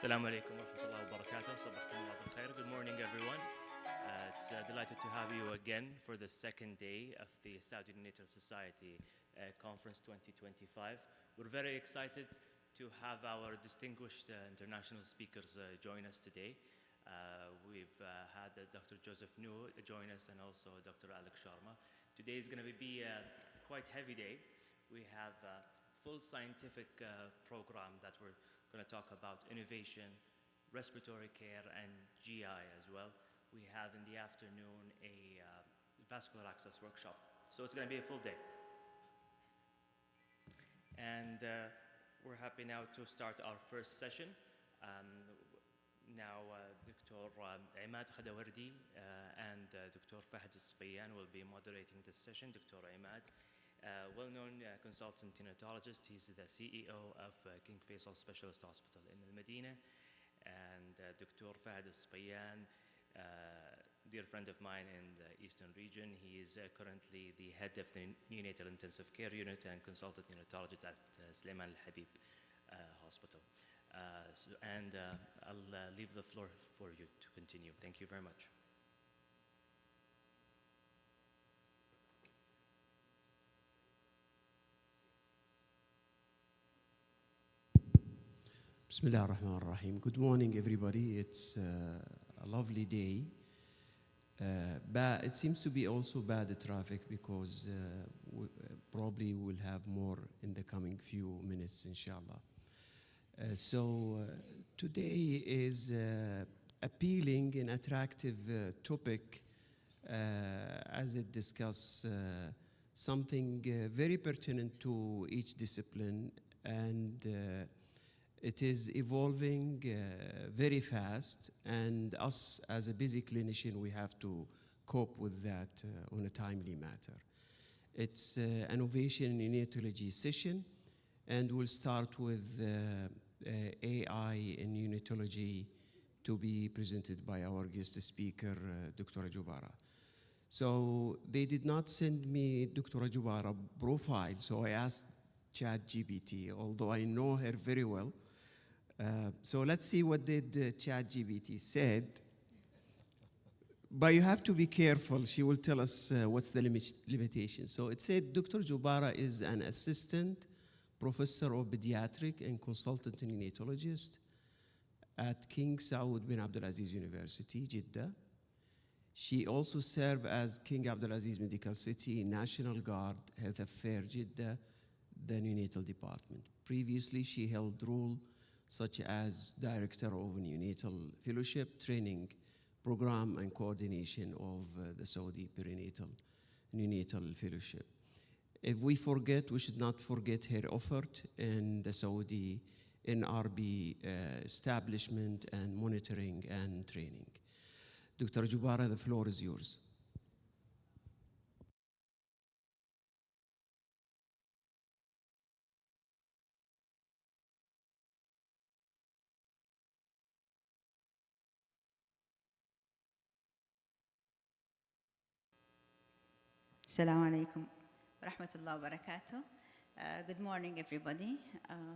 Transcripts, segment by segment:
Assalamu alaikum wa rahmatullahi wa barakatuh. Sabahkum Allah bil khair. Good morning, everyone. It's delighted to have you again for the second day of the Saudi Neonatal Society Conference 2025. We're very excited to have our distinguished international speakers join us today. We've had Dr. Joseph New join us and also Dr. Alex Sharma. Today is going to be a quite heavy day. We have a full scientific program that we're going to talk about innovation, respiratory care, and GI as well. We have in the afternoon a vascular access workshop. So it's going to be a full day. And we're happy now to start our first session. Now, Dr. Imad Khadawardi and Dr. Fahd Sfayan will be moderating this session. Dr. Imad, well-known consultant neonatologist. He's the CEO of King Faisal Specialist Hospital in Al Medina. And Dr. Fahd Sfayan, dear friend of mine in the Eastern region. He is currently the head of the Neonatal Intensive Care Unit and consultant neonatologist at Sulaiman Al Habib Hospital. I'll leave the floor for you to continue. Thank you very much. Bismillah ar-Rahman ar-Rahim. Good morning, everybody. It's a lovely day. But it seems to be also bad traffic because probably we'll have more in the coming few minutes, inshallah. Today is appealing and attractive topic as it discusses something very pertinent to each discipline, and it is evolving very fast, and us as a busy clinician, we have to cope with that on a timely matter. It's an innovation in neonatology session, and we'll start with AI in neonatology to be presented by our guest speaker, Dr. Jubara. So they did not send me Dr. Jubara profile, so I asked ChatGPT, although I know her very well. So let's see what did ChatGPT said. But you have to be careful. She will tell us what's the limitation. So it said Dr. Jubara is an assistant professor of pediatric and consultant neonatologist at King Saud bin Abdulaziz University, Jeddah. She also served as King Abdulaziz Medical City National Guard Health Affairs, Jeddah, the neonatal department. Previously, she held roles such as Director of Neonatal Fellowship, Training Program, and Coordination of the Saudi Perinatal Neonatal Fellowship. If we forget, we should not forget her effort in the Saudi NRB establishment and monitoring and training. Dr. Jubara, the floor is yours. Assalamu alaikum wa rahmatullahi wa barakatuh. Good morning, everybody.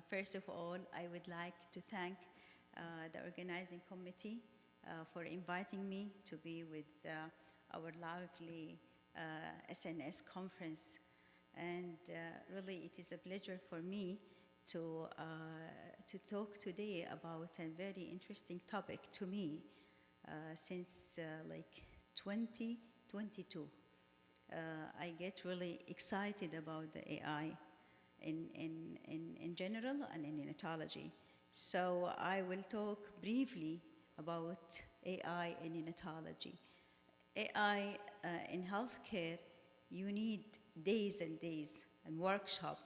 First of all, I would like to thank the organizing committee for inviting me to be with our lively SNS conference. And really, it is a pleasure for me to talk today about a very interesting topic to me since like 2022. I get really excited about the AI in general and in neonatology. So I will talk briefly about AI in neonatology. AI in healthcare, you need days and days and workshop.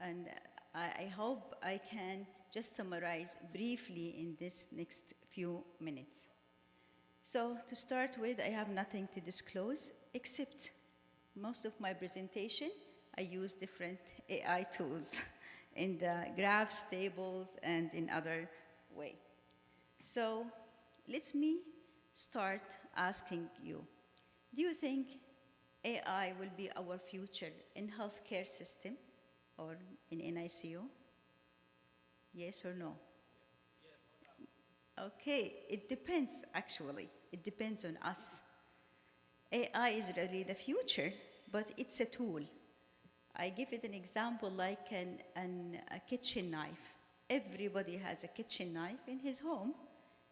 And I hope I can just summarize briefly in this next few minutes. So to start with, I have nothing to disclose, except most of my presentation, I use different AI tools in the graphs, tables, and in other way. So let me start asking you, do you think AI will be our future in healthcare system or in NICU? Yes or no? Okay, it depends actually. It depends on us. AI is really the future, but it's a tool. I give it an example like a kitchen knife. Everybody has a kitchen knife in his home,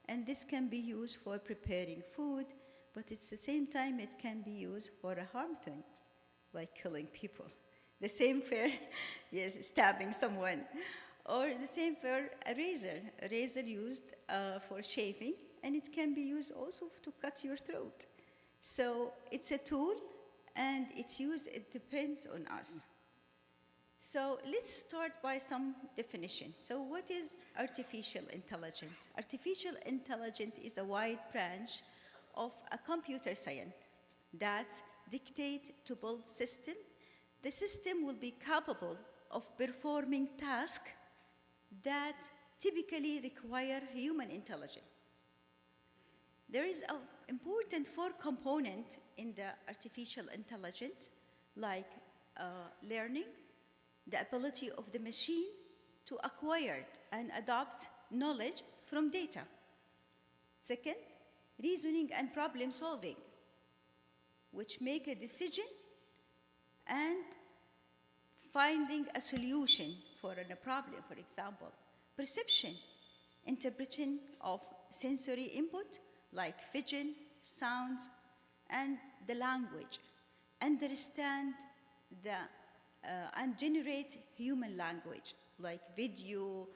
and this can be used for preparing food, but at the same time, it can be used for harm things, like killing people. The same for, yes, stabbing someone. Or the same for a razor used for shaving, and it can be used also to cut your throat. So it's a tool, and its use, it depends on us. So let's start by some definitions. So what is artificial intelligence? Artificial intelligence is a wide branch of a computer science that dictates to build system. The system will be capable of performing tasks that typically require human intelligence. There is an important four component in the artificial intelligence, like learning, the ability of the machine to acquire and adopt knowledge from data. Second, reasoning and problem solving, which make a decision and finding a solution for a problem, for example. Perception, interpretation of sensory input like vision, sounds, and the language. Understand and generate human language like video,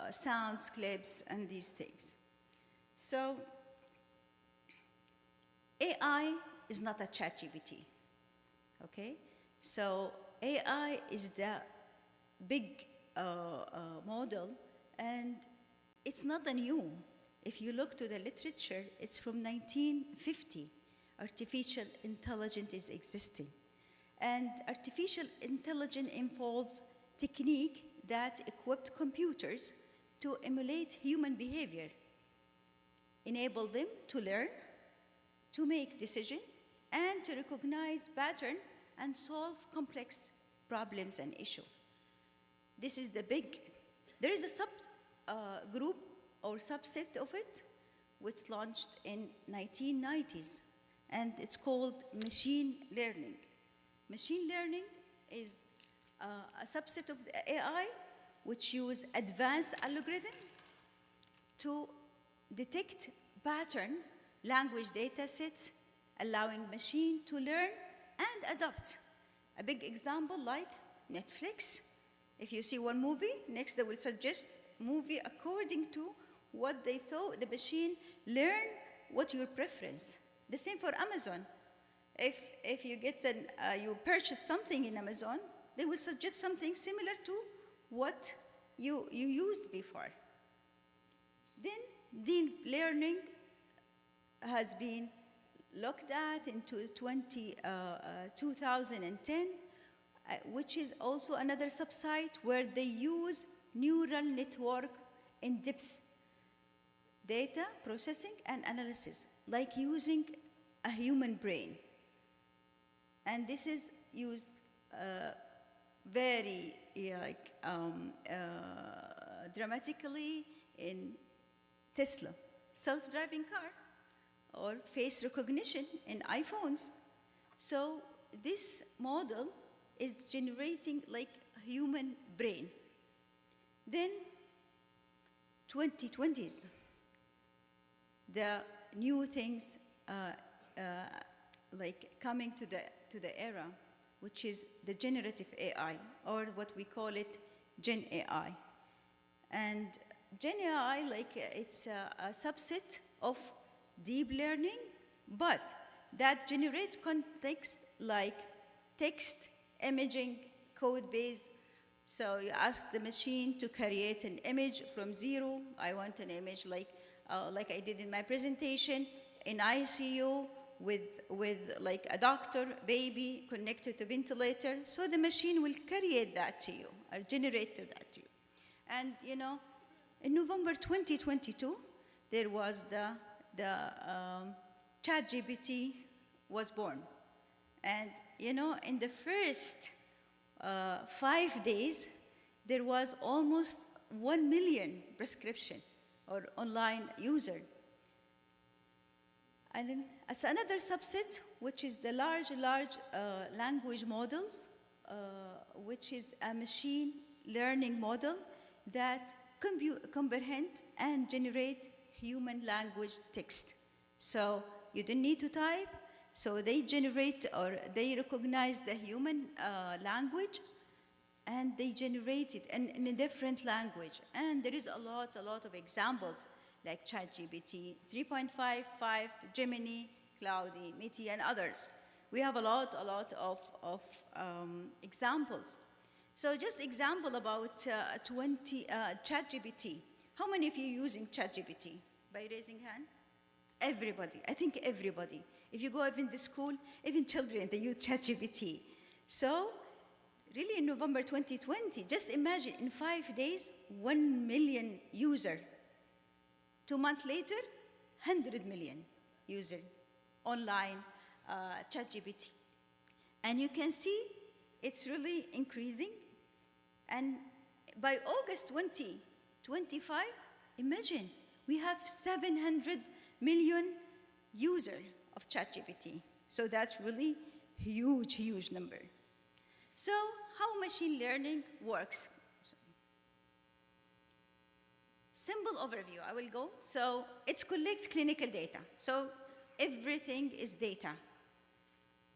sounds, clips, and these things. So AI is not a ChatGPT, okay? So AI is the big model, and it's not a new. If you look to the literature, it's from 1950. Artificial intelligence is existing. And artificial intelligence involves technique that equipped computers to emulate human behavior, enable them to learn, to make decisions, and to recognize patterns and solve complex problems and issues. This is the big. There is a group or subset of it which launched in 1990s, and it's called machine learning. Machine learning is a subset of the AI which use advanced algorithm to detect pattern, language data sets, allowing machine to learn and adapt. A big example like Netflix. If you see one movie, next they will suggest movie according to what they thought the machine learn what your preference. The same for Amazon. If you get you purchase something in Amazon, they will suggest something similar to what you used before. Then deep learning has been looked at into 2010, which is also another subsite where they use neural network in-depth data processing and analysis, like using a human brain. And this is used very dramatically in Tesla, self-driving car, or face recognition in iPhones. So this model is generating like a human brain. Then 2020s, the new things like coming to the era, which is the generative AI, or what we call it Gen AI. And Gen AI, like it's a subset of deep learning, but that generates context like text, imaging, code base. So you ask the machine to create an image from zero. I want an image like I did in my presentation, in ICU with like a doctor, baby connected to ventilator. So the machine will create that to you or generate that to you. And you know, in November 2022, there was the ChatGPT was born. And you know, in the first 5 days, there was almost 1 million prescription or online user. And then as another subset, which is the large language models, which is a machine learning model that comprehend and generate human language text. So you don't need to type, so they generate or they recognize the human language, and they generate it in a different language. And there is a lot of examples like ChatGPT, 3.5, Gemini, Cloudy, Meti, and others. We have a lot of examples. So just example about ChatGPT. How many of you using ChatGPT? By raising hand? Everybody, I think everybody. If you go even to school, even children, they use ChatGPT. So really in November 2020, just imagine in 5 days, 1 million user. 2 months later, 100 million user online ChatGPT. And you can see it's really increasing. And by August 2025, imagine, we have 700 million users of ChatGPT. So that's really huge number. So how machine learning works? Simple overview, I will go. So it's collect clinical data. So everything is data.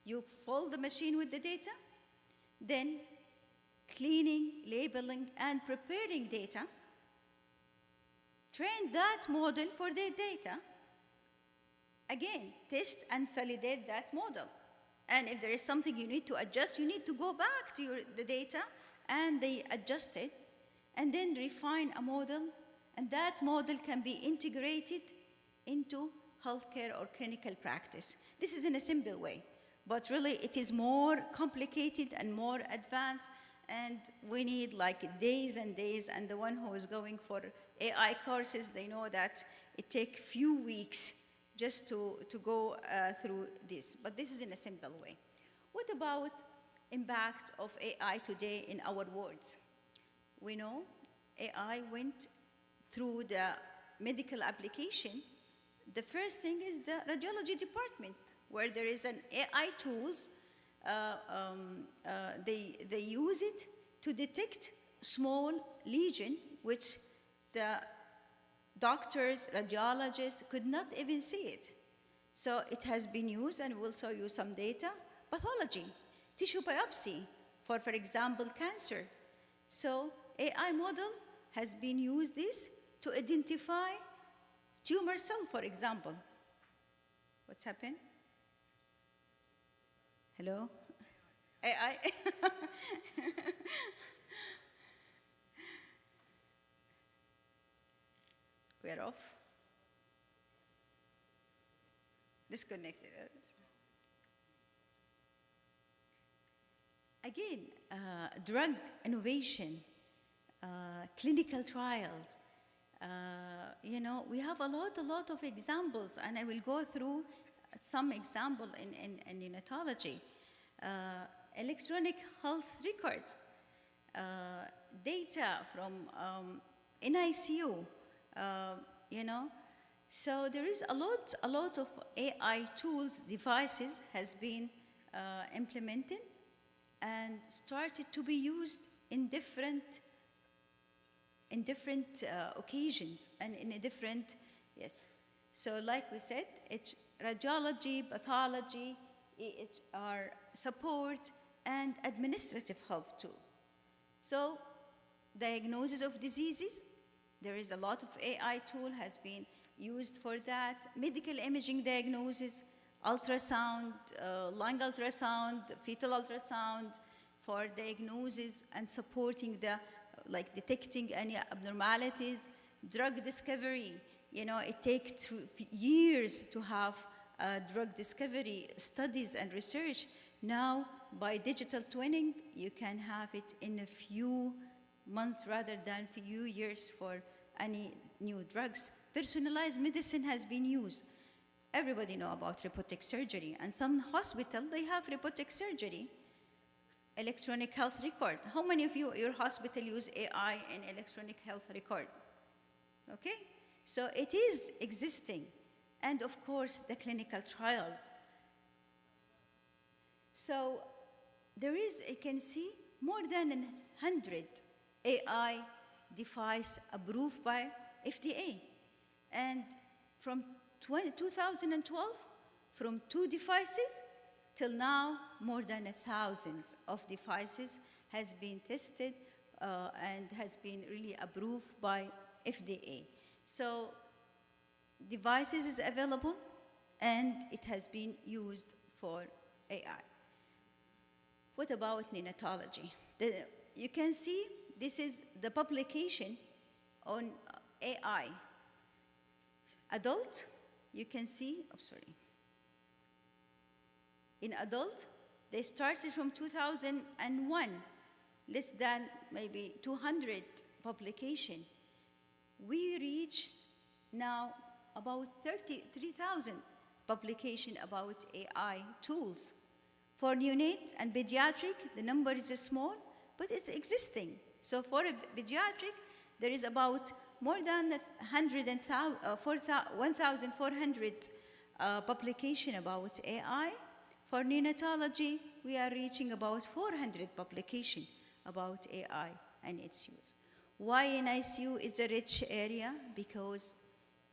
You follow the machine with the data, then cleaning, labeling, and preparing data. Train that model for the data. Again, test and validate that model. And if there is something you need to adjust, you need to go back to the data, and they adjust it, and then refine a model, and that model can be integrated into healthcare or clinical practice. This is in a simple way, but really it is more complicated and more advanced, and we need like days and days, and the one who is going for AI courses, they know that it takes few weeks just to go through this, but this is in a simple way. What about impact of AI today in our wards? We know AI went through the medical application. The first thing is the radiology department, where there is an AI tools. They use it to detect small lesion, which the doctors, radiologists could not even see it. So it has been used, and we'll show you some data. Pathology, tissue biopsy, for example, cancer. So AI model has been used this to identify tumor cell, for example. What's happened? Hello? AI? We're off. Disconnected. Again, drug innovation, clinical trials. You know, we have a lot of examples, and I will go through some example in neonatology. Electronic health records, data from NICU, you know. So there is a lot of AI tools, devices has been implemented and started to be used in different occasions and in a different, yes. So like we said, it's radiology, pathology, EHR support, and administrative help too. So diagnosis of diseases, there is a lot of AI tool has been used for that. Medical imaging diagnosis, ultrasound, lung ultrasound, fetal ultrasound for diagnosis and supporting the, like detecting any abnormalities. Drug discovery, you know, it takes years to have drug discovery studies and research. Now, by digital twinning, you can have it in a few months rather than few years for any new drugs. Personalized medicine has been used. Everybody know about robotic surgery, and some hospital, they have robotic surgery. Electronic health record. How many of you, your hospital use AI in electronic health record? Okay, So it is existing. And of course, the clinical trials. So there is, you can see, more than 100 AI devices approved by FDA. And from 2012, from 2 devices till now, more than 1,000 of devices has been tested and has been really approved by FDA. So devices is available and it has been used for AI. What about neonatology? You can see this is the publication on AI. Adult, you can see, oh, sorry. In adult, they started from 2001, less than maybe 200 publication. We reach now about 33,000 publication about AI tools. For neonate and pediatric, the number is small, but it's existing. So for a pediatric, there is about more than 1,400 publication about AI. For neonatology, we are reaching about 400 publication about AI and its use. Why in ICU it's a rich area? Because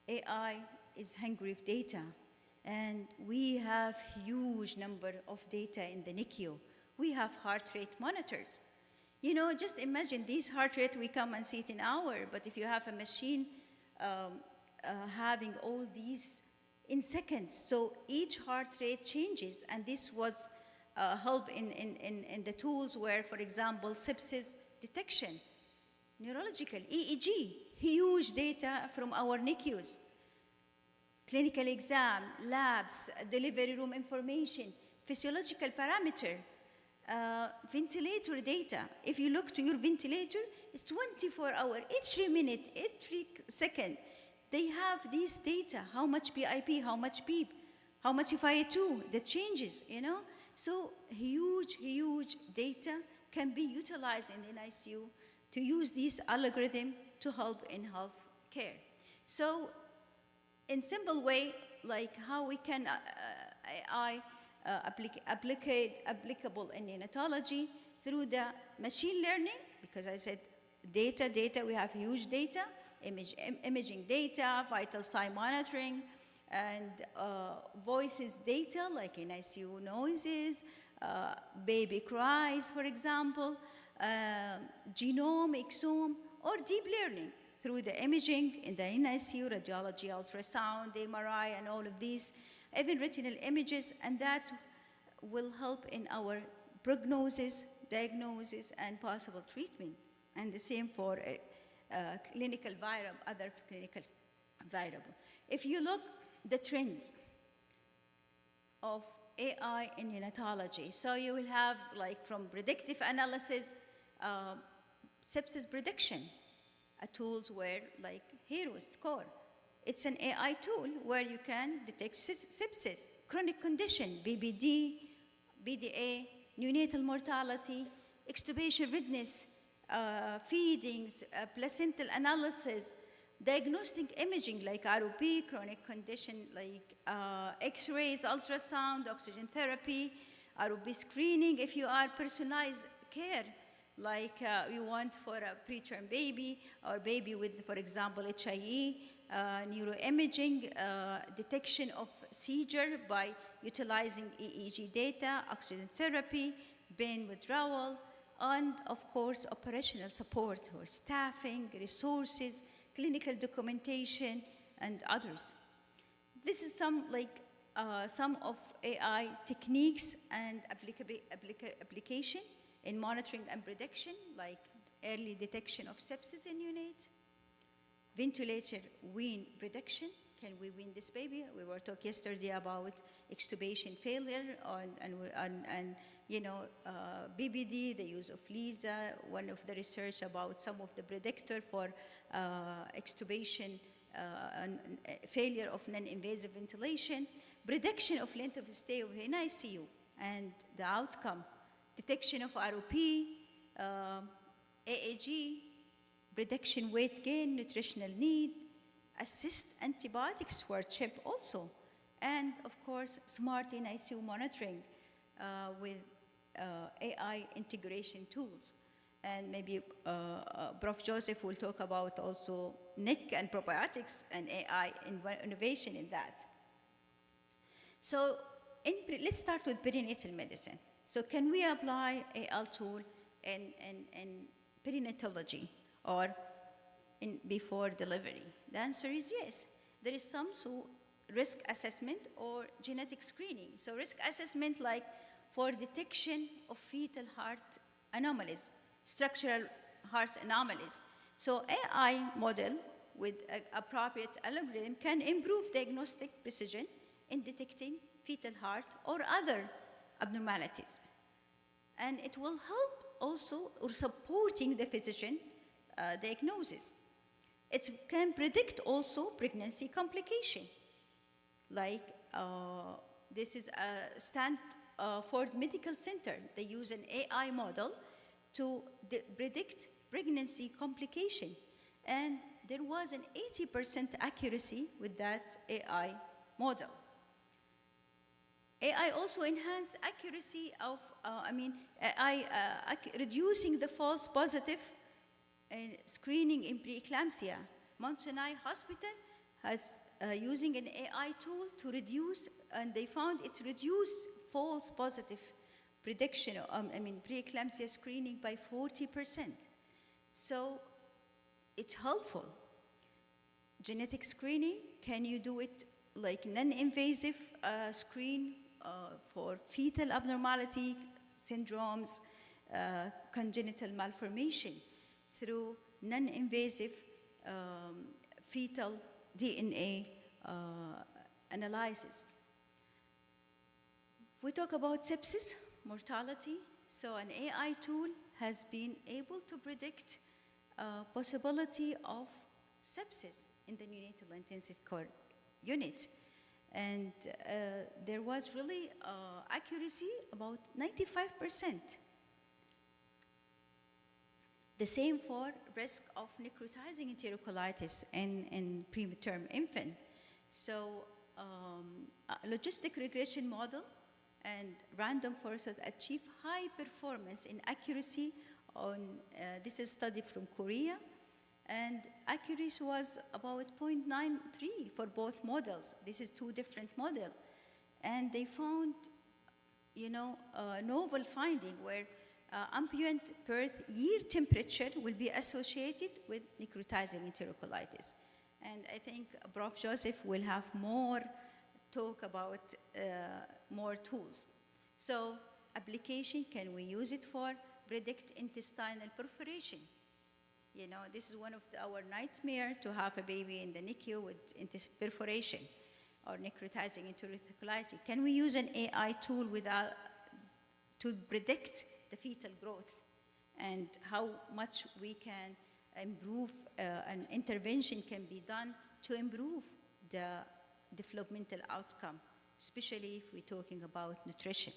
AI is hungry of data. And we have huge number of data in the NICU. We have heart rate monitors. You know, just imagine these heart rate, we come and see it in hour, but if you have a machine having all these in seconds, so each heart rate changes, and this was help in the tools where, for example, sepsis detection, neurological, EEG, huge data from our NICUs. Clinical exam, labs, delivery room information, physiological parameter, ventilator data. If you look to your ventilator, it's 24 hours, each minute, each second. They have these data, how much BIP, how much PEEP, how much FIA2, the changes, you know? So huge, huge data can be utilized in the ICU to use this algorithm to help in health care. So in simple way, like how we can AI applicable in neonatology through the machine learning, because I said data, we have huge data, imaging data, vital sign monitoring, and voices data, like in ICU noises, baby cries, for example, genome, exome, or deep learning through the imaging in the ICU, radiology, ultrasound, MRI, and all of these, even retinal images, and that will help in our prognosis, diagnosis, and possible treatment. And the same for clinical variable, other clinical variable. If you look the trends of AI in neonatology, so you will have like from predictive analysis, sepsis prediction, tools where like HEROES score. It's an AI tool where you can detect sepsis, chronic condition, BBD, BDA, neonatal mortality, extubation readiness, feedings, placental analysis, diagnostic imaging like ROP, chronic condition like X-rays, ultrasound, oxygen therapy, ROP screening if you are personalized care, like you want for a preterm baby or baby with, for example, HIE, neuroimaging, detection of seizure by utilizing EEG data, oxygen therapy, pain withdrawal, and of course, operational support or staffing, resources, clinical documentation, and others. This is some of AI techniques and application in monitoring and prediction, like early detection of sepsis in neonates, ventilator wean prediction. Can we wean this baby? We were talking yesterday about extubation failure and you know, BBD, the use of LISA, one of the research about some of the predictor for extubation and failure of non-invasive ventilation, prediction of length of stay in ICU and the outcome, detection of ROP, AAG, prediction weight gain, nutritional need, assist antibiotics to our chip also. And of course, smart in-ICU monitoring with AI integration tools. And maybe Prof. Joseph will talk about also NIC and probiotics and AI innovation in that. So let's start with perinatal medicine. So can we apply AL tool in perinatology or before delivery? The answer is yes. There is some risk assessment or genetic screening. So risk assessment like for detection of fetal heart anomalies, structural heart anomalies. So AI model with appropriate algorithm can improve diagnostic precision in detecting fetal heart or other abnormalities. And it will help also or supporting the physician diagnosis. It can predict also pregnancy complication. Like this is a Stanford Medical Center. They use an AI model to predict pregnancy complication. And there was an 80% accuracy with that AI model. AI also enhanced accuracy of, reducing the false positive screening in preeclampsia. Mount Sinai Hospital has using an AI tool to reduce, and they found it reduced false positive prediction, preeclampsia screening by 40%. So it's helpful. Genetic screening, can you do it like non-invasive screen for fetal abnormality, syndromes, congenital malformation through non-invasive fetal DNA analysis. We talk about sepsis, mortality. So an AI tool has been able to predict possibility of sepsis in the neonatal intensive care unit. And there was really accuracy about 95%. The same for risk of necrotizing enterocolitis in preterm infant. So logistic regression model and random forests achieve high performance in accuracy on, this is a study from Korea, and accuracy was about 0.93 for both models. This is two different models. And they found, a novel finding where ambient birth year temperature will be associated with necrotizing enterocolitis. And I think Prof. Joseph will have more talk about more tools. So application, can we use it for predict intestinal perforation? This is one of our nightmare to have a baby in the NICU with perforation or necrotizing enterocolitis. Can we use an AI tool to predict the fetal growth and how much we can improve, an intervention can be done to improve the developmental outcome, especially if we're talking about nutrition.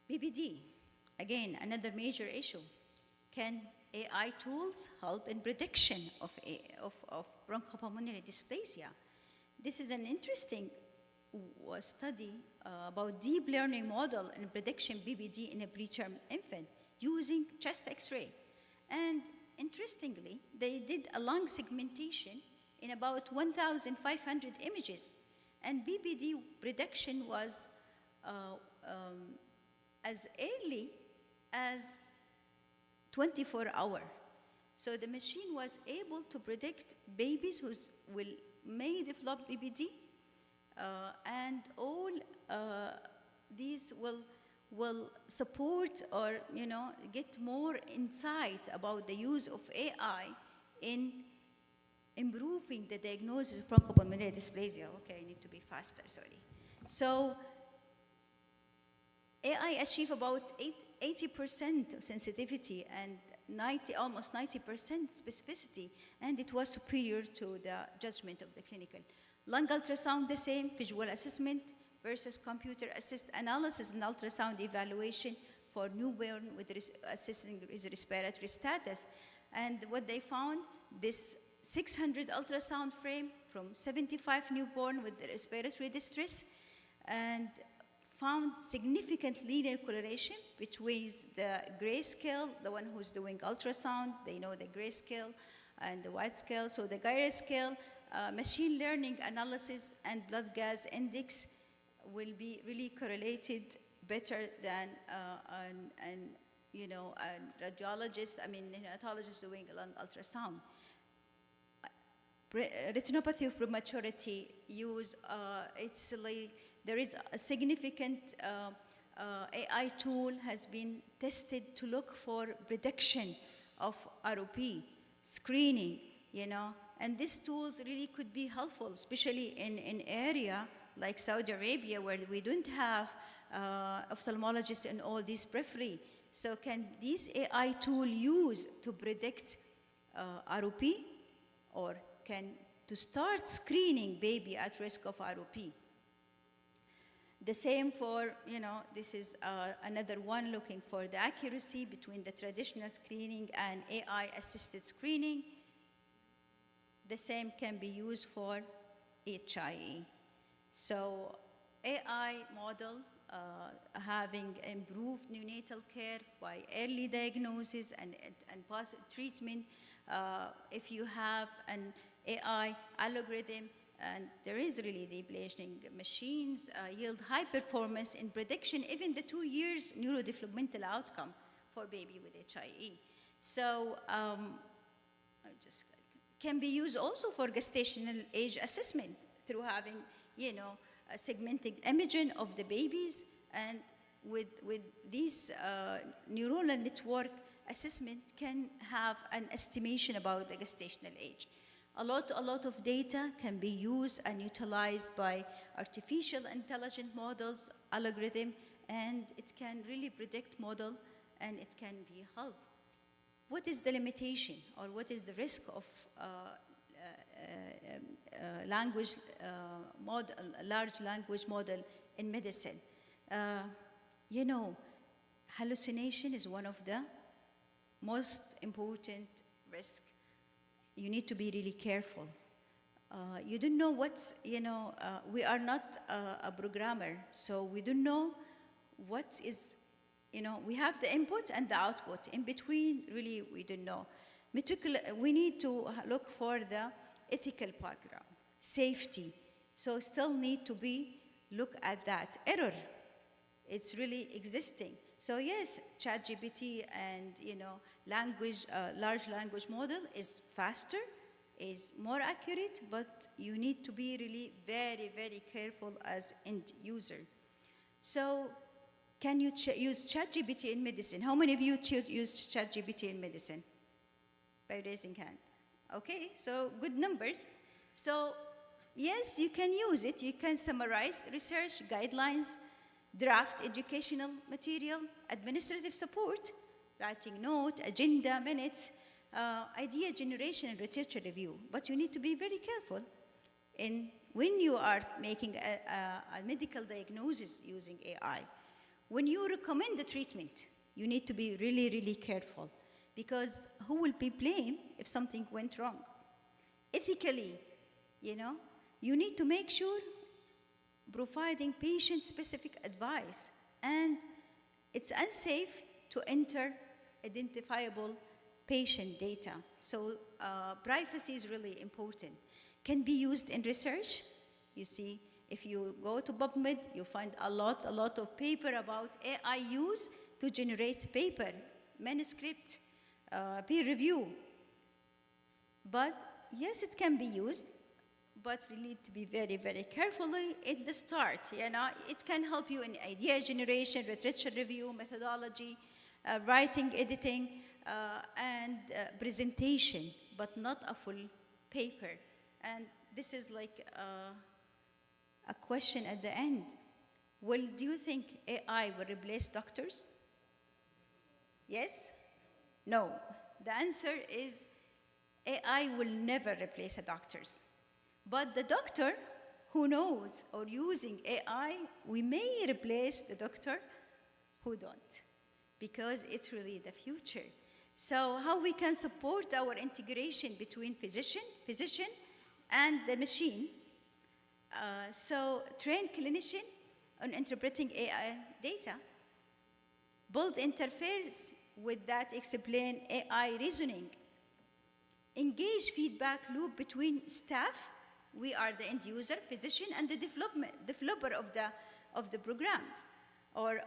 BBD, again, another major issue. Can AI tools help in prediction of bronchopulmonary dysplasia? This is an interesting study about deep learning model and prediction BBD in a preterm infant using chest X-ray. And interestingly, they did a lung segmentation in about 1,500 images. And BBD prediction was as early as 24 hours. So the machine was able to predict babies who may develop BBD, and all these will support or get more insight about the use of AI in improving the diagnosis of bronchopulmonary dysplasia. Okay, I need to be faster, sorry. So AI achieved about 80% sensitivity and almost 90% specificity, and it was superior to the judgment of the clinical. Lung ultrasound, the same, visual assessment versus computer-assisted analysis and ultrasound evaluation for newborn with assessing his respiratory status. And what they found, this 600 ultrasound frame from 75 newborn with respiratory distress, and found significant linear correlation between the gray scale, the one who's doing ultrasound, they know the gray scale and the white scale. So the gray scale, machine learning analysis and blood gas index will be really correlated better than a radiologist, neonatologist doing a lung ultrasound. Retinopathy of prematurity use, it's like there is a significant AI tool has been tested to look for prediction of ROP, screening, and these tools really could be helpful, especially in area like Saudi Arabia where we don't have ophthalmologists in all these periphery. So can this AI tool use to predict ROP, or to start screening baby at risk of ROP? The same for, this is another one looking for the accuracy between the traditional screening and AI-assisted screening. The same can be used for HIE. So AI model having improved neonatal care by early diagnosis and positive treatment. If you have an AI algorithm, and there is really deep learning machines yield high performance in prediction, even the 2 years neurodevelopmental outcome for baby with HIE. So can be used also for gestational age assessment through having, a segmented imaging of the babies, and with this neuronal network assessment can have an estimation about the gestational age. A lot of data can be used and utilized by artificial intelligent models, algorithm, and it can really predict model, and it can be help. What is the limitation, or what is the risk of large language model in medicine? Hallucination is one of the most important risks. You need to be really careful. You don't know what's, we are not a programmer, so we don't know what is, we have the input and the output. In between, really, we don't know. We need to look for the ethical background, safety. So still need to look at that. Error, it's really existing. So yes, ChatGPT and large language model is faster, is more accurate, but you need to be really very, very careful as end user. So can you use ChatGPT in medicine? How many of you used ChatGPT in medicine? By raising hand. Okay, so good numbers. So yes, you can use it. You can summarize research guidelines, draft educational material, administrative support, writing note, agenda, minutes, idea generation, and literature review. But you need to be very careful when you are making a medical diagnosis using AI. When you recommend the treatment, you need to be really, really careful, because who will be blamed if something went wrong? Ethically, you need to make sure providing patient-specific advice, and it's unsafe to enter identifiable patient data. So privacy is really important. Can be used in research. You see, if you go to PubMed, you find a lot of paper about AI use to generate paper, manuscript, peer review. But yes, it can be used, but we need to be very, very carefully at the start. It can help you in idea generation, literature review, methodology, writing, editing, and presentation, but not a full paper. And this is like a question at the end. Do you think AI will replace doctors? Yes? No. The answer is AI will never replace the doctors. But the doctor who knows or using AI, we may replace the doctor who don't, because it's really the future. So how we can support our integration between physician and the machine. So train clinician on interpreting AI data, build interface with that explain AI reasoning, engage feedback loop between staff, we are the end user, physician, and the developer of the programs, or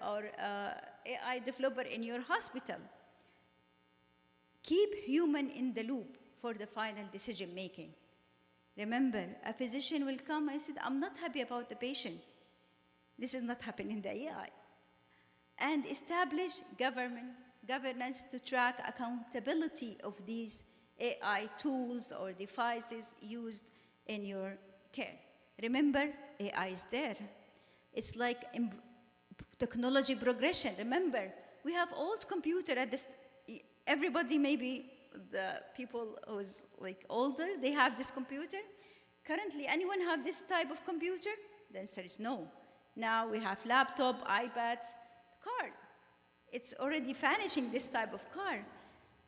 AI developer in your hospital. Keep human in the loop for the final decision making. Remember, a physician will come and say, I'm not happy about the patient. This is not happening in the AI. And establish governance to track accountability of these AI tools or devices used in your care. Remember, AI is there. It's like technology progression. Remember, we have old computer at this. Everybody, maybe the people who's like older, they have this computer. Currently, anyone have this type of computer? The answer is no. Now we have laptop, iPads, car. It's already vanishing, this type of car.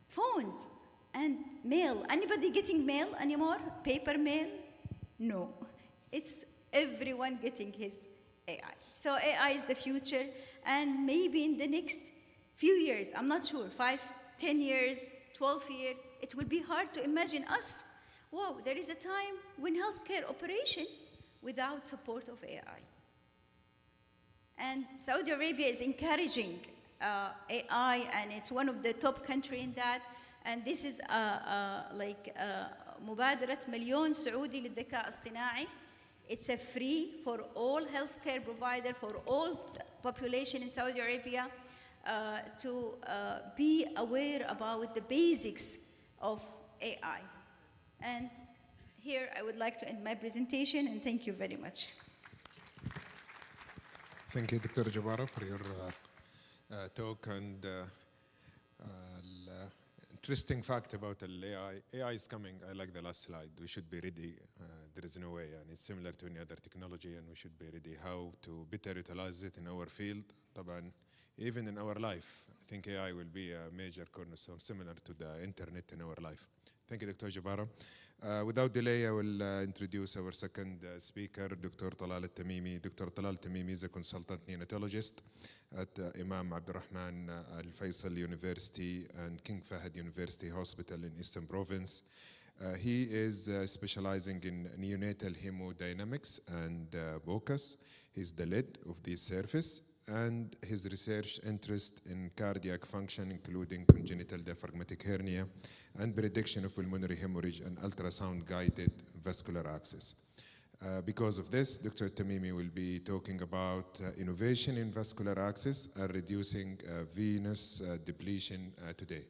Phones and mail. Anybody getting mail anymore? Paper mail? No. It's everyone getting his AI. So AI is the future, and maybe in the next few years, I'm not sure, 5, 10 years, 12 years, it will be hard to imagine us. Whoa, there is a time when healthcare operation without support of AI. And Saudi Arabia is encouraging AI, and it's one of the top countries in that. And this is مبادرة مليون سعودي للذكاء الصناعي. It's a free for all healthcare provider, for all population in Saudi Arabia to be aware about the basics of AI. And here I would like to end my presentation, and thank you very much. Thank you, Dr. Jabara, for your talk and interesting fact about AI. AI is coming. I like the last slide. We should be ready. There is no way, and it's similar to any other technology, and we should be ready how to better utilize it in our field. طبعاً, even in our life, I think AI will be a major cornerstone, similar to the internet in our life. Thank you, Dr. Jabara. Without delay, I will introduce our second speaker, Dr. Talal Al-Tamimi. Dr. Talal Al-Tamimi is a consultant neonatologist at Imam Abdurrahman Al-Faisal University and King Fahd University Hospital in Eastern Province. He is specializing in neonatal hemodynamics and BOCUS. He's the lead of this service, and his research interest in cardiac function, including congenital diaphragmatic hernia and prediction of pulmonary hemorrhage and ultrasound-guided vascular access. Because of this, Dr. Tamimi will be talking about innovation in vascular access and reducing venous depletion today.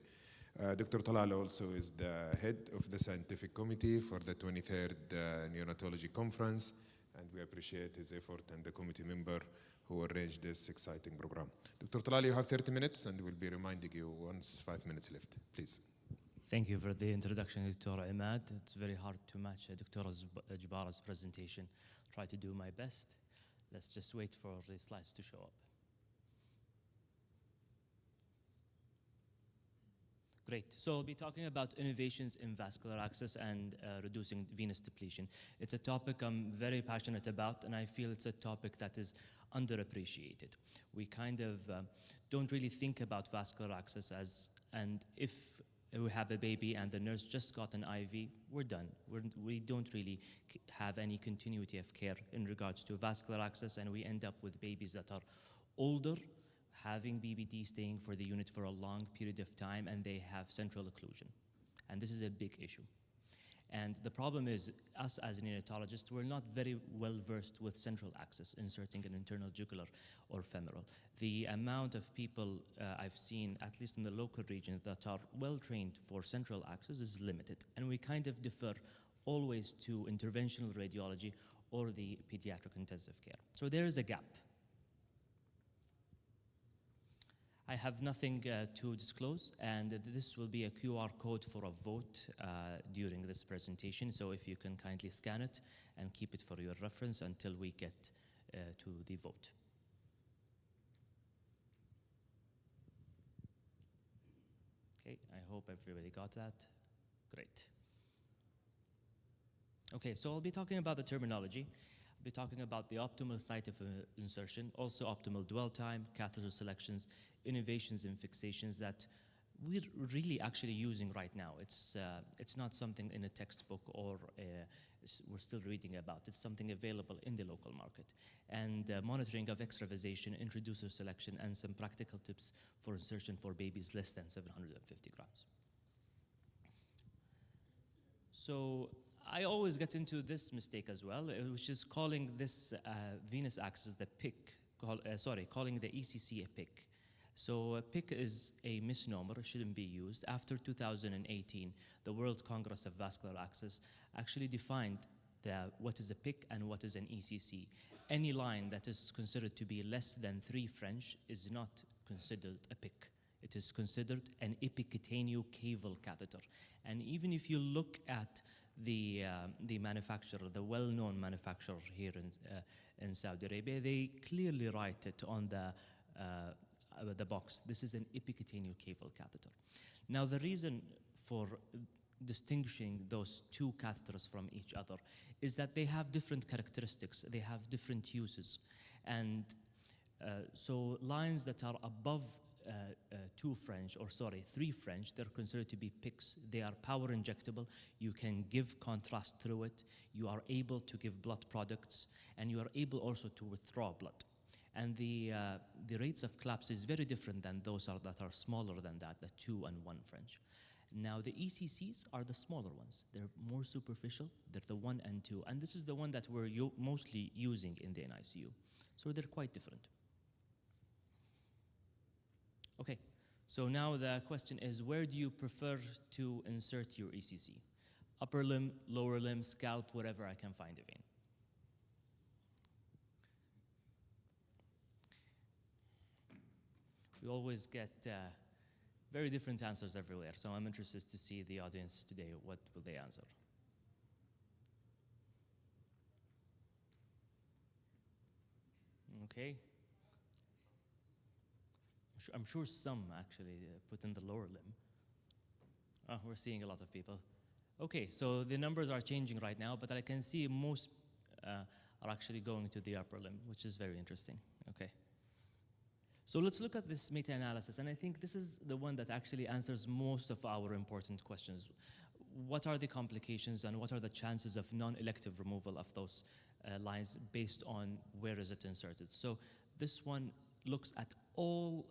Dr. Talal also is the head of the scientific committee for the 23rd Neonatology Conference, and we appreciate his effort and the committee member who arranged this exciting program. Dr. Talal, you have 30 minutes, and we'll be reminding you once 5 minutes left. Please. Thank you for the introduction, Dr. Imad. It's very hard to match Dr. Jabara's presentation. Try to do my best. Let's just wait for the slides to show up. Great. So I'll be talking about innovations in vascular access and reducing venous depletion. It's a topic I'm very passionate about, and I feel it's a topic that is underappreciated. We kind of don't really think about vascular access as, and if we have a baby and the nurse just got an IV, we're done. We don't really have any continuity of care in regards to vascular access, and we end up with babies that are older, having BBD, staying for the unit for a long period of time, and they have central occlusion. And this is a big issue. And the problem is, us as neonatologists, we're not very well versed with central access, inserting an internal jugular or femoral. The amount of people I've seen, at least in the local region, that are well trained for central access is limited. And we kind of defer always to interventional radiology or the pediatric intensive care. So there is a gap. I have nothing to disclose, and this will be a QR code for a vote during this presentation. So if you can kindly scan it and keep it for your reference until we get to the vote. Okay, I hope everybody got that. Great. Okay, so I'll be talking about the terminology. I'll be talking about the optimal site of insertion, also optimal dwell time, catheter selections, innovations and fixations that we're really actually using right now. It's not something in a textbook or we're still reading about. It's something available in the local market. And monitoring of extravasation, introducer selection, and some practical tips for insertion for babies less than 750 grams. So I always get into this mistake as well, which is calling this venous axis the PIC, calling the ECC a PIC. So a PIC is a misnomer, it shouldn't be used. After 2018, the World Congress of Vascular Access actually defined what is a PIC and what is an ECC. Any line that is considered to be less than 3 French is not considered a PIC. It is considered an epicutaneocaval catheter. And even if you look at the manufacturer, the well-known manufacturer here in Saudi Arabia, they clearly write it on the box. This is an epicutaneocaval catheter. Now, the reason for distinguishing those two catheters from each other is that they have different characteristics, they have different uses. And so lines that are above 3 French, they're considered to be PICs. They are power injectable. You can give contrast through it. You are able to give blood products, and you are able also to withdraw blood. And the rates of collapse is very different than those that are smaller than that, the 2 and 1 French. Now, the ECCs are the smaller ones. They're more superficial. They're the 1 and 2. And this is the one that we're mostly using in the NICU. So they're quite different. Okay, so now the question is, where do you prefer to insert your ECC? Upper limb, lower limb, scalp, wherever I can find a vein. We always get very different answers everywhere, so I'm interested to see the audience today. What will they answer? Okay. I'm sure some actually put in the lower limb. Oh, we're seeing a lot of people. Okay, so the numbers are changing right now, but I can see most are actually going to the upper limb, which is very interesting. Okay. So let's look at this meta-analysis, and I think this is the one that actually answers most of our important questions. What are the complications and what are the chances of non-elective removal of those lines based on where is it inserted? So this one looks at all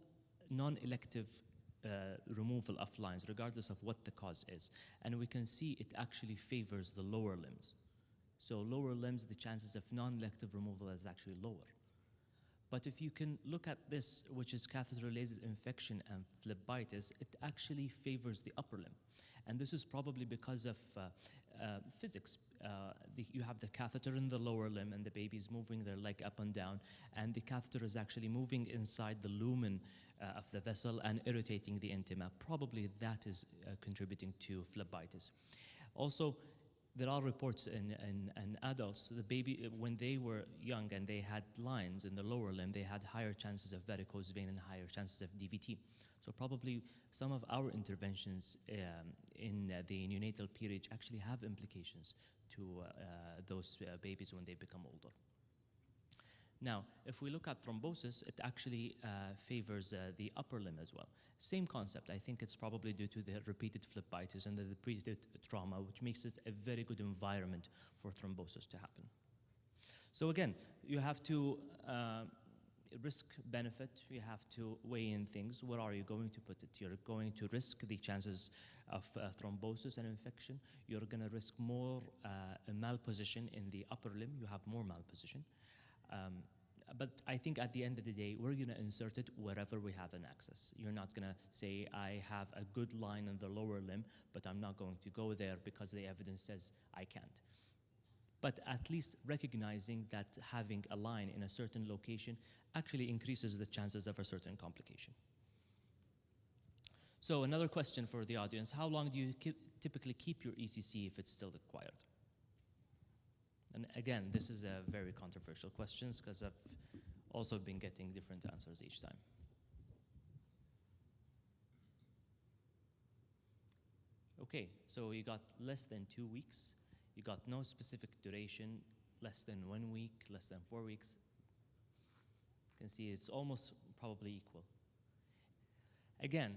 non-elective removal of lines, regardless of what the cause is. And we can see it actually favors the lower limbs. So lower limbs, the chances of non-elective removal is actually lower. But if you can look at this, which is catheter-related infection and phlebitis, it actually favors the upper limb. And this is probably because of physics. You have the catheter in the lower limb, and the baby is moving their leg up and down, and the catheter is actually moving inside the lumen of the vessel and irritating the intima. Probably that is contributing to phlebitis. Also, there are reports in adults, the baby, when they were young and they had lines in the lower limb, they had higher chances of varicose vein and higher chances of DVT. So probably some of our interventions in the neonatal period actually have implications to those babies when they become older. Now, if we look at thrombosis, it actually favors the upper limb as well. Same concept. I think it's probably due to the repeated phlebitis and the repeated trauma, which makes it a very good environment for thrombosis to happen. So again, you have to risk-benefit. You have to weigh in things. Where are you going to put it? You're going to risk the chances of thrombosis and infection. You're going to risk more malposition in the upper limb. You have more malposition. But I think at the end of the day, we're going to insert it wherever we have an access. You're not going to say, I have a good line in the lower limb, but I'm not going to go there because the evidence says I can't. But at least recognizing that having a line in a certain location actually increases the chances of a certain complication. So another question for the audience, how long do you typically keep your ECC if it's still required? And again, this is a very controversial question because I've also been getting different answers each time. Okay, so you got less than 2 weeks, you got no specific duration, less than 1 week, less than 4 weeks. You can see it's almost probably equal. Again,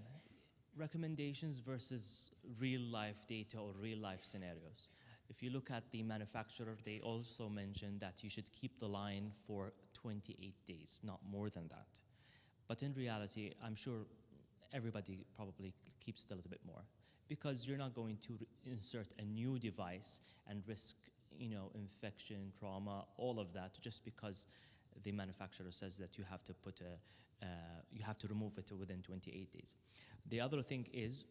recommendations versus real life data or real life scenarios. If you look at the manufacturer, they also mentioned that you should keep the line for 28 days, not more than that. But in reality, I'm sure everybody probably keeps it a little bit more, because you're not going to insert a new device and risk, infection, trauma, all of that, just because the manufacturer says that you have to you have to remove it within 28 days. The other thing is,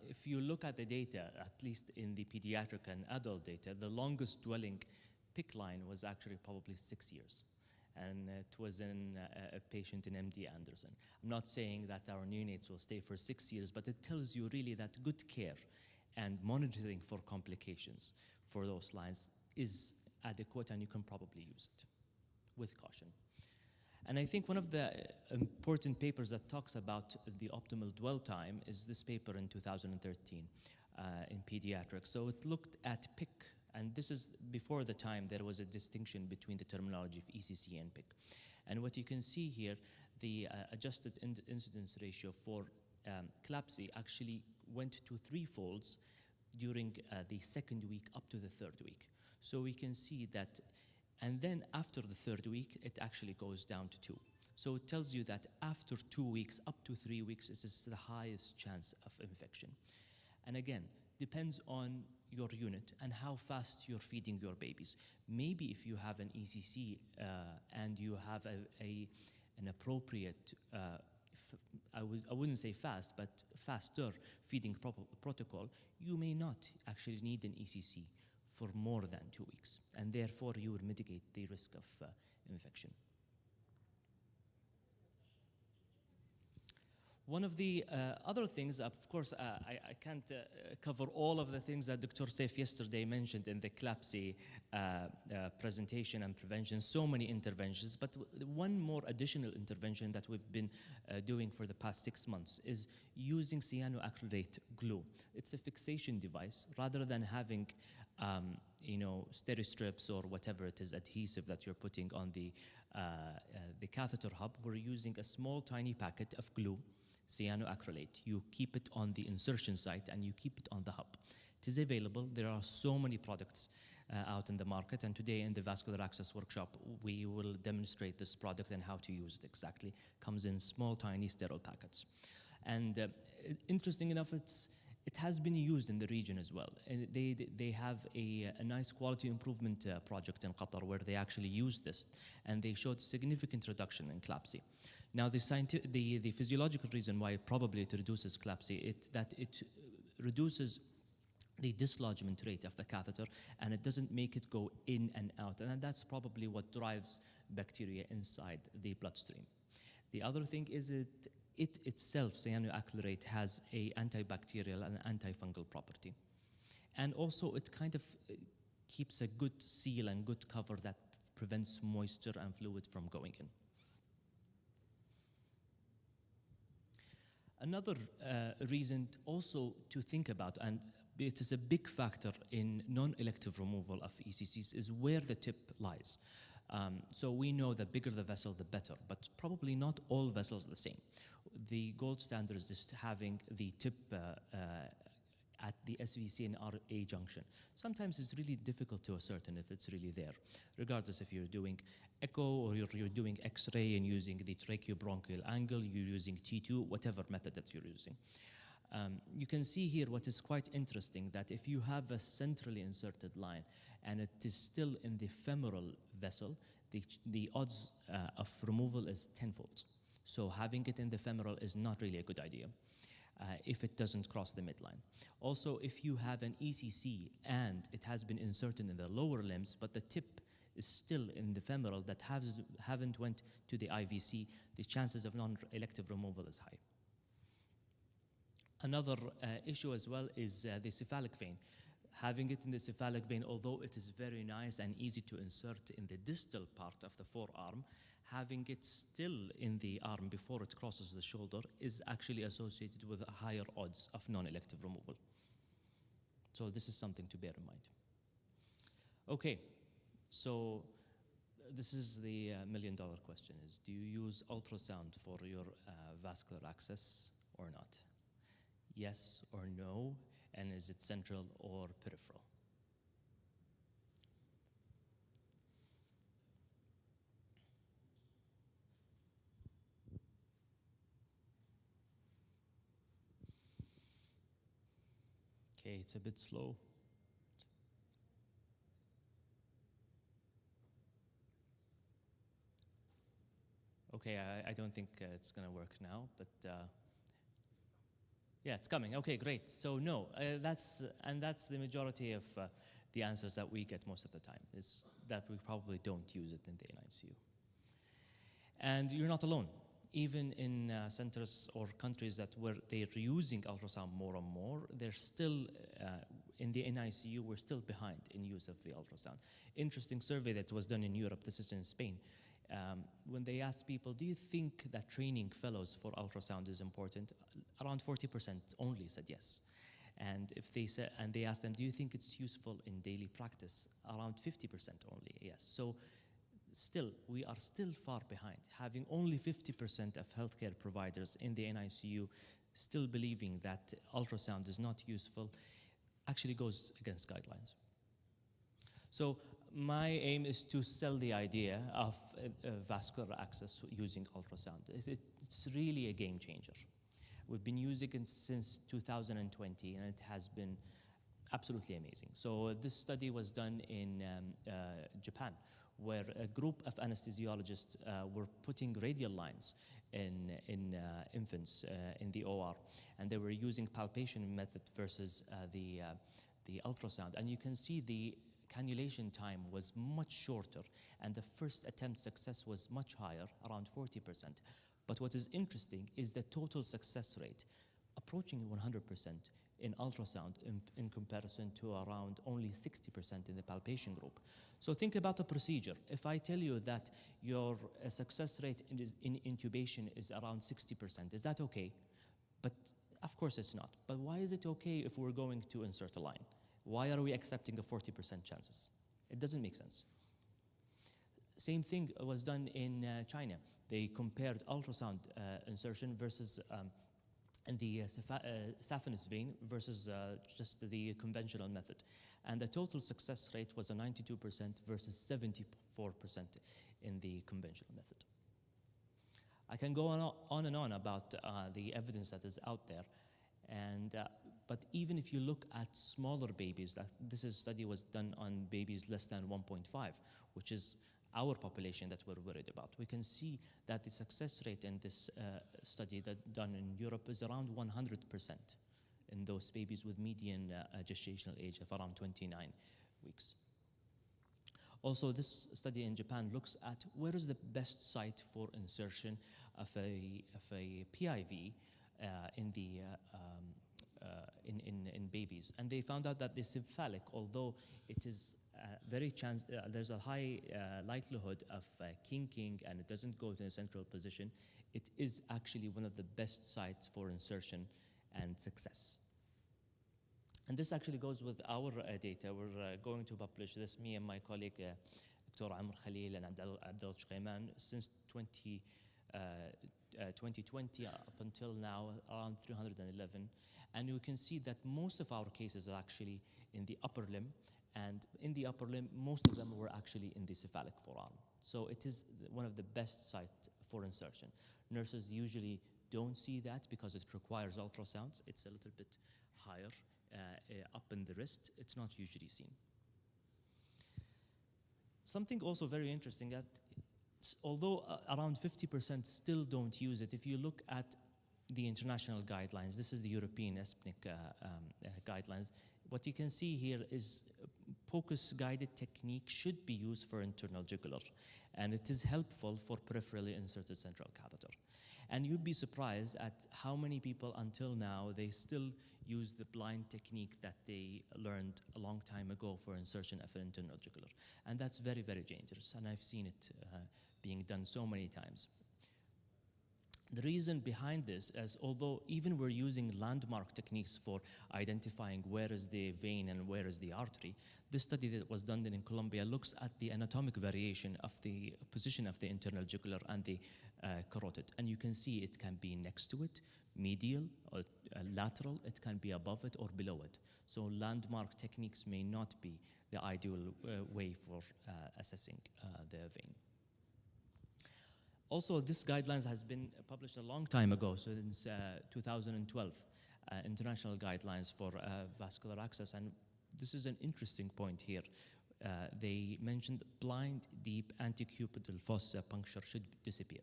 if you look at the data, at least in the pediatric and adult data, the longest dwelling PICC line was actually probably 6 years. And it was in a patient in MD Anderson. I'm not saying that our neonates will stay for 6 years, but it tells you really that good care and monitoring for complications for those lines is adequate, and you can probably use it with caution. And I think one of the important papers that talks about the optimal dwell time is this paper in 2013 in pediatrics. So it looked at PICC, and this is before the time there was a distinction between the terminology of ECC and PICC. And what you can see here, the adjusted incidence ratio for CLABSI actually went to 3 folds during the 2nd week up to the 3rd week. So we can see that, and then after the 3rd week, it actually goes down to 2. So it tells you that after 2 weeks, up to 3 weeks, this is the highest chance of infection. And again, depends on your unit and how fast you're feeding your babies. Maybe if you have an ECC and you have an appropriate, I wouldn't say fast, but faster feeding protocol, you may not actually need an ECC for more than 2 weeks, and therefore you will mitigate the risk of infection. One of the other things, of course, I can't cover all of the things that Dr. Saif yesterday mentioned in the CLABSI presentation and prevention, so many interventions, but one more additional intervention that we've been doing for the past 6 months is using cyanoacrylate glue. It's a fixation device. Rather than having steri-strips or whatever it is, adhesive that you're putting on the catheter hub, we're using a small tiny packet of glue, cyanoacrylate. You keep it on the insertion site and you keep it on the hub. It is available. There are so many products out in the market, and today in the vascular access workshop we will demonstrate this product and how to use it exactly. Comes in small tiny sterile packets, and interesting enough, it has been used in the region as well. And they have a nice quality improvement project in Qatar where they actually used this, and they showed significant reduction in CLABSI. Now, the physiological reason why probably it reduces CLABSI, it reduces the dislodgement rate of the catheter, and it doesn't make it go in and out, and that's probably what drives bacteria inside the bloodstream. The other thing is it itself, cyanoacrylate, has a antibacterial and antifungal property. And also it kind of keeps a good seal and good cover that prevents moisture and fluid from going in. Another reason also to think about, and it is a big factor in non-elective removal of ECCs, is where the tip lies. So we know the bigger the vessel, the better, but probably not all vessels the same. The gold standard is just having the tip at the SVC and RA junction. Sometimes it's really difficult to ascertain if it's really there, regardless if you're doing echo or you're doing X-ray and using the tracheobronchial angle, you're using T2, whatever method that you're using. You can see here what is quite interesting, that if you have a centrally inserted line and it is still in the femoral vessel, the odds of removal is tenfold. So having it in the femoral is not really a good idea if it doesn't cross the midline. Also, if you have an ECC and it has been inserted in the lower limbs, but the tip is still in the femoral that haven't went to the IVC, the chances of non-elective removal is high. Another issue as well is the cephalic vein. Having it in the cephalic vein, although it is very nice and easy to insert in the distal part of the forearm, having it still in the arm before it crosses the shoulder is actually associated with higher odds of non-elective removal. So this is something to bear in mind. Okay, so this is the million-dollar question: is do you use ultrasound for your vascular access or not? Yes or no, and is it central or peripheral? Okay, it's a bit slow. Okay, I don't think it's going to work now, but yeah, it's coming. Okay, great. So no, that's the majority of the answers that we get most of the time, is that we probably don't use it in the NICU. And you're not alone. Even in centers or countries where they're using ultrasound more and more, they're still, in the NICU, we're still behind in use of the ultrasound. Interesting survey that was done in Europe, this is in Spain, when they asked people, do you think that training fellows for ultrasound is important? Around 40% only said yes. And if they said, and they asked them, do you think it's useful in daily practice? Around 50% only, yes. So still, we are still far behind, having only 50% of healthcare providers in the NICU still believing that ultrasound is not useful, actually goes against guidelines. So my aim is to sell the idea of vascular access using ultrasound. It's really a game changer. We've been using it since 2020, and it has been absolutely amazing. So this study was done in Japan, where a group of anesthesiologists were putting radial lines in infants in the OR, and they were using palpation method versus the ultrasound. And you can see the cannulation time was much shorter, and the first attempt success was much higher, around 40%. But what is interesting is the total success rate, approaching 100% in ultrasound in comparison to around only 60% in the palpation group. So think about a procedure. If I tell you that your success rate in intubation is around 60%, is that okay? But of course it's not. But why is it okay if we're going to insert a line? Why are we accepting a 40% chances? It doesn't make sense. Same thing was done in China. They compared ultrasound insertion versus in the saphenous vein versus just the conventional method. And the total success rate was a 92% versus 74% in the conventional method. I can go on and on about the evidence that is out there. And, but even if you look at smaller babies, this study was done on babies less than 1.5, which is our population that we're worried about. We can see that the success rate in this study that done in Europe is around 100% in those babies with median gestational age of around 29 weeks. Also, this study in Japan looks at where is the best site for insertion of a PIV in babies, and they found out that the cephalic, although it is there's a high likelihood of kinking and it doesn't go to a central position, it is actually one of the best sites for insertion and success. And this actually goes with our data. We're going to publish this, me and my colleague, Dr. Amr Khalil and Abdel Chkhayman, since 2020 up until now, around 311. And you can see that most of our cases are actually in the upper limb, and in the upper limb, most of them were actually in the cephalic forearm. So it is one of the best sites for insertion. Nurses usually don't see that because it requires ultrasounds. It's a little bit higher up in the wrist. It's not usually seen. Something also very interesting that although around 50% still don't use it, if you look at the international guidelines, this is the European ESPNIC guidelines, what you can see here is POCUS-guided technique should be used for internal jugular, and it is helpful for peripherally inserted central catheter. And you'd be surprised at how many people until now, they still use the blind technique that they learned a long time ago for insertion of an internal jugular. And that's very, very dangerous, and I've seen it being done so many times. The reason behind this is, although even we're using landmark techniques for identifying where is the vein and where is the artery, this study that was done in Colombia looks at the anatomic variation of the position of the internal jugular and the carotid. And you can see it can be next to it, medial, or lateral, it can be above it or below it. So landmark techniques may not be the ideal way for assessing the vein. Also, this guidelines has been published a long time ago, so since 2012, international guidelines for vascular access. And this is an interesting point here. They mentioned blind, deep antecubital fossa puncture should disappear.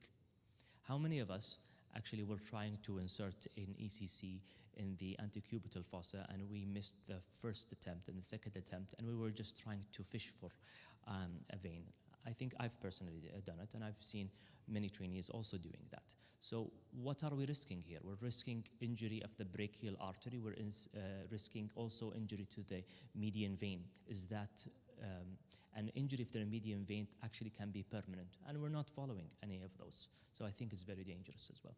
How many of us actually were trying to insert an ECC in the antecubital fossa and we missed the first attempt and the second attempt, and we were just trying to fish for a vein? I think I've personally done it, and I've seen many trainees also doing that. So what are we risking here? We're risking injury of the brachial artery. We're risking also injury to the median vein. Is that an injury of the median vein actually can be permanent? And we're not following any of those. So I think it's very dangerous as well.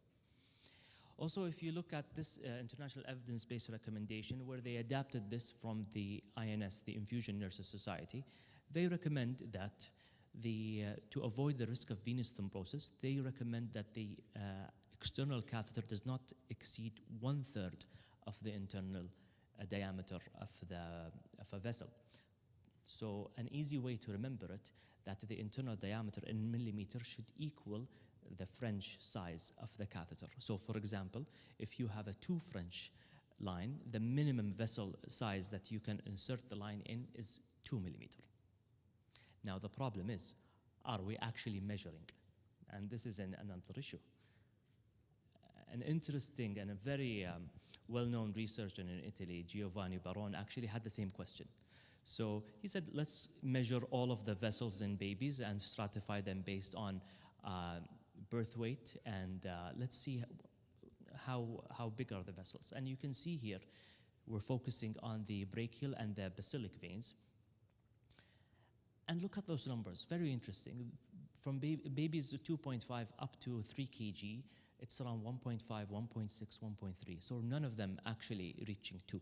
Also, if you look at this international evidence-based recommendation, where they adapted this from the INS, the Infusion Nurses Society, they recommend that to avoid the risk of venous thrombosis, they recommend that the external catheter does not exceed 1/3 of the internal diameter of a vessel. So an easy way to remember it, that the internal diameter in millimeters should equal the French size of the catheter. So for example, if you have a 2 French line, the minimum vessel size that you can insert the line in is 2 millimeters. Now the problem is, are we actually measuring? And this is another issue. An interesting and a very well-known researcher in Italy, Giovanni Barone, actually had the same question. So he said, let's measure all of the vessels in babies and stratify them based on birth weight, and let's see how big are the vessels. And you can see here, we're focusing on the brachial and the basilic veins. And look at those numbers, very interesting. From babies 2.5 up to 3 kg, it's around 1.5, 1.6, 1.3. So none of them actually reaching 2.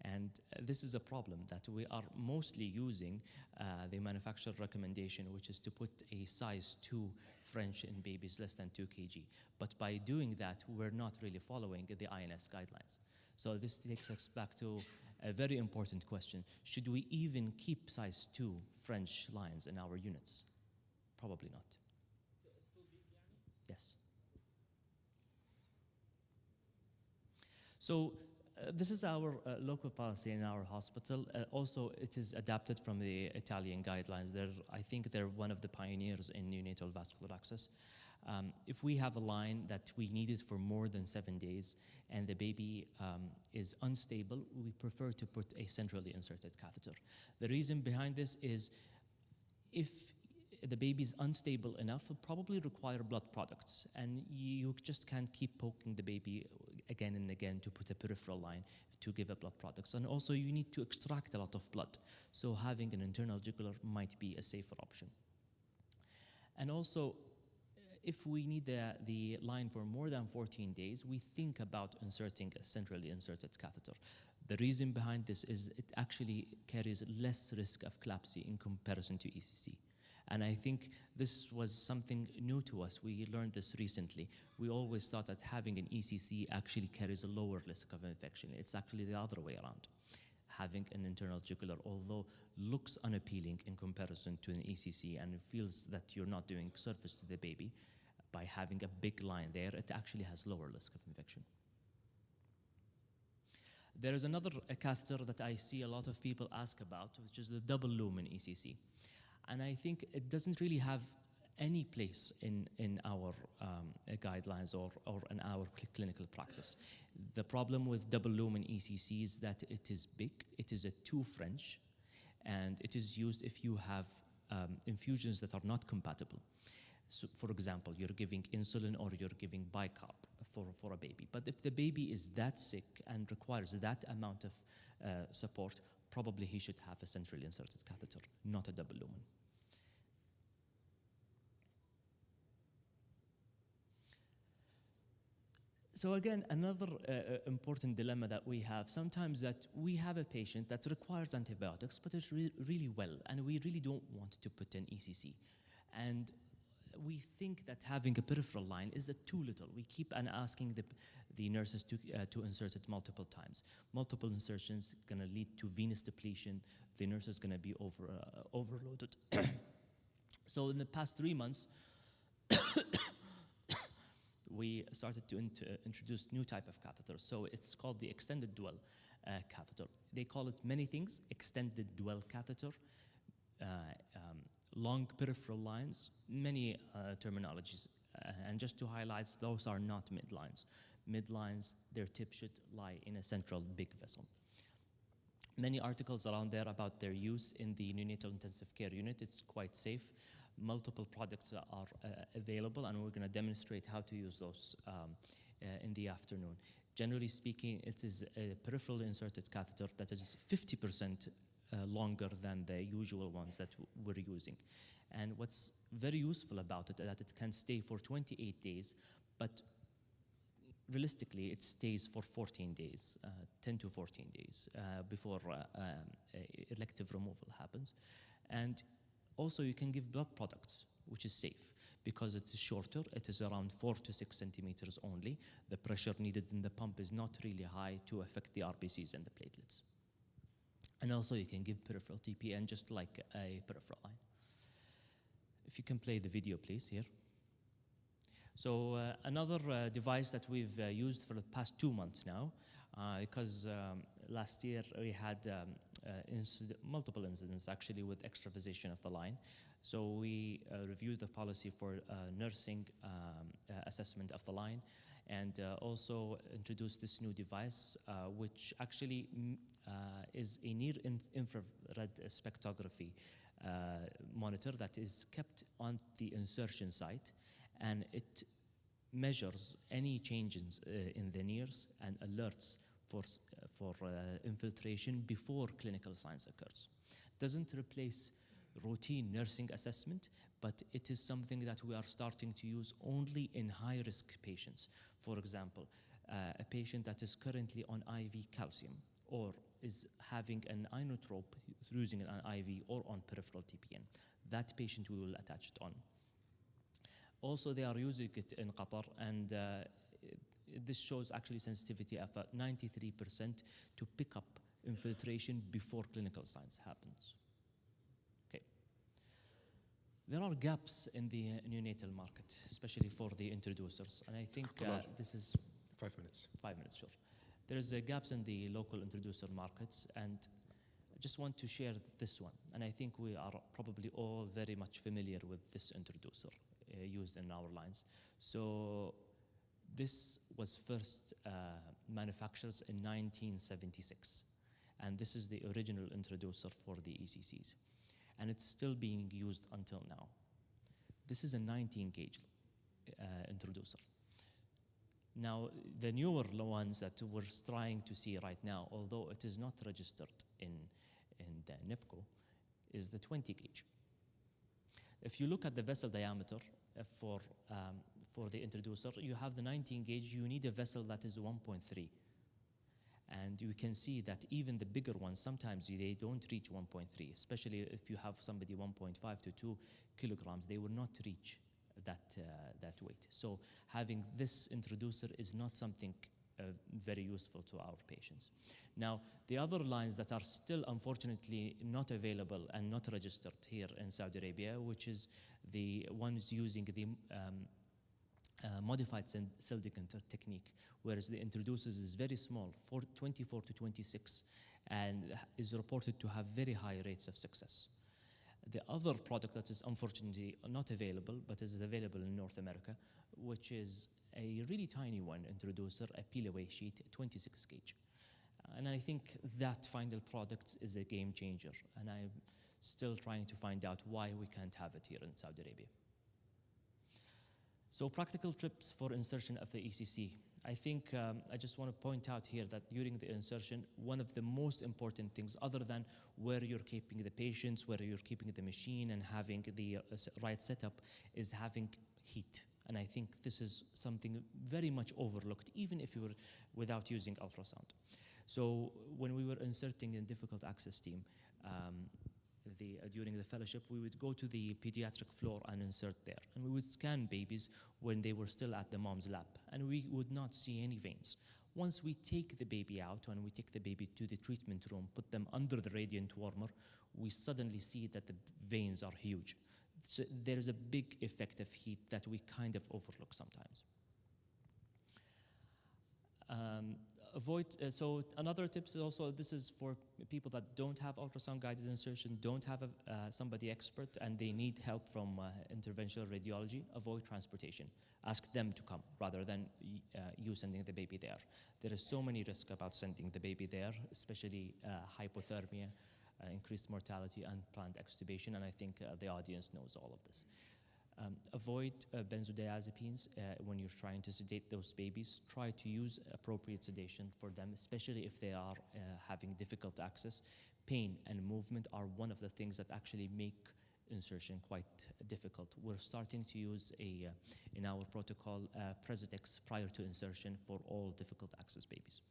And this is a problem that we are mostly using the manufacturer recommendation, which is to put a size 2 French in babies less than 2 kg. But by doing that, we're not really following the INS guidelines. So this takes us back to a very important question. Should we even keep size 2 French lines in our units? Probably not. Yes. So this is our local policy in our hospital. Also, it is adapted from the Italian guidelines. I think they're one of the pioneers in neonatal vascular access. If we have a line that we need it for more than 7 days and the baby is unstable, we prefer to put a centrally inserted catheter. The reason behind this is if the baby is unstable enough, it probably require blood products, and you just can't keep poking the baby again and again to put a peripheral line to give blood products. And also you need to extract a lot of blood, so having an internal jugular might be a safer option. And also, if we need the line for more than 14 days, we think about inserting a centrally inserted catheter. The reason behind this is it actually carries less risk of CLAPSI in comparison to ECC. And I think this was something new to us. We learned this recently. We always thought that having an ECC actually carries a lower risk of infection. It's actually the other way around. Having an internal jugular, although looks unappealing in comparison to an ECC and it feels that you're not doing service to the baby, by having a big line there, it actually has lower risk of infection. There is another catheter that I see a lot of people ask about, which is the double lumen ECC. And I think it doesn't really have any place in our guidelines or in our clinical practice. The problem with double lumen ECC is that it is big, it is a 2 French, and it is used if you have infusions that are not compatible. So, for example, you're giving insulin or you're giving bicarb for a baby. But if the baby is that sick and requires that amount of support, probably he should have a centrally inserted catheter, not a double lumen. So again, another important dilemma that we have, sometimes that we have a patient that requires antibiotics, but it's really well, and we really don't want to put an ECC. And we think that having a peripheral line is too little. We keep on asking the nurses to insert it multiple times. Multiple insertions gonna lead to venous depletion. The nurse is gonna be overloaded. So in the past 3 months, we started to introduce new type of catheters. So it's called the extended dwell catheter. They call it many things: extended dwell catheter, long peripheral lines, many terminologies. And just to highlight, those are not midlines. Midlines, their tip should lie in a central big vessel. Many articles around there about their use in the neonatal intensive care unit. It's quite safe. Multiple products are available, and we're going to demonstrate how to use those in the afternoon. Generally speaking, it is a peripheral inserted catheter that is 50% longer than the usual ones that we're using. And what's very useful about it is that it can stay for 28 days, but realistically, it stays for 14 days, 10 to 14 days before elective removal happens. And also, you can give blood products, which is safe because it is shorter. It is around 4 to 6 centimeters only. The pressure needed in the pump is not really high to affect the RBCs and the platelets. And also, you can give peripheral TPN just like a peripheral line. If you can play the video, please, here. So another device that we've used for the past 2 months now, because last year we had multiple incidents actually with extravasation of the line. So we reviewed the policy for nursing assessment of the line, and also introduced this new device, which actually is a near-infrared spectrography monitor that is kept on the insertion site, and it measures any changes in the nears and alerts for infiltration before clinical signs occurs. Doesn't replace routine nursing assessment, but it is something that we are starting to use only in high-risk patients. For example, a patient that is currently on IV calcium or is having an inotrope using an IV or on peripheral TPN. That patient we will attach it on. Also, they are using it in Qatar, and this shows actually sensitivity of 93% to pick up infiltration before clinical signs happens. Okay. There are gaps in the neonatal market, especially for the introducers, and I think this is 5 minutes. 5 minutes, sure. There is gaps in the local introducer markets, and I just want to share this one. And I think we are probably all very much familiar with this introducer used in our lines. So this was first manufactured in 1976. And this is the original introducer for the ECCs. And it's still being used until now. This is a 19-gauge introducer. Now, the newer ones that we're trying to see right now, although it is not registered in the NIPCO, is the 20-gauge. If you look at the vessel diameter for the introducer, you have the 19-gauge. You need a vessel that is 1.3. And you can see that even the bigger ones, sometimes they don't reach 1.3, especially if you have somebody 1.5 to 2 kilograms, they will not reach that weight. So having this introducer is not something very useful to our patients. Now, the other lines that are still unfortunately not available and not registered here in Saudi Arabia, which is the ones using the modified cell decanter technique, whereas the introducers is very small, 24 to 26, and is reported to have very high rates of success. The other product that is unfortunately not available, but is available in North America, which is a really tiny one introducer, a peel-away sheet, 26 gauge. And I think that final product is a game changer, and I'm still trying to find out why we can't have it here in Saudi Arabia. So practical tips for insertion of the ECC. I think I just want to point out here that during the insertion, one of the most important things, other than where you're keeping the patients, where you're keeping the machine and having the right setup, is having heat. And I think this is something very much overlooked, even if you were without using ultrasound. So when we were inserting in difficult access team, during the fellowship, we would go to the pediatric floor and insert there. And we would scan babies when they were still at the mom's lap, and we would not see any veins. Once we take the baby out and we take the baby to the treatment room, put them under the radiant warmer, we suddenly see that the veins are huge. So there is a big effect of heat that we kind of overlook sometimes. So another tip is also, this is for people that don't have ultrasound guided insertion, don't have somebody expert, and they need help from interventional radiology. Avoid transportation. Ask them to come rather than you sending the baby there. There is so many risks about sending the baby there, especially hypothermia, increased mortality, and planned extubation, and I think the audience knows all of this. Avoid benzodiazepines when you're trying to sedate those babies. Try to use appropriate sedation for them, especially if they are having difficult access. Pain and movement are one of the things that actually make insertion quite difficult. We're starting to use in our protocol Presitex prior to insertion for all difficult access babies.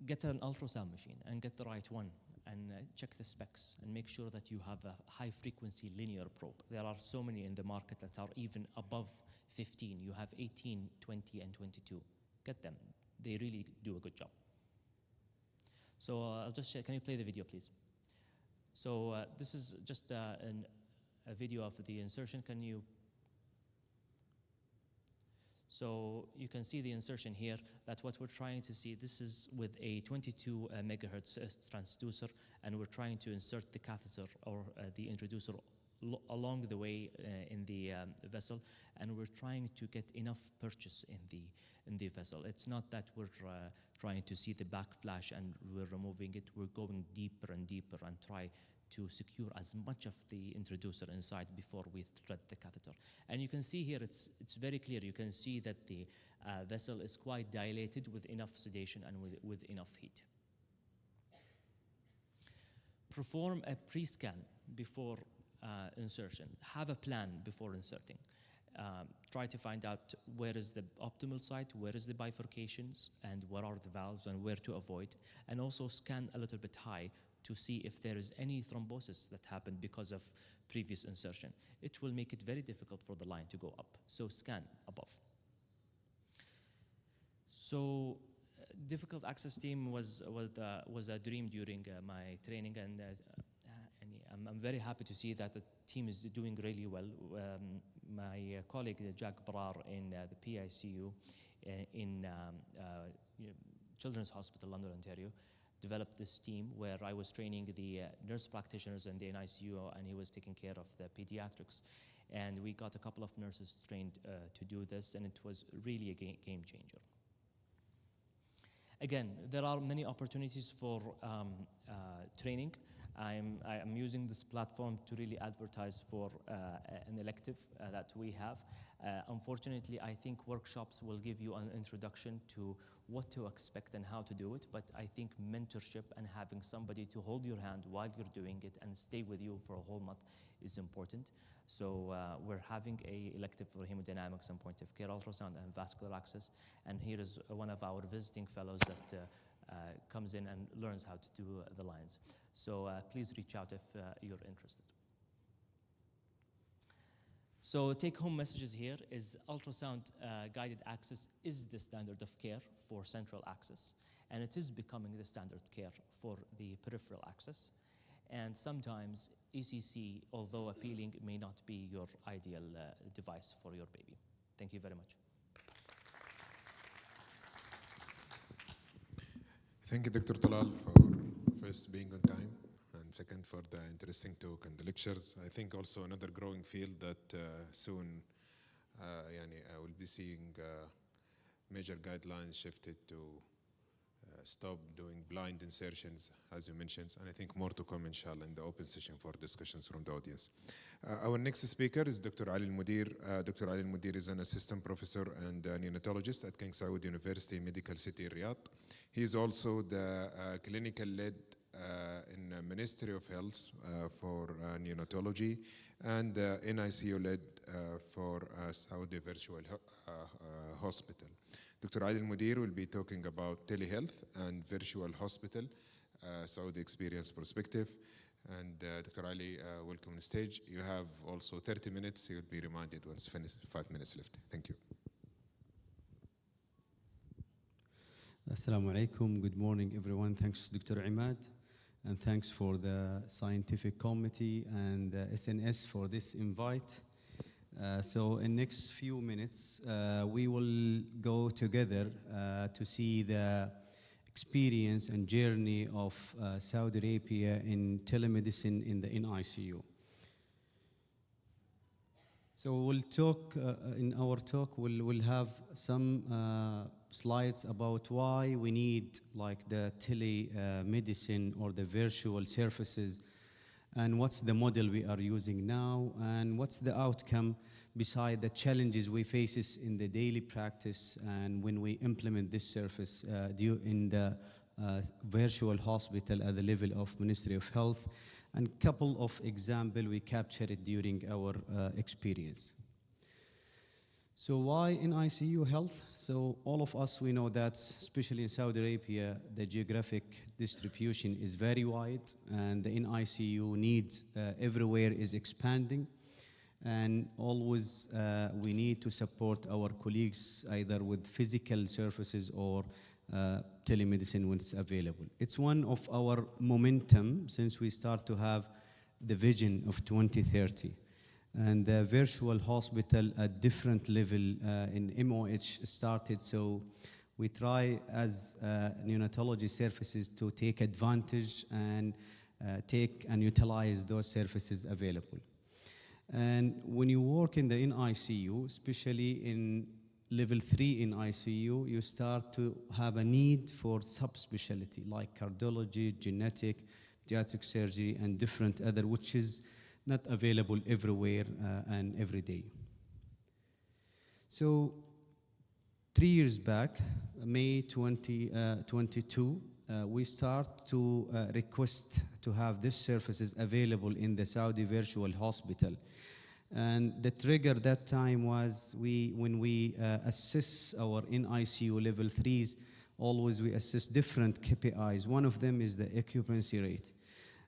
Get an ultrasound machine and get the right one, and check the specs and make sure that you have a high frequency linear probe. There are so many in the market that are even above 15. You have 18, 20, and 22. Get them. They really do a good job. So I'll just share. Can you play the video, please? So this is just a video of the insertion. Can you? So you can see the insertion here, that what we're trying to see, this is with a 22 megahertz transducer, and we're trying to insert the catheter or the introducer along the way in the vessel, and we're trying to get enough purchase in the vessel. It's not that we're trying to see the backflash and we're removing it. We're going deeper and deeper and try to secure as much of the introducer inside before we thread the catheter. And you can see here, it's very clear. You can see that the vessel is quite dilated with enough sedation and with enough heat. Perform a pre-scan before insertion. Have a plan before inserting. Try to find out where is the optimal site, where is the bifurcations, and what are the valves and where to avoid. And also scan a little bit high to see if there is any thrombosis that happened because of previous insertion. It will make it very difficult for the line to go up. So scan above. So difficult access team was a dream during my training, and I'm very happy to see that the team is doing really well. My colleague Jack Brar in the PICU in Children's Hospital, London, Ontario, developed this team where I was training the nurse practitioners in the NICU, and he was taking care of the pediatrics. And we got a couple of nurses trained to do this, and it was really a game changer. Again, there are many opportunities for training. I'm using this platform to really advertise for an elective that we have. Unfortunately, I think workshops will give you an introduction to what to expect and how to do it, but I think mentorship and having somebody to hold your hand while you're doing it and stay with you for a whole month is important. So we're having an elective for hemodynamics and point of care ultrasound and vascular access, and here is one of our visiting fellows that comes in and learns how to do the lines. So please reach out if you're interested. So take-home messages here is ultrasound guided access is the standard of care for central access, and it is becoming the standard care for the peripheral access. And sometimes ECC, although appealing, may not be your ideal device for your baby. Thank you very much. Thank you, Dr. Talal, for first being on time, and second for the interesting talk and the lectures. I think also another growing field that soon I will be seeing major guidelines shifted to stop doing blind insertions, as you mentioned, and I think more to come, inshallah, in the open session for discussions from the audience. Our next speaker is Dr. Ali Al-Mudir. Dr. Ali Al-Mudir is an assistant professor and neonatologist at King Saud University Medical City, Riyadh. He is also the clinical lead in Ministry of Health for neonatology, and NICU lead for Saudi Virtual Hospital. Dr. Adil Mudir will be talking about telehealth and virtual hospital, Saudi experience perspective. And Dr. Ali, welcome on stage. You have also 30 minutes. You'll be reminded once finished, 5 minutes left. Thank you. Assalamu alaikum. Good morning, everyone. Thanks, Dr. Imad, and thanks for the scientific committee and SNS for this invite. So in next few minutes, we will go together to see the experience and journey of Saudi Arabia in telemedicine in the NICU. So we'll talk, in our talk, we'll have some slides about why we need like the telemedicine or the virtual services, and what's the model we are using now, and what's the outcome beside the challenges we face in the daily practice and when we implement this service in the virtual hospital at the level of Ministry of Health, and couple of examples we captured during our experience. So why in ICU health? So all of us, we know that, especially in Saudi Arabia, the geographic distribution is very wide, and the NICU needs everywhere is expanding. And always we need to support our colleagues either with physical services or telemedicine when it's available. It's one of our momentum since we start to have the vision of 2030. And the virtual hospital at different level in MOH started, so we try as neonatology services to take advantage and take and utilize those services available. And when you work in the NICU, especially in level 3 in ICU, you start to have a need for subspecialty like cardiology, genetic, pediatric surgery, and different other, which is not available everywhere and every day. So 3 years back, May 2022, we start to request to have these services available in the Saudi Virtual Hospital. And the trigger that time was when we assess our NICU level 3s, always we assess different KPIs. One of them is the occupancy rate.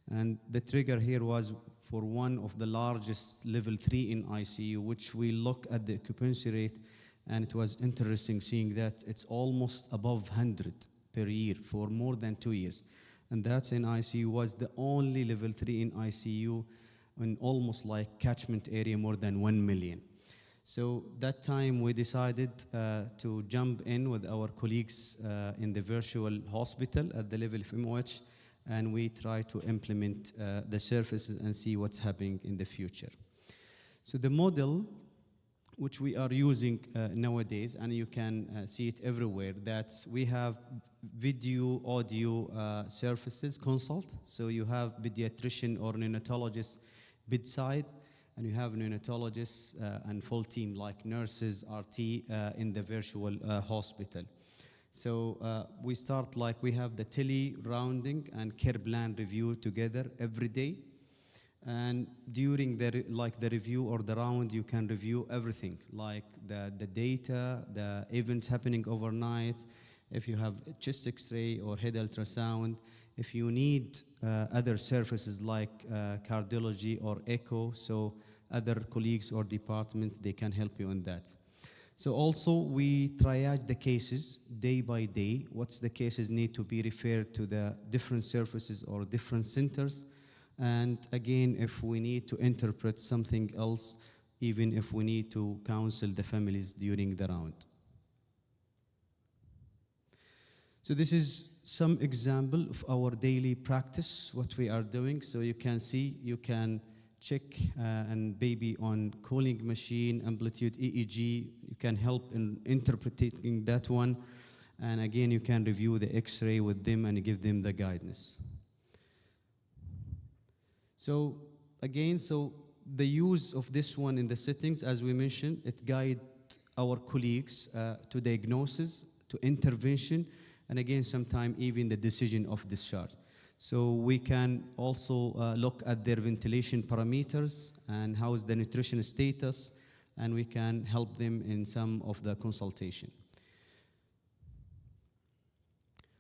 And the trigger here was for one of the largest level 3 in ICU, which we look at the occupancy rate, and it was interesting seeing that it's almost above 100 per year for more than 2 years. And that's in ICU, was the only level 3 in ICU in almost like catchment area more than 1 million. So that time we decided to jump in with our colleagues in the virtual hospital at the level of MOH, and we try to implement the services and see what's happening in the future. So the model which we are using nowadays, and you can see it everywhere, that we have video, audio services consult. So you have pediatrician or neonatologist bedside, and you have neonatologists and full team like nurses, RT in the virtual hospital. So we start like we have the tele-rounding and care plan review together every day. And during the review or the round, you can review everything, like the data, the events happening overnight, if you have chest X-ray or head ultrasound, if you need other services like cardiology or echo, so other colleagues or departments, they can help you in that. So also we triage the cases day by day. What's the cases need to be referred to the different services or different centers. And again, if we need to interpret something else, even if we need to counsel the families during the round. So this is some example of our daily practice, what we are doing. So you can see, you can check and baby on cooling machine, amplitude EEG. You can help in interpreting that one. And again, you can review the X-ray with them and give them the guidance. So again, so the use of this one in the settings, as we mentioned, it guides our colleagues to diagnosis, to intervention, and again, sometimes even the decision of discharge. So we can also look at their ventilation parameters and how is the nutrition status, and we can help them in some of the consultation.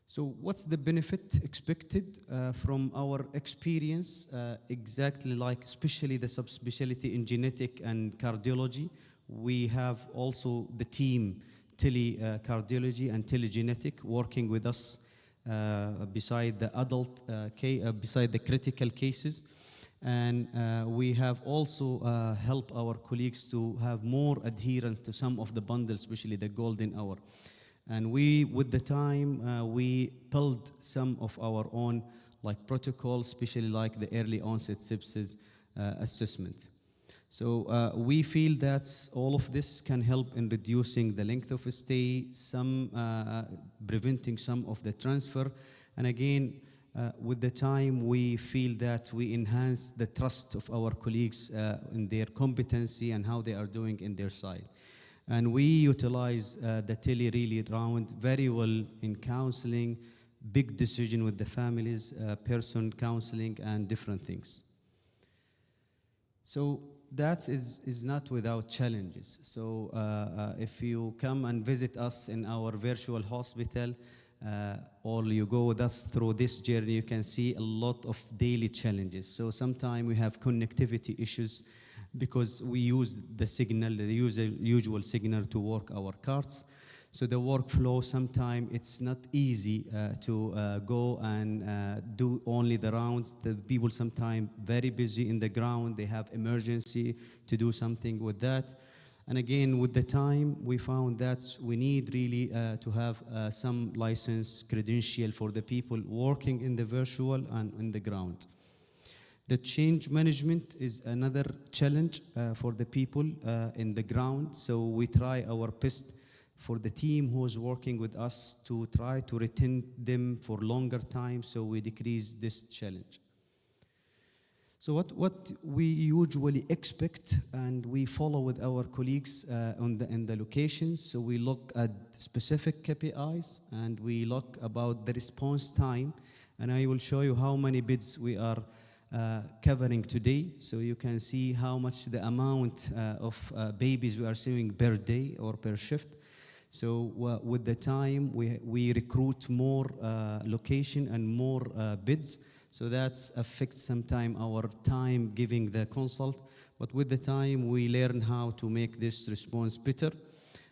So what's the benefit expected from our experience? Exactly like especially the subspecialty in genetic and cardiology. We have also the team tele-cardiology and telegenetic working with us beside the adult, beside the critical cases. And we have also helped our colleagues to have more adherence to some of the bundles, especially the golden hour. And we, with the time, we built some of our own like protocols, especially like the early onset sepsis assessment. So we feel that all of this can help in reducing the length of stay, preventing some of the transfer. And again, with the time, we feel that we enhance the trust of our colleagues in their competency and how they are doing in their side. And we utilize the tele-really round very well in counseling, big decision with the families, person counseling, and different things. So that is not without challenges. So if you come and visit us in our virtual hospital, or you go with us through this journey, you can see a lot of daily challenges. So sometimes we have connectivity issues because we use the signal, the usual signal to work our cards. So the workflow, sometimes it's not easy to go and do only the rounds. The people sometimes very busy in the ground. They have emergency to do something with that. And again, with the time, we found that we need really to have some license credential for the people working in the virtual and in the ground. The change management is another challenge for the people in the ground. So we try our best for the team who is working with us to try to retain them for longer time, so we decrease this challenge. So what we usually expect, and we follow with our colleagues in the locations, so we look at specific KPIs, and we look about the response time, and I will show you how many beds we are covering today, so you can see how much the amount of babies we are seeing per day or per shift. So with the time, we recruit more location and more beds, so that affects sometimes our time giving the consult, but with the time, we learn how to make this response better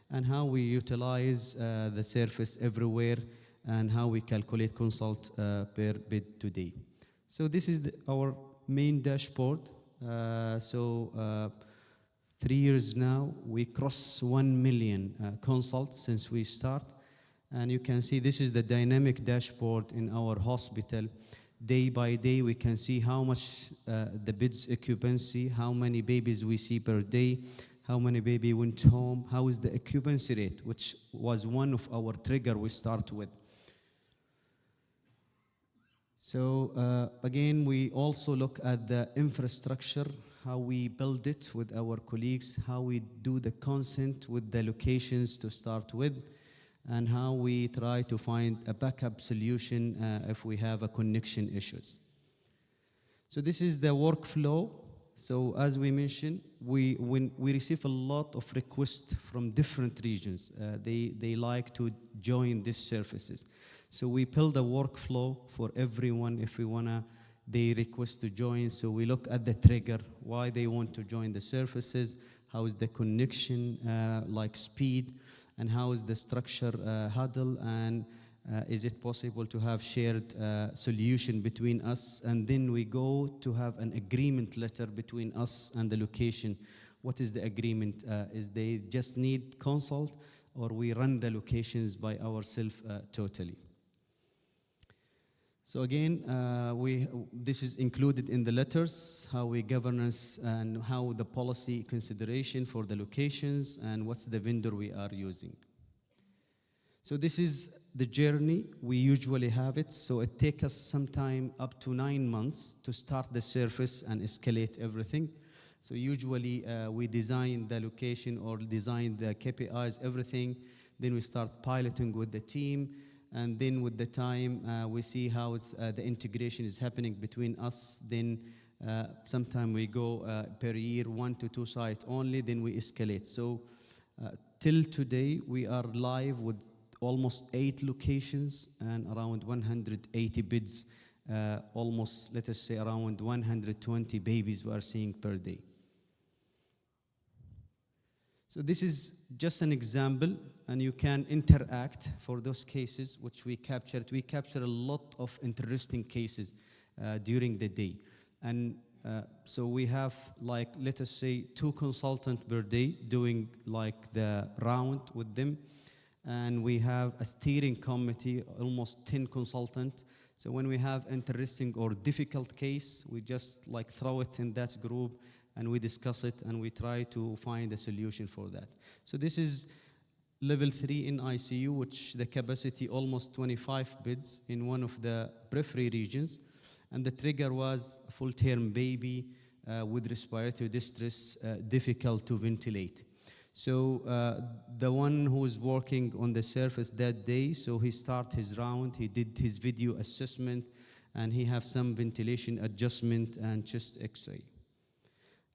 and how we utilize the service everywhere and how we calculate consult per bed today. So this is our main dashboard. 3 years now, we cross 1 million consults since we start. And you can see this is the dynamic dashboard in our hospital. Day by day, we can see how much the beds occupancy, how many babies we see per day, how many baby went home, how is the occupancy rate, which was one of our trigger we start with. So again, we also look at the infrastructure, how we build it with our colleagues, how we do the consent with the locations to start with, and how we try to find a backup solution if we have a connection issues. So this is the workflow. So as we mentioned, when we receive a lot of requests from different regions. They like to join these services. So we build a workflow for everyone if we wanna, they request to join. So we look at the trigger, why they want to join the services, how is the connection, like speed, and how is the structure huddle, and is it possible to have shared solution between us? And then we go to have an agreement letter between us and the location. What is the agreement? Is they just need consult, or we run the locations by ourselves totally? So again, this is included in the letters, how we governance and how the policy consideration for the locations and what's the vendor we are using. So this is the journey. We usually have it. So it takes us sometime up to 9 months to start the service and escalate everything. So usually we design the location or design the KPIs, everything. Then we start piloting with the team. And then with the time, we see how the integration is happening between us. Then Sometimes we go per year 1 to 2 sites only, then we escalate. So till today, we are live with almost 8 locations and around 180 bids, almost, let us say, around 120 babies we are seeing per day. So this is just an example, and you can interact for those cases which we captured. We captured a lot of interesting cases during the day. And so we have, like, let us say, 2 consultants per day doing like the round with them. And we have a steering committee, almost 10 consultants. So when we have interesting or difficult case, we just like throw it in that group and we discuss it and we try to find a solution for that. So this is level 3 in ICU, which the capacity almost 25 beds in one of the periphery regions. And the trigger was a full-term baby with respiratory distress, difficult to ventilate. So the one who was working on the surface that day, so he started his round, he did his video assessment, and he have some ventilation adjustment and chest x-ray.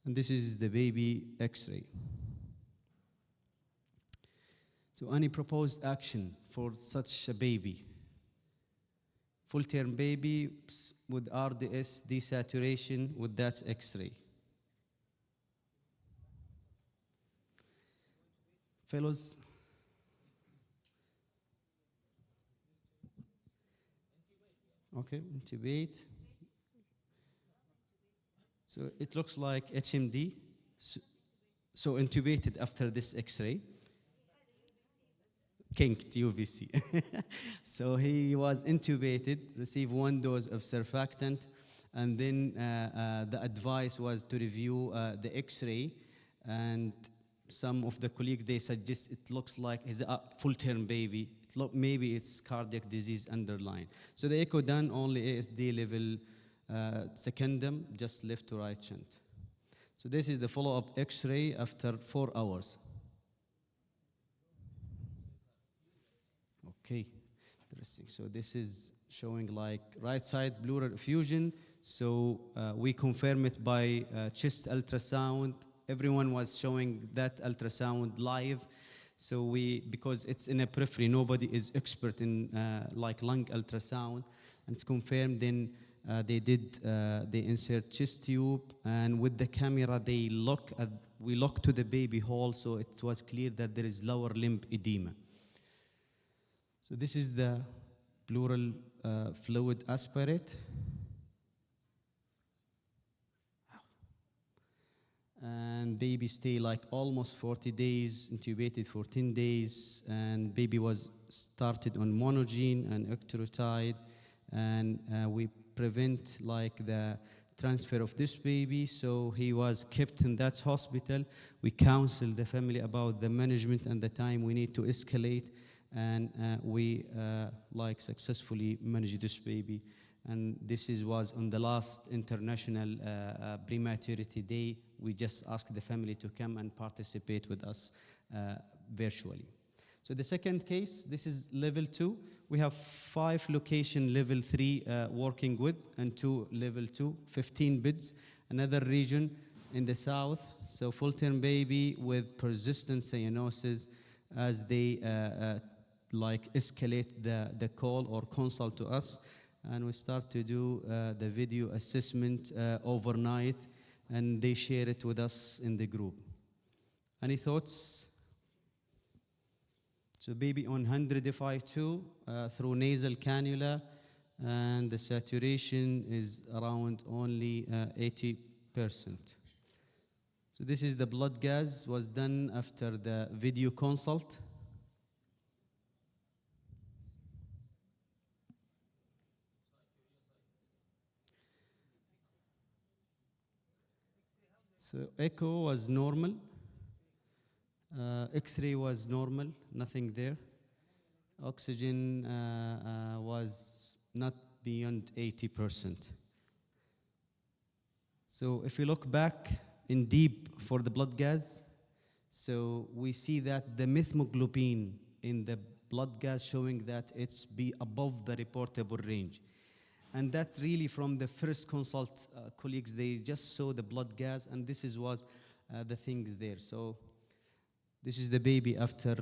And this is the baby x-ray. So any proposed action for such a baby? Full-term baby with RDS desaturation with that x-ray. Fellows? Okay, intubate. So it looks like HMD. So intubated after this x-ray. Kinked UVC. So he was intubated, received 1 dose of surfactant, and then the advice was to review the x-ray, and some of the colleagues, they suggest it looks like he's a full-term baby. Maybe it's cardiac disease underlying. So the echo done only ASD level secondum, just left to right shunt. So this is the follow-up x-ray after 4 hours. Okay, interesting. So this is showing like right side pleural effusion. So we confirm it by chest ultrasound. Everyone was showing that ultrasound live. So because it's in a periphery, nobody is expert in like lung ultrasound, and it's confirmed. Then they insert chest tube, and with the camera we look to the baby hole, so it was clear that there is lower limb edema. So this is the pleural fluid aspirate. And baby stay like almost 40 days, intubated 14 days, and baby was started on monogene and octreotide, and we prevent like the transfer of this baby, so he was kept in that hospital. We counseled the family about the management and the time we need to escalate, and we like successfully managed this baby. And this was on the last International Prematurity Day. We just asked the family to come and participate with us virtually. So the second case, this is level 2. We have 5 location level 3 working with, and 2 level 2, 15 beds. Another region in the south, so full-term baby with persistent cyanosis, as they like escalate the call or consult to us. And we start to do the video assessment overnight, and they share it with us in the group. Any thoughts? So baby on 105.2 through nasal cannula, and the saturation is around only 80%. So this is the blood gas, was done after the video consult. So echo was normal, X-ray was normal, nothing there. Oxygen was not beyond 80%. So if you look back in deep for the blood gas, so we see that the methemoglobin in the blood gas showing that it's above the reportable range. And that's really from the first consult colleagues, they just saw the blood gas, and this was the thing there. So this is the baby after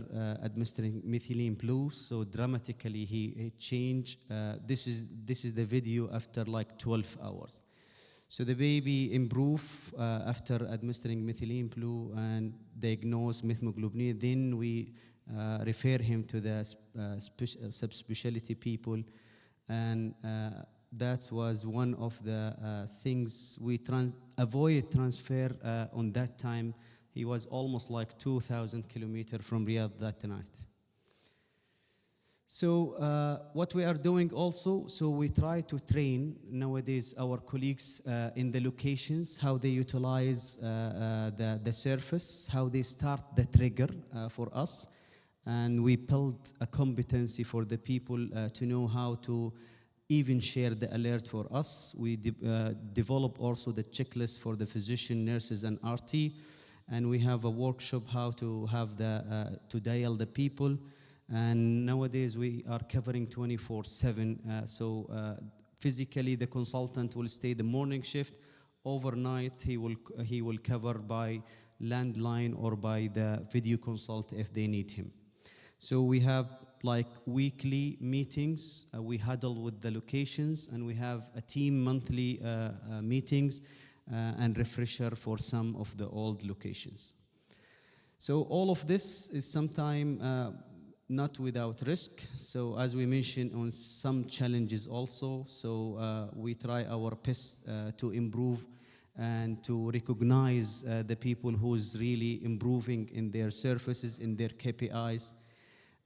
administering methylene blue. So dramatically he changed. This is the video after like 12 hours. So the baby improved after administering methylene blue and diagnosed methemoglobinemia. Then we refer him to the subspecialty people, and that was one of the things we avoid transfer on that time. He was almost like 2,000 kilometers from Riyadh that night. So what we are doing also, so we try to train nowadays our colleagues in the locations, how they utilize the surface, how they start the trigger for us. And we build a competency for the people to know how to even share the alert for us. We develop also the checklist for the physician, nurses, and RT. And we have a workshop how to have to dial the people. And nowadays we are covering 24/7. So physically the consultant will stay the morning shift. Overnight he will cover by landline or by the video consult if they need him. So we have like weekly meetings. We huddle with the locations, and we have a team monthly meetings and refresher for some of the old locations. So all of this is sometimes not without risk. So as we mentioned, on some challenges also. So we try our best to improve and to recognize the people who's really improving in their services, in their KPIs.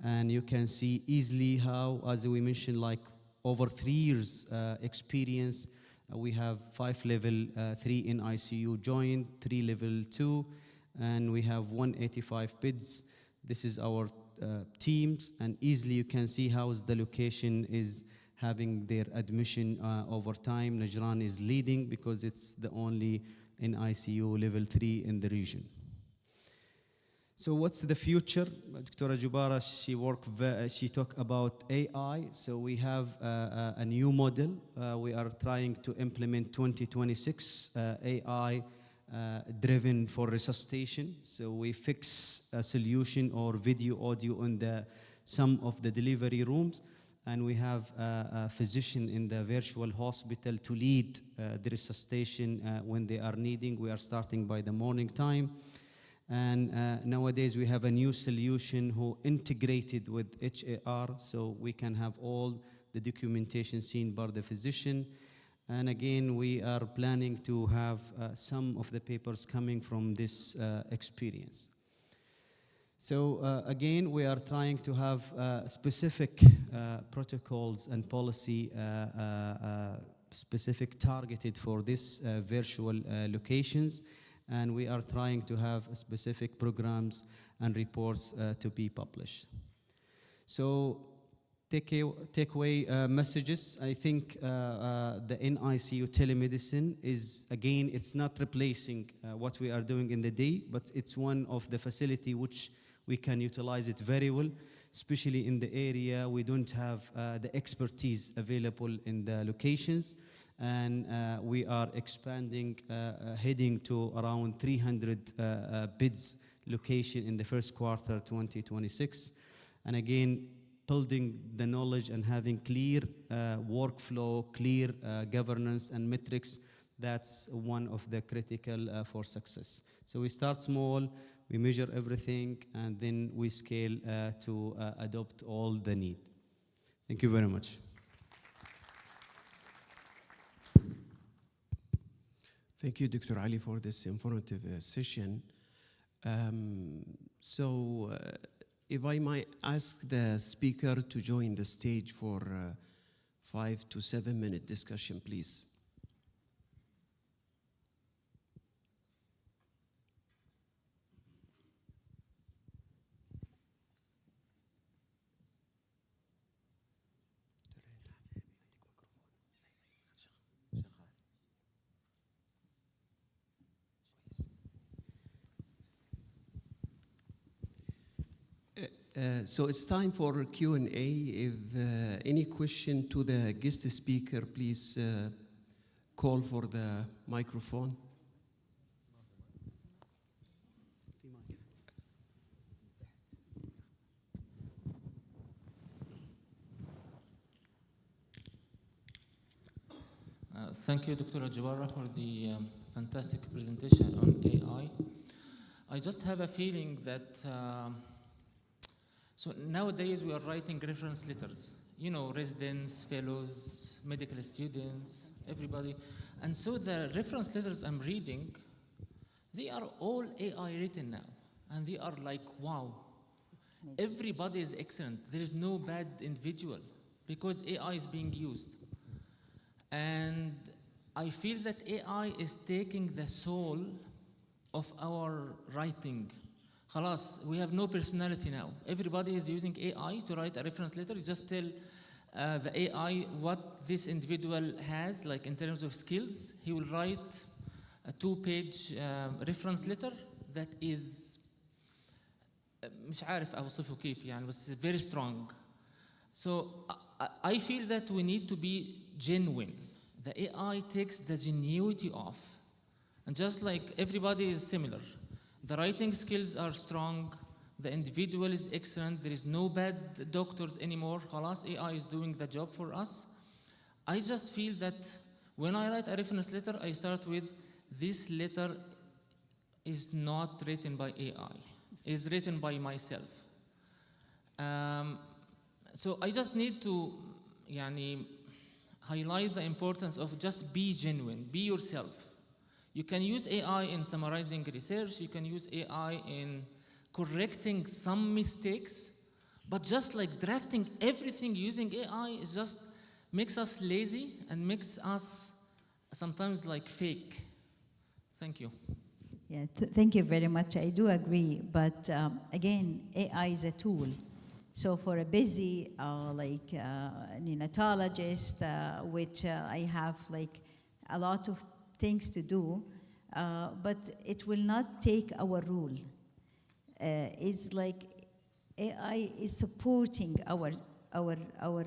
And you can see easily how, as we mentioned, like over 3 years experience, we have 5 level 3 in ICU joined, 3 level 2, and we have 185 beds. This is our teams, and easily you can see how the location is having their admission over time. Najran is leading because it's the only in ICU level 3 in the region. So what's the future? Dr. Jubara, she talked about AI. So we have a new model. We are trying to implement 2026 AI driven for resuscitation. So we fix a solution or video audio in some of the delivery rooms, and we have a physician in the virtual hospital to lead the resuscitation when they are needing. We are starting by the morning time. And nowadays we have a new solution who integrated with HAR, so we can have all the documentation seen by the physician. And again, we are planning to have some of the papers coming from this experience. So again, we are trying to have specific protocols and policy specific targeted for this virtual locations. And we are trying to have specific programs and reports to be published. So takeaway messages. I think the NICU telemedicine is, again, it's not replacing what we are doing in the day, but it's one of the facility which we can utilize it very well, especially in the area we don't have the expertise available in the locations. And we are expanding, heading to around 300 beds location in the first quarter 2026. And again, building the knowledge and having clear workflow, clear governance and metrics, that's one of the critical for success. So we start small, we measure everything, and then we scale to adopt all the need. Thank you very much. Thank you, Dr. Ali, for this informative session. If I might ask the speaker to join the stage for 5 to 7 minute discussion, please. So it's time for Q&A. If any question to the guest speaker, please call for the microphone. Thank you, Dr. Jawara, for the fantastic presentation on AI. I just have a feeling that, so nowadays we are writing reference letters, you know, residents, fellows, medical students, everybody. And so the reference letters I'm reading, they are all AI written now. And they are like, wow, everybody is excellent. There is no bad individual because AI is being used. And I feel that AI is taking the soul of our writing. Khalas, we have no personality now. Everybody is using AI to write a reference letter. You just tell the AI what this individual has, like in terms of skills. He will write a 2-page reference letter that is مش عارف أوصفه كيف يعني, but it's very strong. So I feel that we need to be genuine. The AI takes the genuity off. And just like everybody is similar, the writing skills are strong, the individual is excellent, there is no bad doctors anymore, khalas, AI is doing the job for us. I just feel that when I write a reference letter, I start with, this letter is not written by AI, it's written by myself. So I just need to highlight the importance of just be genuine, be yourself. You can use AI in summarizing research, you can use AI in correcting some mistakes, but just like drafting everything using AI is just makes us lazy and makes us sometimes like fake. Thank you. Yeah, thank you very much. I do agree, but again, AI is a tool. So for a busy neonatologist, which I have like a lot of things to do, but it will not take our role. It's like AI is supporting our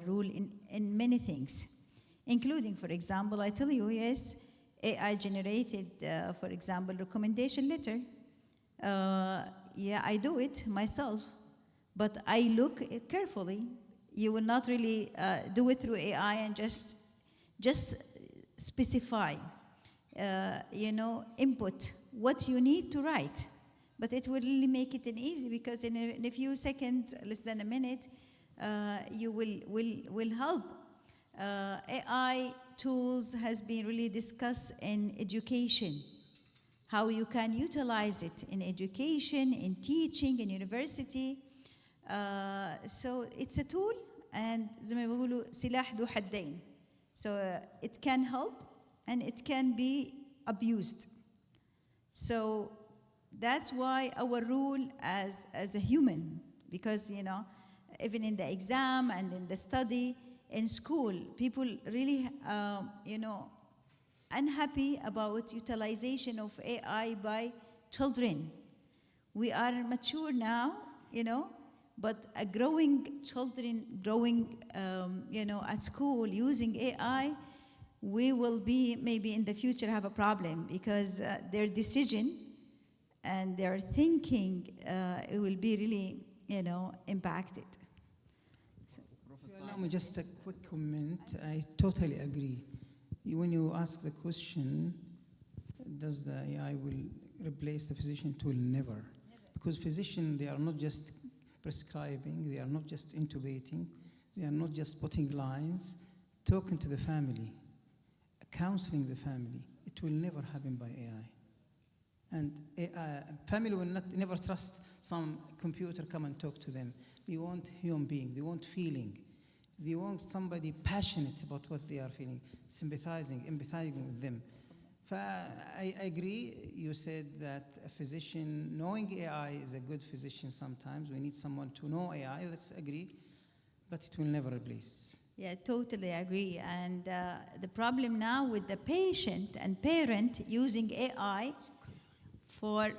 role in many things, including, for example, I tell you, yes, AI generated, for example, recommendation letter. Yeah, I do it myself. But I look carefully. You will not really do it through AI and just specify, input what you need to write. But it will really make it easy because in a few seconds, less than a minute, you will help. AI tools has been really discussed in education, how you can utilize it in education, in teaching, in university. So it's a tool, and زي ما بيقولوا سلاح ذو حدين. So it can help and it can be abused. So that's why our role as a human, because even in the exam and in the study in school, people really unhappy about utilization of AI by children. We are mature now, but a growing children at school using AI, we will be maybe in the future have a problem because their decision and their thinking it will be really impacted. Allow me just a quick comment. I totally agree. When you ask the question, does the AI will replace the physician? It will never. Because physicians, they are not just prescribing, they are not just intubating, they are not just putting lines, talking to the family, counseling the family. It will never happen by AI. And family will never trust some computer come and talk to them. They want human being, they want feeling. They want somebody passionate about what they are feeling, sympathizing, empathizing with them. I agree, you said that a physician, knowing AI is a good physician sometimes. We need someone to know AI, let's agree, but it will never replace. Yeah, totally agree. And the problem now with the patient and parent using AI for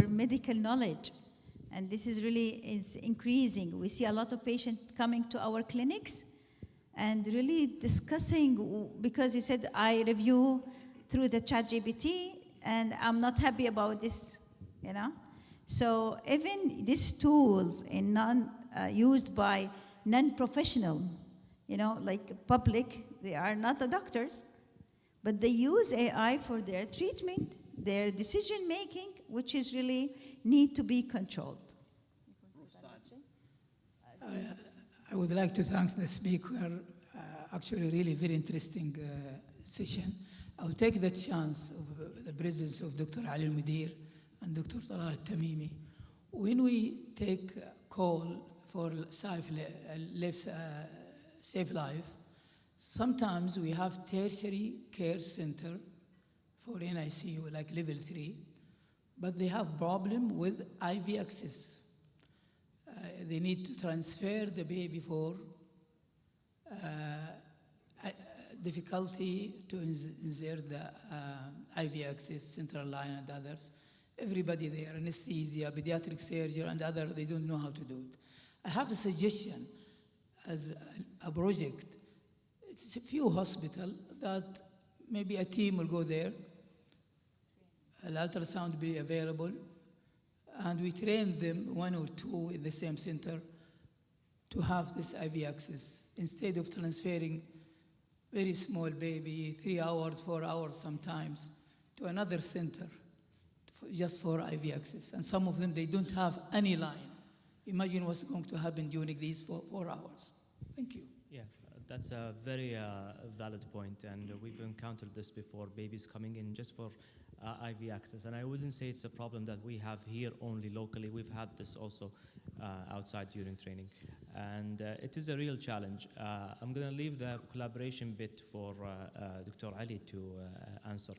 medical knowledge. And this is really, it's increasing. We see a lot of patients coming to our clinics and really discussing, because you said, I review through the ChatGPT and I'm not happy about this, you know? So even these tools in used by non-professional, you know, like public, they are not the doctors, but they use AI for their treatment, their decision making, which is really need to be controlled. I would like to thank the speaker. Actually, really very interesting session. I will take the chance of the presence of Dr. Ali Al-Mudir and Dr. Talal Tamimi. When we take a call for Safe Life, sometimes we have tertiary care center for NICU, like level 3, but they have problem with IV access. They need to transfer the baby for difficulty to insert the IV access, central line and others. Everybody there, anesthesia, pediatric surgery and other, they don't know how to do it. I have a suggestion as a project. It's a few hospitals that maybe a team will go there, an ultrasound will be available, and we train them, 1 or 2 in the same center, to have this IV access, instead of transferring very small baby, 3 hours, 4 hours sometimes, to another center, just for IV access. And some of them, they don't have any line. Imagine what's going to happen during these 4 hours. Thank you. Yeah, that's a very valid point, and we've encountered this before, babies coming in just for IV access. And I wouldn't say it's a problem that we have here only locally. We've had this also outside during training. And it is a real challenge. I'm going to leave the collaboration bit for Dr. Ali to answer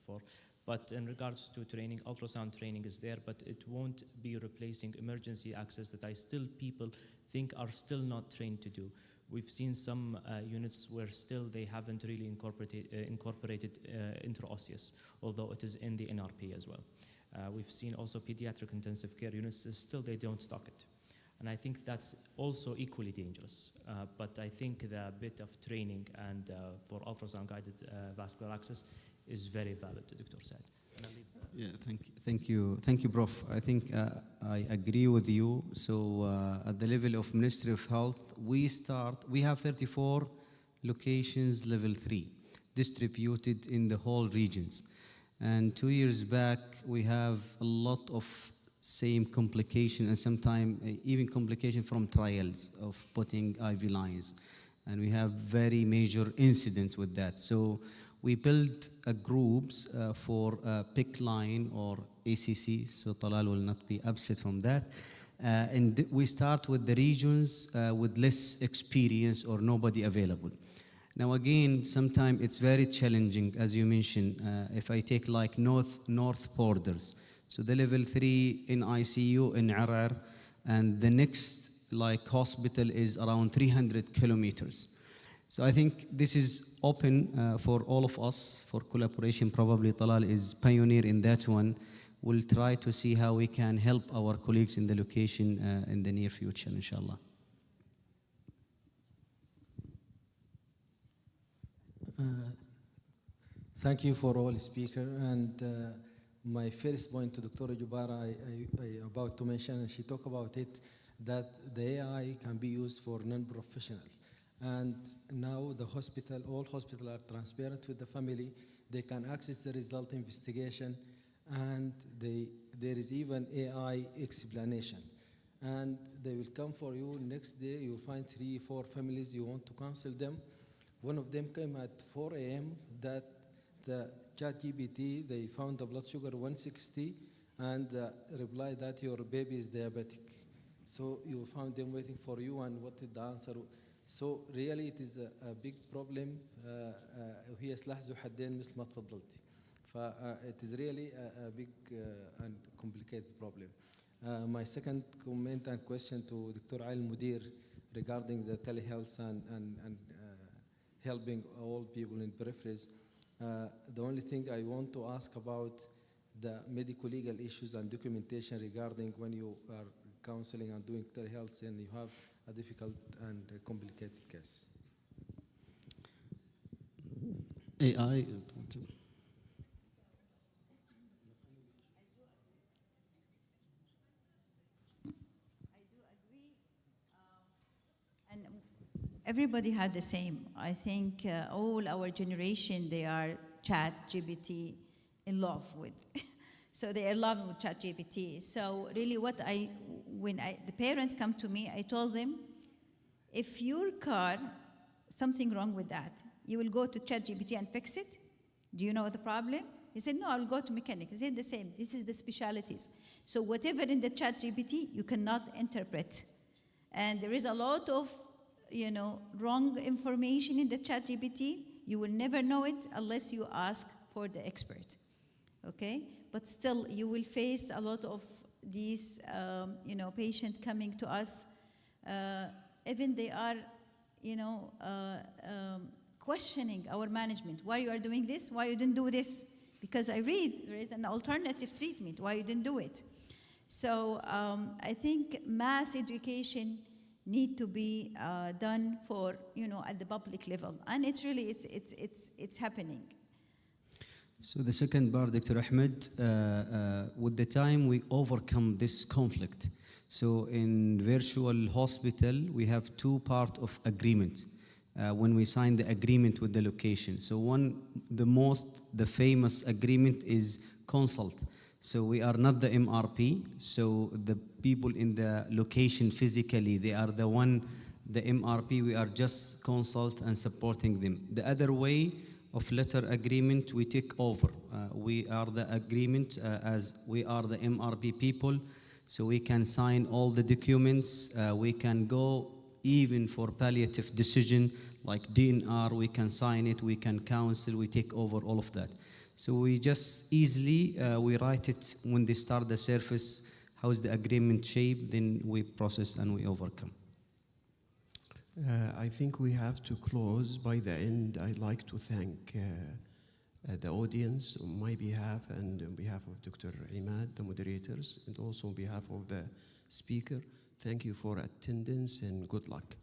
for. But in regards to training, ultrasound training is there, but it won't be replacing emergency access that people think are still not trained to do. We've seen some units where still they haven't really incorporated intraosseous, although it is in the NRP as well. We've seen also pediatric intensive care units, still they don't stock it. And I think that's also equally dangerous. But I think the bit of training and for ultrasound-guided vascular access is very valid, Dr. Saad. Yeah, thank you, Prof. I think I agree with you. So at the level of Ministry of Health, we have 34 locations, level 3, distributed in the whole regions. And 2 years back, we have a lot of same complication and sometimes even complication from trials of putting IV lines. And we have very major incidents with that. So we built groups for PIC line or ACC, so Talal will not be upset from that. And we start with the regions with less experience or nobody available. Now again, sometimes it's very challenging, as you mentioned, if I take like north borders. So the level 3 in ICU in Arar, and the next like hospital is around 300 kilometers. So I think this is open for all of us for collaboration. Probably Talal is pioneer in that one. We'll try to see how we can help our colleagues in the location in the near future, inshallah. Thank you for all speaker. And my first point to Dr. Jubara, I about to mention, and she talked about it, that the AI can be used for non-professional. And now the hospital, all hospitals are transparent with the family. They can access the result investigation, and there is even AI explanation. And they will come for you next day. You'll find 3, 4 families you want to counsel them. One of them came at 4 a.m. that the ChatGPT, they found the blood sugar 160 and replied that your baby is diabetic. So you found them waiting for you, and what is the answer? So really it is a big problem. وهي سلاح ذو حدين مثل ما تفضلتي. It is really a big and complicated problem. My second comment and question to Dr. Ali Al-Mudir regarding the telehealth and helping all people in peripheries. The only thing I want to ask about the medical legal issues and documentation regarding when you are counseling and doing telehealth and you have a difficult and complicated case. AI. And everybody had the same. I think all our generation, they are chat GPT in love with. So they are in love with chat GPT. So really when the parent come to me, I told them, if your car, something wrong with that, you will go to chat GPT and fix it? Do you know the problem? He said, no, I'll go to mechanic. I said, the same. This is the specialities. So whatever in the chat GPT, you cannot interpret. And there is a lot of, wrong information in the chat GPT. You will never know it unless you ask for the expert, okay? But still, you will face a lot of these, patients coming to us. Even they are, questioning our management. Why you are doing this? Why you didn't do this? Because I read there is an alternative treatment. Why you didn't do it? So I think mass education need to be done for, at the public level. And it's really, it's happening. So the second part, Dr. Ahmed, with the time we overcome this conflict. So in virtual hospital, we have two parts of agreement when we sign the agreement with the location. So the famous agreement is consult. So we are not the MRP. So the people in the location physically, they are the MRP, we are just consult and supporting them. The other way of letter agreement, we take over. We are the agreement as we are the MRP people. So we can sign all the documents. We can go even for palliative decision like DNR, we can sign it, we can counsel, we take over all of that. So we just easily, we write it when they start the service, how is the agreement shaped, then we process and we overcome. I think we have to close. By the end, I'd like to thank the audience on my behalf and on behalf of Dr. Imad, the moderators, and also on behalf of the speaker. Thank you for attendance and good luck.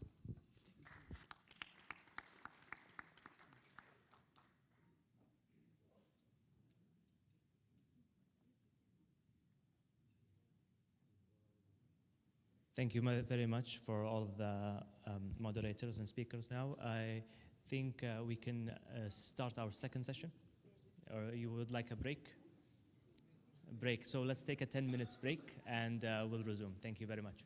Thank you very much for all of the moderators and speakers now. I think we can start our second session. Or you would like a break? A break. So let's take a 10 minutes break and we'll resume. Thank you very much.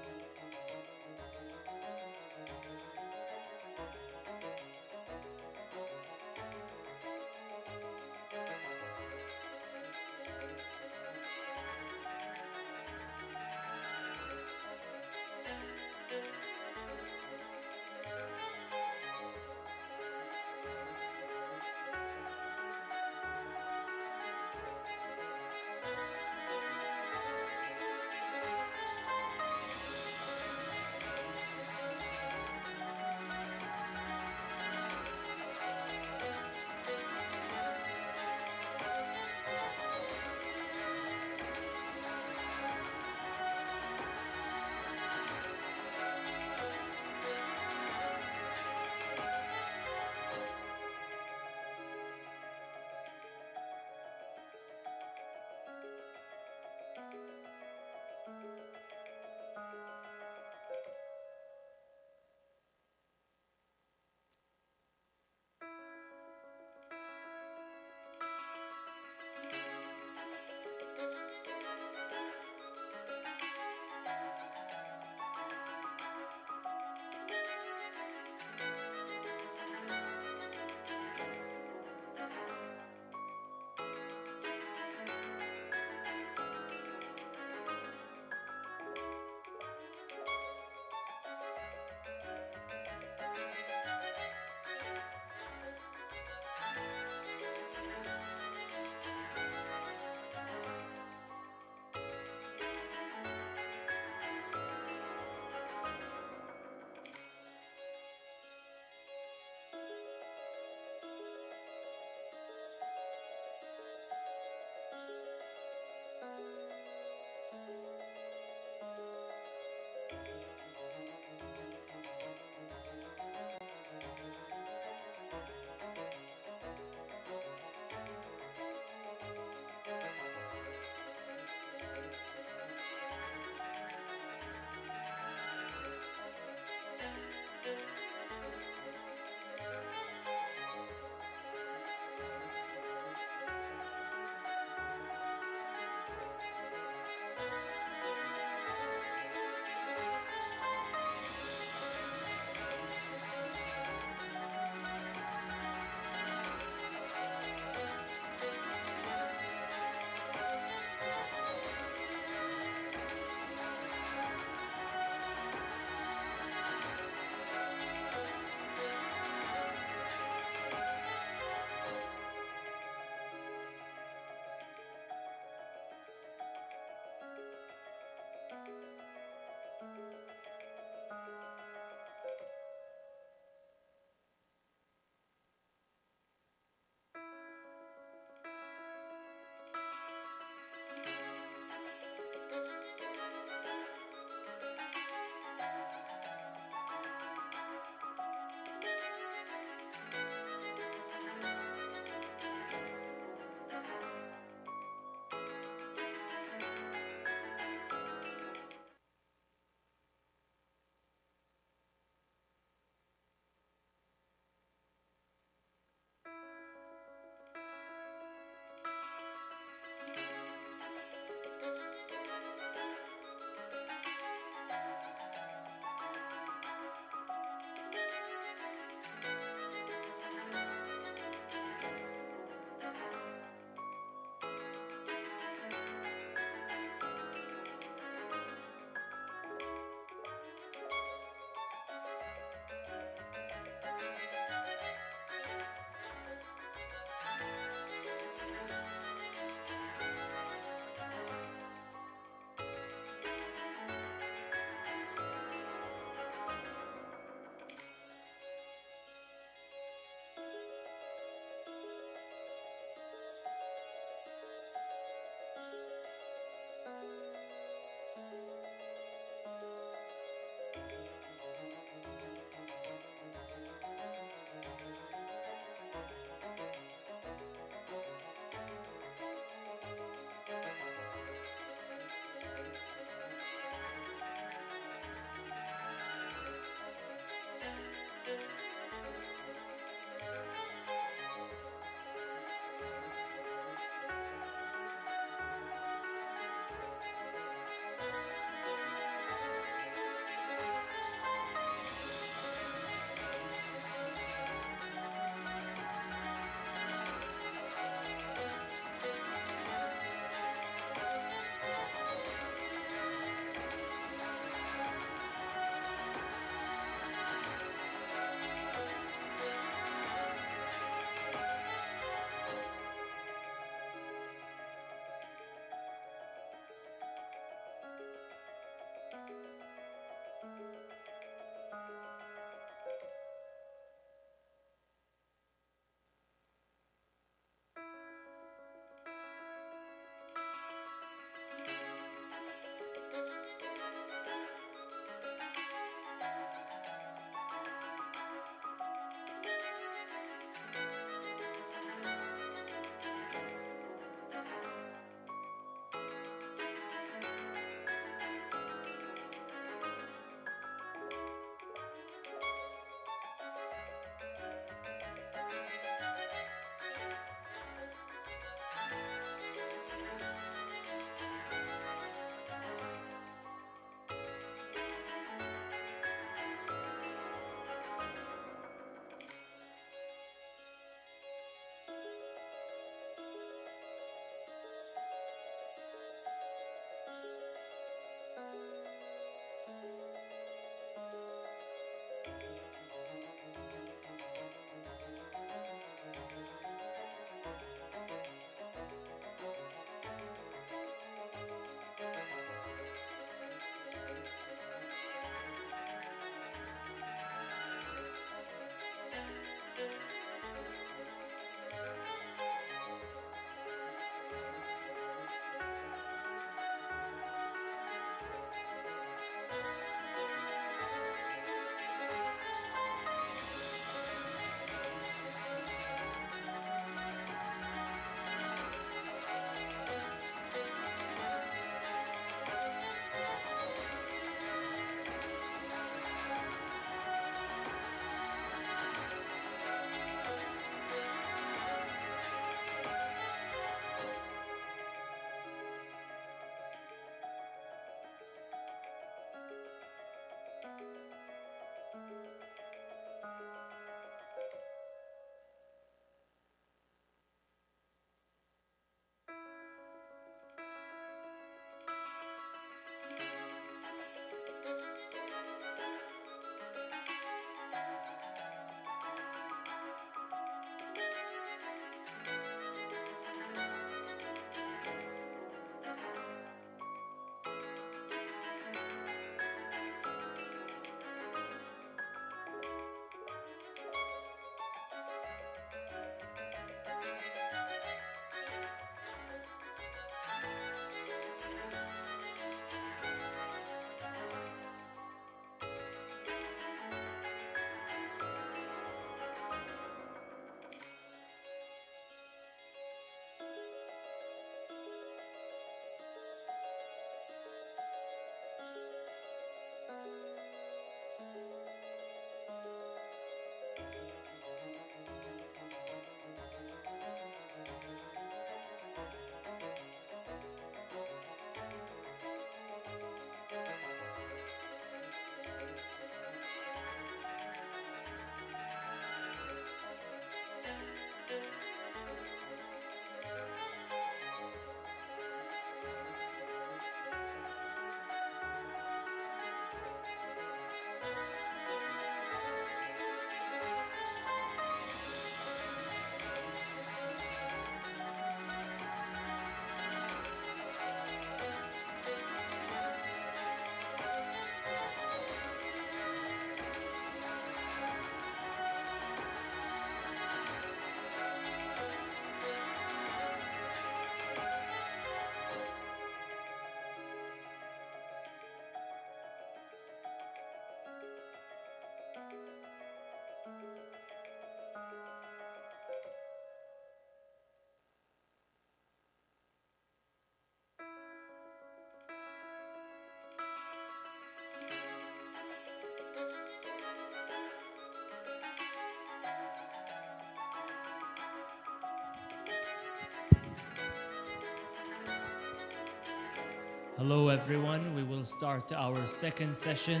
Hello, everyone. We will start our second session.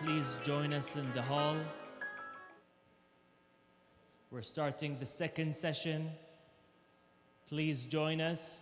Please join us in the hall. We're starting the second session. Please join us.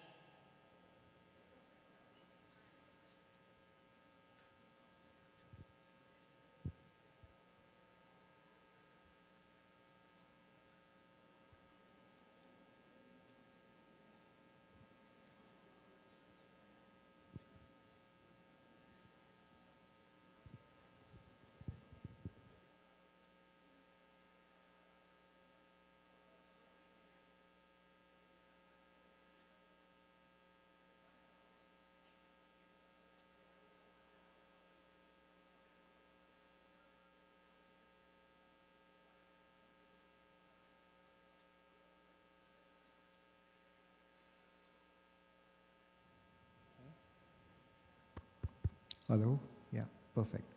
Hello? Yeah, perfect.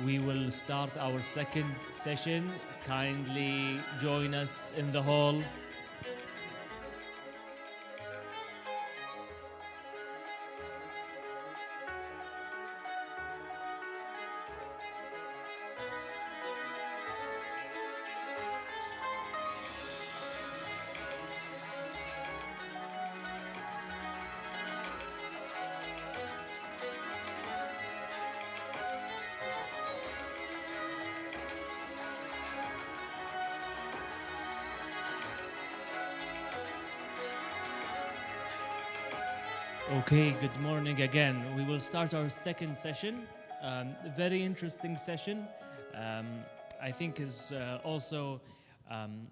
we will start our second session. Kindly join us in the hall. Okay, good morning again. We will start our second session. A very interesting session. I think is also an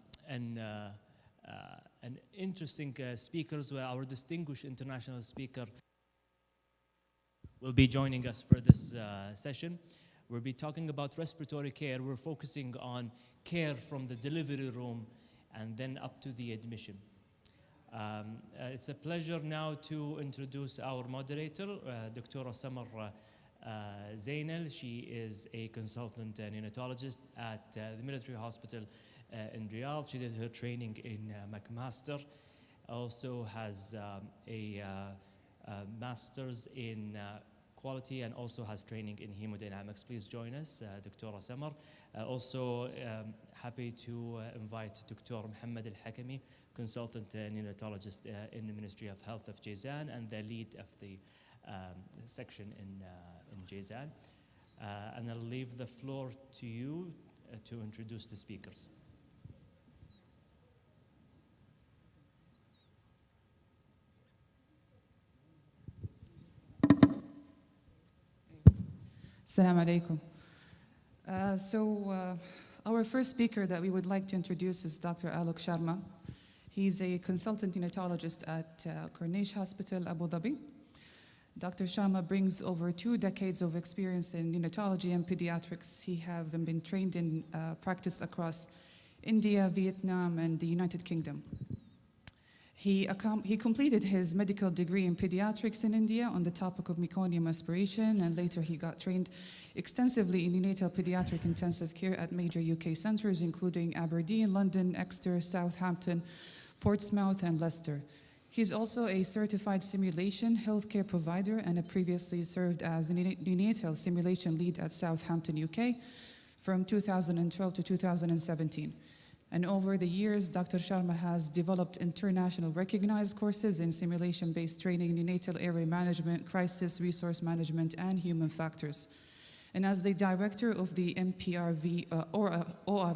interesting speakers. Where our distinguished international speaker will be joining us for this session. We'll be talking about respiratory care. We're focusing on care from the delivery room and then up to the admission. It's a pleasure now to introduce our moderator, Dr. Samar Zainal. She is a consultant neonatologist at the military hospital in Riyadh. She did her training in McMaster, also has a master's in quality and also has training in hemodynamics. Please join us, Dr. Samar. Also happy to invite Dr. Mohammed Al-Hakami, consultant neonatologist in the Ministry of Health of Jazan and the lead of the section in Jazan. And I'll leave the floor to you to introduce the speakers. Assalamu alaikum. Our first speaker that we would like to introduce is Dr. Alok Sharma. He's a consultant neonatologist at Corniche Hospital, Abu Dhabi. Dr. Sharma brings over 2 decades of experience in neonatology and pediatrics. He has been trained in practice across India, Vietnam, and the United Kingdom. He completed his medical degree in pediatrics in India on the topic of meconium aspiration, and later he got trained extensively in neonatal pediatric intensive care at major UK centres, including Aberdeen, London, Exeter, Southampton, Portsmouth, and Leicester. He's also a certified simulation healthcare provider and previously served as a neonatal simulation lead at Southampton, UK, from 2012 to 2017. And over the years, Dr. Sharma has developed international recognized courses in simulation-based training, neonatal area management, crisis resource management, and human factors. And as the director of the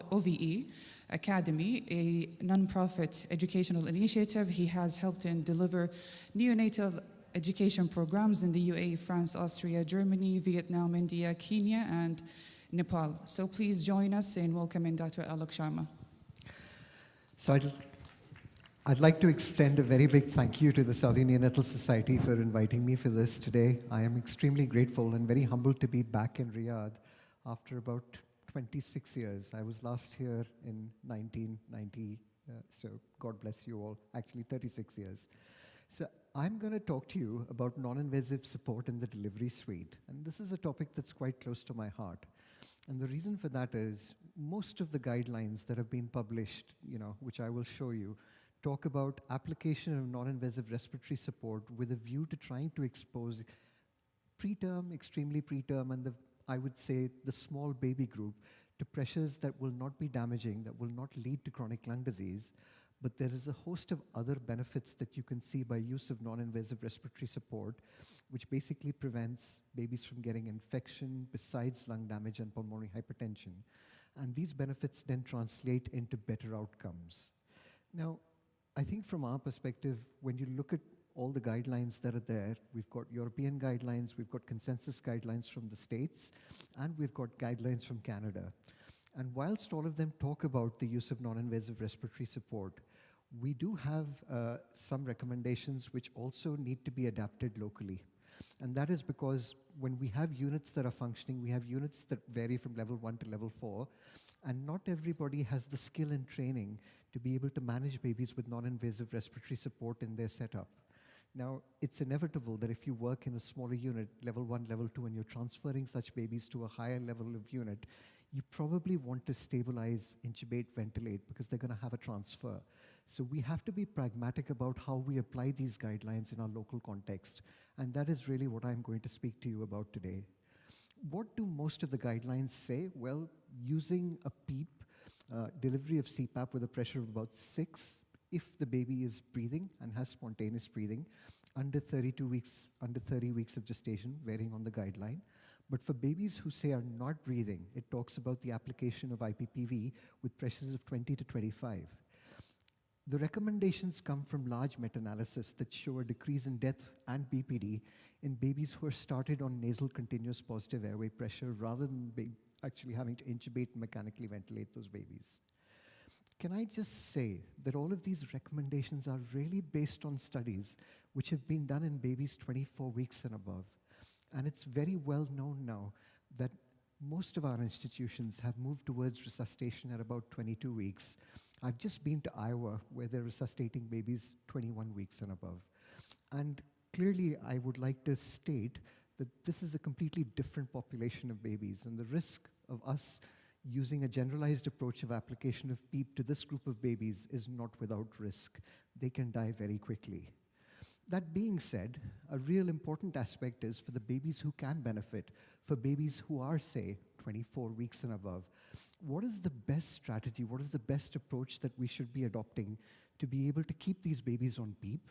OVE Academy, a nonprofit educational initiative, he has helped in deliver neonatal education programs in the UAE, France, Austria, Germany, Vietnam, India, Kenya, and Nepal. So please join us in welcoming Dr. Alok Sharma. So I'd like to extend a very big thank you to the Saudi Neonatal Society for inviting me for this today. I am extremely grateful and very humbled to be back in Riyadh after about 26 years. I was last here in 1990, so God bless you all, actually 36 years. So I'm going to talk to you about non-invasive support in the delivery suite. And this is a topic that's quite close to my heart. And the reason for that is most of the guidelines that have been published, which I will show you, talk about application of non-invasive respiratory support with a view to trying to expose preterm, extremely preterm, and I would say the small baby group to pressures that will not be damaging, that will not lead to chronic lung disease. But there is a host of other benefits that you can see by use of non-invasive respiratory support, which basically prevents babies from getting infection besides lung damage and pulmonary hypertension. And these benefits then translate into better outcomes. Now, I think from our perspective, when you look at all the guidelines that are there, we've got European guidelines, we've got consensus guidelines from the States, and we've got guidelines from Canada. And whilst all of them talk about the use of non-invasive respiratory support, we do have some recommendations which also need to be adapted locally. And that is because when we have units that are functioning, we have units that vary from level 1 to level 4, and not everybody has the skill and training to be able to manage babies with non-invasive respiratory support in their setup. Now, it's inevitable that if you work in a smaller unit, level 1, level 2, and you're transferring such babies to a higher level of unit, you probably want to stabilize, intubate, ventilate, because they're going to have a transfer. So we have to be pragmatic about how we apply these guidelines in our local context. And that is really what I'm going to speak to you about today. What do most of the guidelines say? Well, using a PEEP, delivery of CPAP with a pressure of about 6, if the baby is breathing and has spontaneous breathing, under 32 weeks, under 30 weeks of gestation, varying on the guideline. But for babies who say are not breathing, it talks about the application of IPPV with pressures of 20 to 25. The recommendations come from large meta-analysis that show a decrease in death and BPD in babies who are started on nasal continuous positive airway pressure rather than actually having to intubate and mechanically ventilate those babies. Can I just say that all of these recommendations are really based on studies which have been done in babies 24 weeks and above. And it's very well known now that most of our institutions have moved towards resuscitation at about 22 weeks. I've just been to Iowa, where they're resuscitating babies 21 weeks and above. And clearly, I would like to state that this is a completely different population of babies, and the risk of us using a generalized approach of application of PEEP to this group of babies is not without risk. They can die very quickly. That being said, a real important aspect is for the babies who can benefit, for babies who are, say, 24 weeks and above, what is the best strategy, what is the best approach that we should be adopting to be able to keep these babies on PEEP?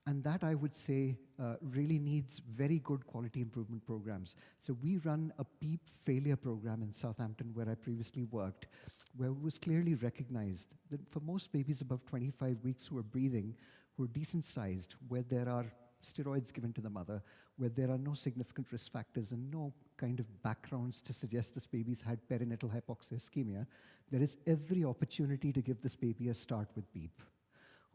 And that, I would say, really needs very good quality improvement programs. So we run a PEEP failure program in Southampton, where I previously worked, where it was clearly recognized that for most babies above 25 weeks who are breathing, who are decent sized, where there are steroids given to the mother, where there are no significant risk factors and no kind of backgrounds to suggest this baby's had perinatal hypoxia ischemia, there is every opportunity to give this baby a start with PEEP.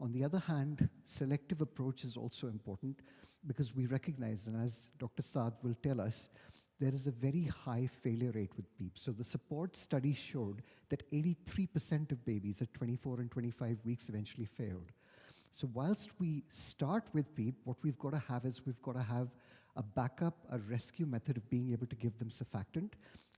On the other hand, selective approach is also important because we recognize, and as Dr. Saad will tell us, there is a very high failure rate with PEEP. So the support study showed that 83% of babies at 24 and 25 weeks eventually failed. So whilst we start with PEEP, what we've got to have is we've got to have a backup, a rescue method of being able to give them surfactant.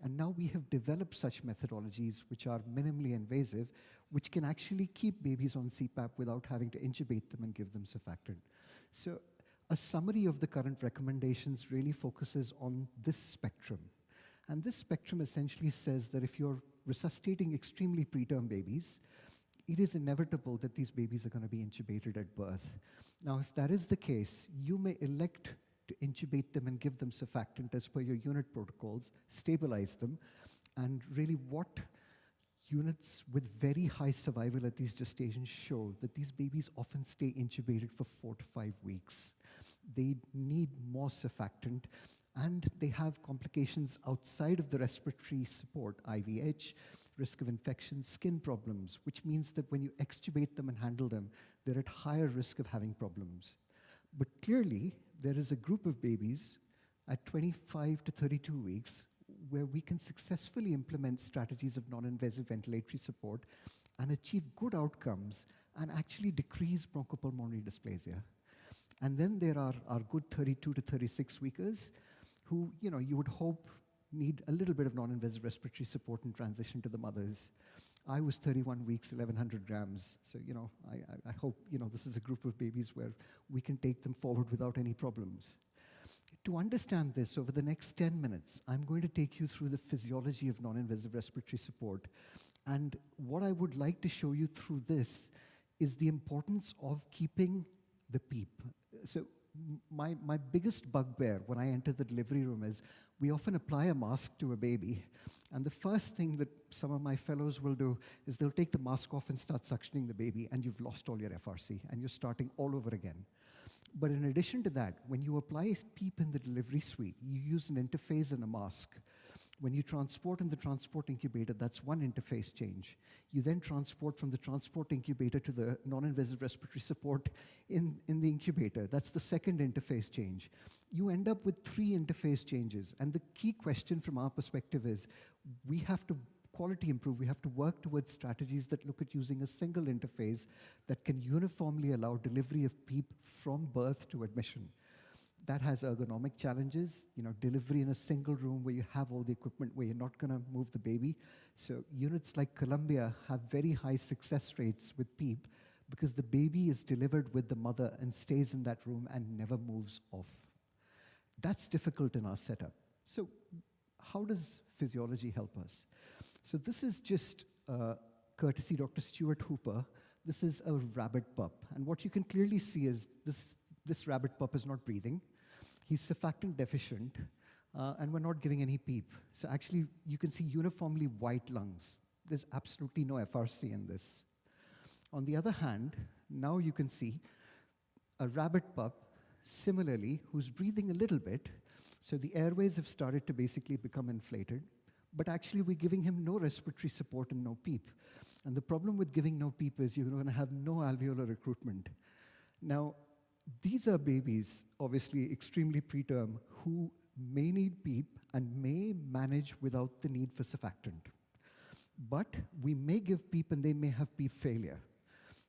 And now we have developed such methodologies which are minimally invasive, which can actually keep babies on CPAP without having to intubate them and give them surfactant. So a summary of the current recommendations really focuses on this spectrum. And this spectrum essentially says that if you're resuscitating extremely preterm babies, it is inevitable that these babies are going to be intubated at birth. Now, if that is the case, you may elect to intubate them and give them surfactant as per your unit protocols, stabilize them, and really what units with very high survival at these gestations show that these babies often stay intubated for 4 to 5 weeks. They need more surfactant, and they have complications outside of the respiratory support, IVH, risk of infection, skin problems, which means that when you extubate them and handle them, they're at higher risk of having problems. But clearly, there is a group of babies at 25 to 32 weeks where we can successfully implement strategies of non-invasive ventilatory support and achieve good outcomes and actually decrease bronchopulmonary dysplasia. And then there are our good 32 to 36 weekers who, you would hope need a little bit of non-invasive respiratory support and transition to the mothers. I was 31 weeks, 1,100 grams. So, I hope, this is a group of babies where we can take them forward without any problems. To understand this, over the next 10 minutes, I'm going to take you through the physiology of non-invasive respiratory support. And what I would like to show you through this is the importance of keeping the PEEP. So my biggest bugbear when I enter the delivery room is we often apply a mask to a baby, and the first thing that some of my fellows will do is they'll take the mask off and start suctioning the baby, and you've lost all your FRC, and you're starting all over again. But in addition to that, when you apply PEEP in the delivery suite, you use an interface and a mask. When you transport in the transport incubator, that's one interface change. You then transport from the transport incubator to the non-invasive respiratory support in the incubator. That's the second interface change. You end up with 3 interface changes. And the key question from our perspective is, we have to quality improve, we have to work towards strategies that look at using a single interface that can uniformly allow delivery of PEEP from birth to admission. That has ergonomic challenges, delivery in a single room where you have all the equipment, where you're not going to move the baby. So units like Colombia have very high success rates with PEEP because the baby is delivered with the mother and stays in that room and never moves off. That's difficult in our setup. So how does physiology help us? So this is just courtesy Dr. Stuart Hooper. This is a rabbit pup. And what you can clearly see is this rabbit pup is not breathing. He's surfactant deficient, and we're not giving any PEEP. So actually, you can see uniformly white lungs. There's absolutely no FRC in this. On the other hand, now you can see a rabbit pup, similarly, who's breathing a little bit. So the airways have started to basically become inflated. But actually, we're giving him no respiratory support and no PEEP. And the problem with giving no PEEP is you're going to have no alveolar recruitment. Now, these are babies, obviously extremely preterm, who may need PEEP and may manage without the need for surfactant. But we may give PEEP and they may have PEEP failure.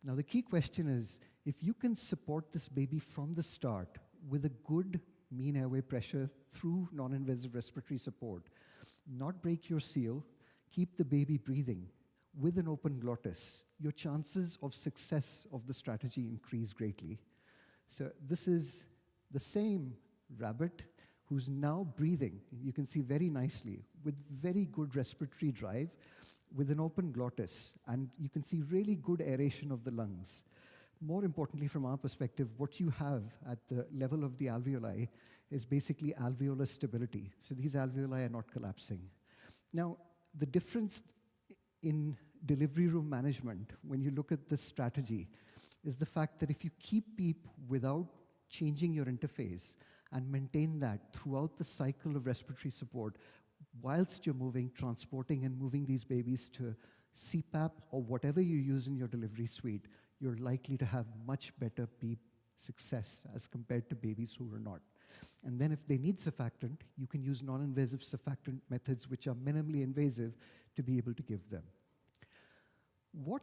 Now the key question is, if you can support this baby from the start with a good mean airway pressure through non-invasive respiratory support, not break your seal, keep the baby breathing with an open glottis, your chances of success of the strategy increase greatly. So this is the same rabbit who's now breathing, you can see very nicely, with very good respiratory drive, with an open glottis, and you can see really good aeration of the lungs. More importantly, from our perspective, what you have at the level of the alveoli is basically alveolar stability. So these alveoli are not collapsing. Now, the difference in delivery room management, when you look at this strategy, is the fact that if you keep PEEP without changing your interface and maintain that throughout the cycle of respiratory support, whilst you're moving, transporting, and moving these babies to CPAP or whatever you use in your delivery suite, you're likely to have much better PEEP success as compared to babies who are not. And then if they need surfactant, you can use non-invasive surfactant methods which are minimally invasive to be able to give them. What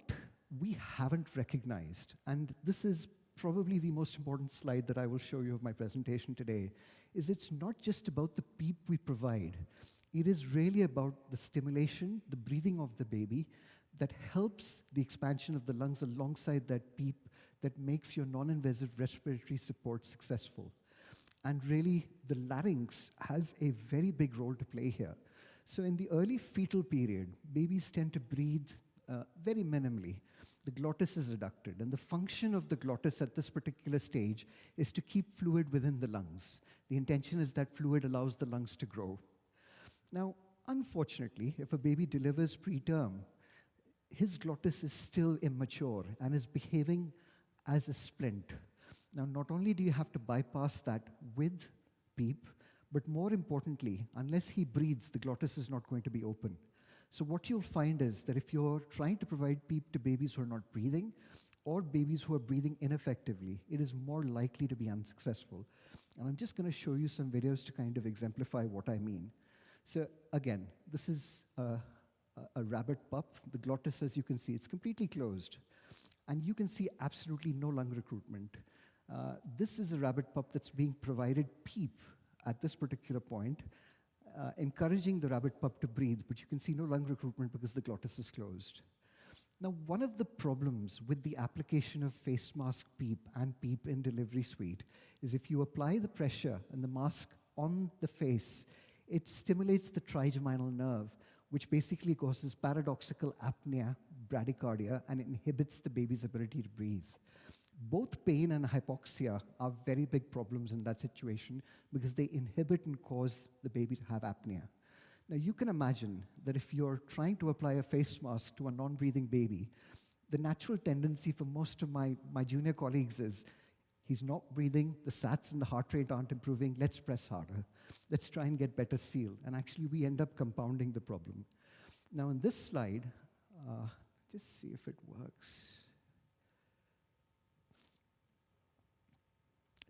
we haven't recognized, and this is probably the most important slide that I will show you of my presentation today, is it's not just about the PEEP we provide. It is really about the stimulation, the breathing of the baby that helps the expansion of the lungs alongside that PEEP that makes your non-invasive respiratory support successful. And really, the larynx has a very big role to play here. So in the early fetal period, babies tend to breathe very minimally. The glottis is reducted, and the function of the glottis at this particular stage is to keep fluid within the lungs. The intention is that fluid allows the lungs to grow. Now, unfortunately, if a baby delivers preterm, his glottis is still immature and is behaving as a splint. Now, not only do you have to bypass that with PEEP, but more importantly, unless he breathes, the glottis is not going to be open. So what you'll find is that if you're trying to provide PEEP to babies who are not breathing, or babies who are breathing ineffectively, it is more likely to be unsuccessful. And I'm just going to show you some videos to kind of exemplify what I mean. So again, this is a rabbit pup. The glottis, as you can see, it's completely closed. And you can see absolutely no lung recruitment. This is a rabbit pup that's being provided PEEP at this particular point, encouraging the rabbit pup to breathe, but you can see no lung recruitment because the glottis is closed. Now, one of the problems with the application of face mask PEEP and PEEP in delivery suite is if you apply the pressure and the mask on the face, it stimulates the trigeminal nerve, which basically causes paradoxical apnea, bradycardia, and inhibits the baby's ability to breathe. Both pain and hypoxia are very big problems in that situation because they inhibit and cause the baby to have apnea. Now, you can imagine that if you're trying to apply a face mask to a non-breathing baby, the natural tendency for most of my junior colleagues is, he's not breathing, the SATs and the heart rate aren't improving, let's press harder. Let's try and get better seal. And actually, we end up compounding the problem. Now, in this slide, just see if it works.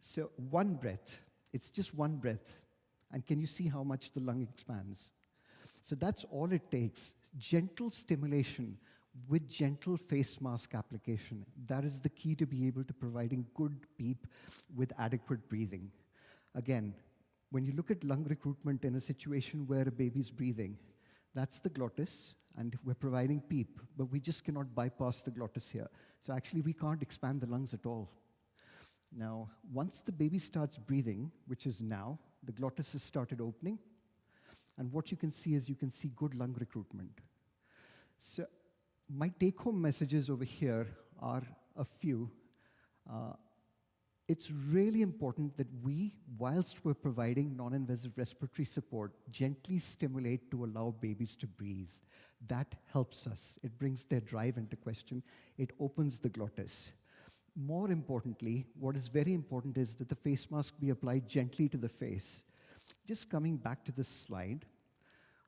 So one breath, it's just one breath. And can you see how much the lung expands? So that's all it takes. Gentle stimulation with gentle face mask application. That is the key to be able to providing good PEEP with adequate breathing. Again, when you look at lung recruitment in a situation where a baby's breathing, that's the glottis, and we're providing PEEP, but we just cannot bypass the glottis here. So actually, we can't expand the lungs at all. Now, once the baby starts breathing, which is now, the glottis has started opening, and what you can see is you can see good lung recruitment. So my take-home messages over here are a few. It's really important that we, whilst we're providing non-invasive respiratory support, gently stimulate to allow babies to breathe. That helps us. It brings their drive into question. It opens the glottis. More importantly, what is very important is that the face mask be applied gently to the face. Just coming back to this slide,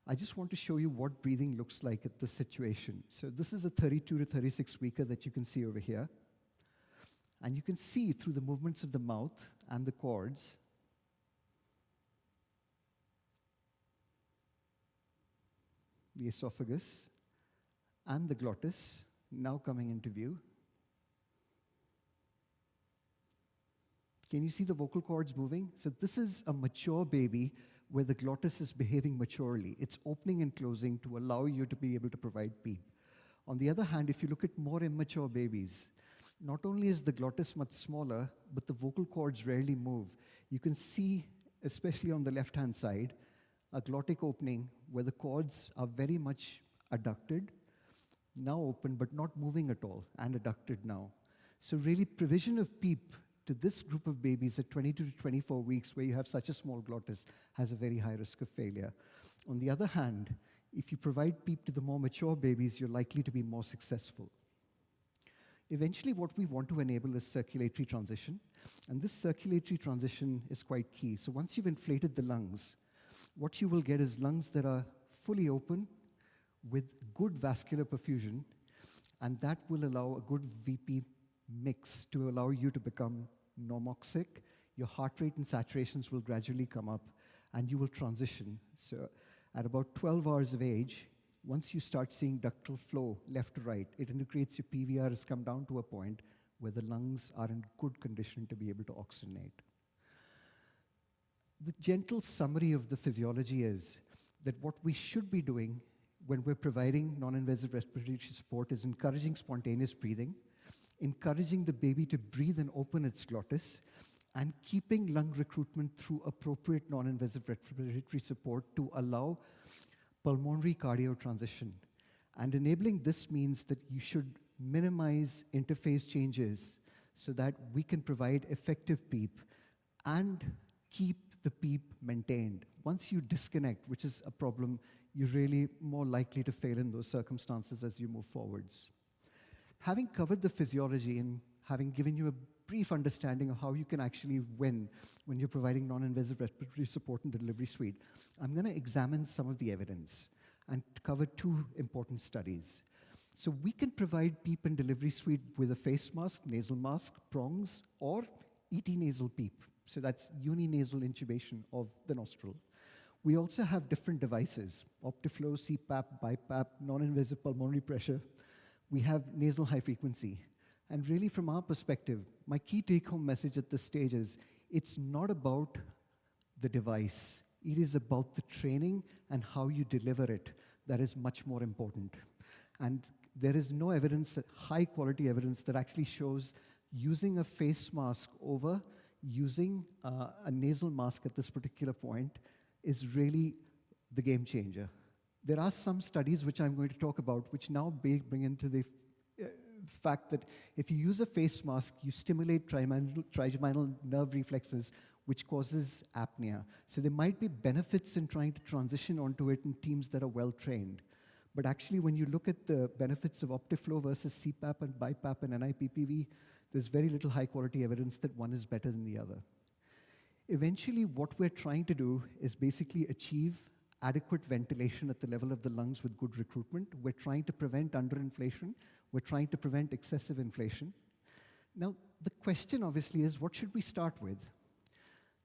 I just want to show you what breathing looks like at this situation. So this is a 32 to 36 weeker that you can see over here. And you can see through the movements of the mouth and the cords, the esophagus and the glottis now coming into view. Can you see the vocal cords moving? So this is a mature baby where the glottis is behaving maturely. It's opening and closing to allow you to be able to provide PEEP. On the other hand, if you look at more immature babies, not only is the glottis much smaller, but the vocal cords rarely move. You can see, especially on the left-hand side, a glottic opening where the cords are very much adducted, now open, but not moving at all, and adducted now. So really, provision of PEEP to this group of babies at 22 to 24 weeks where you have such a small glottis has a very high risk of failure. On the other hand, if you provide PEEP to the more mature babies, you're likely to be more successful. Eventually, what we want to enable is circulatory transition, and this circulatory transition is quite key. So once you've inflated the lungs, what you will get is lungs that are fully open with good vascular perfusion, and that will allow a good VP mix to allow you to become normoxic. Your heart rate and saturations will gradually come up, and you will transition. So at about 12 hours of age, once you start seeing ductal flow left to right, it indicates your PVR has come down to a point where the lungs are in good condition to be able to oxygenate. The gentle summary of the physiology is that what we should be doing when we're providing non-invasive respiratory support is encouraging spontaneous breathing, encouraging the baby to breathe and open its glottis, and keeping lung recruitment through appropriate non-invasive respiratory support to allow pulmonary cardio transition. And enabling this means that you should minimize interface changes so that we can provide effective PEEP and keep the PEEP maintained. Once you disconnect, which is a problem, you're really more likely to fail in those circumstances as you move forwards. Having covered the physiology and having given you a brief understanding of how you can actually win when you're providing non-invasive respiratory support in the delivery suite, I'm going to examine some of the evidence and cover two important studies. So we can provide PEEP in delivery suite with a face mask, nasal mask, prongs, or ET nasal PEEP. So that's uninasal intubation of the nostril. We also have different devices, Optiflow, CPAP, BiPAP, non-invasive pulmonary pressure. We have nasal high frequency. And really, from our perspective, my key take-home message at this stage is it's not about the device. It is about the training and how you deliver it that is much more important. And there is no evidence, high-quality evidence, that actually shows using a face mask over using a nasal mask at this particular point is really the game changer. There are some studies which I'm going to talk about which now bring into the fact that if you use a face mask, you stimulate trigeminal nerve reflexes, which causes apnea. So there might be benefits in trying to transition onto it in teams that are well-trained. But actually, when you look at the benefits of Optiflow versus CPAP and BiPAP and NIPPV, there's very little high-quality evidence that one is better than the other. Eventually, what we're trying to do is basically achieve adequate ventilation at the level of the lungs with good recruitment. We're trying to prevent underinflation. We're trying to prevent excessive inflation. Now, the question obviously is, what should we start with?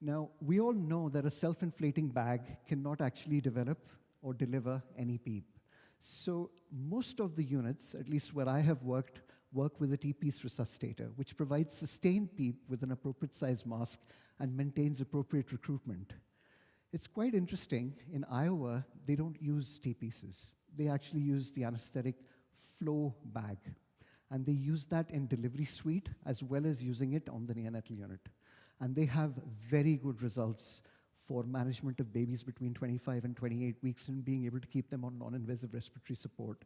Now, we all know that a self-inflating bag cannot actually develop or deliver any PEEP. So most of the units, at least where I have worked, work with a T-piece resuscitator, which provides sustained PEEP with an appropriate size mask and maintains appropriate recruitment. It's quite interesting. In Iowa, they don't use T-pieces. They actually use the anesthetic flow bag. And they use that in delivery suite as well as using it on the neonatal unit. And they have very good results for management of babies between 25 and 28 weeks and being able to keep them on non-invasive respiratory support.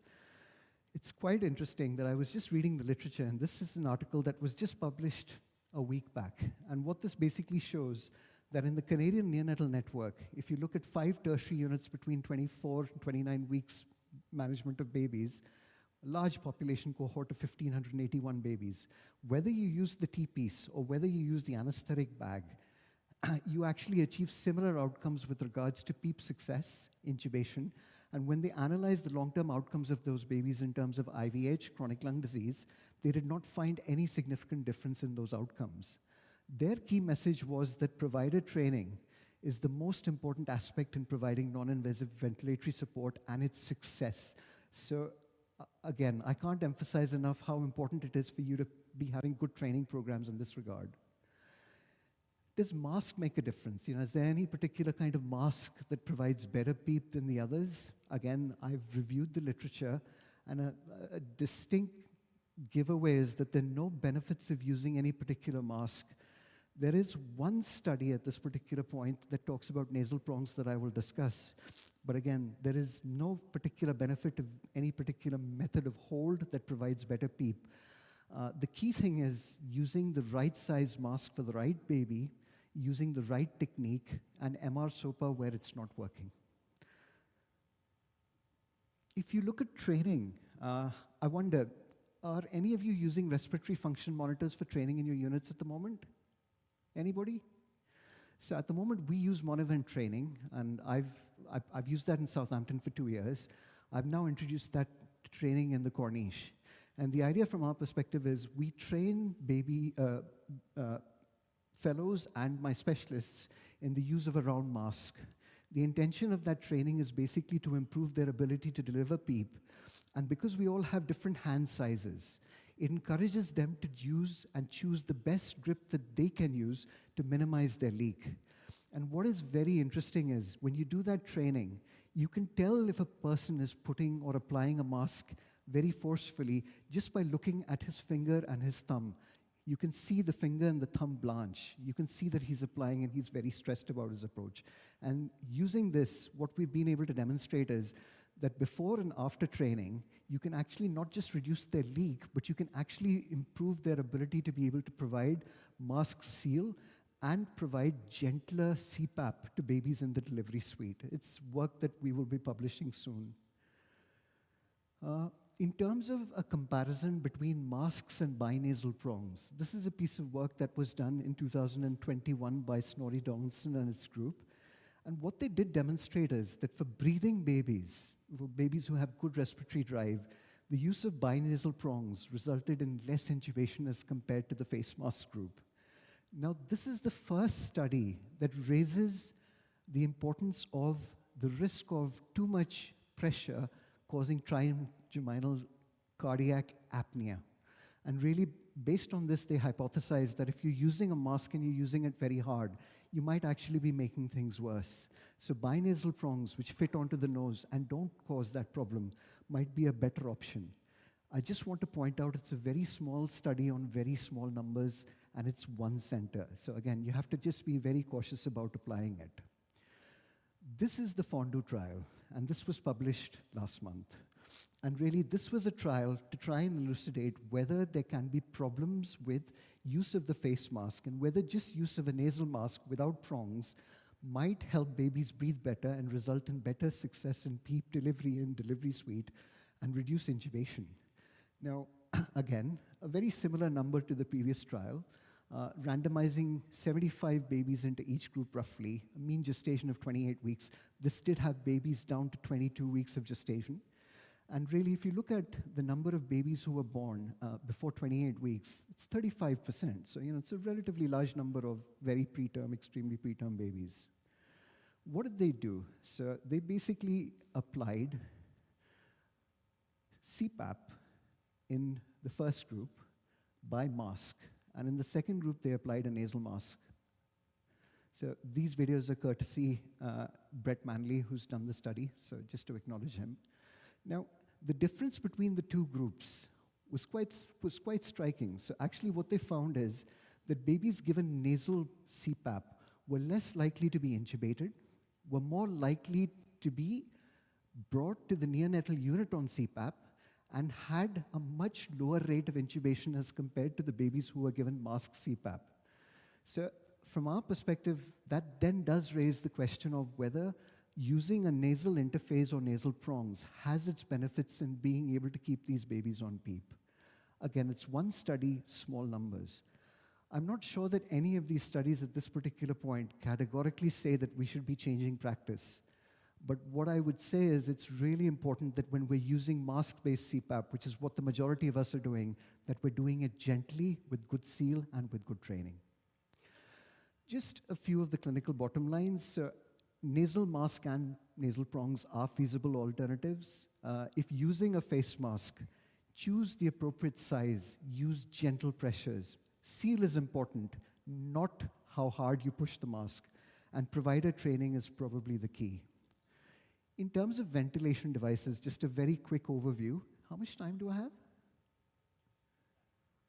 It's quite interesting that I was just reading the literature, and this is an article that was just published a week back. And what this basically shows, that in the Canadian Neonatal Network, if you look at 5 tertiary units between 24 and 29 weeks management of babies, a large population cohort of 1,581 babies, whether you use the T-piece or whether you use the anesthetic bag, you actually achieve similar outcomes with regards to PEEP success, intubation, and when they analyzed the long-term outcomes of those babies in terms of IVH, chronic lung disease, they did not find any significant difference in those outcomes. Their key message was that provider training is the most important aspect in providing non-invasive ventilatory support and its success. So again, I can't emphasize enough how important it is for you to be having good training programs in this regard. Does mask make a difference? Is there any particular kind of mask that provides better PEEP than the others? Again, I've reviewed the literature, and a distinct giveaway is that there are no benefits of using any particular mask. There is one study at this particular point that talks about nasal prongs that I will discuss. But again, there is no particular benefit of any particular method of hold that provides better PEEP. The key thing is using the right size mask for the right baby, using the right technique, and MR SOPA where it's not working. If you look at training, I wonder, are any of you using respiratory function monitors for training in your units at the moment? Anybody? So at the moment, we use Monivent training, and I've used that in Southampton for 2 years. I've now introduced that training in the Corniche. And the idea from our perspective is we train baby fellows and my specialists in the use of a round mask. The intention of that training is basically to improve their ability to deliver PEEP. And because we all have different hand sizes, it encourages them to use and choose the best grip that they can use to minimize their leak. And what is very interesting is when you do that training, you can tell if a person is putting or applying a mask very forcefully just by looking at his finger and his thumb. You can see the finger and the thumb blanch. You can see that he's applying and he's very stressed about his approach. And using this, what we've been able to demonstrate is that before and after training, you can actually not just reduce their leak, but you can actually improve their ability to be able to provide mask seal and provide gentler CPAP to babies in the delivery suite. It's work that we will be publishing soon. In terms of a comparison between masks and binasal prongs, this is a piece of work that was done in 2021 by Snorri Donaldson and his group. And what they did demonstrate is that for breathing babies, for babies who have good respiratory drive, the use of binasal prongs resulted in less intubation as compared to the face mask group. Now, this is the first study that raises the importance of the risk of too much pressure causing trigeminal cardiac apnea. And really, based on this, they hypothesized that if you're using a mask and you're using it very hard, you might actually be making things worse. So binasal prongs, which fit onto the nose and don't cause that problem, might be a better option. I just want to point out it's a very small study on very small numbers, and it's one center. So again, you have to just be very cautious about applying it. This is the FONDU trial, and this was published last month. And really, this was a trial to try and elucidate whether there can be problems with use of the face mask and whether just use of a nasal mask without prongs might help babies breathe better and result in better success in PEEP delivery and delivery suite and reduce intubation. Now, again, a very similar number to the previous trial, randomizing 75 babies into each group roughly, a mean gestation of 28 weeks. This did have babies down to 22 weeks of gestation. And really, if you look at the number of babies who were born before 28 weeks, it's 35%. So, it's a relatively large number of very preterm, extremely preterm babies. What did they do? So they basically applied CPAP in the first group by mask, and in the second group they applied a nasal mask. So these videos are courtesy Brett Manley, who's done the study, so just to acknowledge him. Now, the difference between the two groups was quite striking. So actually what they found is that babies given nasal CPAP were less likely to be intubated, were more likely to be brought to the neonatal unit on CPAP, and had a much lower rate of intubation as compared to the babies who were given mask CPAP. So from our perspective, that then does raise the question of whether using a nasal interface or nasal prongs has its benefits in being able to keep these babies on PEEP. Again, it's one study, small numbers. I'm not sure that any of these studies at this particular point categorically say that we should be changing practice. But what I would say is it's really important that when we're using mask-based CPAP, which is what the majority of us are doing, that we're doing it gently, with good seal, and with good training. Just a few of the clinical bottom lines. Nasal mask and nasal prongs are feasible alternatives. If using a face mask, choose the appropriate size, use gentle pressures. Seal is important, not how hard you push the mask. And provider training is probably the key. In terms of ventilation devices, just a very quick overview. How much time do I have?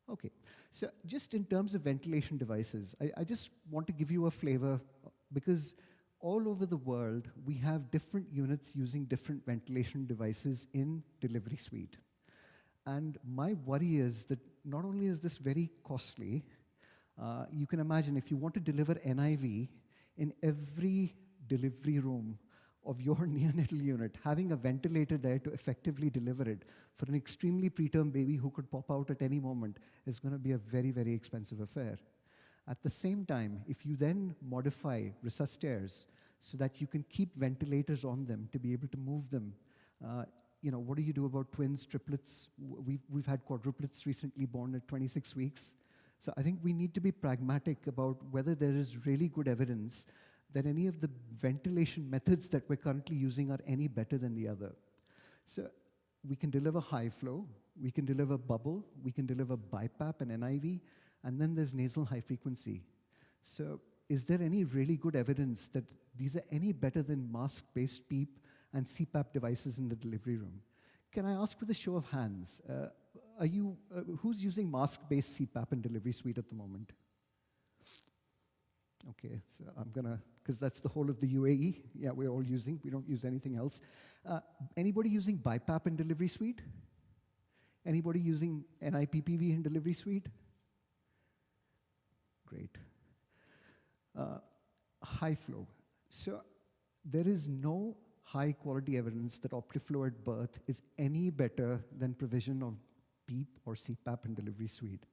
Okay, so just in terms of ventilation devices, I just want to give you a flavor, because all over the world, we have different units using different ventilation devices in delivery suite. And my worry is that not only is this very costly, you can imagine if you want to deliver NIV in every delivery room of your neonatal unit, having a ventilator there to effectively deliver it for an extremely preterm baby who could pop out at any moment is going to be a very, very expensive affair. At the same time, if you then modify resuscitaires so that you can keep ventilators on them to be able to move them, what do you do about twins, triplets? We've had quadruplets recently born at 26 weeks. So I think we need to be pragmatic about whether there is really good evidence that any of the ventilation methods that we're currently using are any better than the other. So we can deliver high flow, we can deliver bubble, we can deliver BiPAP and NIV, and then there's nasal high frequency. So is there any really good evidence that these are any better than mask-based PEEP and CPAP devices in the delivery room? Can I ask with a show of hands, who's using mask-based CPAP in delivery suite at the moment? Okay, so I'm gonna, because that's the whole of the UAE. Yeah, we're all using, we don't use anything else. Anybody using BiPAP in delivery suite? Anybody using NIPPV in delivery suite? Great. High flow. So there is no high quality evidence that Optiflow at birth is any better than provision of PEEP or CPAP in delivery suite.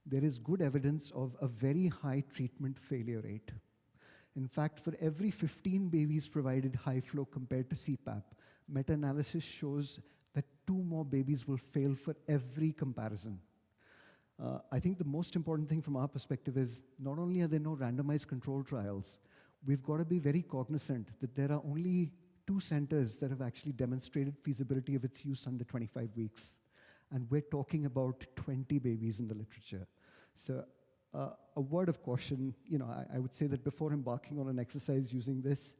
There is good evidence of a very high treatment failure rate. In fact, for every 15 babies provided high flow compared to CPAP, meta-analysis shows that 2 more babies will fail for every comparison. I think the most important thing from our perspective is not only are there no randomized control trials, we've got to be very cognizant that there are only 2 centers that have actually demonstrated feasibility of its use under 25 weeks. And we're talking about 20 babies in the literature. So a word of caution, I would say that before embarking on an exercise using this,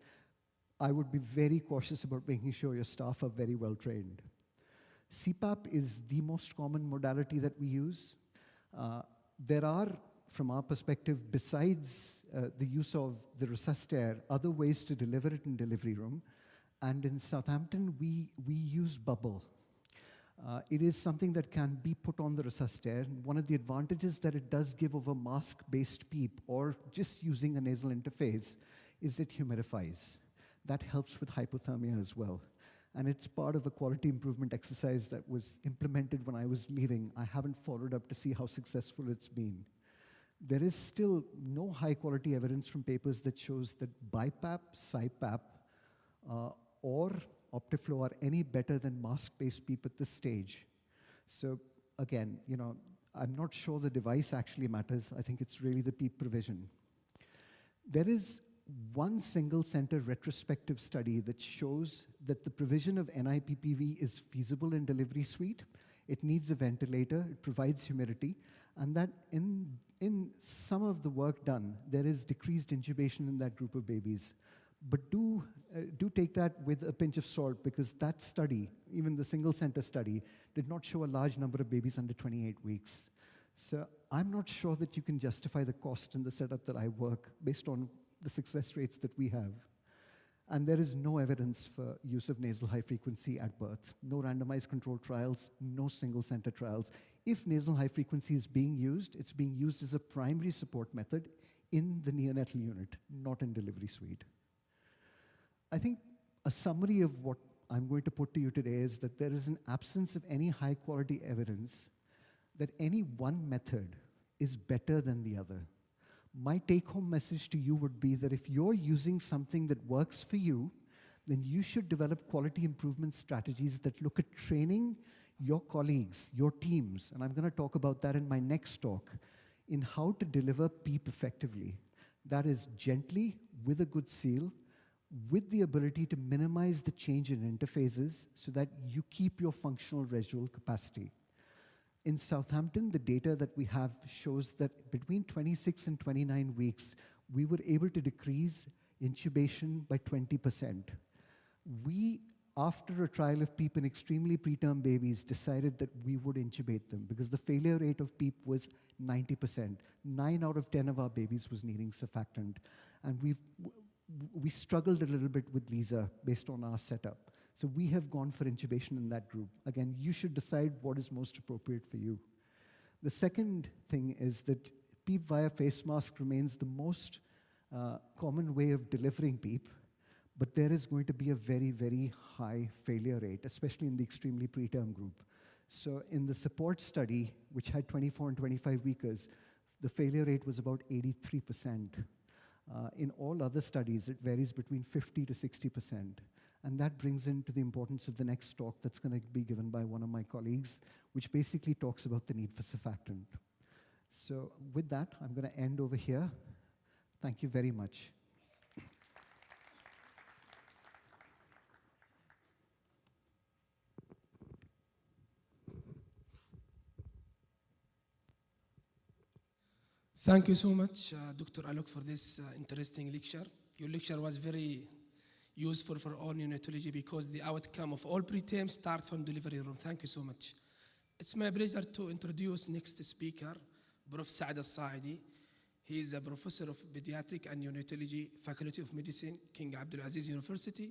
I would be very cautious about making sure your staff are very well trained. CPAP is the most common modality that we use. There are, from our perspective, besides the use of the resuscitaire, other ways to deliver it in delivery room. And in Southampton, we use bubble. It is something that can be put on the resuscitaire. One of the advantages that it does give over mask-based PEEP or just using a nasal interface is it humidifies. That helps with hypothermia as well. And it's part of a quality improvement exercise that was implemented when I was leaving. I haven't followed up to see how successful it's been. There is still no high-quality evidence from papers that shows that BiPAP, CPAP, or Optiflow are any better than mask-based PEEP at this stage. So again, I'm not sure the device actually matters. I think it's really the PEEP provision. There is one single center retrospective study that shows that the provision of NIPPV is feasible in delivery suite. It needs a ventilator, it provides humidity, and that in some of the work done, there is decreased intubation in that group of babies. But do take that with a pinch of salt, because that study, even the single center study, did not show a large number of babies under 28 weeks. So I'm not sure that you can justify the cost in the setup that I work based on the success rates that we have. And there is no evidence for use of nasal high frequency at birth. No randomized controlled trials, no single center trials. If nasal high frequency is being used, it's being used as a primary support method in the neonatal unit, not in delivery suite. I think a summary of what I'm going to put to you today is that there is an absence of any high quality evidence that any one method is better than the other. My take-home message to you would be that if you're using something that works for you, then you should develop quality improvement strategies that look at training your colleagues, your teams, and I'm going to talk about that in my next talk, in how to deliver PEEP effectively. That is gently, with a good seal, with the ability to minimize the change in interfaces so that you keep your functional residual capacity. In Southampton, the data that we have shows that between 26 and 29 weeks, we were able to decrease intubation by 20%. We, after a trial of PEEP in extremely preterm babies, decided that we would intubate them because the failure rate of PEEP was 90%. 9 out of 10 of our babies was needing surfactant. And we struggled a little bit with Lisa based on our setup. So we have gone for intubation in that group. Again, you should decide what is most appropriate for you. The second thing is that PEEP via face mask remains the most common way of delivering PEEP, but there is going to be a very, very high failure rate, especially in the extremely preterm group. So in the support study, which had 24 and 25 weekers, the failure rate was about 83%. In all other studies, it varies between 50 to 60%. And that brings into the importance of the next talk that's going to be given by one of my colleagues, which basically talks about the need for surfactant. So with that, I'm going to end over here. Thank you very much. Thank you so much, Dr. Alok, for this interesting lecture. Your lecture was very useful for all neonatology because the outcome of all preterm start from delivery room. Thank you so much. It's my pleasure to introduce next speaker, Prof. Saad Al-Saidi. He is a professor of pediatric and neonatology, Faculty of Medicine, King Abdulaziz University.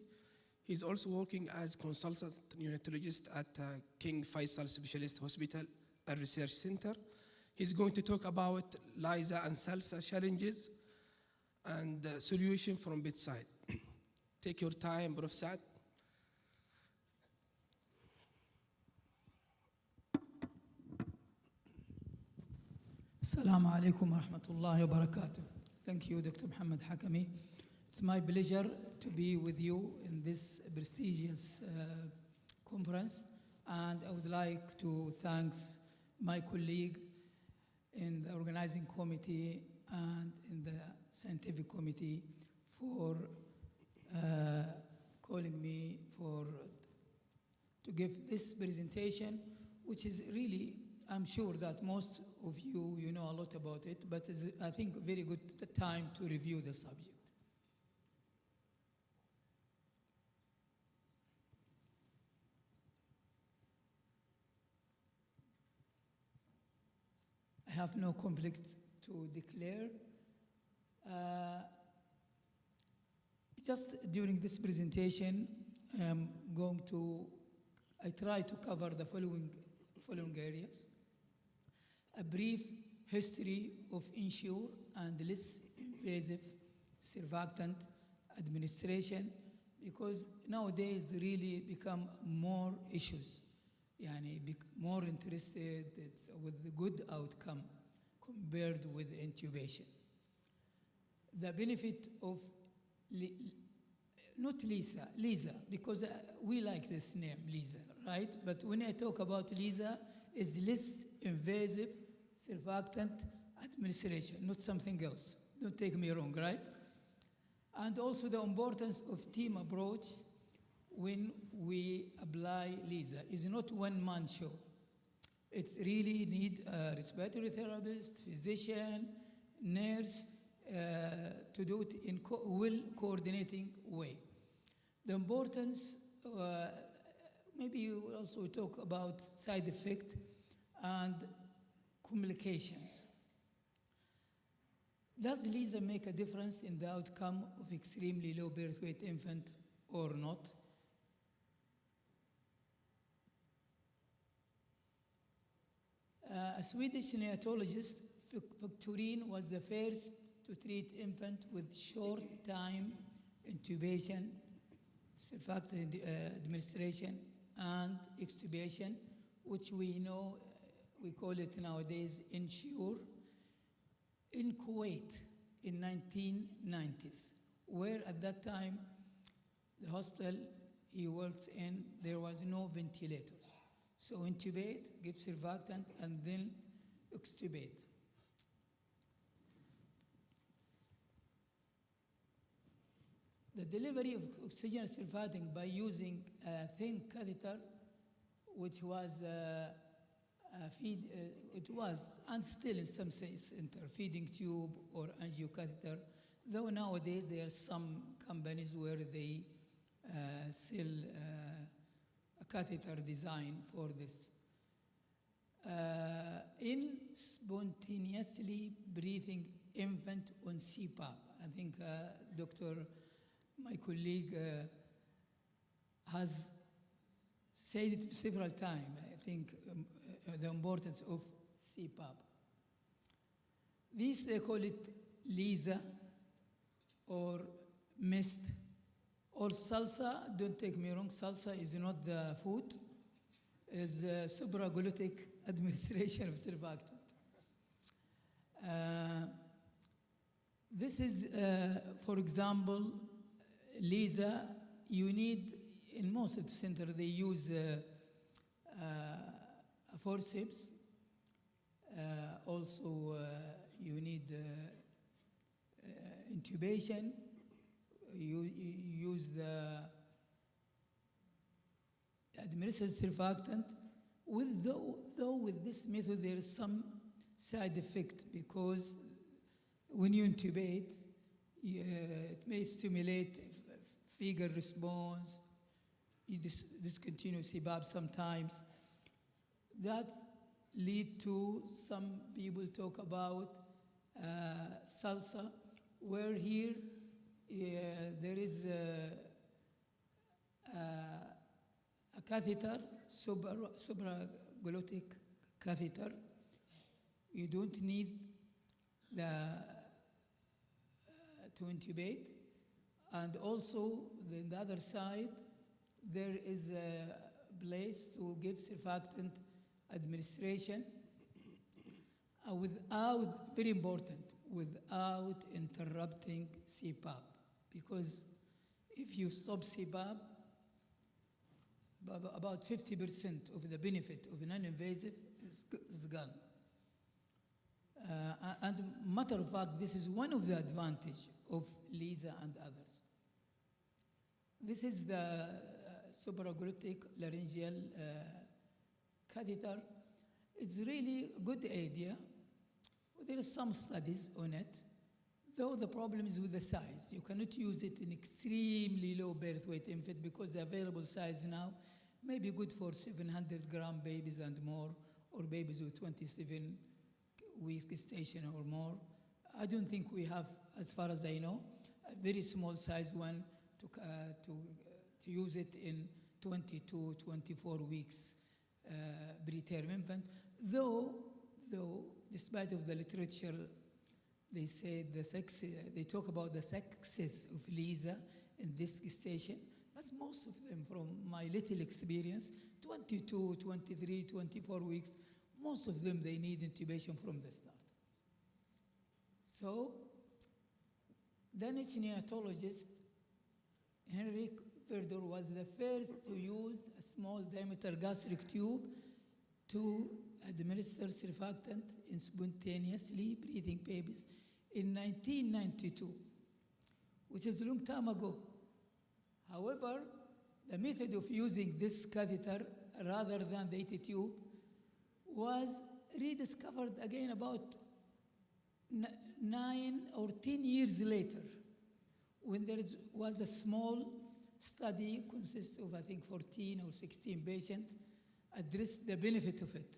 He's also working as consultant neonatologist at King Faisal Specialist Hospital and Research Center. He's going to talk about LISA and SALSA challenges and solution from bedside. Take your time, Prof. Saad. Assalamu alaikum wa rahmatullahi wa barakatuh. Thank you, Dr. Muhammad Hakami. It's my pleasure to be with you in this prestigious conference, and I would like to thank my colleague in the organizing committee and in the scientific committee for calling me to give this presentation, which is really, I'm sure that most of you know a lot about it, but it's, I think, very good time to review the subject. I have no conflict to declare. Just during this presentation, I try to cover the following areas. A brief history of ensure and less invasive surfactant administration, because nowadays really become more issues. More interested with the good outcome compared with intubation. The benefit of not LISA, because we like this name, LISA, right? But when I talk about LISA, it's less invasive surfactant administration, not something else. Don't take me wrong, right? And also the importance of team approach when we apply LISA. It's not one-man show. It's really need a respiratory therapist, physician, nurse, to do it in well-coordinating way. The importance, maybe you also talk about side effect and complications. Does LISA make a difference in the outcome of extremely low birth weight infant or not? A Swedish neonatologist, Victorine, was the first to treat infant with short time intubation, surfactant administration, and extubation, which we know, we call it nowadays Ensure, in Kuwait in 1990s, where at that time, the hospital he works in, there was no ventilators. So intubate, give surfactant, and then extubate. The delivery of oxygen surfactant by using a thin catheter, which was it was, and still in some center, feeding tube or angiocatheter, though nowadays there are some companies where they sell a catheter design for this. In spontaneously breathing infant on CPAP, I think my colleague has said it several times, I think, the importance of CPAP. This, they call it LISA or MIST or salsa. Don't take me wrong, salsa is not the food, is supraglottic administration of surfactant. This is, for example, LISA. You need, in most of the center, they use a forceps. Also, you need intubation. You use the administered surfactant. Though with this method there is some side effect, because when you intubate, it may stimulate fecal response. You discontinue CPAP sometimes. That lead to some people talk about salsa, where here there is a catheter, supraglottic catheter. You don't need to intubate. And also, on the other side, there is a place to give surfactant administration without, very important, without interrupting CPAP. Because if you stop CPAP, about 50% of the benefit of non-invasive is gone. And matter of fact, this is one of the advantages of LISA and others. This is the supraglottic laryngeal catheter. It's really a good idea. There are some studies on it, though the problem is with the size. You cannot use it in extremely low birth weight infant, because the available size now may be good for 700-gram babies and more, or babies with 27 weeks gestation or more. I don't think we have, as far as I know, a very small size one to use it in 22, 24 weeks preterm infant. Though, despite of the literature, they say they talk about the success of LISA in this gestation, but most of them, from my little experience, 22, 23, 24 weeks, most of them, they need intubation from the start. So, Danish neonatologist Henrik Verdor was the first to use a small diameter gastric tube to administer surfactant in spontaneously breathing babies in 1992, which is a long time ago. However, the method of using this catheter rather than the AT tube was rediscovered again about 9 or 10 years later, when there was a small study, consists of I think 14 or 16 patients, addressed the benefit of it.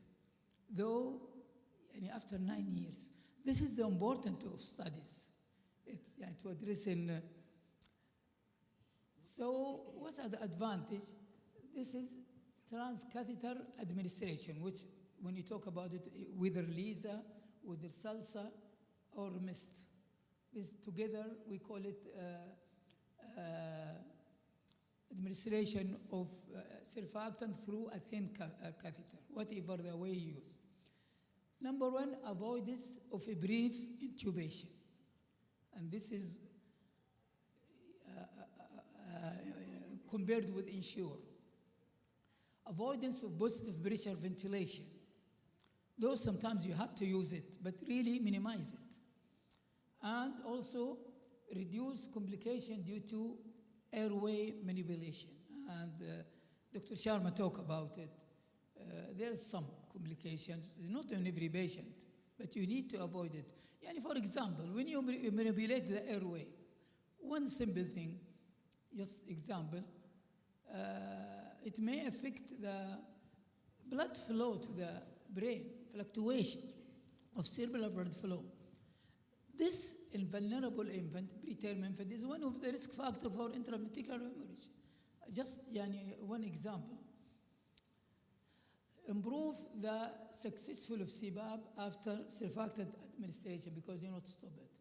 Though, after 9 years, this is the importance of studies. It's to address in. So, what's the advantage? This is transcatheter administration, which, when you talk about it, whether LISA, whether SALSA, or MIST. This together, we call it administration of surfactant through a thin catheter, whatever the way you use. Number one, avoidance of a brief intubation. And this is compared with Ensure. Avoidance of positive pressure ventilation. Though sometimes you have to use it, but really minimize it. And also reduce complication due to airway manipulation. And Dr. Sharma talked about it. There are some complications, not on every patient, but you need to avoid it. For example, when you manipulate the airway, one simple thing, just example, it may affect the blood flow to the brain, fluctuation of cerebral blood flow. This in vulnerable infant, preterm infant, is one of the risk factors for intraventricular hemorrhage. Just one example. Improve the successful of CPAP after surfactant administration, because you not stop it.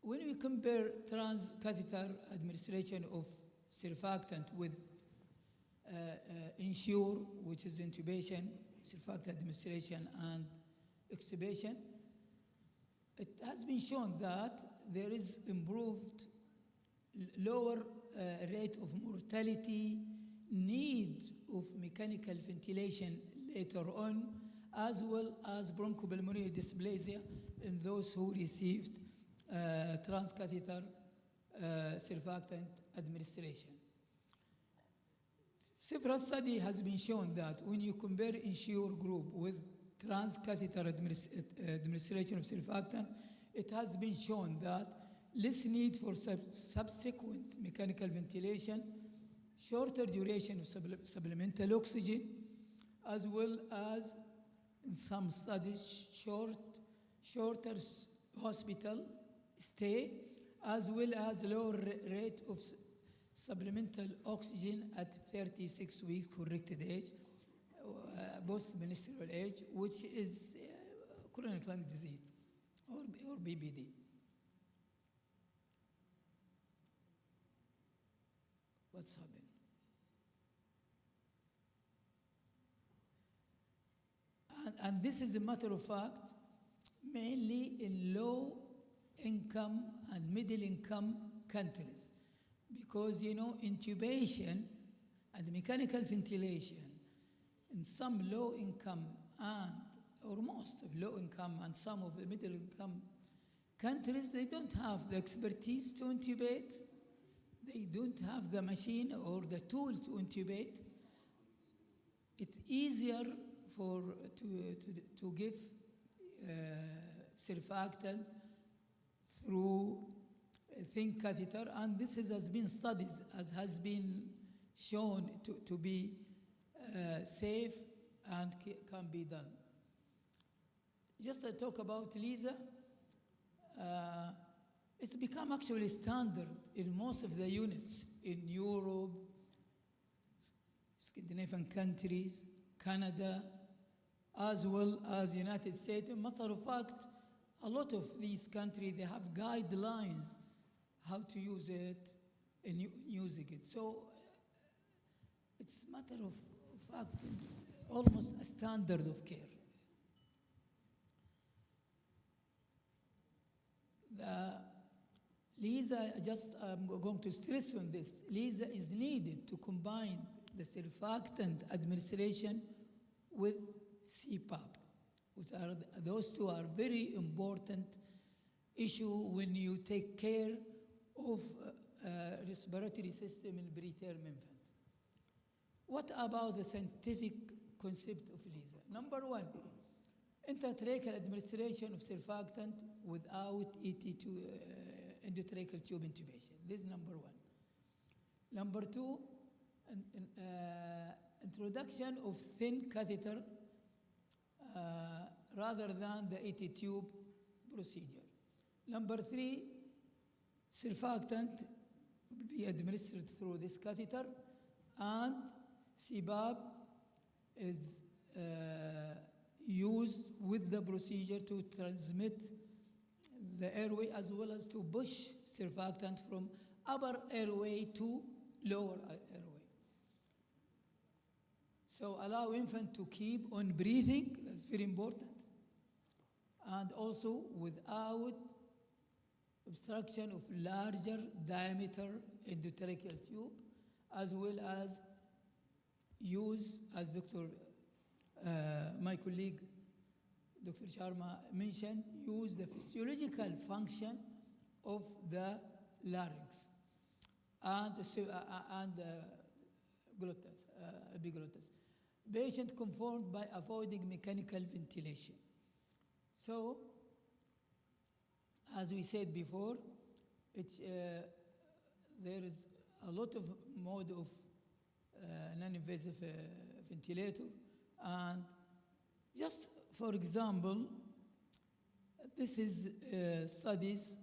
When we compare transcatheter administration of surfactant with Ensure, which is intubation, surfactant administration, and extubation, it has been shown that there is improved lower rate of mortality, need of mechanical ventilation later on, as well as bronchopulmonary dysplasia in those who received transcatheter surfactant administration. Several studies has been shown that when you compare Ensure group with transcatheter administration of surfactant, it has been shown that less need for subsequent mechanical ventilation, shorter duration of supplemental oxygen, as well as, in some studies, shorter hospital stay, as well as lower rate of supplemental oxygen at 36 weeks corrected age, post-menstrual age, which is chronic lung disease, or BPD. What's happening? And this is a matter of fact, mainly in low-income and middle-income countries. Because, intubation and mechanical ventilation in some low-income or most of low-income and some of the middle-income countries, they don't have the expertise to intubate. They don't have the machine or the tool to intubate. It's easier to give surfactant through a thin catheter, and this has been studied, as has been shown to be safe and can be done. Just to talk about LISA, it's become actually standard in most of the units in Europe, Scandinavian countries, Canada, as well as United States. As a matter of fact, a lot of these countries, they have guidelines how to use it and using it. So it's a matter of fact, almost a standard of care. The LISA, I'm going to stress on this, LISA is needed to combine the surfactant administration with CPAP, those two are very important issue when you take care of respiratory system in preterm infant. What about the scientific concept of LISA? Number one, intratracheal administration of surfactant without endotracheal tube intubation. This is number one. Number two, introduction of thin catheter rather than the ET tube procedure. Number three, surfactant will be administered through this catheter, and CPAP is used with the procedure to transmit the airway as well as to push surfactant from upper airway to lower airway. So allow infant to keep on breathing, that's very important, and also without obstruction of larger diameter endotracheal tube, as well as use, as my colleague Dr. Sharma mentioned, use the physiological function of the larynx and glottis, epiglottis. Patient conformed by avoiding mechanical ventilation. So, as we said before, there is a lot of mode of non-invasive ventilator, and just for example, this is studies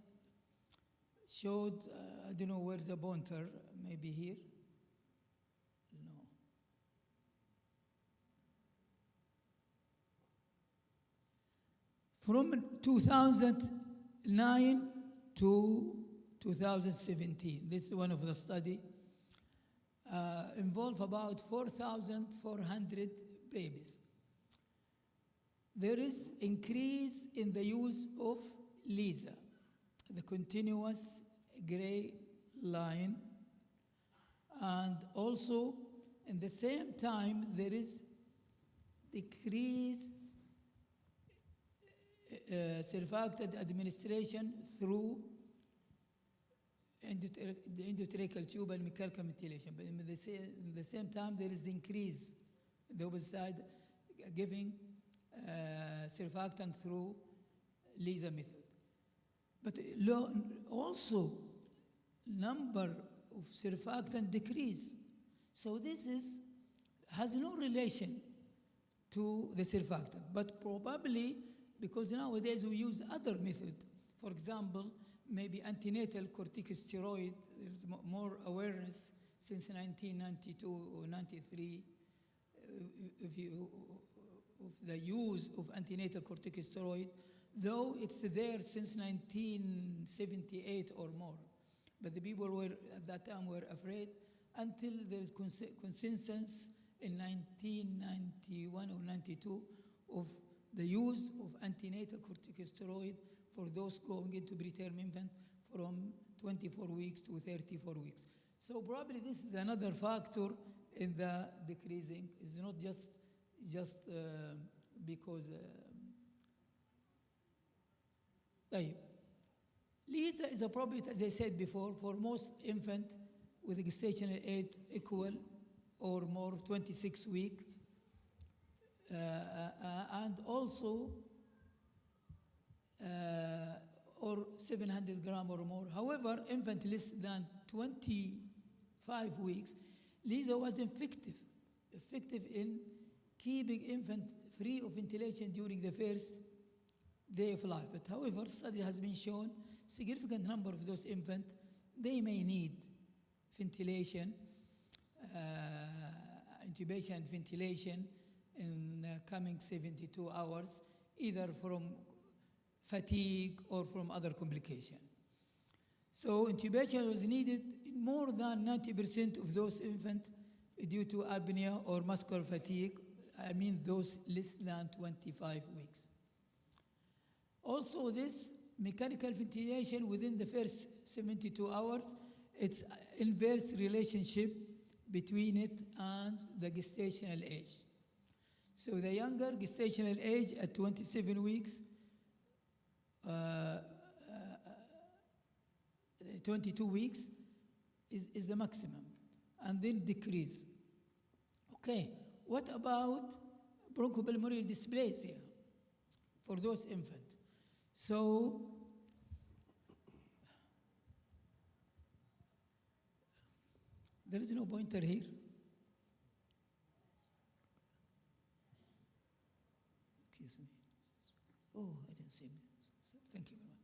showed, I don't know where's the pointer, maybe here. No. From 2009 to 2017, this is one of the study, involved about 4,400 babies. There is increase in the use of LISA, the continuous gray line, and also in the same time there is decrease surfactant administration through the endotracheal tube and mechanical ventilation. But in the same time, there is increase the opposite side, giving surfactant through LISA method. But also, number of surfactant decrease. So this has no relation to the surfactant, but probably because nowadays we use other method. For example, maybe antenatal corticosteroid. There's more awareness since 1992 or 93 of the use of antenatal corticosteroid, though it's there since 1978 or more. But the people were at that time were afraid until there's consensus in 1991 or 92 of the use of antenatal corticosteroid for those going into preterm infant from 24 weeks to 34 weeks. So probably this is another factor in the decreasing. It's not just because. LISA is appropriate, as I said before, for most infant with a gestational age equal or more 26 weeks, and also or 700 grams or more. However, infant less than 25 weeks, LISA was effective in keeping infant free of ventilation during the first day of life. But however, study has been shown significant number of those infants, they may need ventilation, intubation and ventilation in the coming 72 hours, either from fatigue or from other complication. So intubation was needed in more than 90% of those infants due to apnea or muscular fatigue, I mean those less than 25 weeks. Also this mechanical ventilation within the first 72 hours, it's inverse relationship between it and the gestational age. So the younger gestational age at 27 weeks, 22 weeks is the maximum, and then decrease. Okay, what about bronchopulmonary dysplasia for those infants? So there is no pointer here. Excuse me. Oh, I didn't see it. Thank you very much.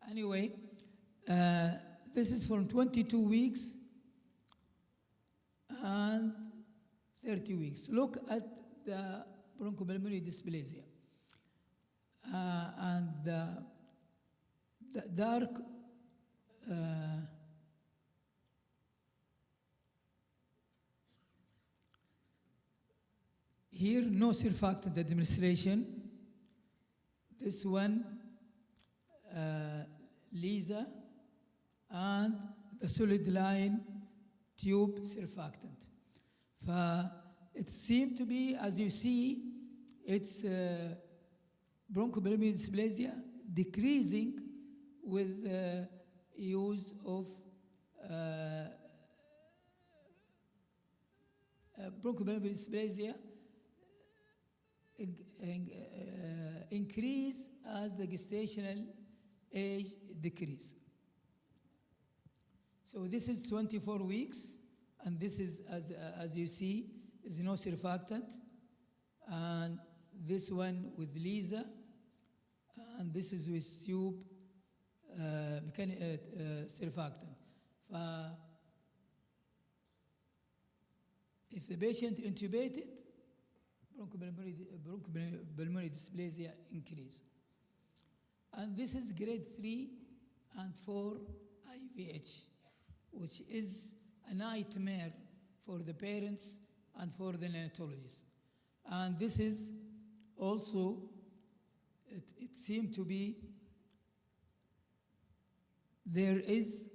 Anyway, this is from 22 weeks and 30 weeks. Look at the bronchopulmonary dysplasia. And the dark here, no surfactant administration. This one, Lisa, and the solid line tube surfactant. It seemed to be, as you see, it's bronchopulmonary dysplasia decreasing with use of bronchopulmonary dysplasia increase as the gestational age decrease. So this is 24 weeks, and this is, as you see, is no surfactant, and this one with Lisa, and this is with tube surfactant. If the patient intubated, bronchopulmonary dysplasia increase. And this is grade 3 and 4 IVH, which is a nightmare for the parents and for the neonatologist. And this is also, it seemed to be, there is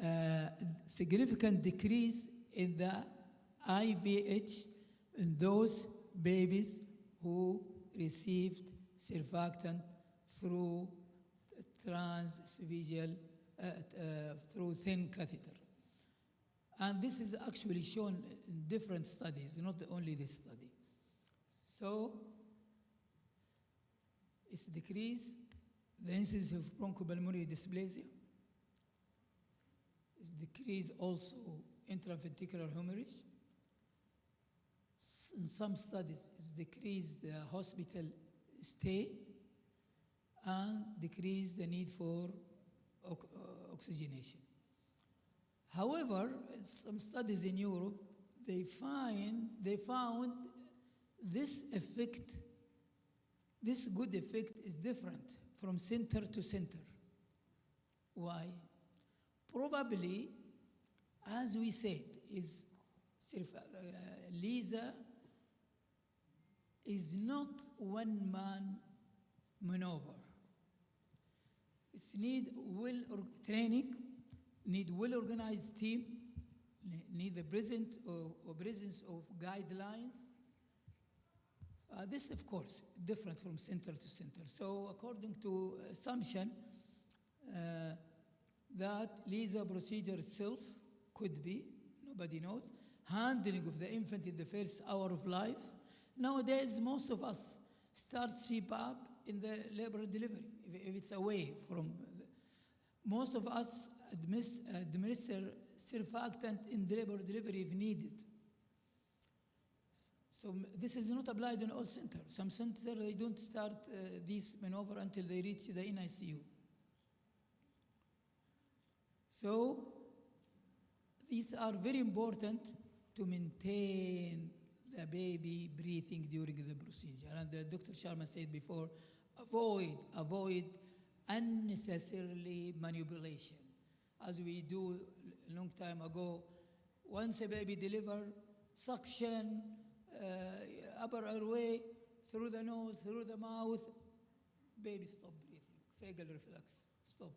a significant decrease in the IVH in those babies who received surfactant through transvasal, through thin catheter. And this is actually shown in different studies, not only this study. So it's decreased. The incidence of bronchopulmonary dysplasia is decreased, also intraventricular hemorrhage. In some studies, it's decreased the hospital stay and decreased the need for oxygenation. However, some studies in Europe, they found this effect, this good effect is different from center to center. Why? Probably, as we said, is Lisa is not one-man maneuver. It's need training, need well-organized team, need the presence of guidelines. This, of course, different from center to center. So according to assumption, that Lisa procedure itself could be, nobody knows, handling of the infant in the first hour of life. Nowadays, most of us start CPAP in the labor and delivery, if it's away from most of us administer surfactant in the labor and delivery if needed. So this is not applied in all centers. Some centers, they don't start this maneuver until they reach the NICU. So these are very important to maintain the baby breathing during the procedure. And Dr. Sharma said before, avoid unnecessarily manipulation. As we do a long time ago, once a baby delivers, suction, upper airway, through the nose, through the mouth, baby stop breathing, phagal reflux, stop.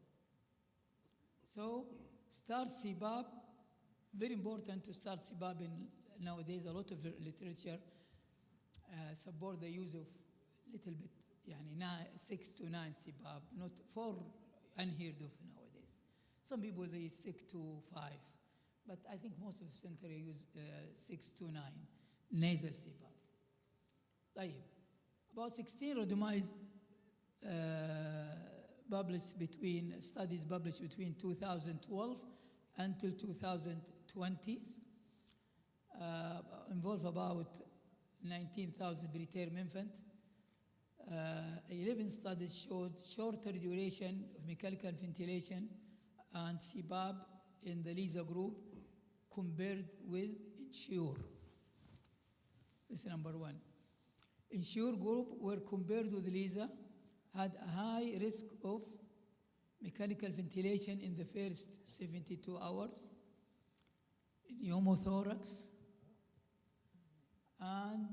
So Start CPAP, very important to start CPAP nowadays. A lot of literature support the use of little bit, يعني 6 to 9 CPAP, not 4 unheard of nowadays. Some people they stick to 5, but I think most of the center use 6 to 9 nasal CPAP. طيب, about 16 randomized studies published between 2012 until 2020 involve about 19,000 preterm infants. 11 studies showed shorter duration of mechanical ventilation and CPAP in the LISA group compared with INSURE. This is number one. INSURE group were compared with LISA had a high risk of mechanical ventilation in the first 72 hours, in pneumothorax, and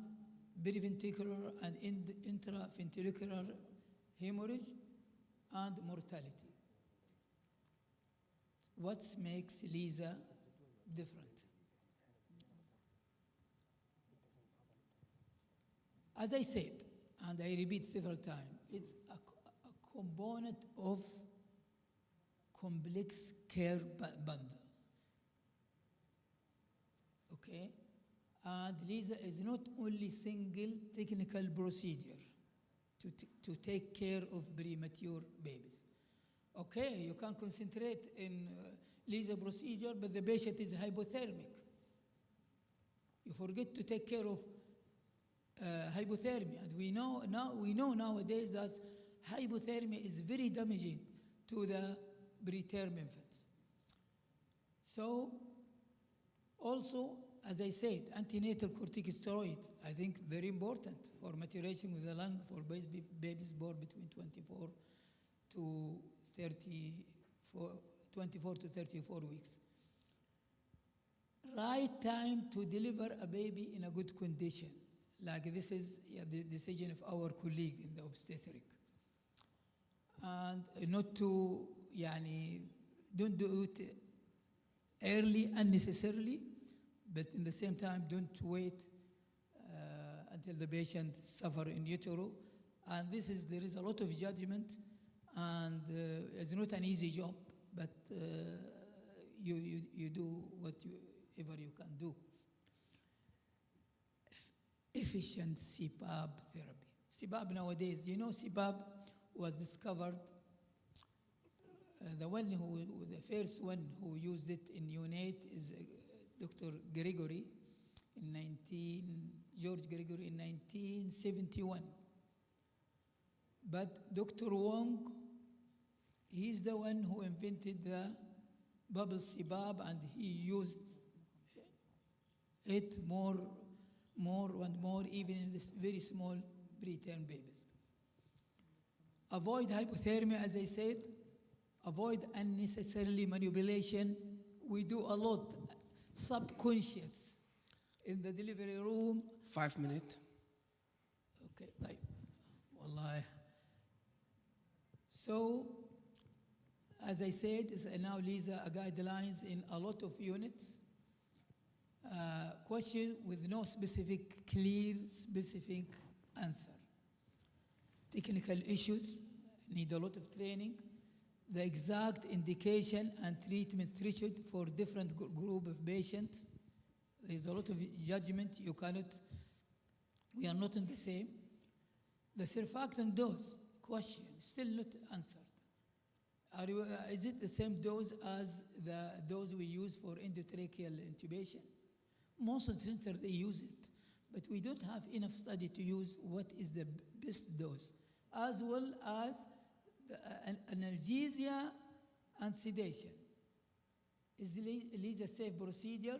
periventricular and intraventricular hemorrhage and mortality. What makes LISA different? As I said, and I repeat several times, it's a component of complex care bundle. Okay? And LISA is not only single technical procedure to take care of premature babies. Okay, you can concentrate in LISA procedure, but the patient is hypothermic. You forget to take care of hypothermia. And we know nowadays that hypothermia is very damaging to the preterm infants. So, also, as I said, antenatal corticosteroids, I think very important for maturation with the lung for babies born between 24 to 34 weeks. Right time to deliver a baby in a good condition. Like this is the decision of our colleague in the obstetric. And not to, don't do it early unnecessarily, but in the same time, don't wait until the patient suffer in utero. And there is a lot of judgment, and it's not an easy job, but you do whatever you can do. Efficient CPAP therapy. CPAP nowadays, CPAP was discovered, the first one who used it in neonate is Dr. Gregory George Gregory in 1971. But Dr. Wong, he's the one who invented the bubble CPAP, and he used it more and more, even in this very small preterm babies. Avoid hypothermia, as I said. Avoid unnecessarily manipulation. We do a lot subconscious in the delivery room. 5 minutes. Okay, like, wallahi. So, as I said, now LISA guidelines in a lot of units. Question with no clear, specific answer. Technical issues need a lot of training. The exact indication and treatment threshold for different group of patients. There's a lot of judgment. We are not in the same. The surfactant dose question still not answered. Is it the same dose as the dose we use for endotracheal intubation? Most of the centers, they use it, but we don't have enough study to use what is the best dose, as well as analgesia and sedation. Is LISA a safe procedure?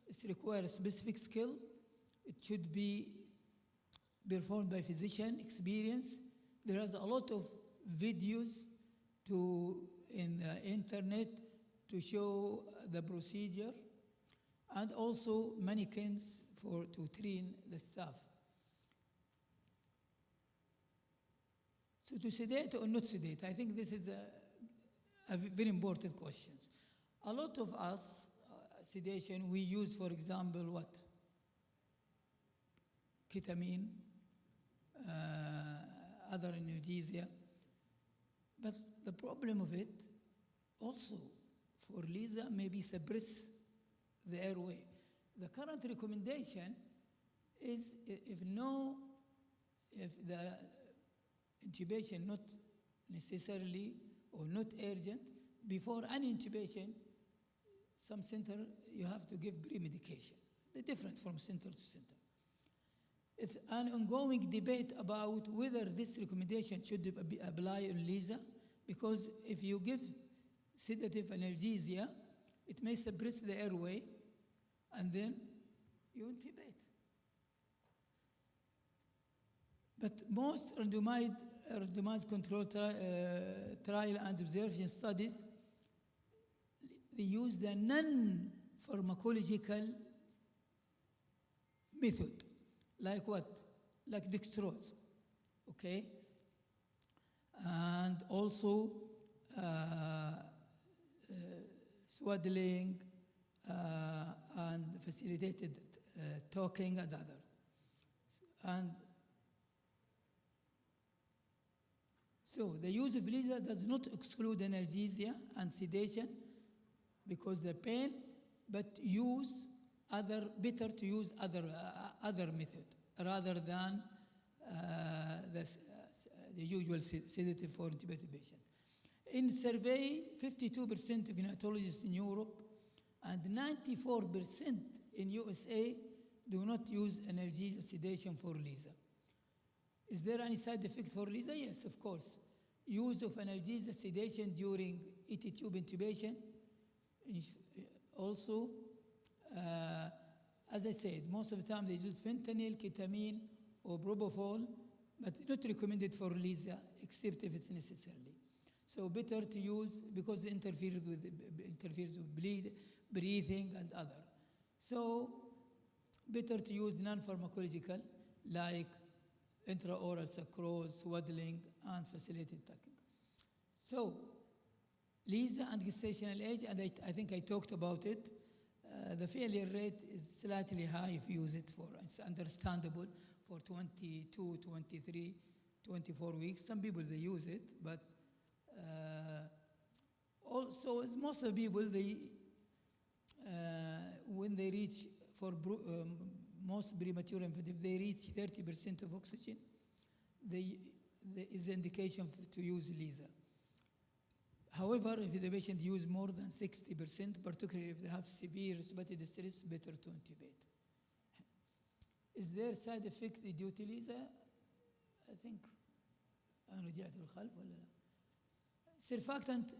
It requires specific skill. It should be performed by physician experience. There is a lot of videos in the internet to show the procedure, and also mannequins to train the staff. So to sedate or not sedate, I think this is a very important question. a lot of us, sedation, we use, for example, what? Ketamine, other analgesia. But the problem of it, also, for Lisa, maybe suppress the airway. The current recommendation is if the intubation not necessarily or not urgent, before any intubation, some center you have to give pre-medication. They're different from center to center. It's an ongoing debate about whether this recommendation should be applied on Lisa, because if you give sedative analgesia, it may suppress the airway, and then you intubate. But most randomized controlled trial and observation studies, they use the non-pharmacological method. Like what? Like dextrose, okay? And also swaddling and facilitated talking and other. And so the use of Lisa does not exclude analgesia and sedation because the pain, but better to use other method rather than the usual sedative for intubated patient. In survey, 52% of neonatologists in Europe and 94% in USA do not use analgesia sedation for Lisa. Is there any side effect for Lisa? Yes, of course. Use of analgesia sedation during ET tube intubation. Also, as I said, most of the time they use fentanyl, ketamine, or propofol, but not recommended for Lisa, except if it's necessary. So better to use because it interferes with breathing and other. So better to use non-pharmacological like intraoral sucrose, swaddling, and facilitated tucking. So Lisa and gestational age, and I think I talked about it. The failure rate is slightly high if you use it for, it's understandable, for 22, 23, 24 weeks. Some people, they use it, but also most of the people, when they reach, for most premature infant, if they reach 30% of oxygen, there is indication to use Lisa. However, if the patient uses more than 60%, particularly if they have severe respiratory distress, better to intubate. Is there side effect due to Lisa? I think أنا رجعت للخلف ولا لا؟ Surfactant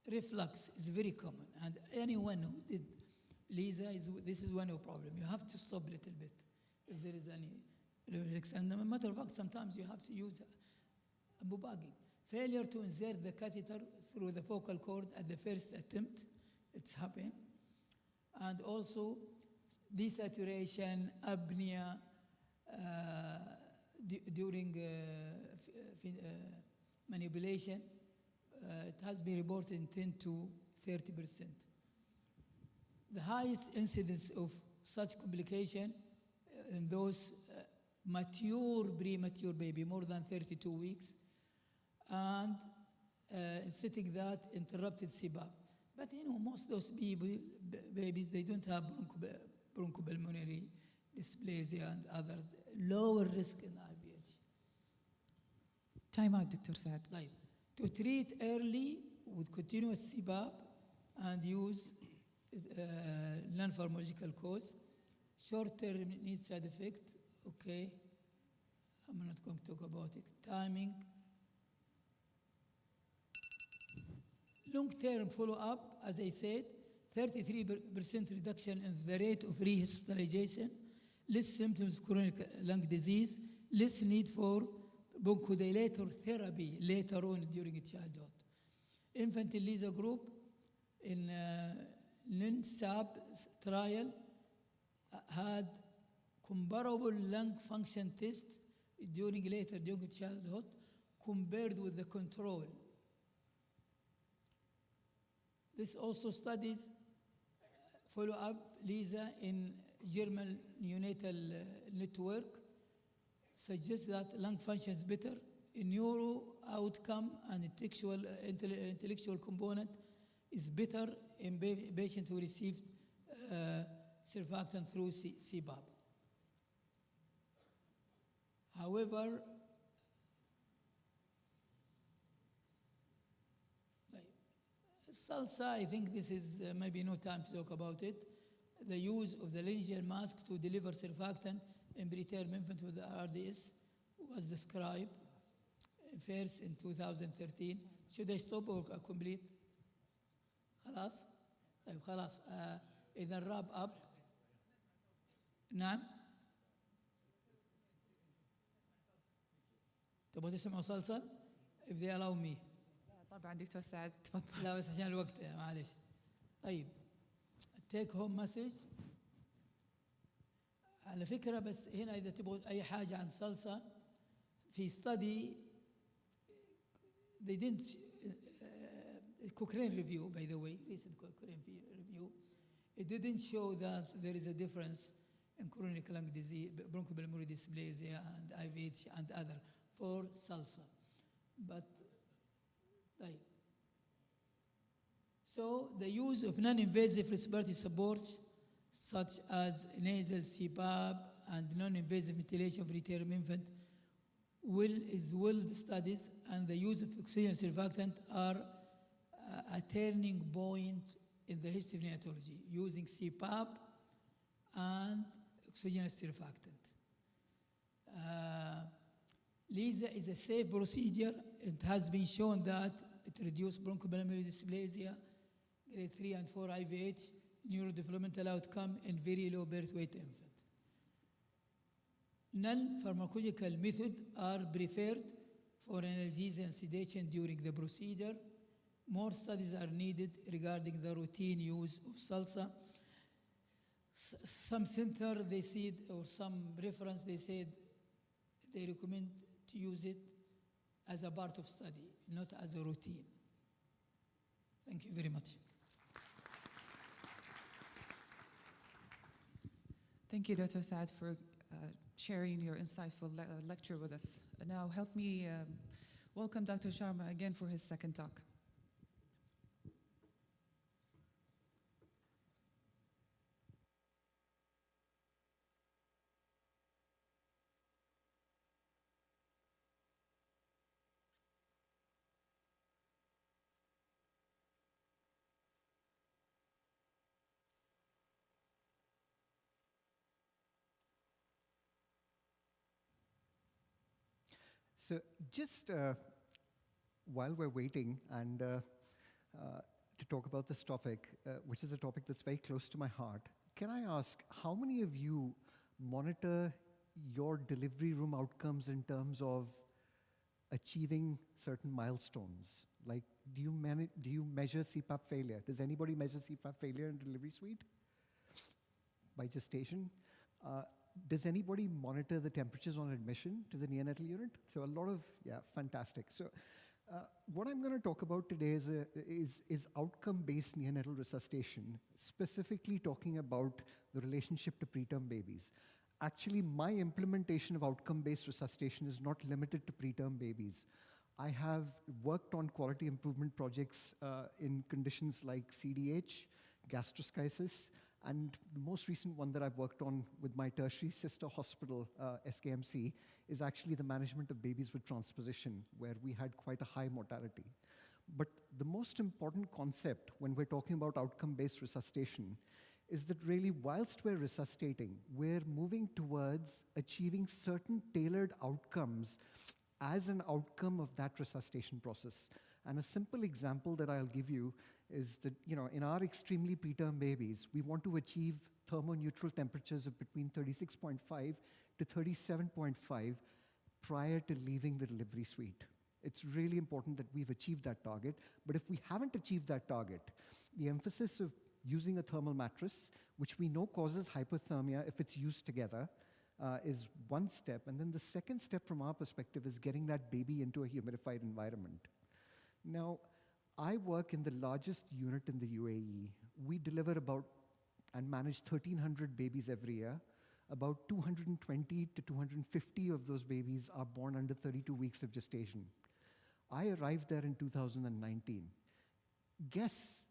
reflux is very common, and anyone who did Lisa, this is one of the problem. You have to stop a little bit if there is any reflux. And as a matter of fact, sometimes you have to use bubagging. Failure to insert the catheter through the vocal cord at the first attempt, it's happened. And also desaturation, apnea during manipulation. It has been reported in 10 to 30%. The highest incidence of such complication in those premature baby, more than 32 weeks, and sitting that interrupted CPAP. But most of those babies, they don't have bronchopulmonary dysplasia and others, lower risk in IVH. Time out, Dr. Saad. Like, to treat early with continuous CPAP and use non-pharmacological cause, short-term need side effect, okay, I'm not going to talk about it. Timing. Long-term follow-up, as I said, 33% reduction in the rate of rehospitalization, less symptoms of chronic lung disease, less need for bronchodilator therapy later on during childhood. Infant Lisa group in NINSAB trial had comparable lung function test during childhood compared with the control. This also studies follow-up LISA in German neonatal network suggests that lung function is better, neuro outcome and intellectual component is better in patients who received surfactant through CPAP. However, SALSA, I think this is maybe no time to talk about it. The use of the laryngeal mask to deliver surfactant in preterm infant with RDS was described first in 2013. Should I stop or complete? خلاص؟ طيب خلاص إذا wrap up. نعم؟ تبغوا تسمعوا صلصة؟ If they allow me. طبعا دكتور سعد تفضل. لا بس عشان الوقت معلش. طيب take home message. على فكرة بس هنا إذا تبغوا أي حاجة عن صلصة في study they didn't Cochrane review by the way recent Cochrane review it didn't show that there is a difference in chronic lung disease, bronchopulmonary dysplasia and IVH and other for SALSA. But so the use of non-invasive respiratory support such as nasal CPAP and non-invasive ventilation of preterm infant is well studied, and the use of oxygen surfactant are a turning point in the history of neonatology, using CPAP and oxygen surfactant. LISA is a safe procedure. It has been shown that it reduces bronchopulmonary dysplasia, grade 3 and 4 IVH, neurodevelopmental outcome, and very low birth weight infant. Non-pharmacological methods are preferred for analgesia and sedation during the procedure. More studies are needed regarding the routine use of SALSA. Some center they said, or some reference they said, they recommend to use it as a part of study, not as a routine. Thank you very much. Thank you, Dr. Saad, for sharing your insightful lecture with us. Now help me welcome Dr. Sharma again for his second talk. So just while we're waiting and to talk about this topic, which is a topic that's very close to my heart, can I ask how many of you monitor your delivery room outcomes in terms of achieving certain milestones? Like, do you measure CPAP failure? Does anybody measure CPAP failure in delivery suite? By gestation? Does anybody monitor the temperatures on admission to the neonatal unit? So a lot of, yeah, fantastic. So what I'm going to talk about today is outcome-based neonatal resuscitation, specifically talking about the relationship to preterm babies. Actually, my implementation of outcome-based resuscitation is not limited to preterm babies. I have worked on quality improvement projects in conditions like CDH, gastroschisis, and the most recent one that I've worked on with my tertiary sister hospital, SKMC, is actually the management of babies with transposition, where we had quite a high mortality. But the most important concept when we're talking about outcome-based resuscitation is that really, whilst we're resuscitating, we're moving towards achieving certain tailored outcomes as an outcome of that resuscitation process. And a simple example that I'll give you is that, in our extremely preterm babies, we want to achieve thermoneutral temperatures of between 36.5 to 37.5 prior to leaving the delivery suite. It's really important that we've achieved that target, but if we haven't achieved that target, the emphasis of using a thermal mattress, which we know causes hypothermia if it's used together, is one step, and then the second step from our perspective is getting that baby into a humidified environment. Now, I work in the largest unit in the UAE. We deliver about and manage 1,300 babies every year. About 220 to 250 of those babies are born under 32 weeks of gestation. I arrived there in 2019. Guess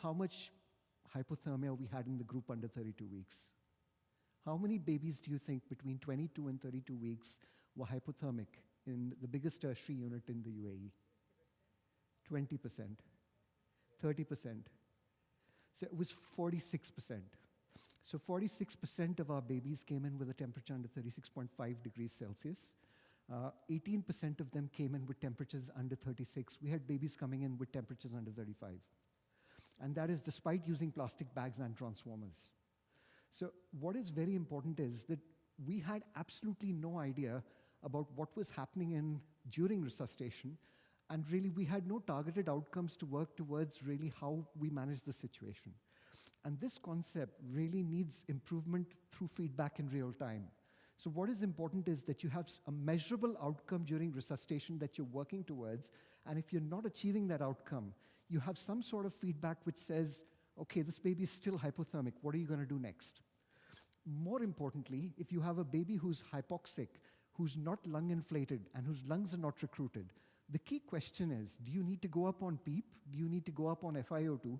how much hypothermia we had in the group under 32 weeks. How many babies do you think between 22 and 32 weeks were hypothermic in the biggest tertiary unit in the UAE? 20%, 30%. So it was 46%. So 46% of our babies came in with a temperature under 36.5 degrees Celsius. 18% of them came in with temperatures under 36. We had babies coming in with temperatures under 35. And that is despite using plastic bags and transformers. So what is very important is that we had absolutely no idea about what was happening during resuscitation, and really we had no targeted outcomes to work towards really how we manage the situation. And this concept really needs improvement through feedback in real time. So what is important is that you have a measurable outcome during resuscitation that you're working towards, and if you're not achieving that outcome, you have some sort of feedback which says, okay, this baby is still hypothermic, what are you going to do next? More importantly, if you have a baby who's hypoxic, who's not lung inflated, and whose lungs are not recruited, the key question is, do you need to go up on PEEP? Do you need to go up on FiO2?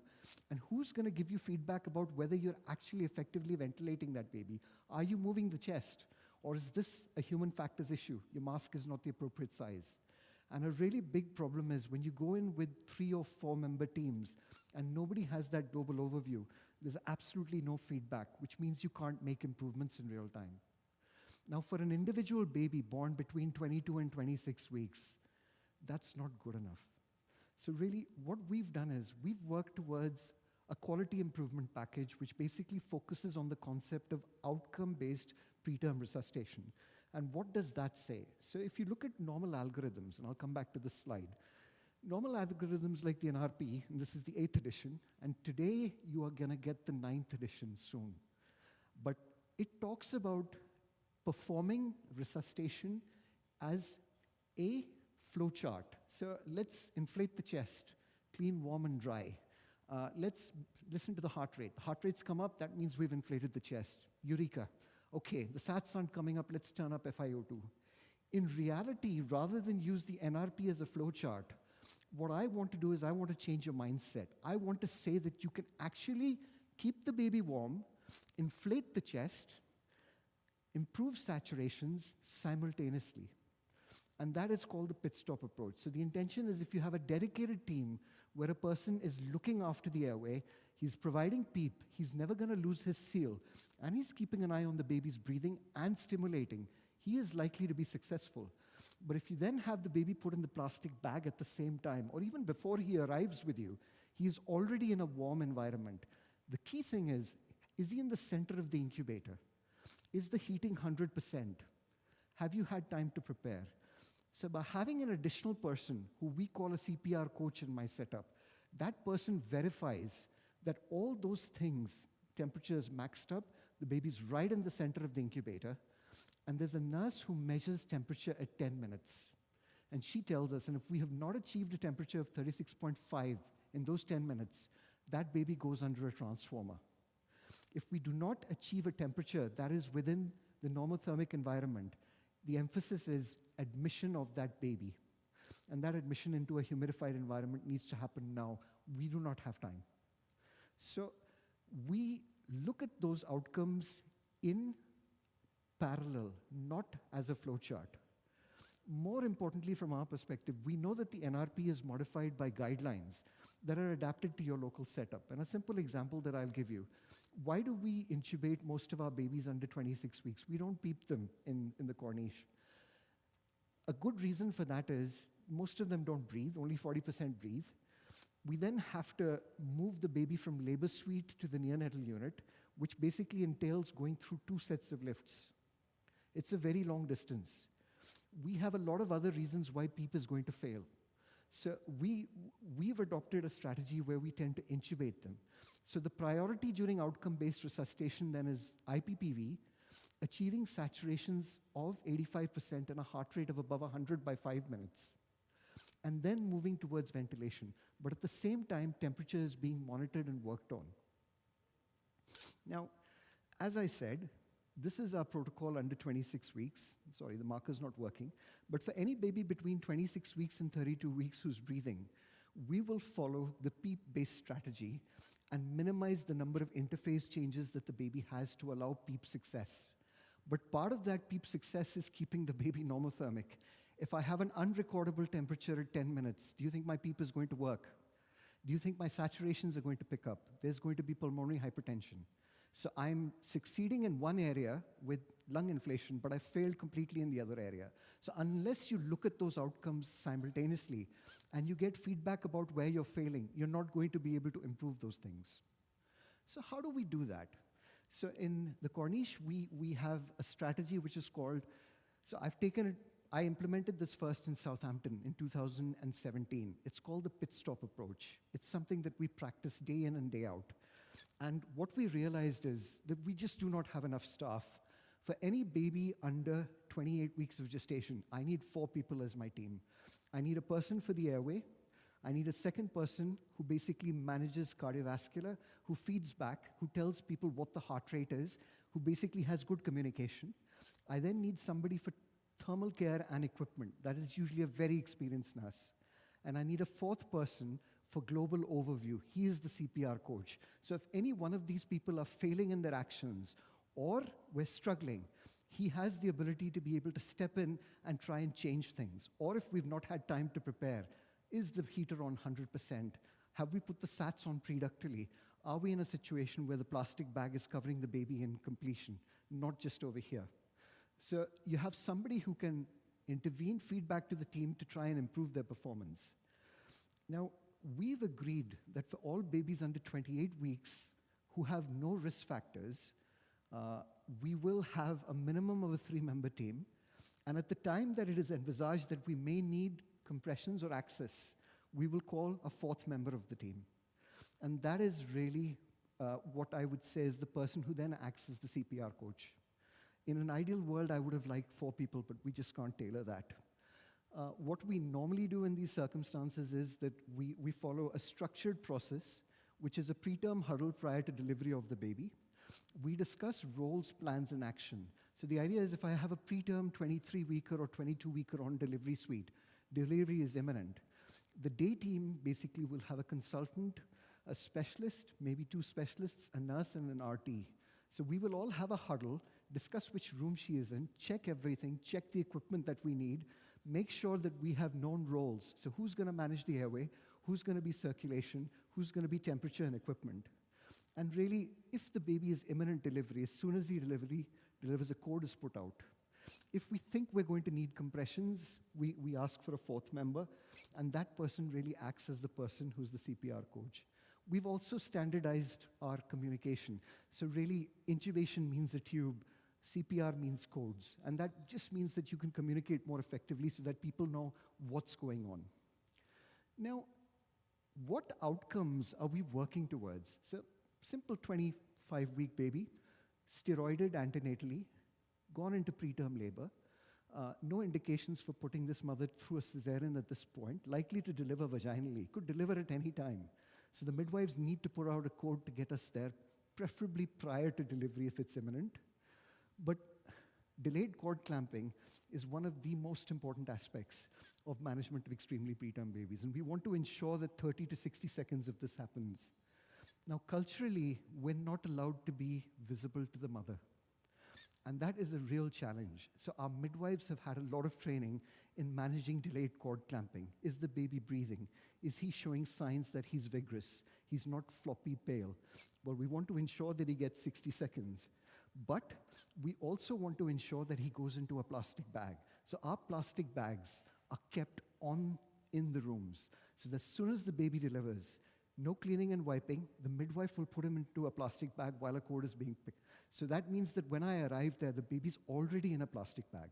And who's going to give you feedback about whether you're actually effectively ventilating that baby? Are you moving the chest? Or is this a human factors issue? Your mask is not the appropriate size. And a really big problem is when you go in with 3 or 4 member teams and nobody has that global overview, there's absolutely no feedback, which means you can't make improvements in real time. Now, for an individual baby born between 22 and 26 weeks, that's not good enough. So really, what we've done is we've worked towards a quality improvement package which basically focuses on the concept of outcome-based preterm resuscitation. And what does that say? So if you look at normal algorithms, and I'll come back to this slide, normal algorithms like the NRP, and this is the 8th edition, and today you are going to get the 9th edition soon. But it talks about performing resuscitation as a flowchart. So let's inflate the chest, clean, warm, and dry. Let's listen to the heart rate. The heart rates come up, that means we've inflated the chest. Eureka. Okay, the SATs aren't coming up, let's turn up FiO2. In reality, rather than use the NRP as a flowchart, what I want to do is I want to change your mindset. I want to say that you can actually keep the baby warm, inflate the chest, improve saturations simultaneously. And that is called the pit stop approach. So the intention is if you have a dedicated team where a person is looking after the airway, he's providing PEEP, he's never going to lose his seal, and he's keeping an eye on the baby's breathing and stimulating, he is likely to be successful. But if you then have the baby put in the plastic bag at the same time, or even before he arrives with you, he is already in a warm environment. The key thing is he in the center of the incubator? Is the heating 100%? Have you had time to prepare? So by having an additional person, who we call a CPR coach in my setup, that person verifies that all those things, temperature is maxed up, the baby's right in the center of the incubator, and there's a nurse who measures temperature at 10 minutes. And she tells us, and if we have not achieved a temperature of 36.5 in those 10 minutes, that baby goes under a transformer. If we do not achieve a temperature that is within the normothermic environment, the emphasis is admission of that baby. And that admission into a humidified environment needs to happen now. We do not have time. So we look at those outcomes in parallel, not as a flowchart. More importantly, from our perspective, we know that the NRP is modified by guidelines that are adapted to your local setup. And a simple example that I'll give you, why do we intubate most of our babies under 26 weeks? We don't PEEP them in the corniche. A good reason for that is most of them don't breathe, only 40% breathe. We then have to move the baby from labor suite to the neonatal unit, which basically entails going through 2 sets of lifts. It's a very long distance. We have a lot of other reasons why PEEP is going to fail. So we've adopted a strategy where we tend to intubate them. So the priority during outcome-based resuscitation then is IPPV, achieving saturations of 85% and a heart rate of above 100 by 5 minutes. and then moving towards ventilation. But at the same time, temperature is being monitored and worked on. Now, as I said, this is our protocol under 26 weeks. Sorry, the marker's not working. But for any baby between 26 weeks and 32 weeks who's breathing, we will follow the PEEP-based strategy and minimize the number of interface changes that the baby has to allow PEEP success. But part of that PEEP success is keeping the baby normothermic. If I have an unrecordable temperature at 10 minutes, do you think my PEEP is going to work? Do you think my saturations are going to pick up? There's going to be pulmonary hypertension. So I'm succeeding in one area with lung inflation, but I failed completely in the other area. So unless you look at those outcomes simultaneously and you get feedback about where you're failing, you're not going to be able to improve those things. So how do we do that? So in the Corniche, we have a strategy which is called, so I implemented this first in Southampton in 2017. It's called the pit stop approach. It's something that we practice day in and day out. And what we realized is that we just do not have enough staff. For any baby under 28 weeks of gestation, I need 4 people as my team. I need a person for the airway. I need a second person who basically manages cardiovascular, who feeds back, who tells people what the heart rate is, who basically has good communication. I then need somebody for thermal care and equipment. That is usually a very experienced nurse. And I need a 4th person for global overview. He is the CPR coach. So if any one of these people are failing in their actions or we're struggling, he has the ability to be able to step in and try and change things. Or if we've not had time to prepare, is the heater on 100%? Have we put the SATs on pre-ductally? Are we in a situation where the plastic bag is covering the baby in completion, not just over here? So you have somebody who can intervene, feedback to the team to try and improve their performance. Now, we've agreed that for all babies under 28 weeks who have no risk factors, we will have a minimum of a 3-member team. And at the time that it is envisaged that we may need compressions or access, we will call a 4th member of the team. And that is really what I would say is the person who then acts as the CPR coach. In an ideal world, I would have liked 4 people, but we just can't tailor that. What we normally do in these circumstances is that we follow a structured process, which is a preterm huddle prior to delivery of the baby. We discuss roles, plans, and action. So the idea is if I have a preterm 23-weeker or 22-weeker on delivery suite, delivery is imminent. The day team basically will have a consultant, a specialist, maybe 2 specialists, a nurse, and an RT. So we will all have a huddle, discuss which room she is in, check everything, check the equipment that we need, make sure that we have known roles. So who's going to manage the airway, who's going to be circulation, who's going to be temperature and equipment. And really, if the baby is imminent delivery, as soon as the delivery delivers, a code is put out. If we think we're going to need compressions, we ask for a 4th member, and that person really acts as the person who's the CPR coach. We've also standardized our communication. So really, intubation means a tube, CPR means codes, and that just means that you can communicate more effectively so that people know what's going on. Now, what outcomes are we working towards? So, simple 25-week baby, steroided antenatally, gone into preterm labor, no indications for putting this mother through a cesarean at this point, likely to deliver vaginally, could deliver at any time. So the midwives need to put out a code to get us there, preferably prior to delivery if it's imminent. But delayed cord clamping is one of the most important aspects of management of extremely preterm babies. And we want to ensure that 30 to 60 seconds of this happens. Now, culturally, we're not allowed to be visible to the mother. And that is a real challenge. So our midwives have had a lot of training in managing delayed cord clamping. Is the baby breathing? Is he showing signs that he's vigorous? He's not floppy pale. Well, we want to ensure that he gets 60 seconds. But we also want to ensure that he goes into a plastic bag. So our plastic bags are kept in the rooms. So as soon as the baby delivers, no cleaning and wiping, the midwife will put him into a plastic bag while a cord is being picked. So that means that when I arrive there, the baby's already in a plastic bag.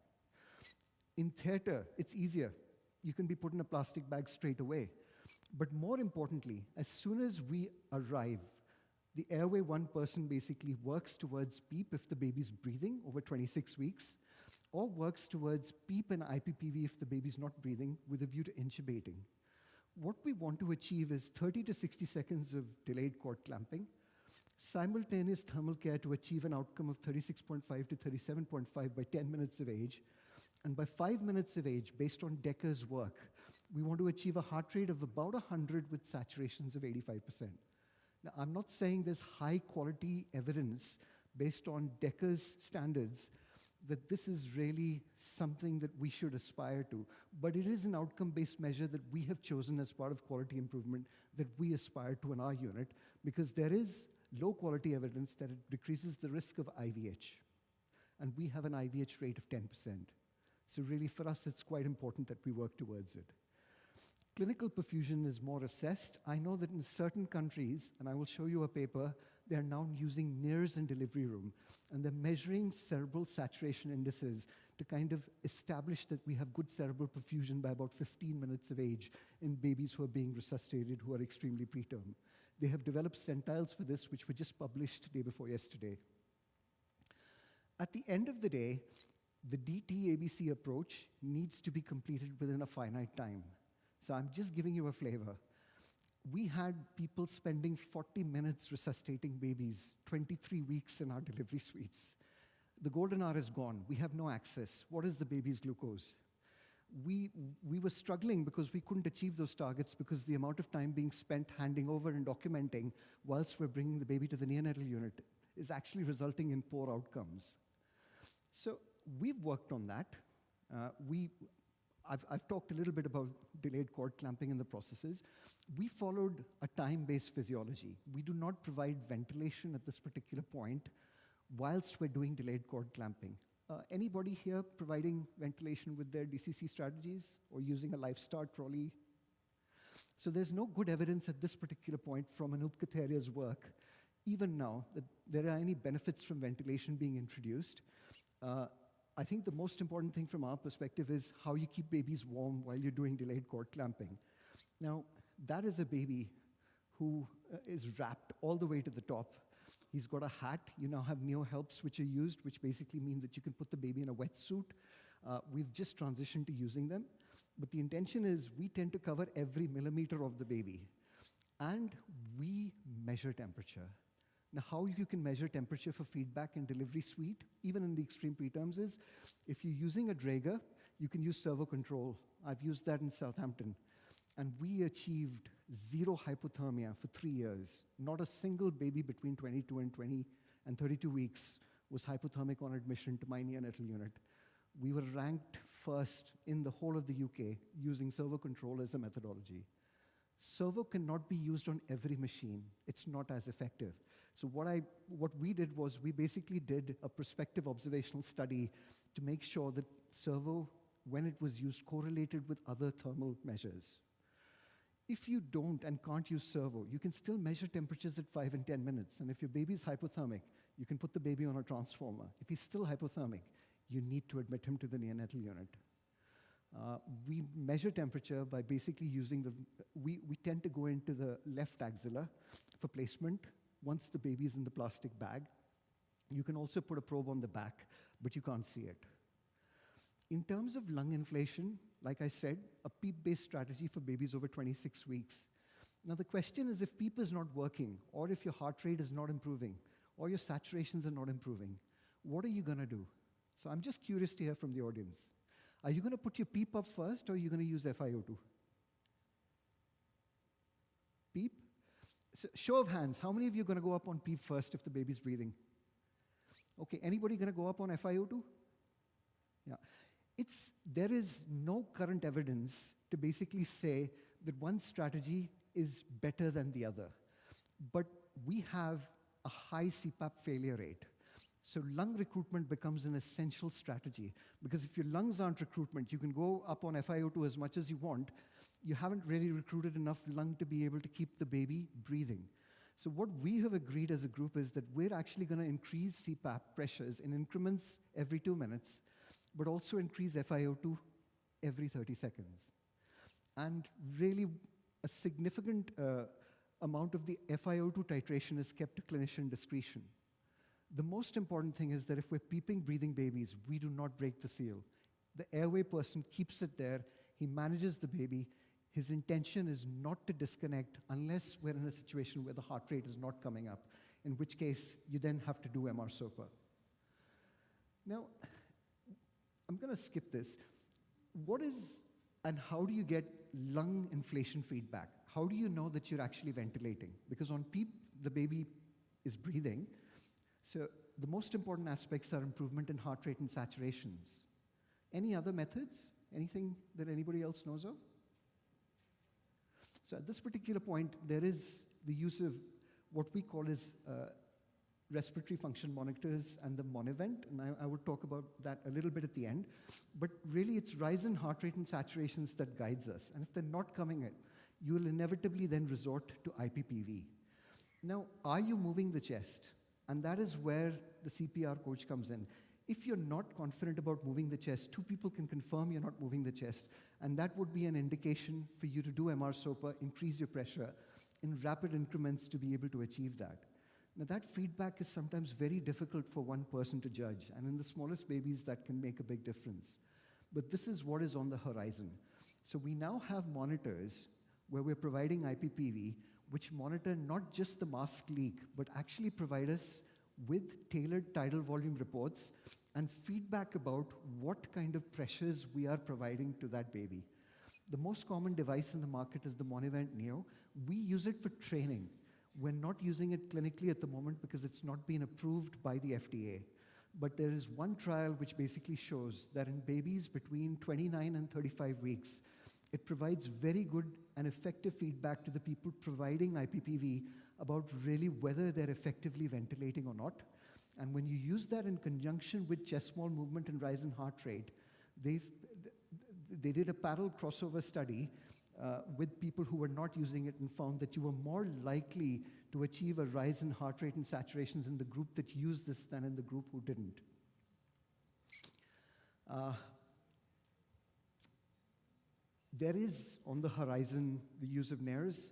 In theater, it's easier. You can be put in a plastic bag straight away. But more importantly, as soon as we arrive, the airway 1 person basically works towards PEEP if the baby's breathing over 26 weeks, or works towards PEEP and IPPV if the baby's not breathing with a view to intubating. What we want to achieve is 30 to 60 seconds of delayed cord clamping, simultaneous thermal care to achieve an outcome of 36.5 to 37.5 by 10 minutes of age. And by 5 minutes of age, based on Decker's work, we want to achieve a heart rate of about 100 with saturations of 85%. Now, I'm not saying there's high quality evidence based on Decker's standards that this is really something that we should aspire to, but it is an outcome-based measure that we have chosen as part of quality improvement that we aspire to in our unit, because there is low quality evidence that it decreases the risk of IVH. And we have an IVH rate of 10%. So really for us, it's quite important that we work towards it. Clinical perfusion is more assessed. I know that in certain countries, and I will show you a paper, they're now using NIRS in delivery room, and they're measuring cerebral saturation indices to kind of establish that we have good cerebral perfusion by about 15 minutes of age in babies who are being resuscitated who are extremely preterm. They have developed centiles for this, which were just published day before yesterday. At the end of the day, the DT-ABC approach needs to be completed within a finite time. So I'm just giving you a flavor. We had people spending 40 minutes resuscitating babies, 23 weeks in our delivery suites. The golden hour is gone. We have no access. What is the baby's glucose? We were struggling because we couldn't achieve those targets because the amount of time being spent handing over and documenting whilst we're bringing the baby to the neonatal unit is actually resulting in poor outcomes. So we've worked on that. I've talked a little bit about delayed cord clamping and the processes. We followed a time-based physiology. We do not provide ventilation at this particular point whilst we're doing delayed cord clamping. Anybody here providing ventilation with their DCC strategies or using a LifeStar trolley? So there's no good evidence at this particular point from Anup Katharia's work, even now, that there are any benefits from ventilation being introduced. I think the most important thing from our perspective is how you keep babies warm while you're doing delayed cord clamping. Now, that is a baby who is wrapped all the way to the top. He's got a hat. You now have neo-helps which are used, which basically mean that you can put the baby in a wetsuit. We've just transitioned to using them. But the intention is we tend to cover every millimeter of the baby. And we measure temperature. Now, how you can measure temperature for feedback in delivery suite, even in the extreme preterms, is if you're using a Draeger, you can use servo control. I've used that in Southampton. And we achieved 0 hypothermia for 3 years. Not a single baby between 22 and 32 weeks was hypothermic on admission to my neonatal unit. We were ranked first in the whole of the UK using servo control as a methodology. Servo cannot be used on every machine. It's not as effective. So what we did was we basically did a prospective observational study to make sure that servo, when it was used, correlated with other thermal measures. If you don't and can't use servo, you can still measure temperatures at 5 and 10 minutes. And if your baby is hypothermic, you can put the baby on a transformer. If he's still hypothermic, you need to admit him to the neonatal unit. We measure temperature by basically using we tend to go into the left axilla for placement once the baby is in the plastic bag. You can also put a probe on the back, but you can't see it. In terms of lung inflation, like I said, a PEEP-based strategy for babies over 26 weeks. Now the question is, if PEEP is not working, or if your heart rate is not improving, or your saturations are not improving, what are you going to do? So I'm just curious to hear from the audience. Are you going to put your PEEP up first, or are you going to use FiO2? PEEP? So, show of hands, how many of you are going to go up on PEEP first if the baby's breathing? Okay, anybody going to go up on FiO2? Yeah. There is no current evidence to basically say that one strategy is better than the other. But we have a high CPAP failure rate. So lung recruitment becomes an essential strategy, because if your lungs aren't recruitment, you can go up on FiO2 as much as you want. You haven't really recruited enough lung to be able to keep the baby breathing. So what we have agreed as a group is that we're actually going to increase CPAP pressures in increments every 2 minutes, but also increase FiO2 every 30 seconds. And really, a significant amount of the FiO2 titration is kept to clinician discretion. The most important thing is that if we're peeping, breathing babies, we do not break the seal. The airway person keeps it there. He manages the baby. His intention is not to disconnect unless we're in a situation where the heart rate is not coming up, in which case you then have to do MR SOPA. Now, I'm going to skip this. What is and how do you get lung inflation feedback? How do you know that you're actually ventilating? Because on PEEP, the baby is breathing. So the most important aspects are improvement in heart rate and saturations. Any other methods? Anything that anybody else knows of? So at this particular point, there is the use of what we call as respiratory function monitors and the Monivent, and I will talk about that a little bit at the end. But really, it's rise in heart rate and saturations that guides us. And if they're not coming in, you will inevitably then resort to IPPV. Now, are you moving the chest? And that is where the CPR coach comes in. If you're not confident about moving the chest, two people can confirm you're not moving the chest, and that would be an indication for you to do MR SOPA, increase your pressure in rapid increments to be able to achieve that. Now, that feedback is sometimes very difficult for one person to judge, and in the smallest babies, that can make a big difference. But this is what is on the horizon. So we now have monitors where we're providing IPPV, which monitor not just the mask leak, but actually provide us with tailored tidal volume reports and feedback about what kind of pressures we are providing to that baby. The most common device in the market is the Monivent Neo. We use it for training. We're not using it clinically at the moment because it's not been approved by the FDA. But there is one trial which basically shows that in babies between 29 and 35 weeks, it provides very good and effective feedback to the people providing IPPV about really whether they're effectively ventilating or not. And when you use that in conjunction with chest wall movement and rise in heart rate, they did a parallel crossover study with people who were not using it and found that you were more likely to achieve a rise in heart rate and saturations in the group that used this than in the group who didn't. There is on the horizon the use of NAIRS,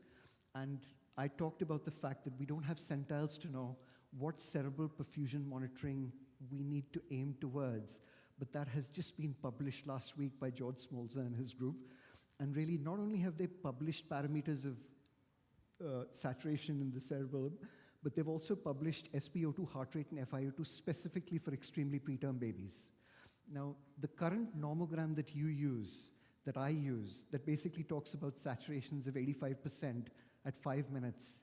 and I talked about the fact that we don't have centiles to know what cerebral perfusion monitoring we need to aim towards, but that has just been published last week by George Smolza and his group. And really, not only have they published parameters of saturation in the cerebellum, but they've also published SpO2 heart rate and FiO2 specifically for extremely preterm babies. Now, the current normogram that you use, that I use, that basically talks about saturations of 85% at 5 minutes,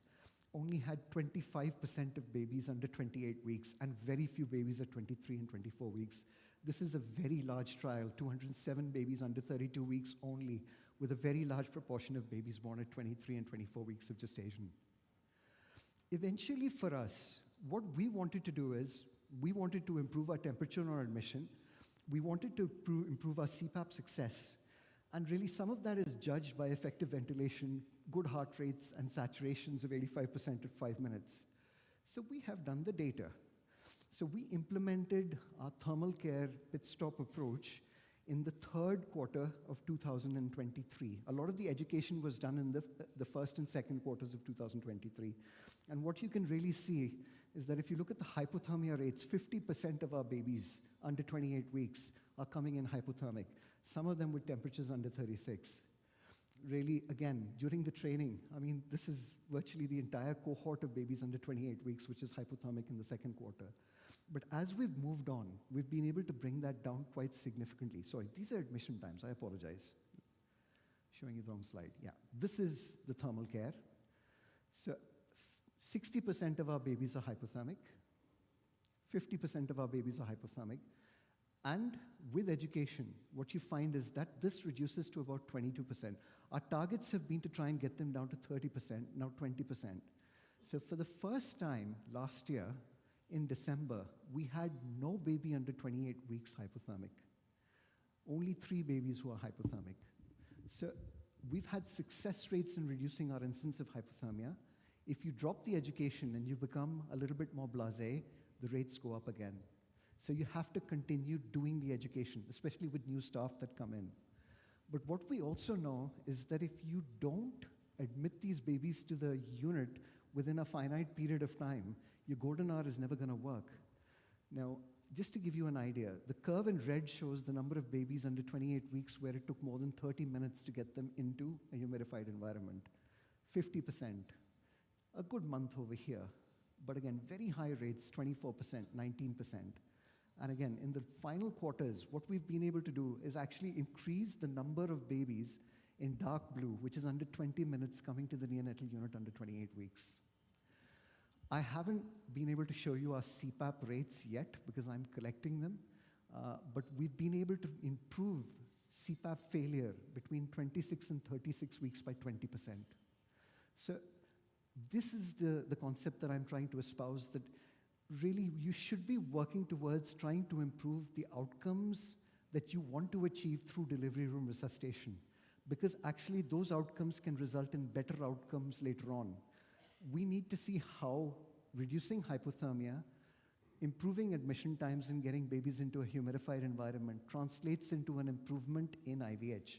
only had 25% of babies under 28 weeks and very few babies at 23 and 24 weeks. This is a very large trial, 207 babies under 32 weeks only, with a very large proportion of babies born at 23 and 24 weeks of gestation. Eventually for us, what we wanted to do is, we wanted to improve our temperature on admission, we wanted to improve our CPAP success, and really some of that is judged by effective ventilation, good heart rates, and saturations of 85% at 5 minutes. So we have done the data. So we implemented our thermal care pit stop approach in the third quarter of 2023. A lot of the education was done in the first and second quarters of 2023. And what you can really see is that if you look at the hypothermia rates, 50% of our babies under 28 weeks are coming in hypothermic, some of them with temperatures under 36. Really, again, during the training, I mean, this is virtually the entire cohort of babies under 28 weeks, which is hypothermic in the second quarter. But as we've moved on, we've been able to bring that down quite significantly. Sorry, these are admission times, I apologize. Showing you the wrong slide, yeah. This is the thermal care. So 60% of our babies are hypothermic, 50% of our babies are hypothermic, and with education, what you find is that this reduces to about 22%. Our targets have been to try and get them down to 30%, now 20%. So for the first time last year, in December, we had no baby under 28 weeks hypothermic. Only 3 babies who are hypothermic. So we've had success rates in reducing our incidence of hypothermia. If you drop the education and you become a little bit more blasé, the rates go up again. So you have to continue doing the education, especially with new staff that come in. But what we also know is that if you don't admit these babies to the unit within a finite period of time, your golden hour is never going to work. Now, just to give you an idea, the curve in red shows the number of babies under 28 weeks where it took more than 30 minutes to get them into a humidified environment. 50%. A good month over here. But again, very high rates, 24%, 19%. And again, in the final quarters, what we've been able to do is actually increase the number of babies in dark blue, which is under 20 minutes coming to the neonatal unit under 28 weeks. I haven't been able to show you our CPAP rates yet because I'm collecting them, but we've been able to improve CPAP failure between 26 and 36 weeks by 20%. So this is the concept that I'm trying to espouse, that really you should be working towards trying to improve the outcomes that you want to achieve through delivery room resuscitation, because actually those outcomes can result in better outcomes later on. We need to see how reducing hypothermia, improving admission times and getting babies into a humidified environment translates into an improvement in IVH.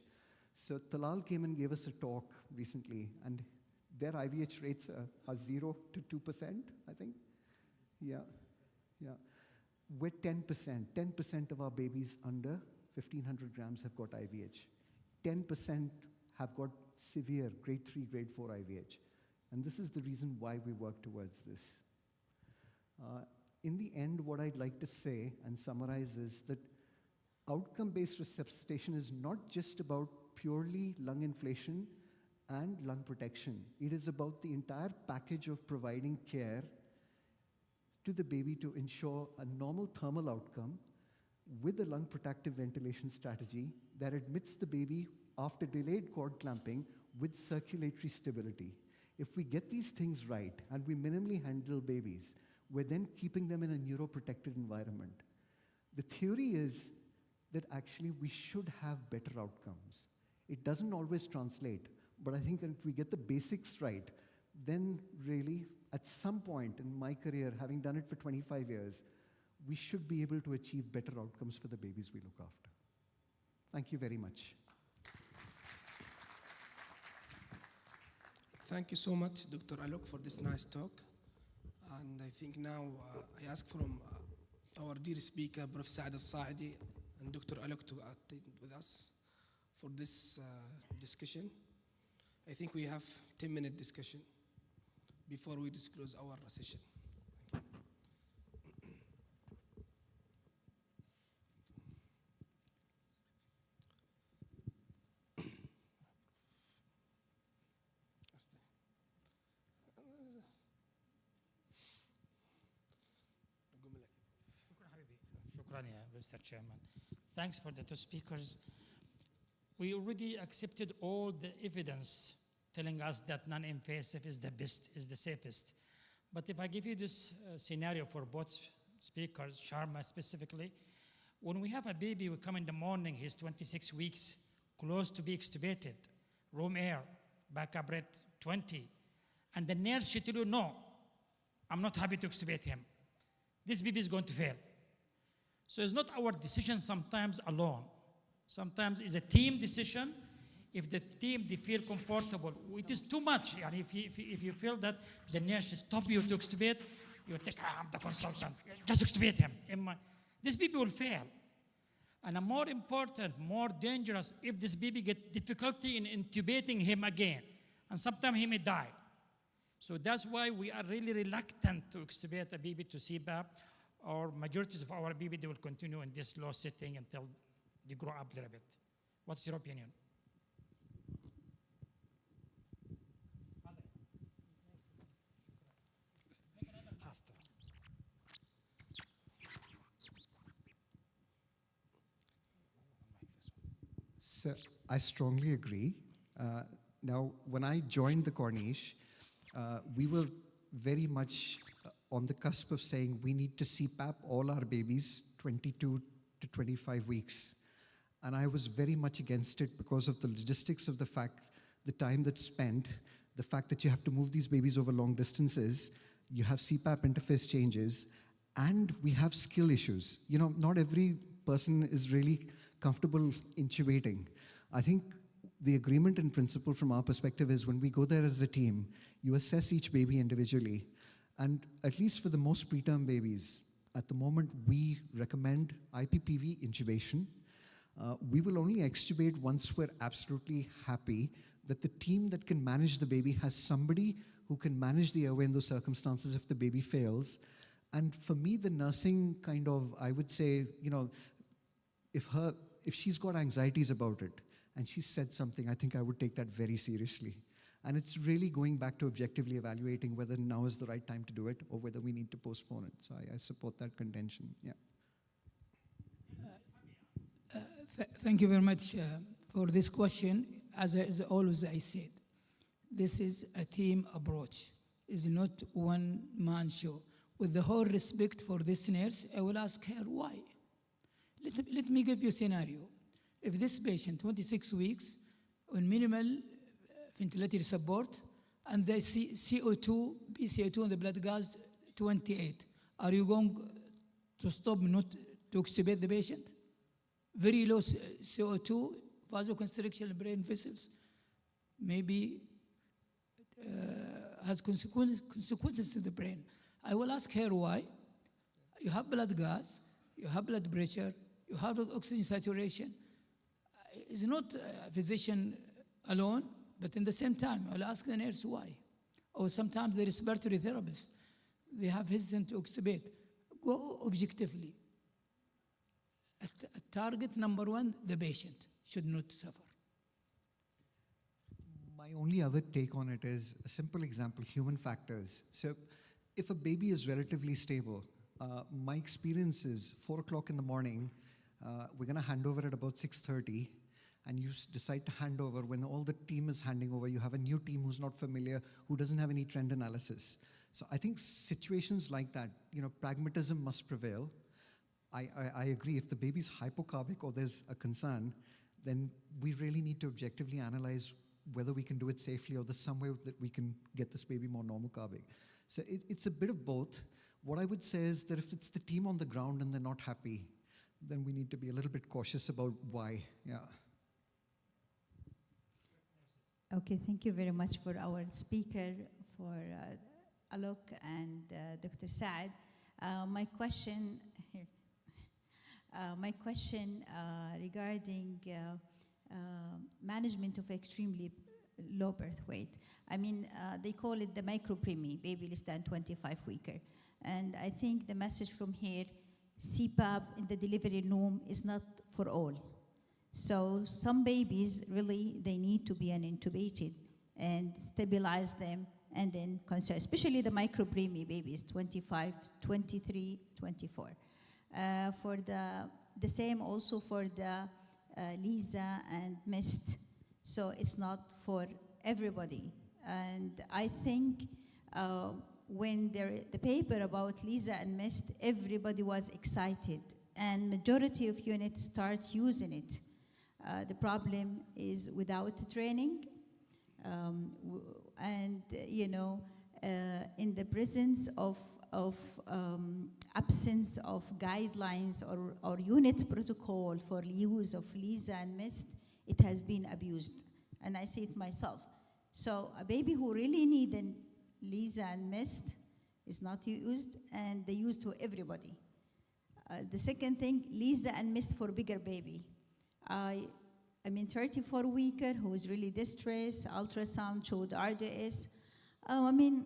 So Talal came and gave us a talk recently, and their IVH rates are 0 to 2%, I think. Yeah. We're 10%. 10% of our babies under 1,500 grams have got IVH. 10% have got severe grade 3, grade 4 IVH. And this is the reason why we work towards this. In the end, what I'd like to say and summarize is that outcome-based resuscitation is not just about purely lung inflation and lung protection. It is about the entire package of providing care to the baby to ensure a normal thermal outcome with a lung protective ventilation strategy that admits the baby after delayed cord clamping with circulatory stability. If we get these things right and we minimally handle babies, we're then keeping them in a neuroprotected environment. The theory is that actually we should have better outcomes. It doesn't always translate, but I think if we get the basics right, then really at some point in my career, having done it for 25 years, we should be able to achieve better outcomes for the babies we look after. Thank you very much. Thank you so much, Dr. Alok, for this nice talk. And I think now I ask from our dear speaker, Prof. Saad Al-Saidi, and Dr. Alok to attend with us for this discussion. I think we have 10-minute discussion before we disclose our session. Mr. Chairman. Thanks for the two speakers. We already accepted all the evidence telling us that non-invasive is the best, is the safest. But if I give you this scenario for both speakers, Sharma specifically, when we have a baby, we come in the morning, he's 26 weeks, close to be extubated, room air, backup rate 20, and the nurse should tell you, no, I'm not happy to extubate him. This baby is going to fail. So it's not our decision sometimes alone. Sometimes it's a team decision. If the team, they feel comfortable, it is too much. And if you feel that the nurse should stop you to extubate, you think, I'm the consultant, just extubate him. This baby will fail. And a more important, more dangerous, if this baby gets difficulty in intubating him again, and sometimes he may die. So that's why we are really reluctant to extubate a baby to CPAP, or majorities of our baby, they will continue in this low setting until they grow up a little bit. What's your opinion? So I strongly agree. Now, when I joined the Corniche, we were very much on the cusp of saying we need to CPAP all our babies 22 to 25 weeks. And I was very much against it because of the logistics of the fact, the time that's spent, the fact that you have to move these babies over long distances, you have CPAP interface changes, and we have skill issues. You know, not every person is really comfortable intubating. I think the agreement in principle from our perspective is when we go there as a team, you assess each baby individually. And at least for the most preterm babies, at the moment we recommend IPPV intubation. We will only extubate once we're absolutely happy that the team that can manage the baby has somebody who can manage the airway in those circumstances if the baby fails. And for me, the nursing kind of, I would say, if she's got anxieties about it and she said something, I think I would take that very seriously. And it's really going back to objectively evaluating whether now is the right time to do it or whether we need to postpone it. So I support that contention, yeah. Thank you very much for this question. As always I said, this is a team approach. It's not one-man show. With the whole respect for this nurse, I will ask her why. Let me give you a scenario. If this patient, 26 weeks, on minimal ventilatory support, and the CO2, PCO2 and the blood gas, 28, are you going to stop not to extubate the patient? Very low CO2, vasoconstriction brain vessels, maybe has consequences to the brain. I will ask her why. You have blood gas, you have blood pressure, you have oxygen saturation. It's not a physician alone, but in the same time, I'll ask the nurse why. Or sometimes the respiratory therapist, they have hesitant to extubate. Go objectively. Target number one, the patient should not suffer. My only other take on it is a simple example, human factors. So if a baby is relatively stable, my experience is 4 o'clock in the morning, we're going to hand over at about 6:30, and you decide to hand over when all the team is handing over. You have a new team who's not familiar, who doesn't have any trend analysis. So I think situations like that, pragmatism must prevail. I agree, if the baby's hypocarbic or there's a concern, then we really need to objectively analyze whether we can do it safely or there's some way that we can get this baby more normocarbic. So it's a bit of both. What I would say is that if it's the team on the ground and they're not happy, then we need to be a little bit cautious about why, yeah. Okay, thank you very much for our speaker, for Alok and Dr. Saad. My question here. My question regarding management of extremely low birth weight. I mean, they call it the micropreemie, baby less than 25 weeker. And I think the message from here, CPAP in the delivery room is not for all. So some babies, really, they need to be intubated and stabilize them and then consider, especially the micropreemie babies, 25, 23, 24. For the same also for the Lisa and MIST. So it's not for everybody. And I think when the paper about Lisa and MIST, everybody was excited, and majority of units start using it. The problem is without training, and in the presence of absence of guidelines or unit protocol for use of Lisa and MIST, it has been abused, and I see it myself. So a baby who really needed Lisa and MIST is not used, and they used to everybody. The second thing, Lisa and MIST for bigger baby. I mean, 34 weeker who is really distressed, ultrasound showed RDS. I mean,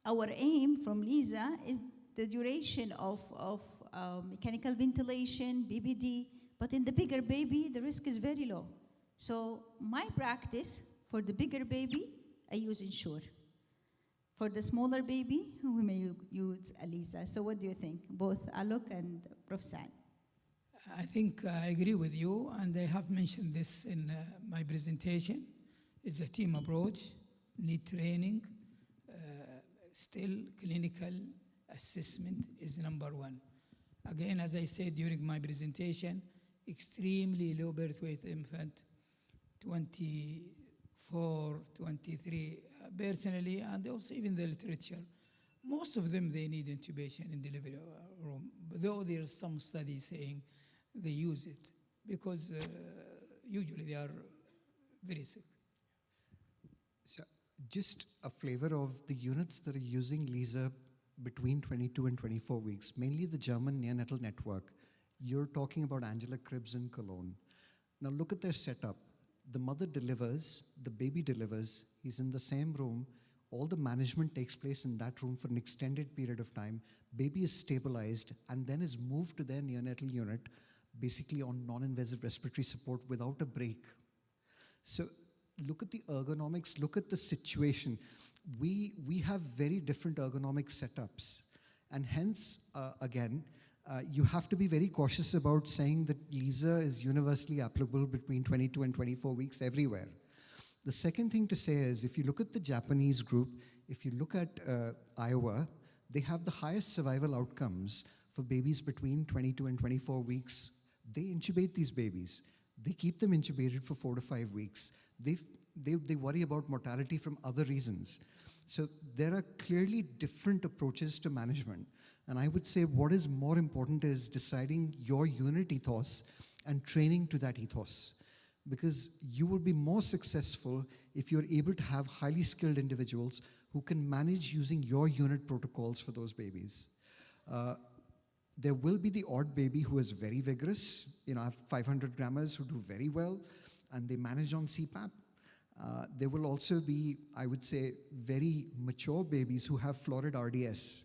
our aim from Lisa is the duration of mechanical ventilation, BBD, but in the bigger baby, the risk is very low. So my practice for the bigger baby, I use Ensure. For the smaller baby, we may use Lisa. So what do you think, both Alok and Prof. Saad? I think I agree with you, and I have mentioned this in my presentation. It's a team approach, need training. Still, clinical assessment is number one. Again, as I said during my presentation, extremely low birth weight infant, 24, 23, personally, and also even the literature. Most of them, they need intubation in delivery room, though there's some studies saying they use it because usually they are very sick. So just a flavor of the units that are using Lisa between 22 and 24 weeks, mainly the German neonatal network. You're talking about Angela Cribs in Cologne. Now look at their setup. The mother delivers, the baby delivers, he's in the same room, all the management takes place in that room for an extended period of time, baby is stabilized and then is moved to their neonatal unit, basically on non-invasive respiratory support without a break. So look at the ergonomics, look at the situation. We have very different ergonomic setups. And hence, again, you have to be very cautious about saying that LISA is universally applicable between 22 and 24 weeks everywhere. The second thing to say is, if you look at the Japanese group, if you look at Iowa, they have the highest survival outcomes for babies between 22 and 24 weeks. They intubate these babies. They keep them intubated for 4 to 5 weeks. They worry about mortality from other reasons. So there are clearly different approaches to management. And I would say what is more important is deciding your unit ethos and training to that ethos. Because you will be more successful if you're able to have highly skilled individuals who can manage using your unit protocols for those babies. There will be the odd baby who is very vigorous. You know, I have 500 grammars who do very well, and they manage on CPAP. There will also be, I would say, very mature babies who have florid RDS.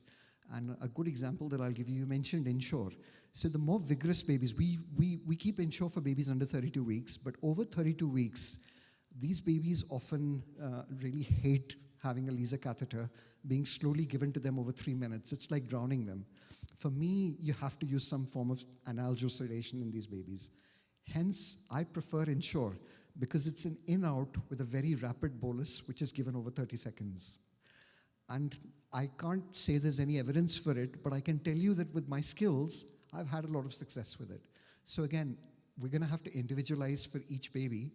And a good example that I'll give you mentioned Ensure. So the more vigorous babies, we keep Ensure for babies under 32 weeks, but over 32 weeks, these babies often really hate having a LISA catheter being slowly given to them over 3 minutes. It's like drowning them. For me, you have to use some form of analgosedation in these babies. Hence, I prefer Ensure because it's an in-out with a very rapid bolus, which is given over 30 seconds. And I can't say there's any evidence for it, but I can tell you that with my skills, I've had a lot of success with it. So again, we're going to have to individualize for each baby.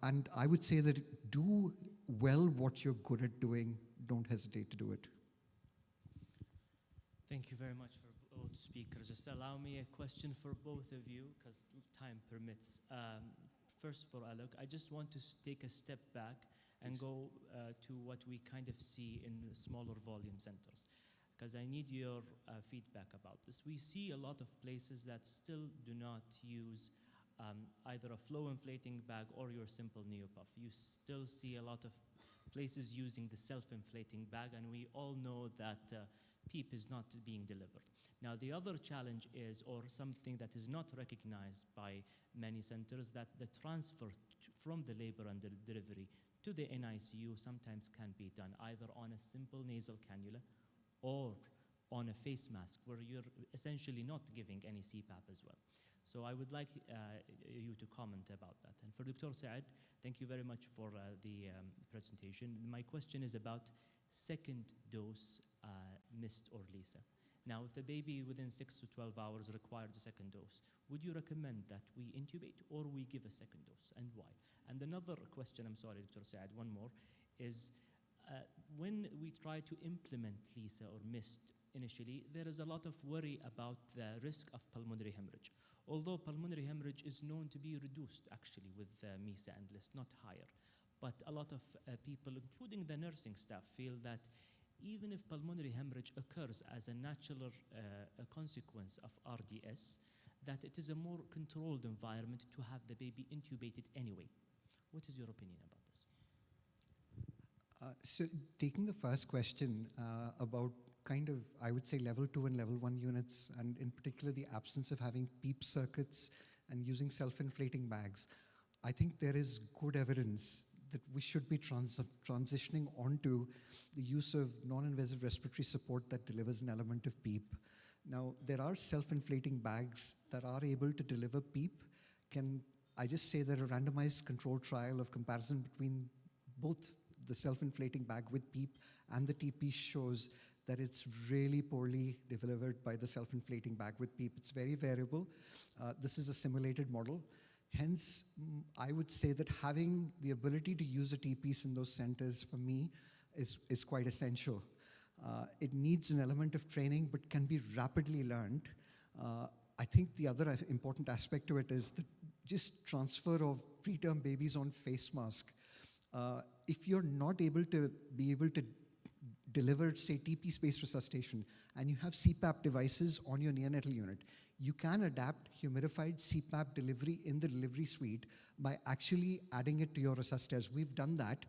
And I would say that do well what you're good at doing. Don't hesitate to do it. Thank you very much for both speakers. Just allow me a question for both of you, because time permits. First for Alok, I just want to take a step back and go to what we kind of see in the smaller volume centers, because I need your feedback about this. We see a lot of places that still do not use either a flow inflating bag or your simple neopuff. You still see a lot of places using the self-inflating bag, and we all know that PEEP is not being delivered. Now, the other challenge is, or something that is not recognized by many centers, that the transfer from the labor and the delivery to the NICU sometimes can be done either on a simple nasal cannula or on a face mask, where you're essentially not giving any CPAP as well. So I would like you to comment about that. And for Dr. Saad, thank you very much for the presentation. My question is about second dose missed or LISA. Now, if the baby within 6 to 12 hours requires a second dose, would you recommend that we intubate or we give a second dose, and why? And another question, I'm sorry, Dr. Saad, one more, is when we try to implement LISA or missed initially, there is a lot of worry about the risk of pulmonary hemorrhage. Although pulmonary hemorrhage is known to be reduced actually with MISA and LIST, not higher. But a lot of people, including the nursing staff, feel that even if pulmonary hemorrhage occurs as a natural consequence of RDS, that it is a more controlled environment to have the baby intubated anyway. What is your opinion about this? So taking the first question about kind of, I would say, level 2 and level 1 units, and in particular the absence of having PEEP circuits and using self-inflating bags, I think there is good evidence that we should be transitioning onto the use of non-invasive respiratory support that delivers an element of PEEP. Now, there are self-inflating bags that are able to deliver PEEP. Can I just say that a randomized controlled trial of comparison between both the self-inflating bag with PEEP and the TP shows that it's really poorly delivered by the self-inflating bag with PEEP. It's very variable. This is a simulated model. Hence, I would say that having the ability to use a T-piece in those centers, for me, is quite essential. It needs an element of training, but can be rapidly learned. I think the other important aspect to it is the just transfer of preterm babies on face mask. If you're not able to deliver, say, TP-space resuscitation, and you have CPAP devices on your neonatal unit, you can adapt humidified CPAP delivery in the delivery suite by actually adding it to your resuscitators. We've done that,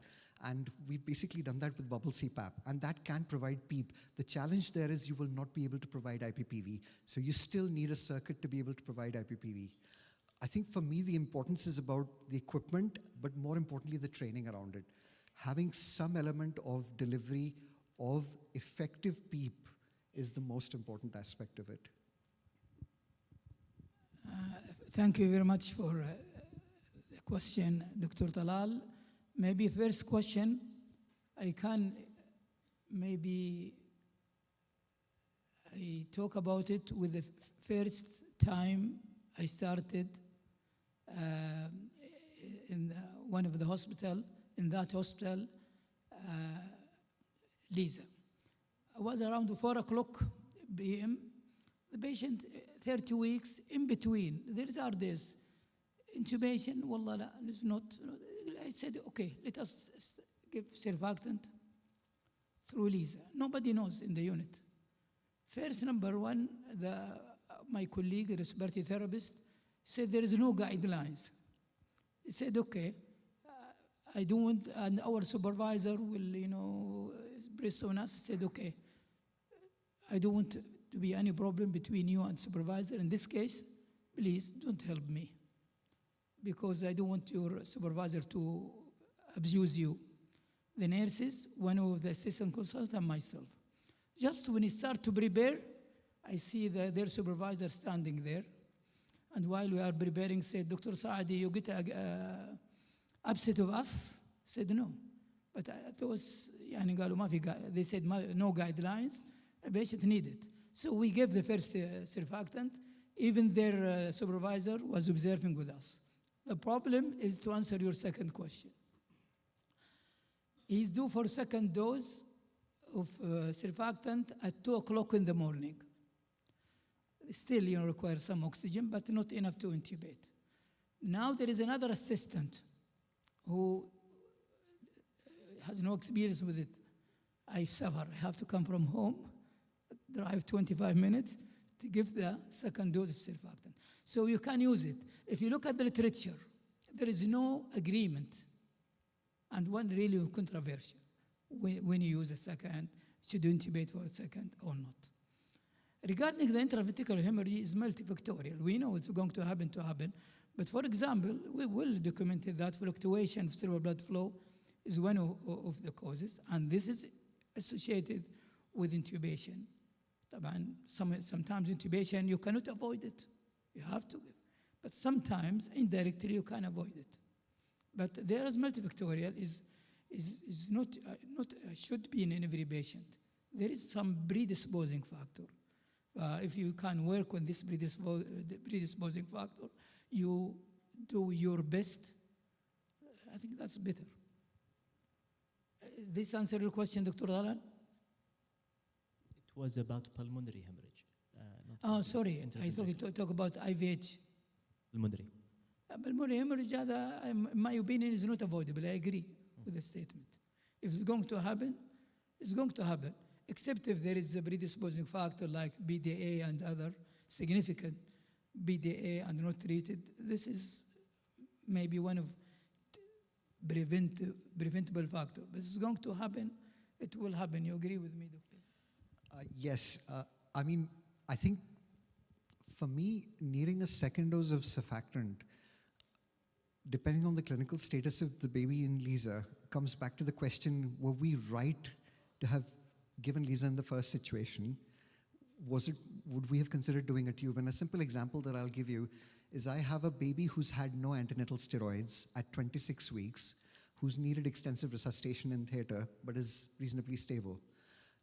and we've basically done that with bubble CPAP, and that can provide PEEP. The challenge there is you will not be able to provide IPPV, so you still need a circuit to be able to provide IPPV. I think for me, the importance is about the equipment, but more importantly, the training around it. Having some element of delivery of effective PEEP is the most important aspect of it. Thank you very much for the question, Dr. Talal. Maybe first question, I can maybe I talk about it with the first time I started in one of the hospital, in that hospital, Lisa. I was around 4 o'clock p.m. The patient 30 weeks in between. There are days intubation. Wallah, la, it's not. I said, okay, let us give surfactant through Lisa. Nobody knows in the unit. First, number one, my colleague, the respiratory therapist, said there is no guidelines. He said, okay, I don't want, and our supervisor will, press on us. He said, okay, I don't want to be any problem between you and supervisor. In this case, please don't help me, because I don't want your supervisor to abuse you. The nurses, one of the assistant consultants, and myself. Just when you start to prepare, I see their supervisor standing there. And while we are preparing, said, Dr. Saadi, you get upset of us? Said, no. But those, they said, no guidelines, a patient needed. So we gave the first surfactant. Even their supervisor was observing with us. The problem is to answer your second question. He's due for second dose of surfactant at 2 o'clock in the morning. Still, require some oxygen, but not enough to intubate. Now there is another assistant who has no experience with it. I suffer. I have to come from home, drive 25 minutes to give the second dose of surfactant. So you can use it. If you look at the literature, there is no agreement, and one really controversial, when you use a second, should you intubate for a second or not. Regarding the intraventricular hemorrhage is multifactorial. We know it's going to happen, but for example, we will document that fluctuation of cerebral blood flow is one of the causes, and this is associated with intubation. Sometimes intubation, you cannot avoid it. You have to give. But sometimes, indirectly, you can avoid it. But there is multifactorial, is not should be in every patient. There is some predisposing factor. If you can work on this predisposing factor, you do your best. I think that's better. Does this answer your question, Dr. Dalan? It was about pulmonary hemorrhage. Sorry. I thought you talk about IVH. Pulmonary. Pulmonary hemorrhage, in my opinion, is not avoidable. I agree with the statement. If it's going to happen, it's going to happen. Except if there is a predisposing factor like BDA and other significant BDA and not treated. This is maybe one of preventable factor. But if it's going to happen, it will happen. You agree with me, Doctor? Yes. I think for me, needing a second dose of surfactant, depending on the clinical status of the baby in Lisa, comes back to the question, were we right to have given Lisa in the first situation? Would we have considered doing a tube? And a simple example that I'll give you is I have a baby who's had no antenatal steroids at 26 weeks, who's needed extensive resuscitation in theater, but is reasonably stable.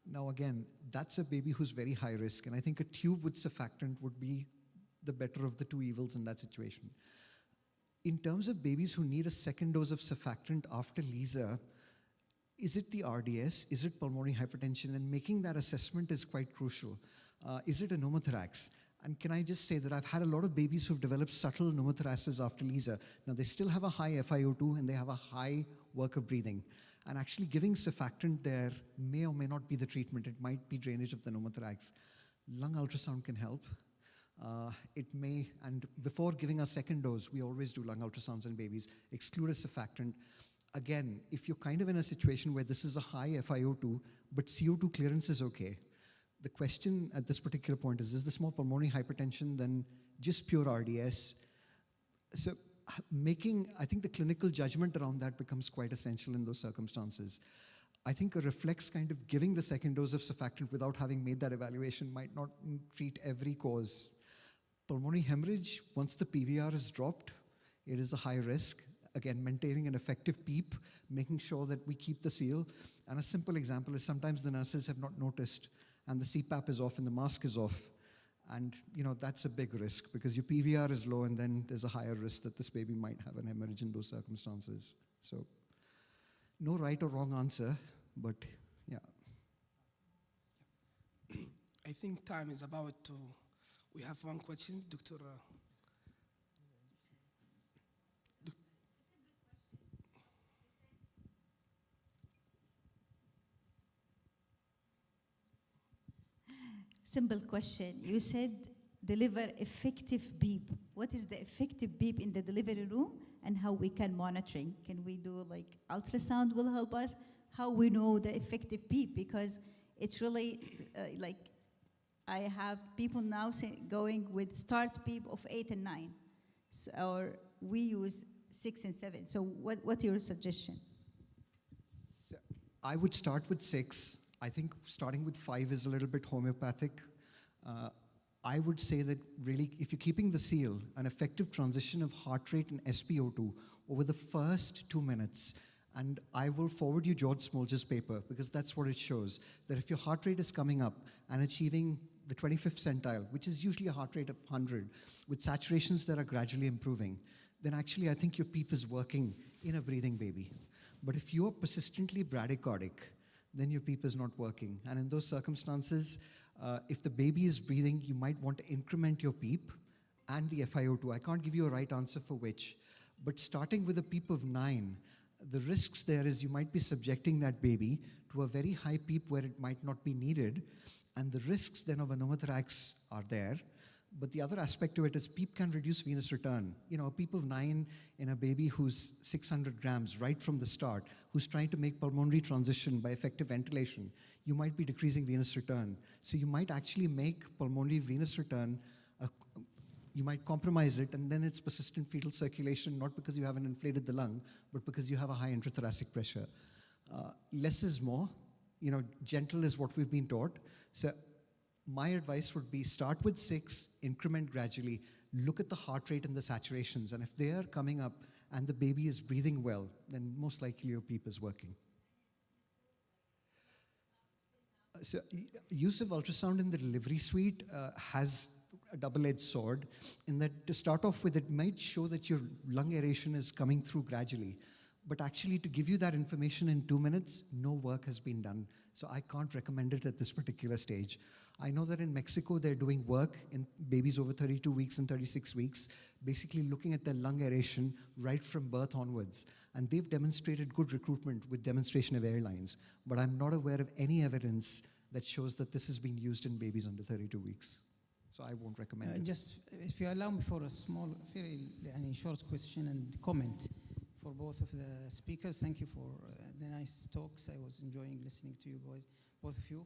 Now again, that's a baby who's very high risk, and I think a tube with surfactant would be the better of the two evils in that situation. In terms of babies who need a second dose of surfactant after Lisa, is it the RDS? Is it pulmonary hypertension? And making that assessment is quite crucial. Is it a pneumothorax? And can I just say that I've had a lot of babies who've developed subtle pneumothoraxes after Lisa. Now, they still have a high FiO2 and they have a high work of breathing. And actually giving surfactant there may or may not be the treatment. It might be drainage of the pneumothorax. Lung ultrasound can help. It may, and before giving a second dose, we always do lung ultrasounds in babies, exclude a surfactant. Again, if you're kind of in a situation where this is a high FiO2, but CO2 clearance is okay, the question at this particular point is this more pulmonary hypertension than just pure RDS? So I think the clinical judgment around that becomes quite essential in those circumstances. I think a reflex kind of giving the second dose of surfactant without having made that evaluation might not treat every cause. Pulmonary hemorrhage, once the PVR is dropped, it is a high risk. Again, maintaining an effective PEEP, making sure that we keep the seal. And a simple example is sometimes the nurses have not noticed and the CPAP is off and the mask is off. And that's a big risk because your PVR is low and then there's a higher risk that this baby might have an hemorrhage in those circumstances. So no right or wrong answer, but yeah. I think time is about to, we have one question, Dr. Simple question. You said deliver effective beep. What is the effective beep in the delivery room and how we can monitoring? Can we do like ultrasound will help us? How we know the effective beep? Because it's really like I have people now going with start beep of 8 and 9. So, or we use 6 and 7. So what's your suggestion? So I would start with 6. I think starting with 5 is a little bit homeopathic. I would say that really, if you're keeping the seal, an effective transition of heart rate and SpO2 over the first 2 minutes, and I will forward you George Smolger's paper because that's what it shows, that if your heart rate is coming up and achieving the 25th centile, which is usually a heart rate of 100, with saturations that are gradually improving, then actually I think your PEEP is working in a breathing baby. But if you're persistently bradycardic, then your PEEP is not working. And in those circumstances, if the baby is breathing, you might want to increment your PEEP and the FiO2. I can't give you a right answer for which, but starting with a PEEP of 9, the risks there is you might be subjecting that baby to a very high PEEP where it might not be needed, and the risks then of a pneumothorax are there. But the other aspect to it is PEEP can reduce venous return. A PEEP of 9 in a baby who's 600 grams right from the start, who's trying to make pulmonary transition by effective ventilation, you might be decreasing venous return. So you might actually make pulmonary venous return, you might compromise it, and then it's persistent fetal circulation, not because you haven't inflated the lung, but because you have a high intrathoracic pressure. Less is more. Gentle is what we've been taught. So my advice would be start with 6, increment gradually, look at the heart rate and the saturations, and if they are coming up and the baby is breathing well, then most likely your PEEP is working. So use of ultrasound in the delivery suite has a double-edged sword in that to start off with, it might show that your lung aeration is coming through gradually. But actually, to give you that information in 2 minutes, no work has been done. So I can't recommend it at this particular stage. I know that in Mexico, they're doing work in babies over 32 weeks and 36 weeks, basically looking at their lung aeration right from birth onwards. And they've demonstrated good recruitment with demonstration of airlines. But I'm not aware of any evidence that shows that this is being used in babies under 32 weeks. So I won't recommend it. Just, if you allow me for a small, very short question and comment. For both of the speakers, thank you for the nice talks. I was enjoying listening to you guys, both of you.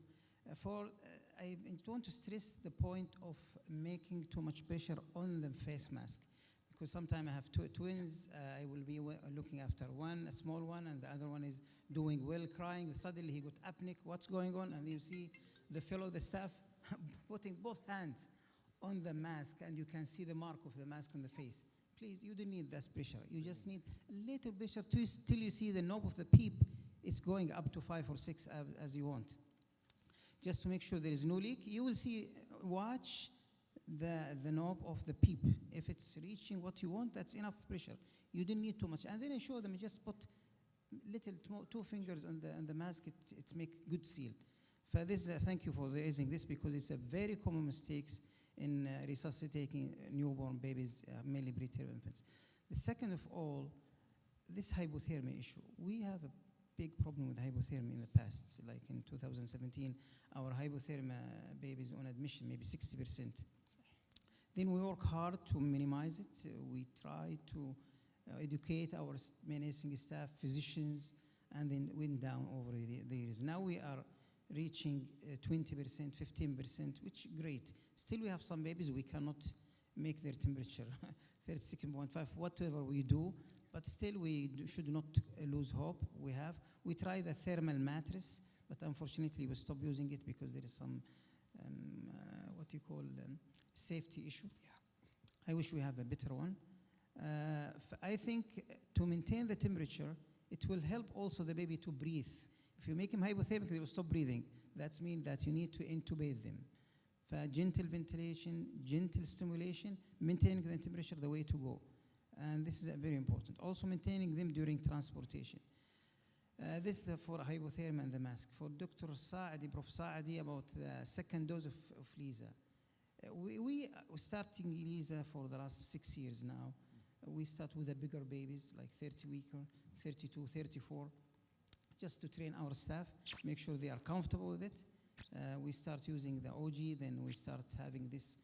I want to stress the point of making too much pressure on the face mask, because sometimes I have two twins. I will be looking after one, a small one, and the other one is doing well, crying. Suddenly he got apneic. What's going on? And you see the fellow, the staff, putting both hands on the mask, and you can see the mark of the mask on the face. Please, you don't need that pressure. You just need a little pressure till you see the knob of the PEEP. It's going up to 5 or 6 as you want. Just to make sure there is no leak, you will see, watch the knob of the PEEP. If it's reaching what you want, that's enough pressure. You don't need too much. And then I show them, just put little 2 fingers on the mask, it make good seal. For this, thank you for raising this, because it's a very common mistakes in resuscitating newborn babies, mainly preterm infants. The second of all, this hypothermia issue. We have big problem with hypothermia in the past. Like in 2017, our hypothermia babies on admission, maybe 60%. Then we work hard to minimize it. We try to educate our nursing staff, physicians, and then went down over the years. Now we are reaching 20%, 15%, which great. Still we have some babies we cannot make their temperature 36.5, whatever we do, but still we should not lose hope. We tried a thermal mattress, but unfortunately we stopped using it because there is some safety issue. I wish we have a better one. I think to maintain the temperature, it will help also the baby to breathe. If you make him hypothermic, they will stop breathing. That means that you need to intubate them. Gentle ventilation, gentle stimulation, maintaining the temperature, the way to go. And this is very important. Also maintaining them during transportation. This is for hypothermia and the mask. For Dr. Saadi, Prof. Saadi, about the second dose of Lisa. We starting Lisa for the last 6 years now. We start with the bigger babies, like 30-weeker, 32, 34, just to train our staff, make sure they are comfortable with it. We start using the OG, then we start having this,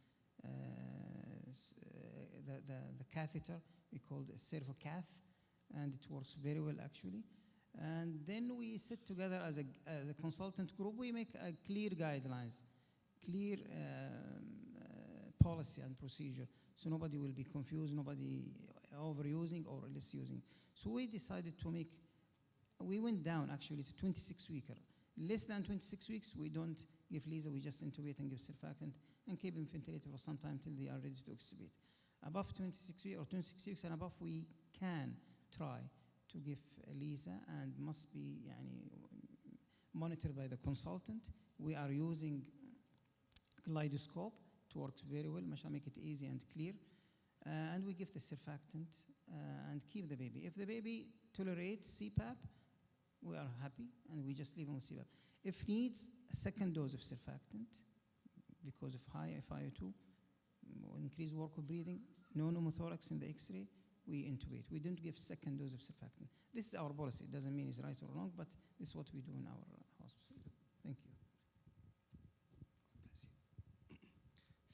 the catheter, we call it servocath, and it works very well actually. And then we sit together as a consultant group, we make a clear guidelines, clear policy and procedure, so nobody will be confused, nobody overusing or less using. So we decided to we went down actually to 26-weeker. Less than 26 weeks, we don't give Lisa, we just intubate and give surfactant and keep them ventilated for some time till they are ready to extubate. Above 26 weeks or 26 weeks and above, we can try to give Lisa and must be monitored by the consultant. We are using kaleidoscope. It works very well, mashallah, make it easy and clear. And we give the surfactant and keep the baby. If the baby tolerates CPAP, we are happy and we just leave him with CPAP. If needs a second dose of surfactant because of high FiO2, increased work of breathing, no pneumothorax in the X-ray, we intubate. We don't give second dose of surfactant. This is our policy. It doesn't mean it's right or wrong, but this is what we do in our hospital. Thank you.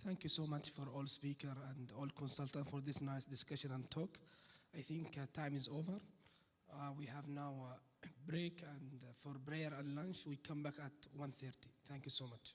Thank you so much for all speakers and all consultants for this nice discussion and talk. I think time is over. We have now a break, and for prayer and lunch, we come back at 1:30. Thank you so much.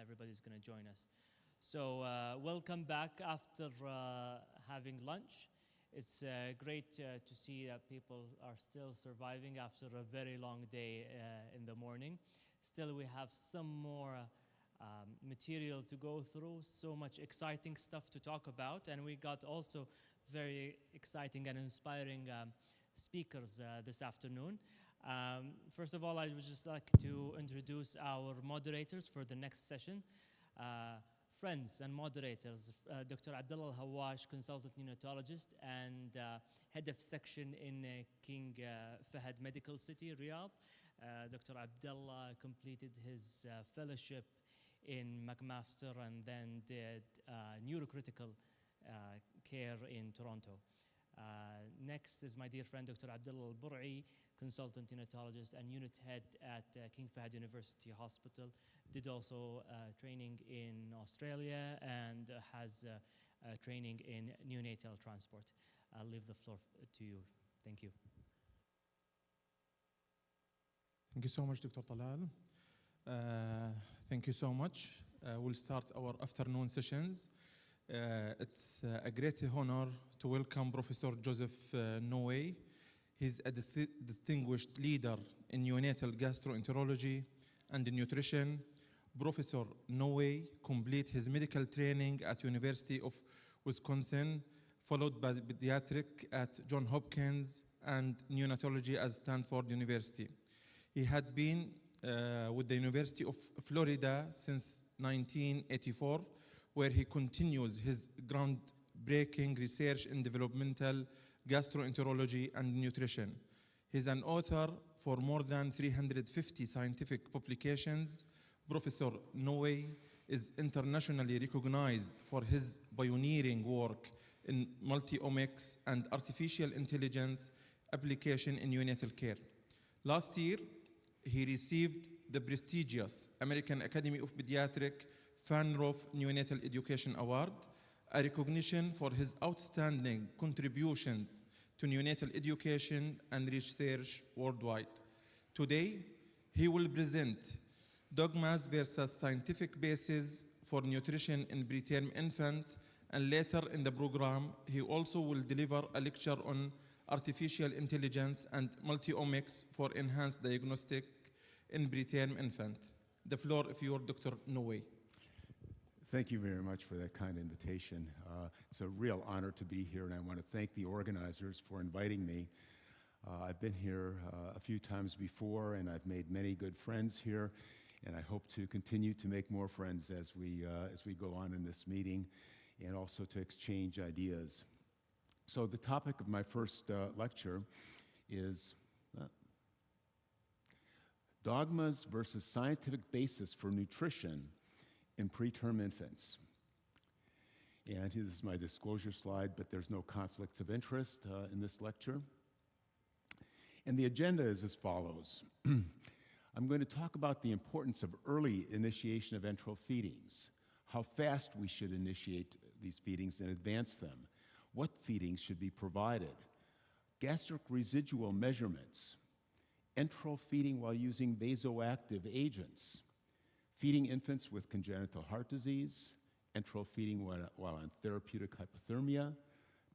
everybody's going to join us. So welcome back after having lunch. It's great to see that people are still surviving after a very long day in the morning. Still, we have some more material to go through, so much exciting stuff to talk about, and we got also very exciting and inspiring speakers this afternoon. First of all, I would just like to introduce our moderators for the next session. Friends and moderators, Dr. Abdullah Al-Hawash, consultant neonatologist and head of section in King Fahad Medical City, Riyadh. Dr. Abdullah completed his fellowship in McMaster and then did neurocritical care in Toronto. Next is my dear friend, Dr. Abdullah Al-Bur'i, consultant neonatologist and unit head at King Fahad University Hospital. Did also training in Australia and has training in neonatal transport. I'll leave the floor to you. Thank you. Thank you so much, Dr. Talal. Thank you so much. We'll start our afternoon sessions. It's a great honor to welcome Professor Joseph Noe. He's a distinguished leader in neonatal gastroenterology and nutrition. Professor Noe completed his medical training at University of Wisconsin, followed by pediatric at Johns Hopkins and neonatology at Stanford University. He had been with the University of Florida since 1984, where he continues his groundbreaking research in developmental gastroenterology and nutrition. He's an author for more than 350 scientific publications. Professor Noe is internationally recognized for his pioneering work in multi-omics and artificial intelligence application in neonatal care. Last year, he received the prestigious American Academy of Pediatric Fanroff Neonatal Education Award, a recognition for his outstanding contributions to neonatal education and research worldwide. Today, he will present Dogmas versus Scientific Basis for Nutrition in Preterm Infant, and later in the program, he also will deliver a lecture on artificial intelligence and multi-omics for enhanced diagnostic in preterm infant. The floor is yours, Dr. Noe. Thank you very much for that kind invitation. It's a real honor to be here, and I want to thank the organizers for inviting me. I've been here a few times before, and I've made many good friends here, and I hope to continue to make more friends as we go on in this meeting, and also to exchange ideas. So the topic of my first lecture is Dogmas versus Scientific Basis for Nutrition in Preterm Infants. And this is my disclosure slide, but there's no conflicts of interest in this lecture. And the agenda is as follows. I'm going to talk about the importance of early initiation of enteral feedings, how fast we should initiate these feedings and advance them, what feedings should be provided, gastric residual measurements, enteral feeding while using vasoactive agents, feeding infants with congenital heart disease, enteral feeding while on therapeutic hypothermia,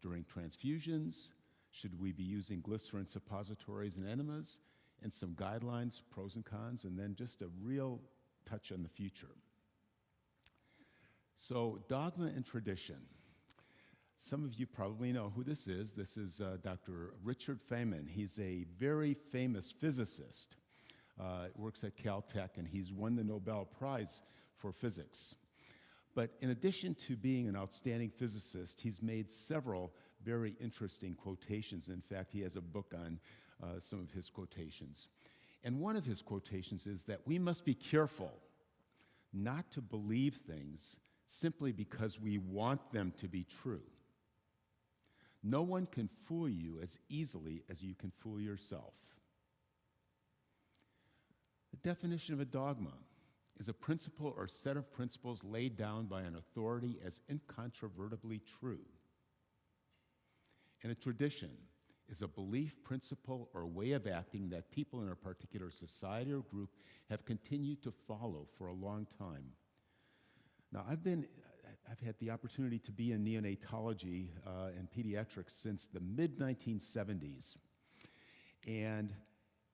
during transfusions, should we be using glycerin suppositories and enemas, and some guidelines, pros and cons, and then just a real touch on the future. So, dogma and tradition. Some of you probably know who this is. This is Dr. Richard Feynman. He's a very famous physicist. Works at Caltech, and he's won the Nobel Prize for physics. But in addition to being an outstanding physicist, he's made several very interesting quotations. In fact, he has a book on some of his quotations. And one of his quotations is that we must be careful not to believe things simply because we want them to be true. No one can fool you as easily as you can fool yourself. The definition of a dogma is a principle or set of principles laid down by an authority as incontrovertibly true. And a tradition is a belief, principle, or way of acting that people in a particular society or group have continued to follow for a long time. Now, I've had the opportunity to be in neonatology and pediatrics since the mid-1970s. And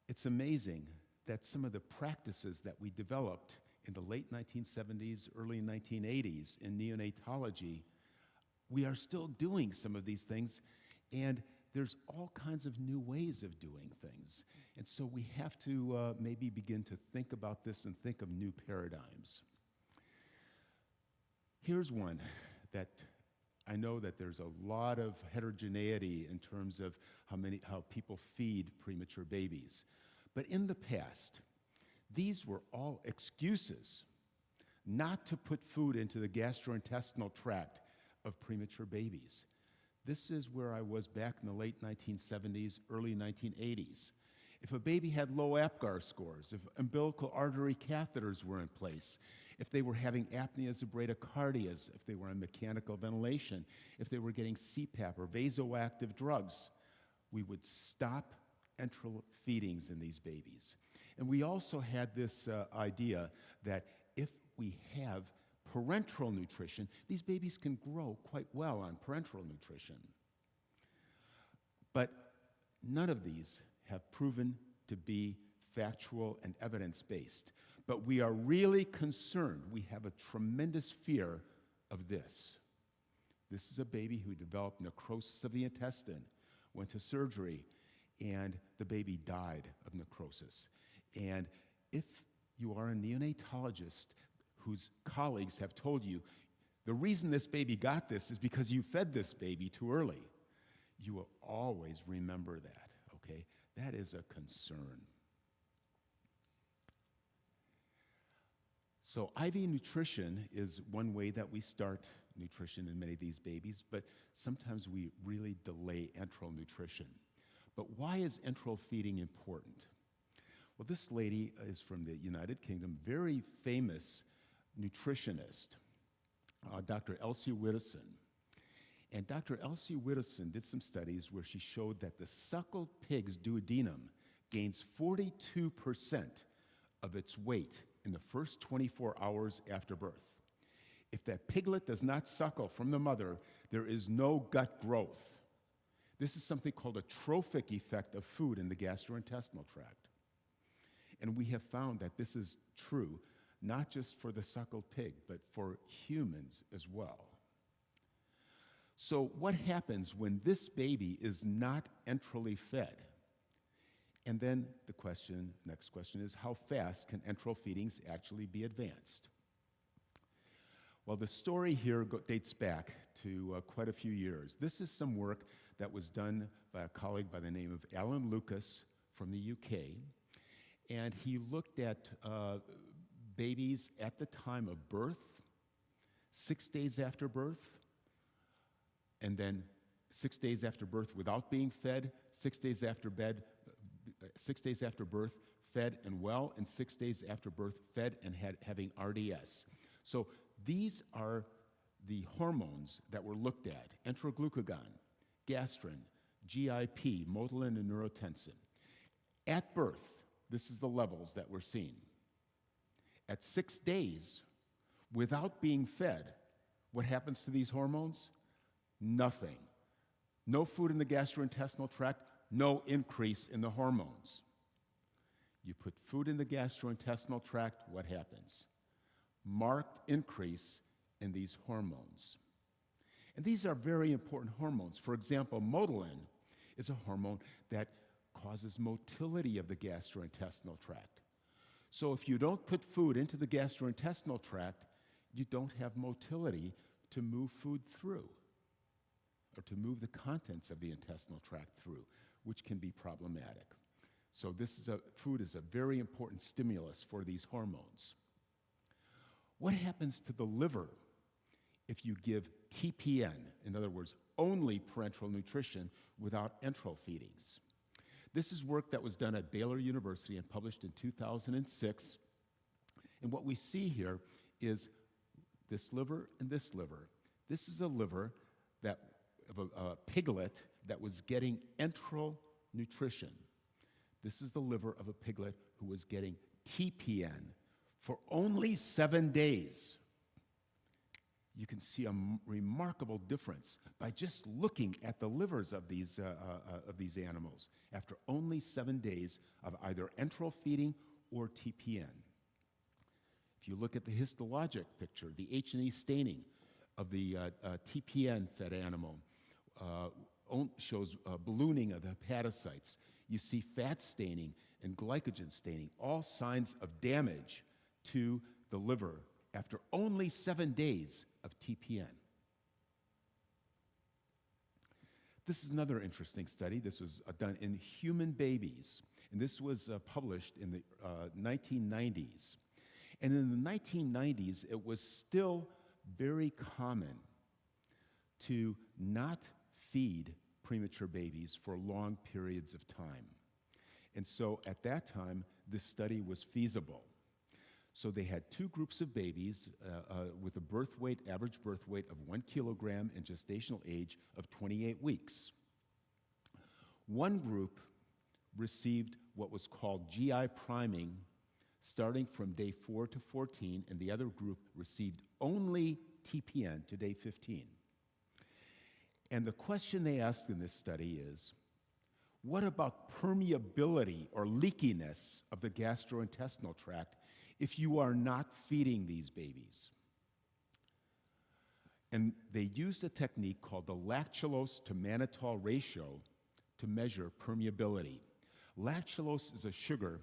it's amazing that some of the practices that we developed in the late 1970s, early 1980s in neonatology, we are still doing some of these things, and there's all kinds of new ways of doing things. And so we have to maybe begin to think about this and think of new paradigms. Here's one that I know that there's a lot of heterogeneity in terms of how people feed premature babies. But in the past, these were all excuses not to put food into the gastrointestinal tract of premature babies. This is where I was back in the late 1970s, early 1980s. If a baby had low APGAR scores, if umbilical artery catheters were in place, if they were having apneas of bradycardias, if they were on mechanical ventilation, if they were getting CPAP or vasoactive drugs, we would stop enteral feedings in these babies. And we also had this idea that if we have parenteral nutrition, these babies can grow quite well on parenteral nutrition. But none of these have proven to be factual and evidence-based. But we are really concerned. We have a tremendous fear of this. This is a baby who developed necrosis of the intestine, went to surgery, and the baby died of necrosis. And if you are a neonatologist whose colleagues have told you, the reason this baby got this is because you fed this baby too early, you will always remember that, okay? That is a concern. So IV nutrition is one way that we start nutrition in many of these babies, but sometimes we really delay enteral nutrition. But why is enteral feeding important? Well, this lady is from the United Kingdom, very famous nutritionist, Dr. Elsie Widdowson. And Dr. Elsie Widdowson did some studies where she showed that the suckled pig's duodenum gains 42% of its weight in the first 24 hours after birth. If that piglet does not suckle from the mother, there is no gut growth. This is something called a trophic effect of food in the gastrointestinal tract. And we have found that this is true, not just for the suckled pig, but for humans as well. So what happens when this baby is not enterally fed? And then the next question is, how fast can enteral feedings actually be advanced? Well, the story here dates back to quite a few years. This is some work that was done by a colleague by the name of Alan Lucas from the UK. And he looked at babies at the time of birth, 6 days after birth, and then 6 days after birth without being fed, 6 days after 6 days after birth, fed and well, and 6 days after birth, fed and having RDS. So these are the hormones that were looked at: enteroglucagon, gastrin, GIP, motilin, and neurotensin. At birth, this is the levels that we're seeing. At 6 days, without being fed, what happens to these hormones? Nothing. No food in the gastrointestinal tract, no increase in the hormones. You put food in the gastrointestinal tract, what happens? Marked increase in these hormones. And these are very important hormones. For example, motilin is a hormone that causes motility of the gastrointestinal tract. So if you don't put food into the gastrointestinal tract, you don't have motility to move food through, or to move the contents of the intestinal tract through, which can be problematic. So food is a very important stimulus for these hormones. What happens to the liver if you give TPN, in other words, only parenteral nutrition without enteral feedings? This is work that was done at Baylor University and published in 2006. And what we see here is this liver and this liver. This is a liver of a piglet that was getting enteral nutrition. This is the liver of a piglet who was getting TPN for only 7 days. you can see a remarkable difference by just looking at the livers of these animals after only 7 days of either enteral feeding or TPN. If you look at the histologic picture, the H&E staining of the TPN-fed animal shows ballooning of the hepatocytes. You see fat staining and glycogen staining, all signs of damage to the liver after only 7 days of TPN. This is another interesting study. This was done in human babies, and this was published in the 1990s. And in the 1990s, it was still very common to not feed premature babies for long periods of time. And so at that time, this study was feasible. So they had 2 groups of babies with a average birth weight of 1 kilogram and gestational age of 28 weeks. One group received what was called GI priming starting from day 4 to 14, and the other group received only TPN to day 15. And the question they asked in this study is, what about permeability or leakiness of the gastrointestinal tract if you are not feeding these babies? And they used a technique called the lactulose to mannitol ratio to measure permeability. Lactulose is a sugar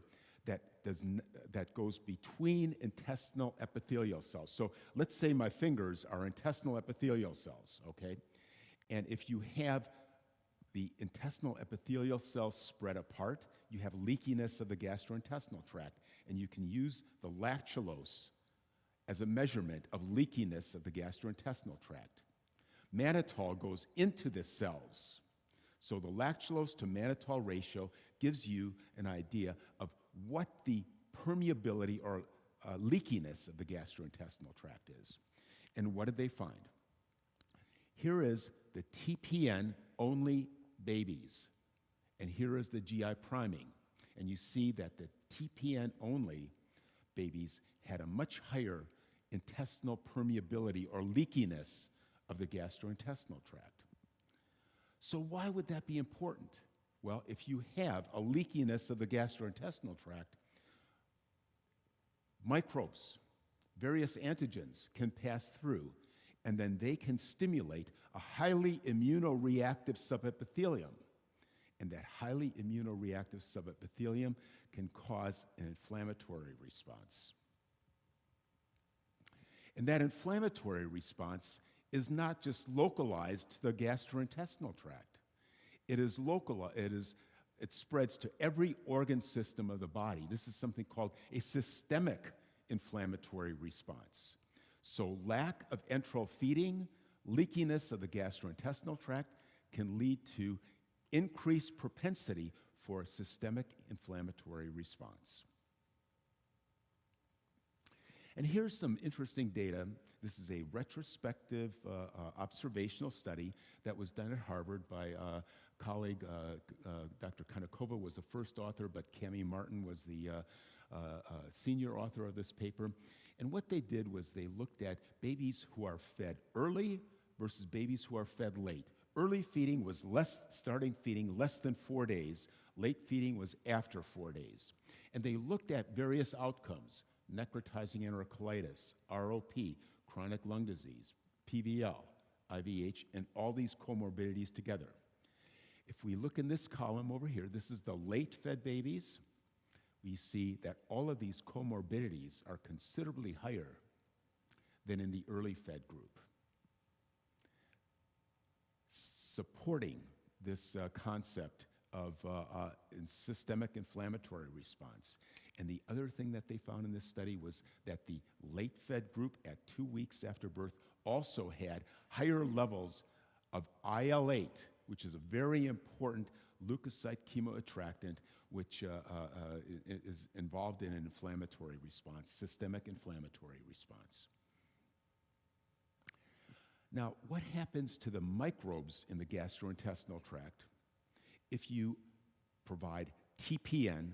that goes between intestinal epithelial cells. So let's say my fingers are intestinal epithelial cells, okay? And if you have the intestinal epithelial cells spread apart, you have leakiness of the gastrointestinal tract, and you can use the lactulose as a measurement of leakiness of the gastrointestinal tract. Mannitol goes into the cells. So the lactulose to mannitol ratio gives you an idea of what the permeability or leakiness of the gastrointestinal tract is. And what did they find? Here is the TPN-only babies, and here is the GI priming. And you see that the TPN-only babies had a much higher intestinal permeability or leakiness of the gastrointestinal tract. So why would that be important? Well, if you have a leakiness of the gastrointestinal tract, microbes, various antigens can pass through, and then they can stimulate a highly immunoreactive subepithelium. And that highly immunoreactive subepithelium can cause an inflammatory response. And that inflammatory response is not just localized to the gastrointestinal tract. It is it spreads to every organ system of the body. This is something called a systemic inflammatory response. So lack of enteral feeding, leakiness of the gastrointestinal tract can lead to increased propensity for a systemic inflammatory response. And here's some interesting data. This is a retrospective observational study that was done at Harvard by colleague, Dr. Kanakova was the first author, but Cami Martin was the senior author of this paper. And what they did was they looked at babies who are fed early versus babies who are fed late. Early feeding was starting feeding less than 4 days. Late feeding was after 4 days. And they looked at various outcomes: necrotizing enterocolitis, ROP, chronic lung disease, PVL, IVH, and all these comorbidities together. If we look in this column over here, this is the late-fed babies. We see that all of these comorbidities are considerably higher than in the early-fed group, supporting this concept of systemic inflammatory response. And the other thing that they found in this study was that the late-fed group at 2 weeks after birth also had higher levels of IL-8, which is a very important leukocyte chemoattractant, which is involved in an inflammatory response, systemic inflammatory response. Now, what happens to the microbes in the gastrointestinal tract if you provide TPN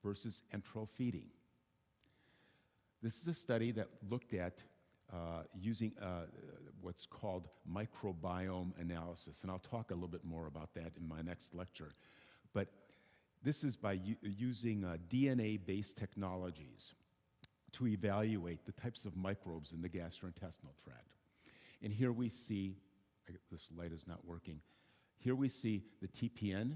versus enteral feeding? This is a study that looked at using what's called microbiome analysis. And I'll talk a little bit more about that in my next lecture. But this is by using DNA-based technologies to evaluate the types of microbes in the gastrointestinal tract. And here we see, this light is not working, here we see the TPN,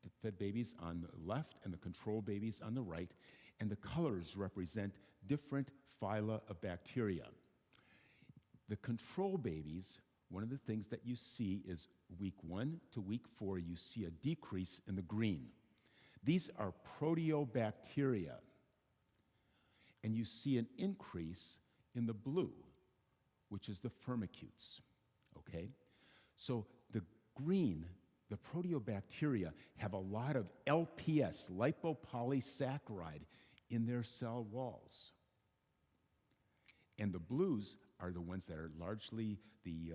the fed babies on the left, and the control babies on the right, and the colors represent different phyla of bacteria. The control babies, one of the things that you see is week 1 to week 4, you see a decrease in the green. These are proteobacteria, and you see an increase in the blue, which is the firmicutes, okay? So the green, the proteobacteria have a lot of LPS, lipopolysaccharide, in their cell walls. And the blues are the ones that are largely the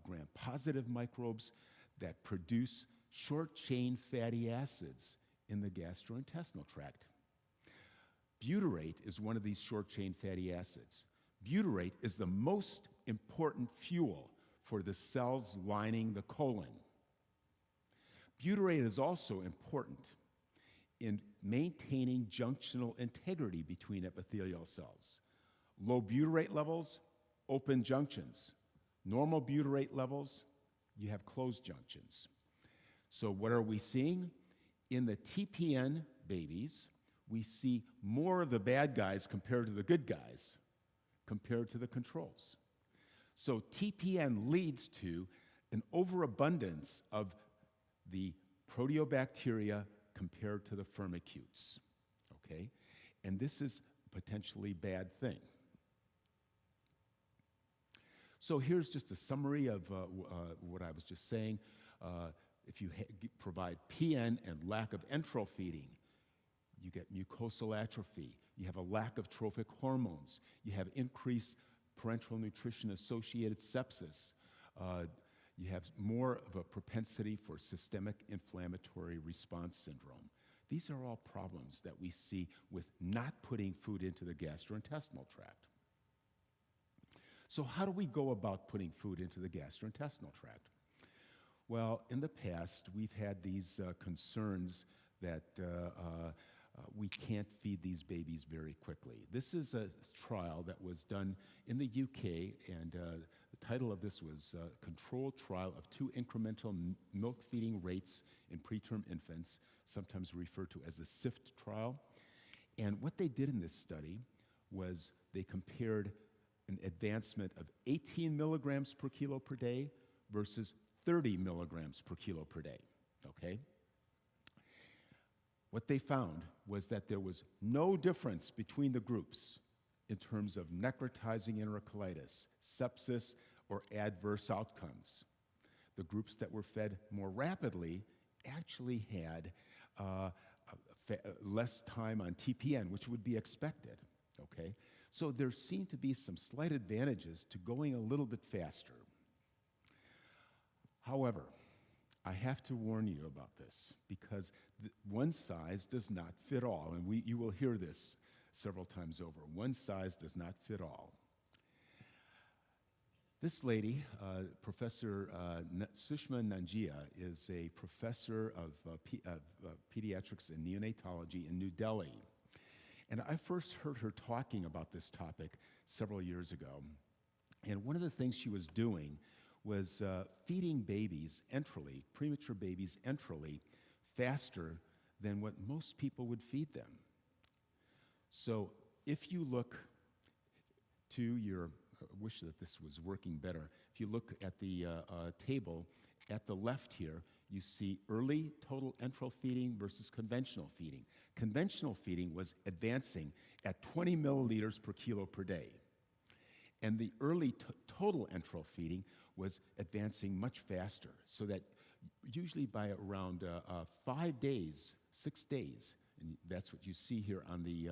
gram-positive microbes that produce short-chain fatty acids in the gastrointestinal tract. Butyrate is one of these short-chain fatty acids. Butyrate is the most important fuel for the cells lining the colon. Butyrate is also important in maintaining junctional integrity between epithelial cells. Low butyrate levels, open junctions. Normal butyrate levels, you have closed junctions. So what are we seeing? In the TPN babies, we see more of the bad guys compared to the good guys, compared to the controls. So TPN leads to an overabundance of the proteobacteria compared to the firmicutes, okay? And this is a potentially bad thing. So here's just a summary of what I was just saying. If you provide PN and lack of enteral feeding, you get mucosal atrophy. You have a lack of trophic hormones. You have increased parenteral nutrition-associated sepsis. You have more of a propensity for systemic inflammatory response syndrome. These are all problems that we see with not putting food into the gastrointestinal tract. So how do we go about putting food into the gastrointestinal tract? Well, in the past, we've had these concerns that we can't feed these babies very quickly. This is a trial that was done in the UK, and the title of this was Controlled Trial of 2 Incremental Milk Feeding Rates in Preterm Infants, sometimes referred to as the SIFT trial. And what they did in this study was they compared an advancement of 18 milligrams per kilo per day versus 30 milligrams per kilo per day, okay? What they found was that there was no difference between the groups in terms of necrotizing enterocolitis, sepsis, or adverse outcomes. The groups that were fed more rapidly actually had less time on TPN, which would be expected, okay? So there seemed to be some slight advantages to going a little bit faster. However, I have to warn you about this because one size does not fit all, and you will hear this several times over. One size does not fit all. This lady, Professor Sushma Nangia, is a professor of pediatrics and neonatology in New Delhi. And I first heard her talking about this topic several years ago. And one of the things she was doing was feeding babies enterally, premature babies enterally, faster than what most people would feed them. So if you look to your, I wish that this was working better. If you look at the table at the left here, you see early total enteral feeding versus conventional feeding. Conventional feeding was advancing at 20 milliliters per kilo per day. And the early total enteral feeding was advancing much faster, so that usually by around 5 days, 6 days, and that's what you see here on the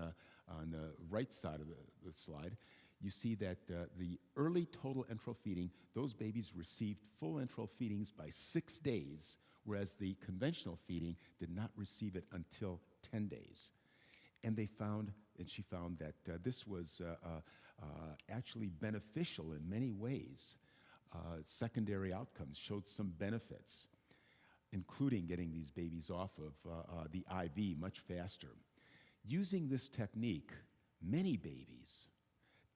right side of the slide, you see that the early total enteral feeding, those babies received full enteral feedings by 6 days, whereas the conventional feeding did not receive it until 10 days. And she found that this was actually beneficial in many ways. secondary outcomes, showed some benefits, including getting these babies off of the IV much faster. Using this technique, many babies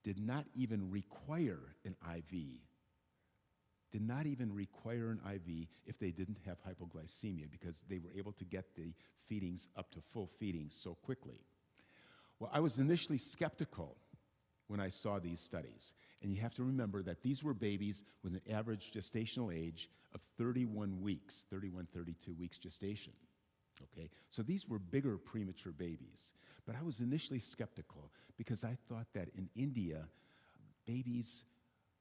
did not even require an IV, if they didn't have hypoglycemia, because they were able to get the feedings up to full feedings so quickly. Well, I was initially skeptical when I saw these studies. And you have to remember that these were babies with an average gestational age of 31 weeks, 31, 32 weeks gestation. Okay, so these were bigger premature babies. But I was initially skeptical because I thought that in India, babies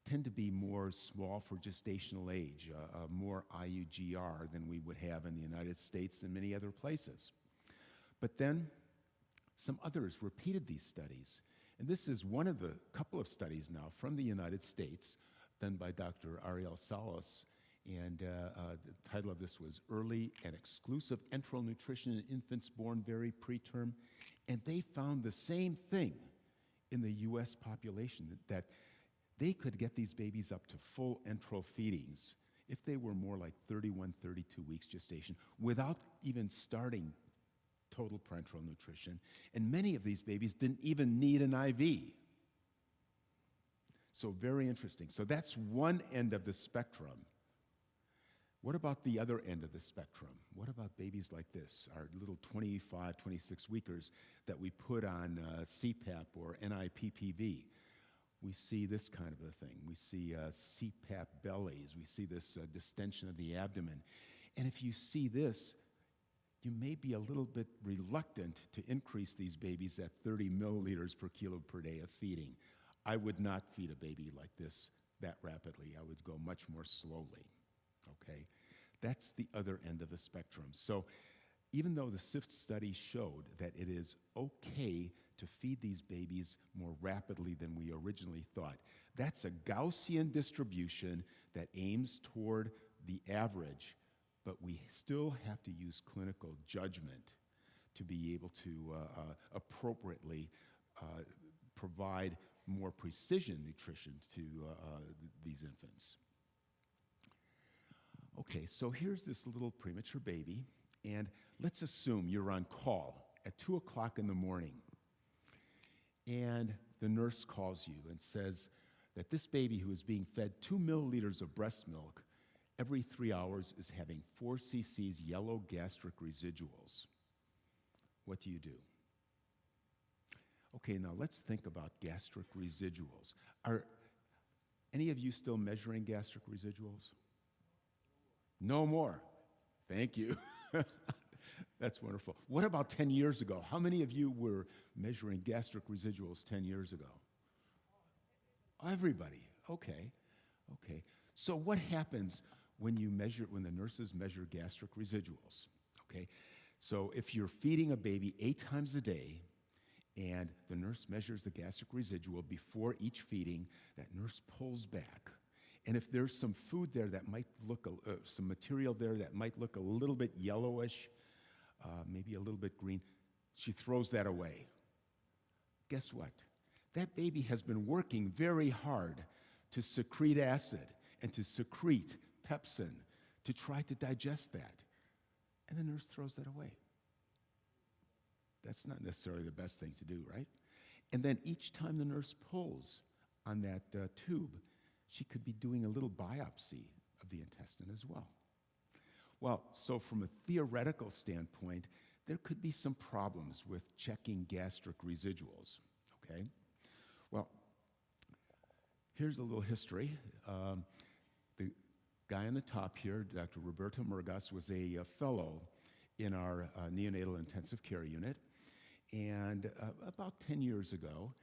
tend to be more small for gestational age, more IUGR than we would have in the United States and many other places. But then some others repeated these studies. And this is one of the couple of studies now from the United States done by Dr. Ariel Salas. And the title of this was Early and Exclusive Enteral Nutrition in Infants Born Very Preterm. And they found the same thing in the US population, that they could get these babies up to full enteral feedings if they were more like 31, 32 weeks gestation without even starting total parenteral nutrition. And many of these babies didn't even need an IV. So very interesting. So that's one end of the spectrum. What about the other end of the spectrum? What about babies like this, our little 25, 26 weekers that we put on CPAP or NIPPV? We see this kind of a thing. We see CPAP bellies. We see this distension of the abdomen. And if you see this, you may be a little bit reluctant to increase these babies at 30 milliliters per kilo per day of feeding. I would not feed a baby like this that rapidly. I would go much more slowly, okay? That's the other end of the spectrum. So even though the SIFT study showed that it is okay to feed these babies more rapidly than we originally thought, that's a Gaussian distribution that aims toward the average, but we still have to use clinical judgment to be able to appropriately provide more precision nutrition to these infants. Okay, so here's this little premature baby, and let's assume you're on call at 2 o'clock in the morning, and the nurse calls you and says that this baby who is being fed 2 milliliters of breast milk every 3 hours is having 4 cc's yellow gastric residuals. What do you do? Okay, now let's think about gastric residuals. Are any of you still measuring gastric residuals? No more. Thank you. That's wonderful. What about 10 years ago? How many of you were measuring gastric residuals 10 years ago? Everybody. Okay. Okay. So what happens when the nurses measure gastric residuals? Okay. So if you're feeding a baby 8 times a day and the nurse measures the gastric residual before each feeding, that nurse pulls back. And if there's some food there that might look, some material there that might look a little bit yellowish, maybe a little bit green, she throws that away. Guess what? That baby has been working very hard to secrete acid and to secrete pepsin to try to digest that. And the nurse throws that away. That's not necessarily the best thing to do, right? And then each time the nurse pulls on that tube, she could be doing a little biopsy of the intestine as well. Well, so from a theoretical standpoint, there could be some problems with checking gastric residuals, okay? Well, here's a little history. The guy on the top here, Dr. Roberto Murgas, was a fellow in our neonatal intensive care unit. And about 10 years ago,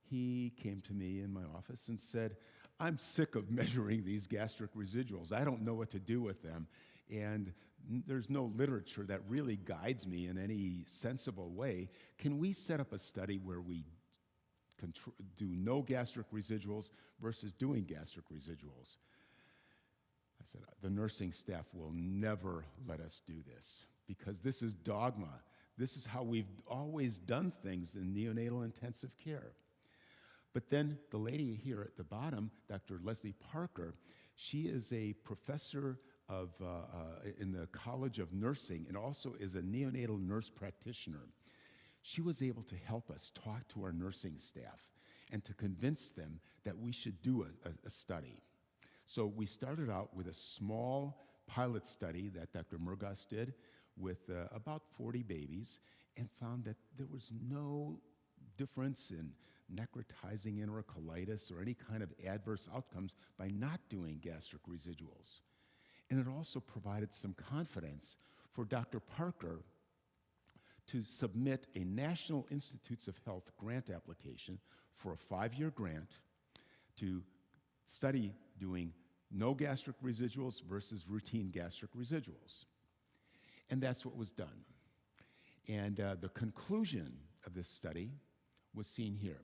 he came to me in my office and said, I'm sick of measuring these gastric residuals. I don't know what to do with them. And there's no literature that really guides me in any sensible way. Can we set up a study where we do no gastric residuals versus doing gastric residuals? I said, the nursing staff will never let us do this because this is dogma. This is how we've always done things in neonatal intensive care. But then the lady here at the bottom, Dr. Leslie Parker, She is a professor in the College of Nursing and also is a neonatal nurse practitioner. She was able to help us talk to our nursing staff and to convince them that we should do a study. So we started out with a small pilot study that Dr. Murgas did with about 40 babies and found that there was no difference in necrotizing enterocolitis or any kind of adverse outcomes by not doing gastric residuals. And it also provided some confidence for Dr. Parker to submit a National Institutes of Health grant application for a 5-year grant to study doing no gastric residuals versus routine gastric residuals. And that's what was done. And the conclusion of this study was seen here.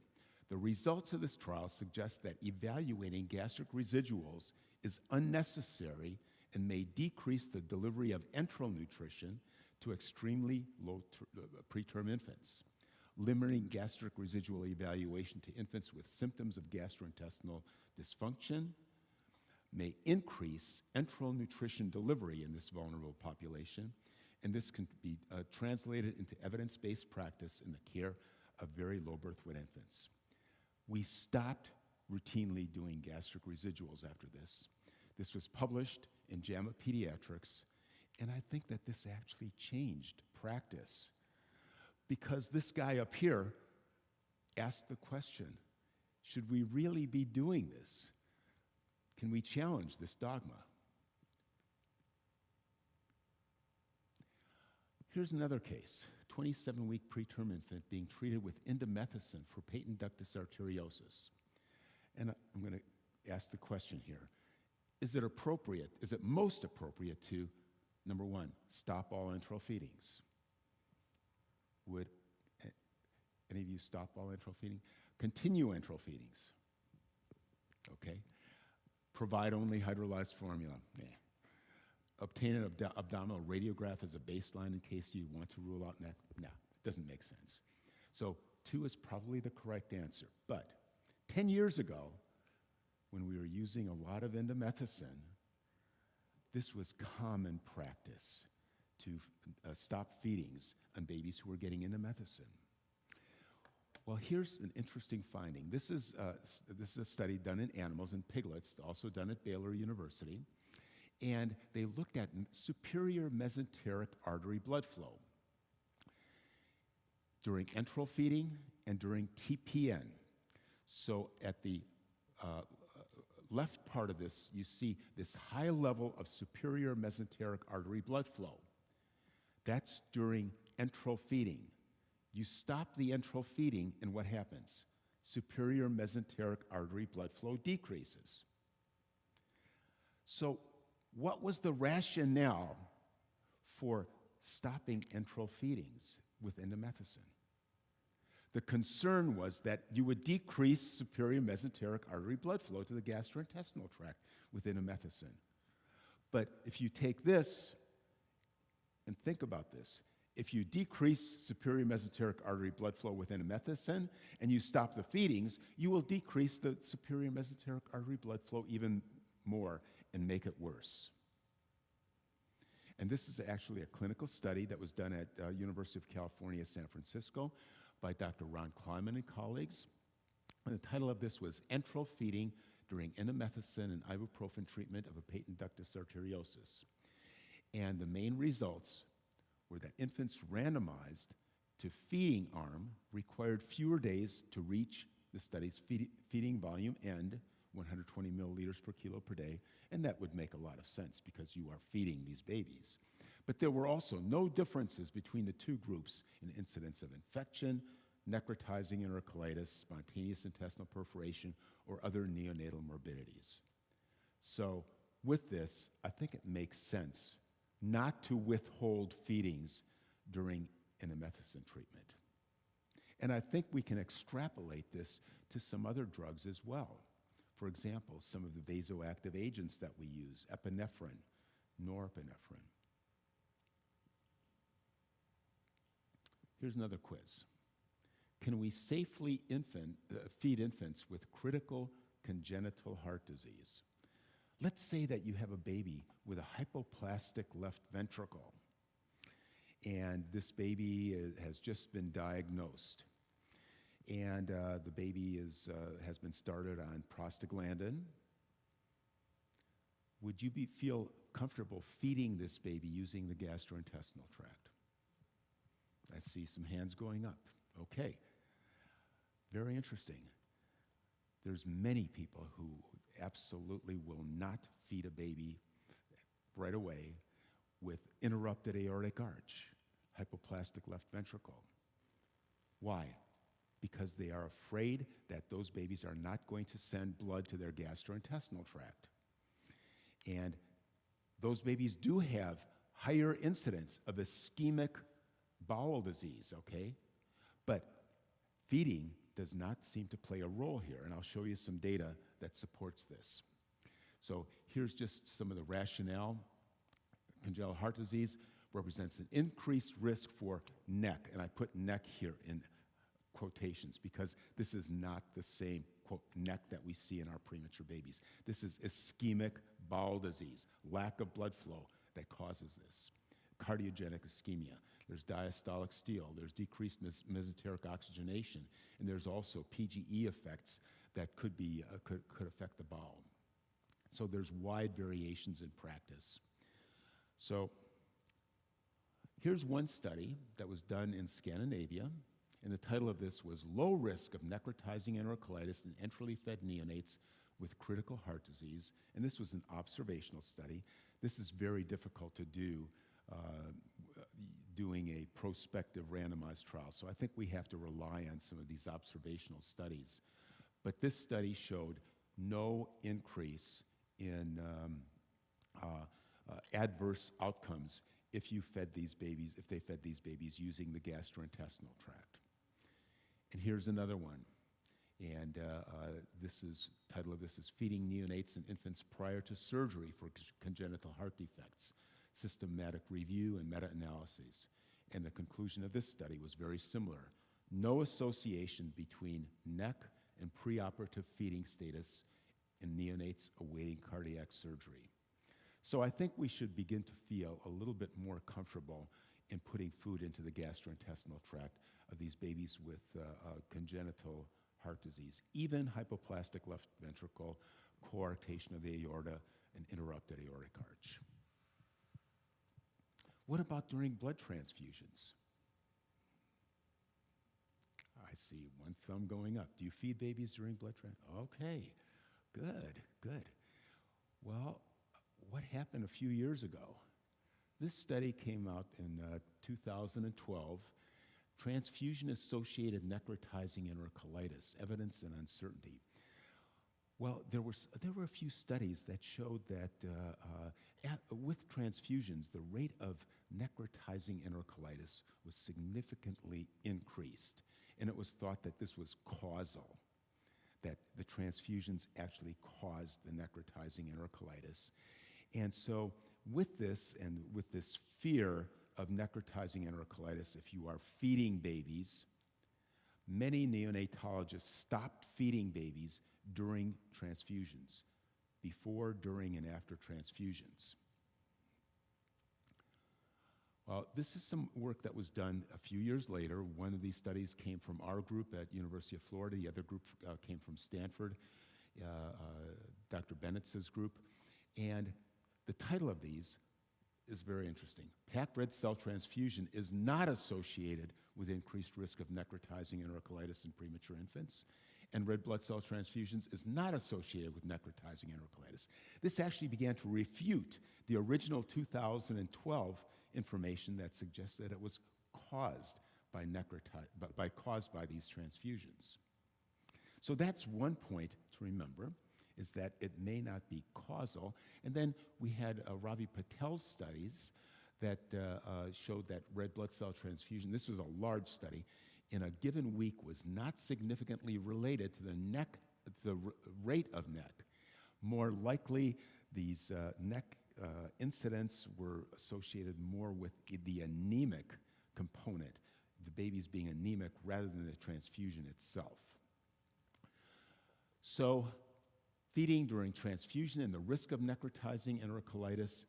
The results of this trial suggest that evaluating gastric residuals is unnecessary and may decrease the delivery of enteral nutrition to extremely low preterm infants. Limiting gastric residual evaluation to infants with symptoms of gastrointestinal dysfunction may increase enteral nutrition delivery in this vulnerable population, and this can be translated into evidence-based practice in the care of very low birth weight infants. We stopped routinely doing gastric residuals after this. This was published in JAMA Pediatrics, and I think that this actually changed practice because this guy up here asked the question, should we really be doing this? Can we challenge this dogma? Here's another case, 27-week preterm infant being treated with indomethacin for patent ductus arteriosus. And I'm going to ask the question here. Is it appropriate, is it most appropriate to, number one, stop all enteral feedings? Would any of you stop all enteral feeding? Continue enteral feedings. Okay. Provide only hydrolyzed formula. Yeah. Obtain an abdominal radiograph as a baseline in case you want to rule out neck. No, it doesn't make sense. So 2 is probably the correct answer. But 10 years ago, when we were using a lot of indomethacin, this was common practice to stop feedings on babies who were getting indomethacin. Well, here's an interesting finding. This is a study done in animals, in piglets, also done at Baylor University, and they looked at superior mesenteric artery blood flow during enteral feeding and during TPN. So at the left part of this, you see this high level of superior mesenteric artery blood flow. That's during enteral feeding. You stop the enteral feeding, and what happens? Superior mesenteric artery blood flow decreases. So what was the rationale for stopping enteral feedings with indomethacin? The concern was that you would decrease superior mesenteric artery blood flow to the gastrointestinal tract with indomethacin. But if you take this and think about this, if you decrease superior mesenteric artery blood flow with indomethacin and you stop the feedings, you will decrease the superior mesenteric artery blood flow even more and make it worse. And this is actually a clinical study that was done at University of California, San Francisco by Dr. Ron Kleiman and colleagues. And the title of this was Enteral Feeding During Indomethacin and Ibuprofen Treatment of a Patent Ductus Arteriosus. And the main results were that infants randomized to feeding arm required fewer days to reach the study's feeding volume end, 120 milliliters per kilo per day, and that would make a lot of sense because you are feeding these babies. But there were also no differences between the two groups in incidence of infection, necrotizing enterocolitis, spontaneous intestinal perforation, or other neonatal morbidities. So with this, I think it makes sense not to withhold feedings during indomethacin treatment. And I think we can extrapolate this to some other drugs as well. For example, some of the vasoactive agents that we use, epinephrine, norepinephrine. Here's another quiz. Can we safely feed infants with critical congenital heart disease? let's say that you have a baby with a hypoplastic left ventricle, and this baby has just been diagnosed, and the baby has been started on prostaglandin. Would you feel comfortable feeding this baby using the gastrointestinal tract? I see some hands going up. Okay. Very interesting. There's many people who absolutely will not feed a baby right away with interrupted aortic arch, hypoplastic left ventricle. Why? Because they are afraid that those babies are not going to send blood to their gastrointestinal tract. And those babies do have higher incidence of ischemic bowel disease, okay? But feeding does not seem to play a role here, and I'll show you some data that supports this. So here's just some of the rationale. Congenital heart disease represents an increased risk for neck, and I put neck here in quotations because this is not the same, quote, neck that we see in our premature babies. This is ischemic bowel disease, lack of blood flow that causes this. Cardiogenic ischemia. There's diastolic steal. There's decreased mesenteric oxygenation, and there's also PGE effects that could affect the bowel. So there's wide variations in practice. So here's one study that was done in Scandinavia, and the title of this was Low Risk of Necrotizing Enterocolitis in Enterally Fed Neonates with Critical Heart Disease, and this was an observational study. This is very difficult to do doing a prospective randomized trial, so I think we have to rely on some of these observational studies. But this study showed no increase in adverse outcomes if they fed these babies using the gastrointestinal tract. And here's another one, and title of this is Feeding Neonates and Infants Prior to Surgery for Congenital Heart Defects, Systematic Review and Meta-Analyses. And the conclusion of this study was very similar. No association between neck and preoperative feeding status in neonates awaiting cardiac surgery. So I think we should begin to feel a little bit more comfortable in putting food into the gastrointestinal tract of these babies with congenital heart disease, even hypoplastic left ventricle, coarctation of the aorta, and interrupted aortic arch. What about during blood transfusions? I see one thumb going up. Do you feed babies during blood transfusions? Okay, good. Well, what happened a few years ago? This study came out in 2012, Transfusion-Associated Necrotizing Enterocolitis, Evidence and Uncertainty. Well, there were a few studies that showed that with transfusions, the rate of necrotizing enterocolitis was significantly increased, and it was thought that this was causal, that the transfusions actually caused the necrotizing enterocolitis. And so with this, and with this fear of necrotizing enterocolitis, if you are feeding babies, many neonatologists stopped feeding babies during transfusions, before, during, and after transfusions. Well, this is some work that was done a few years later. One of these studies came from our group at University of Florida. The other group came from Stanford, Dr. Bennett's group. And the title of these is very interesting. Packed red cell transfusion is not associated with increased risk of necrotizing enterocolitis in premature infants, and red blood cell transfusions is not associated with necrotizing enterocolitis. This actually began to refute the original 2012 information that suggests that it was caused by these transfusions. So that's one point to remember, is that it may not be causal. And then we had Ravi Patel's studies that showed that red blood cell transfusion, this was a large study, in a given week was not significantly related to the rate of neck. More likely, these neck incidents were associated more with the anemic component, the babies being anemic rather than the transfusion itself. So Feeding during transfusion and the risk of necrotizing enterocolitis.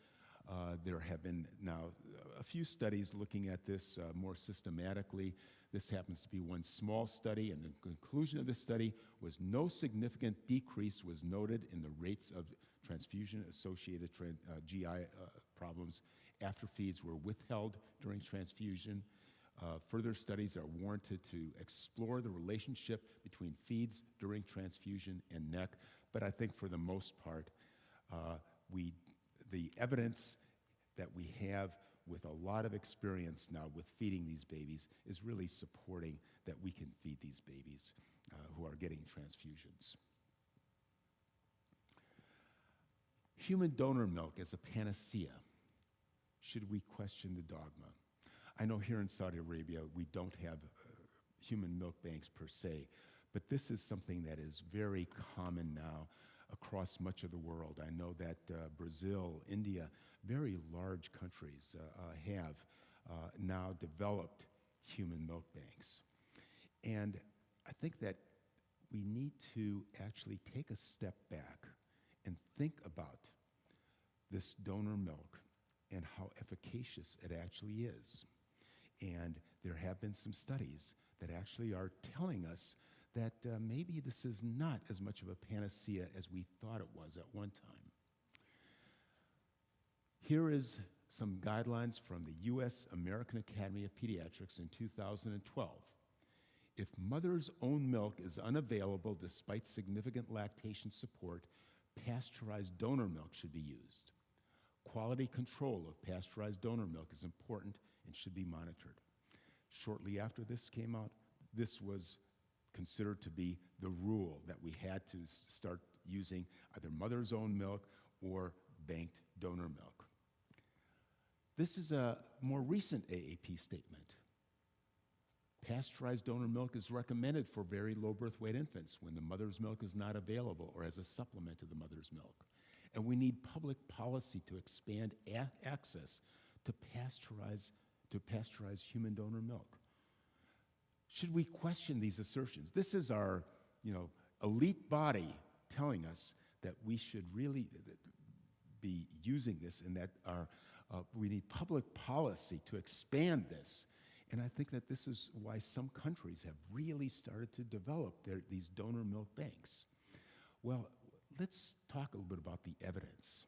There have been now a few studies looking at this more systematically. This happens to be one small study, and the conclusion of this study was no significant decrease was noted in the rates of transfusion-associated GI problems after feeds were withheld during transfusion. Further studies are warranted to explore the relationship between feeds during transfusion and NEC, but I think for the most part, the evidence that we have with a lot of experience now with feeding these babies is really supporting that we can feed these babies who are getting transfusions. Human donor milk as a panacea. Should we question the dogma? I know here in Saudi Arabia we don't have human milk banks per se, but this is something that is very common now across much of the world. I know that Brazil, India, very large countries have now developed human milk banks. And I think that we need to actually take a step back and think about this donor milk and how efficacious it actually is. And there have been some studies that actually are telling us that maybe this is not as much of a panacea as we thought it was at one time. Here is some guidelines from the U.S. American Academy of Pediatrics in 2012. If mother's own milk is unavailable despite significant lactation support, pasteurized donor milk should be used. Quality control of pasteurized donor milk is important and should be monitored. Shortly after this came out, this was considered to be the rule that we had to start using either mother's own milk or banked donor milk. This is a more recent AAP statement. Pasteurized donor milk is recommended for very low birth weight infants when the mother's milk is not available or as a supplement to the mother's milk. And we need public policy to expand access to pasteurize human donor milk. Should we question these assertions? This is our, elite body telling us that we should really be using this and that we need public policy to expand this. And I think that this is why some countries have really started to develop these donor milk banks. Well, let's talk a little bit about the evidence.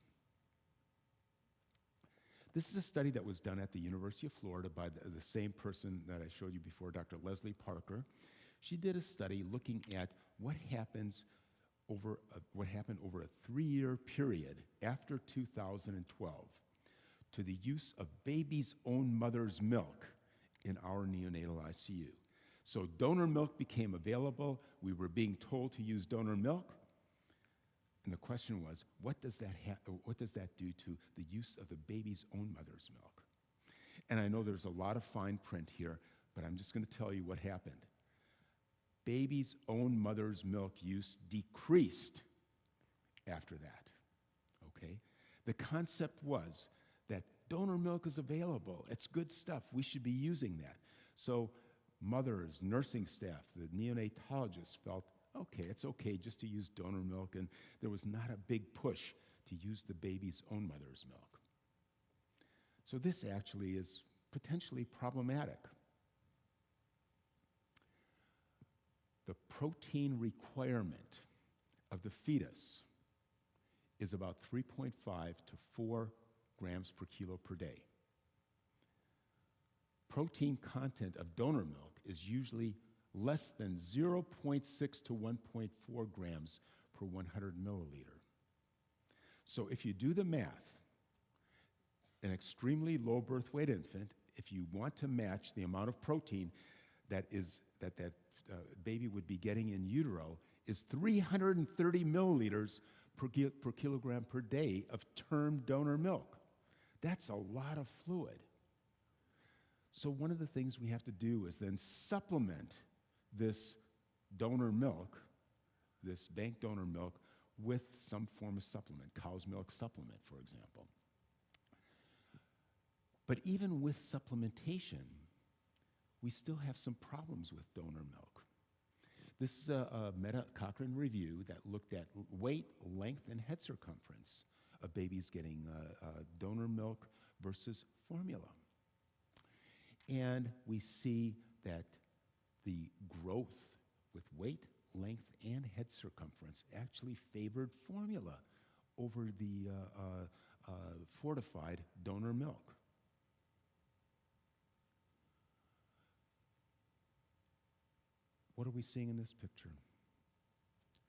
This is a study that was done at the University of Florida by the same person that I showed you before, Dr. Leslie Parker. She did a study looking at what happened over a 3-year period after 2012 to the use of baby's own mother's milk in our neonatal ICU. So donor milk became available. We were being told to use donor milk. And the question was, what does that do to the use of the baby's own mother's milk? And I know there's a lot of fine print here, but I'm just going to tell you what happened. Baby's own mother's milk use decreased after that, okay? The concept was that donor milk is available. It's good stuff. We should be using that. So mothers, nursing staff, the neonatologists felt, okay, it's okay just to use donor milk, and there was not a big push to use the baby's own mother's milk. So this actually is potentially problematic. The protein requirement of the fetus is about 3.5 to 4 grams per kilo per day. Protein content of donor milk is usually less than 0.6 to 1.4 grams per 100 milliliter. So if you do the math, an extremely low birth weight infant, if you want to match the amount of protein that baby would be getting in utero, is 330 milliliters per kilogram per day of term donor milk. That's a lot of fluid. So one of the things we have to do is then supplement this donor milk, this bank donor milk, with some form of supplement, cow's milk supplement, for example. But even with supplementation, we still have some problems with donor milk. This is a Meta-Cochrane review that looked at weight, length, and head circumference of babies getting donor milk versus formula. And we see that the growth with weight, length, and head circumference actually favored formula over the fortified donor milk. What are we seeing in this picture?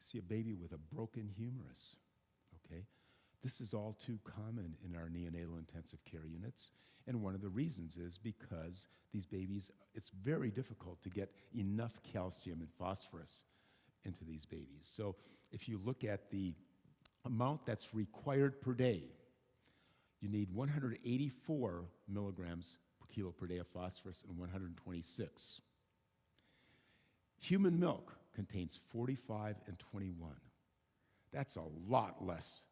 See a baby with a broken humerus, okay? This is all too common in our neonatal intensive care units, and one of the reasons is because these babies, it's very difficult to get enough calcium and phosphorus into these babies. So if you look at the amount that's required per day, you need 184 milligrams per kilo per day of phosphorus and 126. Human milk contains 45 and 21. That's a lot less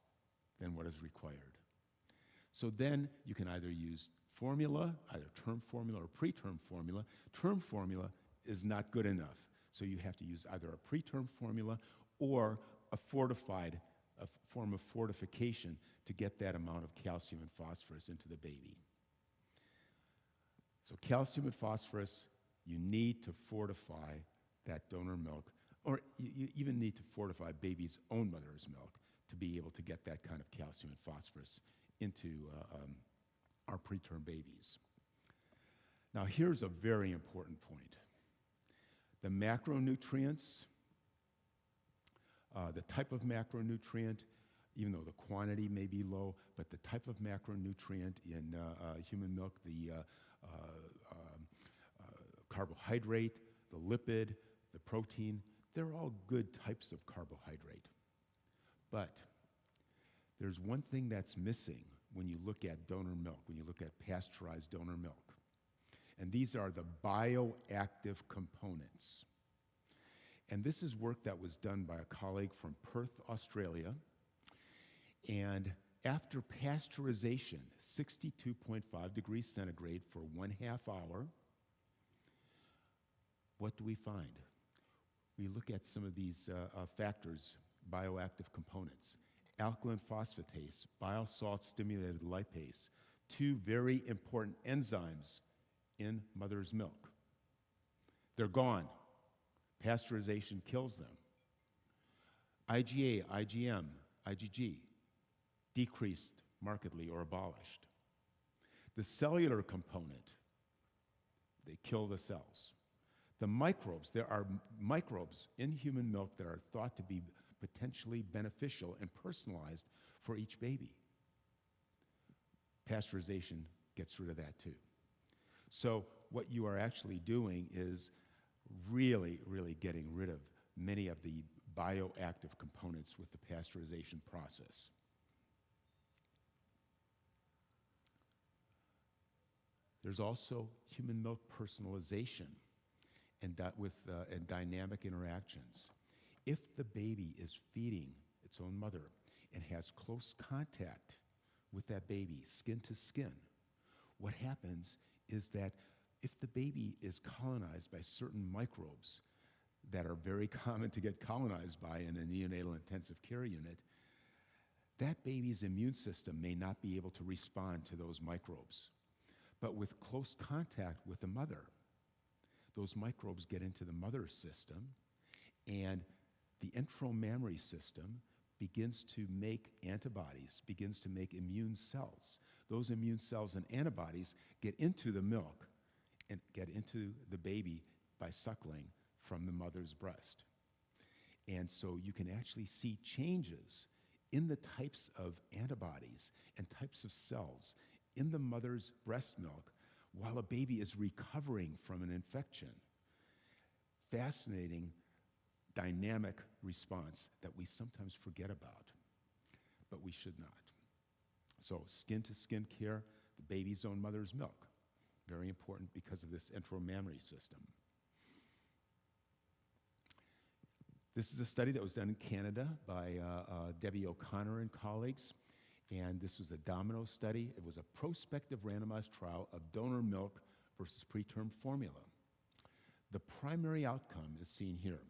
than what is required. So then you can either use formula, either term formula or preterm formula. Term formula is not good enough. So you have to use either a preterm formula or a fortified, a form of fortification to get that amount of calcium and phosphorus into the baby. So calcium and phosphorus, you need to fortify that donor milk, or you even need to fortify baby's own mother's milk to be able to get that kind of calcium and phosphorus into our preterm babies. Now here's a very important point. The macronutrients, the type of macronutrient, even though the quantity may be low, but the type of macronutrient in human milk, the carbohydrate, the lipid, the protein, they're all good types of carbohydrate. But there's one thing that's missing when you look at donor milk, when you look at pasteurized donor milk. And these are the bioactive components. And this is work that was done by a colleague from Perth, Australia. And after pasteurization, 62.5 degrees centigrade for 1/2 hour, what do we find? We look at some of these factors, bioactive components. Alkaline phosphatase, bile salt stimulated lipase, two very important enzymes in mother's milk. They're gone. Pasteurization kills them. IgA, IgM, IgG, decreased markedly or abolished. The cellular component, they kill the cells. The microbes, there are microbes in human milk that are thought to be potentially beneficial and personalized for each baby. Pasteurization gets rid of that too. So what you are actually doing is really, really getting rid of many of the bioactive components with the pasteurization process. There's also human milk personalization and dynamic interactions. If the baby is feeding its own mother and has close contact with that baby, skin to skin, what happens is that if the baby is colonized by certain microbes that are very common to get colonized by in a neonatal intensive care unit, that baby's immune system may not be able to respond to those microbes. But with close contact with the mother, those microbes get into the mother's system, and the intramammary system begins to make antibodies, begins to make immune cells. Those immune cells and antibodies get into the milk and get into the baby by suckling from the mother's breast. And so you can actually see changes in the types of antibodies and types of cells in the mother's breast milk while a baby is recovering from an infection. Fascinating, dynamic response that we sometimes forget about, but we should not. So skin-to-skin care, the baby's own mother's milk, very important because of this intramammary system. This is a study that was done in Canada by Debbie O'Connor and colleagues, and this was a domino study. It was a prospective randomized trial of donor milk versus preterm formula. The primary outcome is seen here.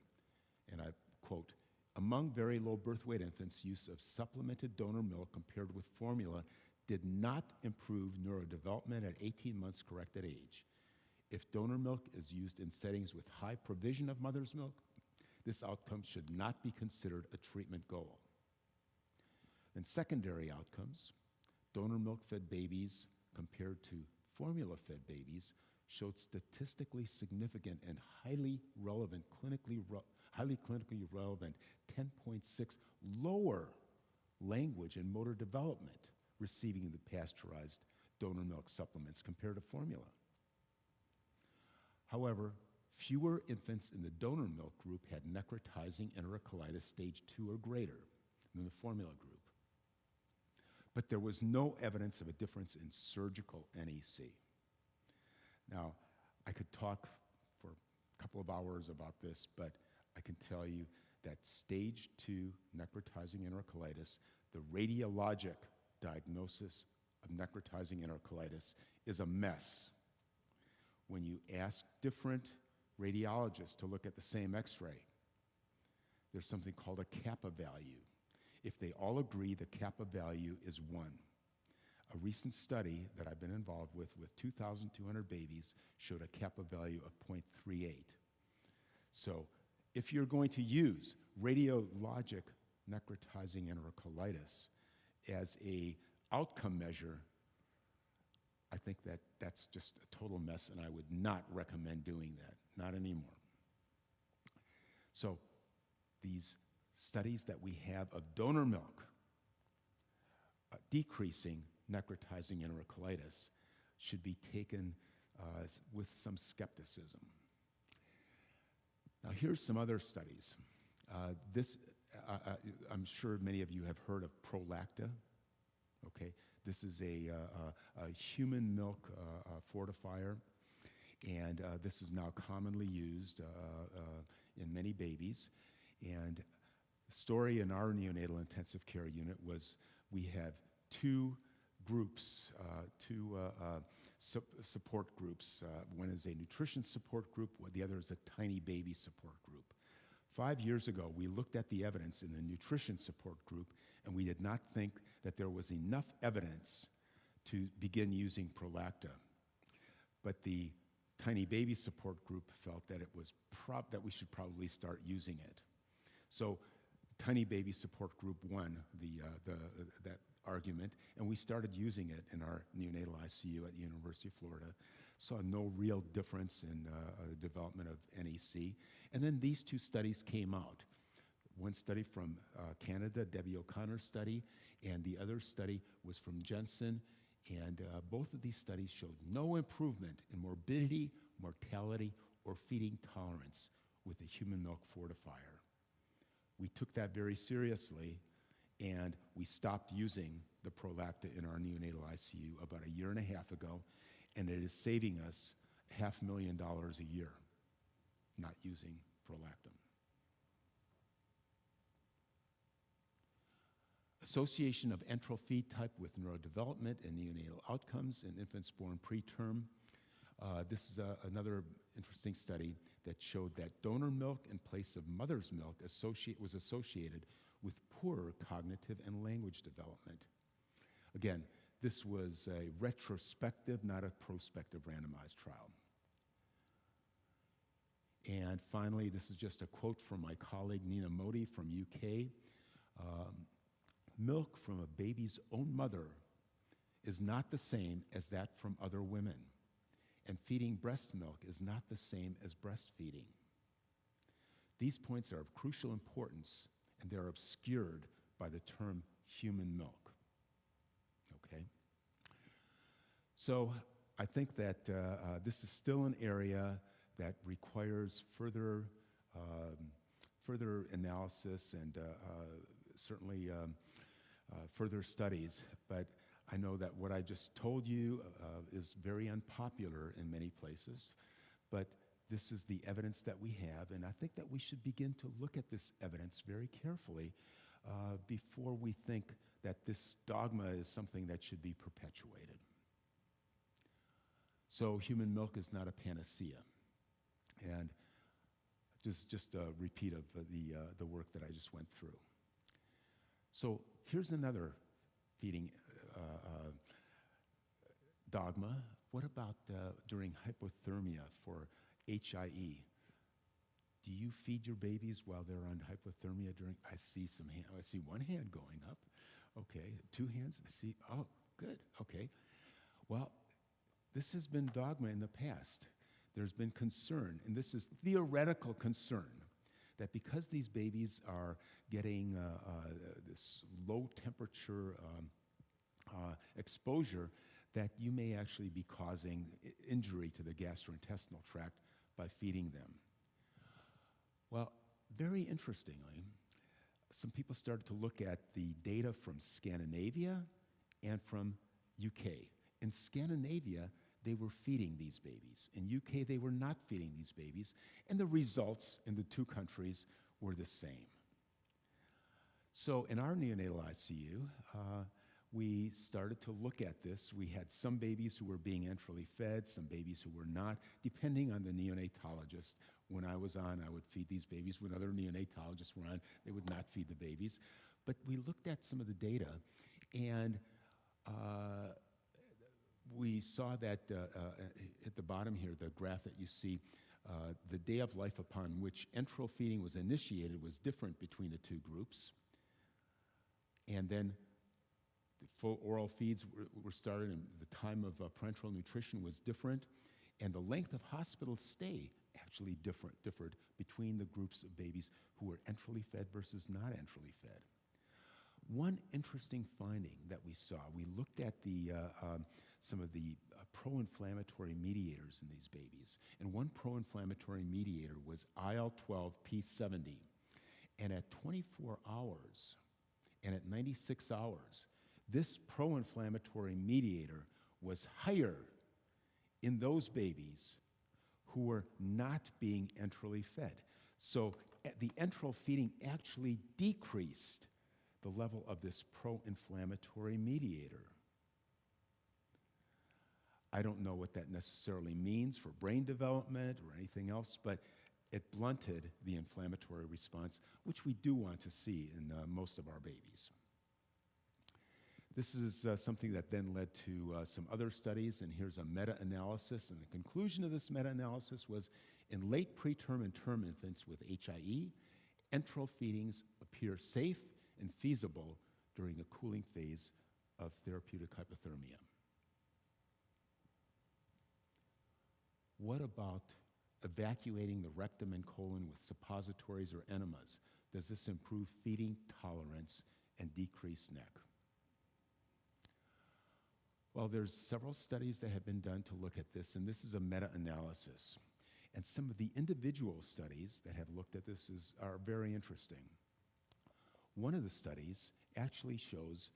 and I quote, among very low birth weight infants, use of supplemented donor milk compared with formula did not improve neurodevelopment at 18 months corrected age. If donor milk is used in settings with high provision of mother's milk, this outcome should not be considered a treatment goal. And secondary outcomes, donor milk-fed babies compared to formula-fed babies showed statistically significant and highly clinically relevant 10.6 lower language and motor development receiving the pasteurized donor milk supplements compared to formula. However, fewer infants in the donor milk group had necrotizing enterocolitis stage 2 or greater than the formula group. But there was no evidence of a difference in surgical NEC. Now, I could talk for a couple of hours about this, but I can tell you that stage 2 necrotizing enterocolitis, the radiologic diagnosis of necrotizing enterocolitis, is a mess. When you ask different radiologists to look at the same x-ray, there's something called a kappa value. If they all agree, the kappa value is 1. A recent study that I've been involved with 2,200 babies showed a kappa value of 0.38. So if you're going to use radiologic necrotizing enterocolitis as a outcome measure, I think that that's just a total mess, and I would not recommend doing that, not anymore. So these studies that we have of donor milk decreasing necrotizing enterocolitis should be taken with some skepticism. Now here's some other studies. I'm sure many of you have heard of Prolacta. Okay, this is a human milk fortifier, and this is now commonly used in many babies. And the story in our neonatal intensive care unit was we have two groups, support groups. One is a nutrition support group, the other is a tiny baby support group. 5 years ago, we looked at the evidence in the nutrition support group, and we did not think that there was enough evidence to begin using Prolacta. But the tiny baby support group felt that that we should probably start using it. So tiny baby support group won that argument, and we started using it in our neonatal ICU at the University of Florida. Saw no real difference in the development of NEC. And then these two studies came out. One study from Canada, Debbie O'Connor's study, and the other study was from Jensen. And both of these studies showed no improvement in morbidity, mortality, or feeding tolerance with the human milk fortifier. We took that very seriously, and we stopped using the Prolacta in our neonatal ICU about 1.5 years ago, and it is saving us $500,000 a year not using prolactin. Association of enteral feed type with neurodevelopment and neonatal outcomes in infants born preterm. This is another interesting study that showed that donor milk in place of mother's milk was associated with poorer cognitive and language development. Again, this was a retrospective, not a prospective randomized trial. And finally, this is just a quote from my colleague Nina Modi from UK. Milk from a baby's own mother is not the same as that from other women, and feeding breast milk is not the same as breastfeeding. These points are of crucial importance, and they're obscured by the term human milk. Okay? So I think that this is still an area that requires further analysis and certainly further studies. But I know that what I just told you is very unpopular in many places, but this is the evidence that we have, and I think that we should begin to look at this evidence very carefully before we think that this dogma is something that should be perpetuated. So human milk is not a panacea. And just a repeat of the work that I just went through. So here's another feeding dogma. What about during hypothermia for HIE? Do you feed your babies while they're on hypothermia during? I see I see one hand going up. Okay, two hands. I see. Oh, good. Okay. Well, this has been dogma in the past. There's been concern, and this is theoretical concern, that because these babies are getting this low temperature exposure, that you may actually be causing injury to the gastrointestinal tract by feeding them. Well, very interestingly, some people started to look at the data from Scandinavia and from UK. In Scandinavia, they were feeding these babies. In UK, they were not feeding these babies, and the results in the two countries were the same. So in our neonatal ICU, we started to look at this. We had some babies who were being enterally fed, some babies who were not, depending on the neonatologist. When I was on, I would feed these babies. When other neonatologists were on, they would not feed the babies. But we looked at some of the data, and we saw that at the bottom here, the graph that you see, the day of life upon which enteral feeding was initiated was different between the two groups. And then the full oral feeds were started, and the time of parenteral nutrition was different, and the length of hospital stay actually differed between the groups of babies who were enterally fed versus not enterally fed. One interesting finding that we saw, we looked at some of the pro-inflammatory mediators in these babies, and one pro-inflammatory mediator was IL-12P70, and at 24 hours and at 96 hours, this pro-inflammatory mediator was higher in those babies who were not being enterally fed. So the enteral feeding actually decreased the level of this pro-inflammatory mediator. I don't know what that necessarily means for brain development or anything else, but it blunted the inflammatory response, which we do want to see in most of our babies. This is something that then led to some other studies, and here's a meta-analysis, and the conclusion of this meta-analysis was in late preterm and term infants with HIE, enteral feedings appear safe and feasible during the cooling phase of therapeutic hypothermia. What about evacuating the rectum and colon with suppositories or enemas? Does this improve feeding tolerance and decrease NEC? Well, there's several studies that have been done to look at this, and this is a meta-analysis. And some of the individual studies that have looked at this are very interesting. One of the studies actually shows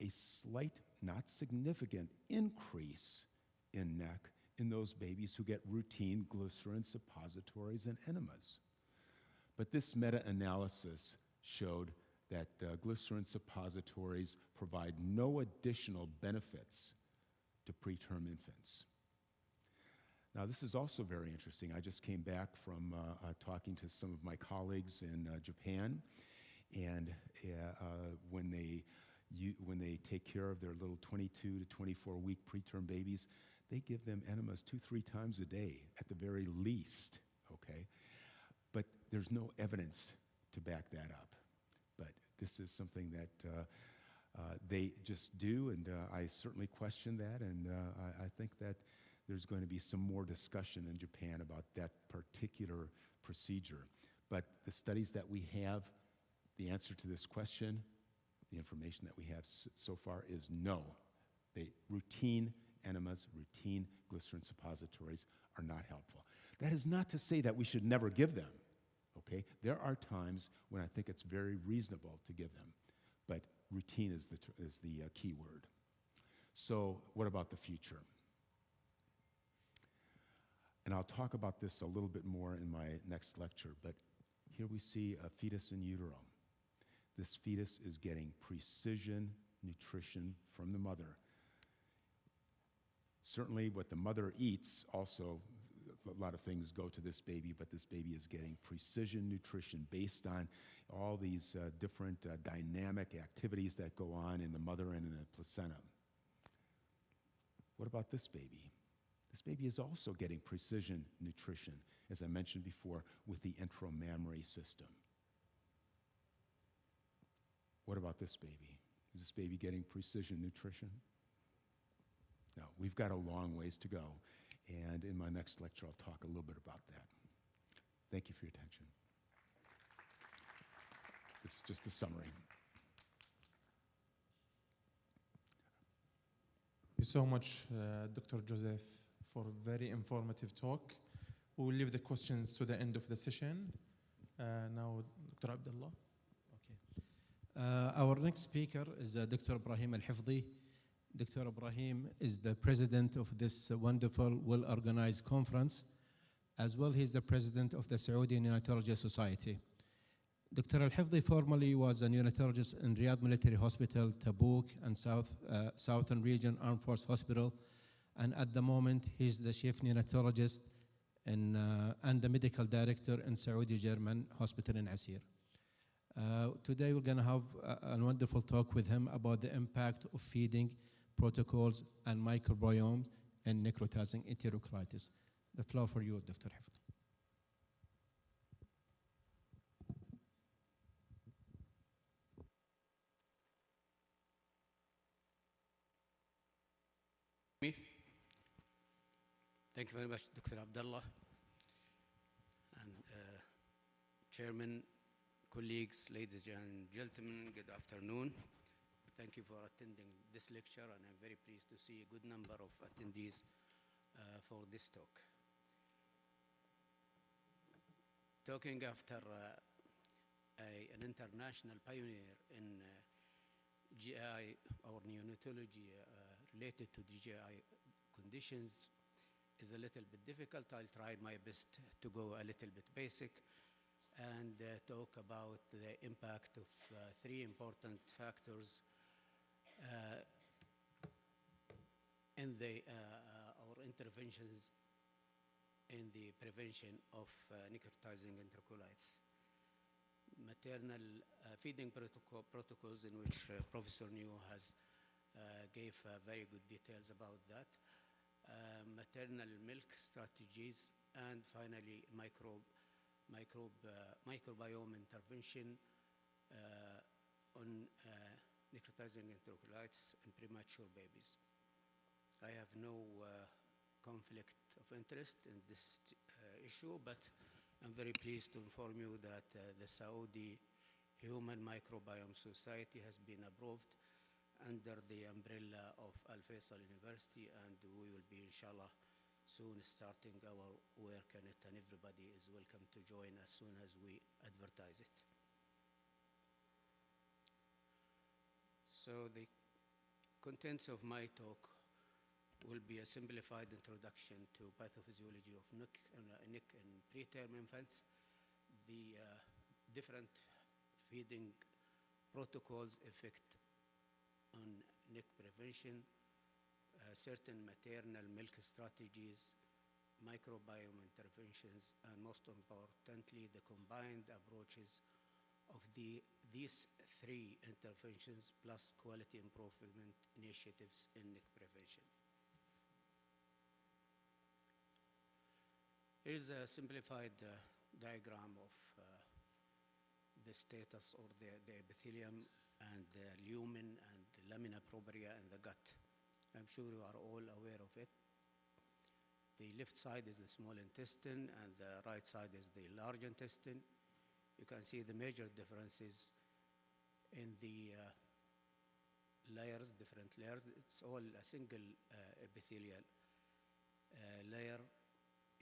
a slight, not significant, increase in NEC in those babies who get routine glycerin suppositories and enemas. But this meta-analysis showed that glycerin suppositories provide no additional benefits to preterm infants. Now, this is also very interesting. I just came back from talking to some of my colleagues in Japan, and when they take care of their little 22 to 24-week preterm babies, they give them enemas 2-3 times a day at the very least, okay? But there's no evidence to back that up. But this is something that they just do, and I certainly question that, and I think that there's going to be some more discussion in Japan about that particular procedure. But the studies that we have, the answer to this question, the information that we have so far is no. Routine enemas, routine glycerin suppositories are not helpful. That is not to say that we should never give them, okay? There are times when I think it's very reasonable to give them, but routine is the key word. So what about the future? And I'll talk about this a little bit more in my next lecture, but here we see a fetus in utero. This fetus is getting precision nutrition from the mother. Certainly what the mother eats also a lot of things go to this baby, but this baby is getting precision nutrition based on all these different dynamic activities that go on in the mother and in the placenta. What about this baby? This baby is also getting precision nutrition, as I mentioned before, with the intramammary system. What about this baby? Is this baby getting precision nutrition? No, we've got a long ways to go. And in my next lecture, I'll talk a little bit about that. Thank you for your attention. This is just a summary. Thank you so much, Dr. Joseph, for a very informative talk. We will leave the questions to the end of the session. Now, Dr. Abdullah. Our next speaker is Dr. Ibrahim Al-Hifdi. Dr. Ibrahim is the president of this wonderful, well-organized conference. As well, he's the president of the Saudi Neonatology Society. Dr. Al-Hifdi formerly was a neonatologist in Riyadh Military Hospital, Tabuk, and Southern Region Armed Force Hospital. And at the moment, he's the chief neonatologist and the medical director in Saudi German Hospital in Asir. Today, we're going to have a wonderful talk with him about the impact of feeding protocols and microbiome and necrotizing enterocolitis. The floor for you, Dr. Hifd. Thank you very much, Dr. Abdullah, and Chairman, colleagues, ladies and gentlemen, good afternoon. Thank you for attending this lecture, and I'm very pleased to see a good number of attendees for this talk. Talking after an international pioneer in GI or neonatology related to the GI conditions is a little bit difficult. I'll try my best to go a little bit basic and talk about the impact of three important factors in our interventions in the prevention of necrotizing enterocolitis. Maternal feeding protocols, in which Professor Neo has gave very good details about that. Maternal milk strategies, and finally microbiome intervention on necrotizing enterocolitis in premature babies. I have no conflict of interest in this issue, but I'm very pleased to inform you that the Saudi Human Microbiome Society has been approved under the umbrella of Al Faisal University, and we will be, inshallah, soon starting our work on it, and everybody is welcome to join as soon as we advertise it. So the contents of my talk will be a simplified introduction to pathophysiology of NIC and preterm infants, the different feeding protocols effect on NIC prevention, certain maternal milk strategies, microbiome interventions, and most importantly, the combined approaches of these three interventions plus quality improvement initiatives in NIC prevention. Here's a simplified diagram of the status or the epithelium and the lumen and the lamina propria in the gut. I'm sure you are all aware of it. The left side is the small intestine and the right side is the large intestine. You can see the major differences in the layers, different layers. It's all a single epithelial layer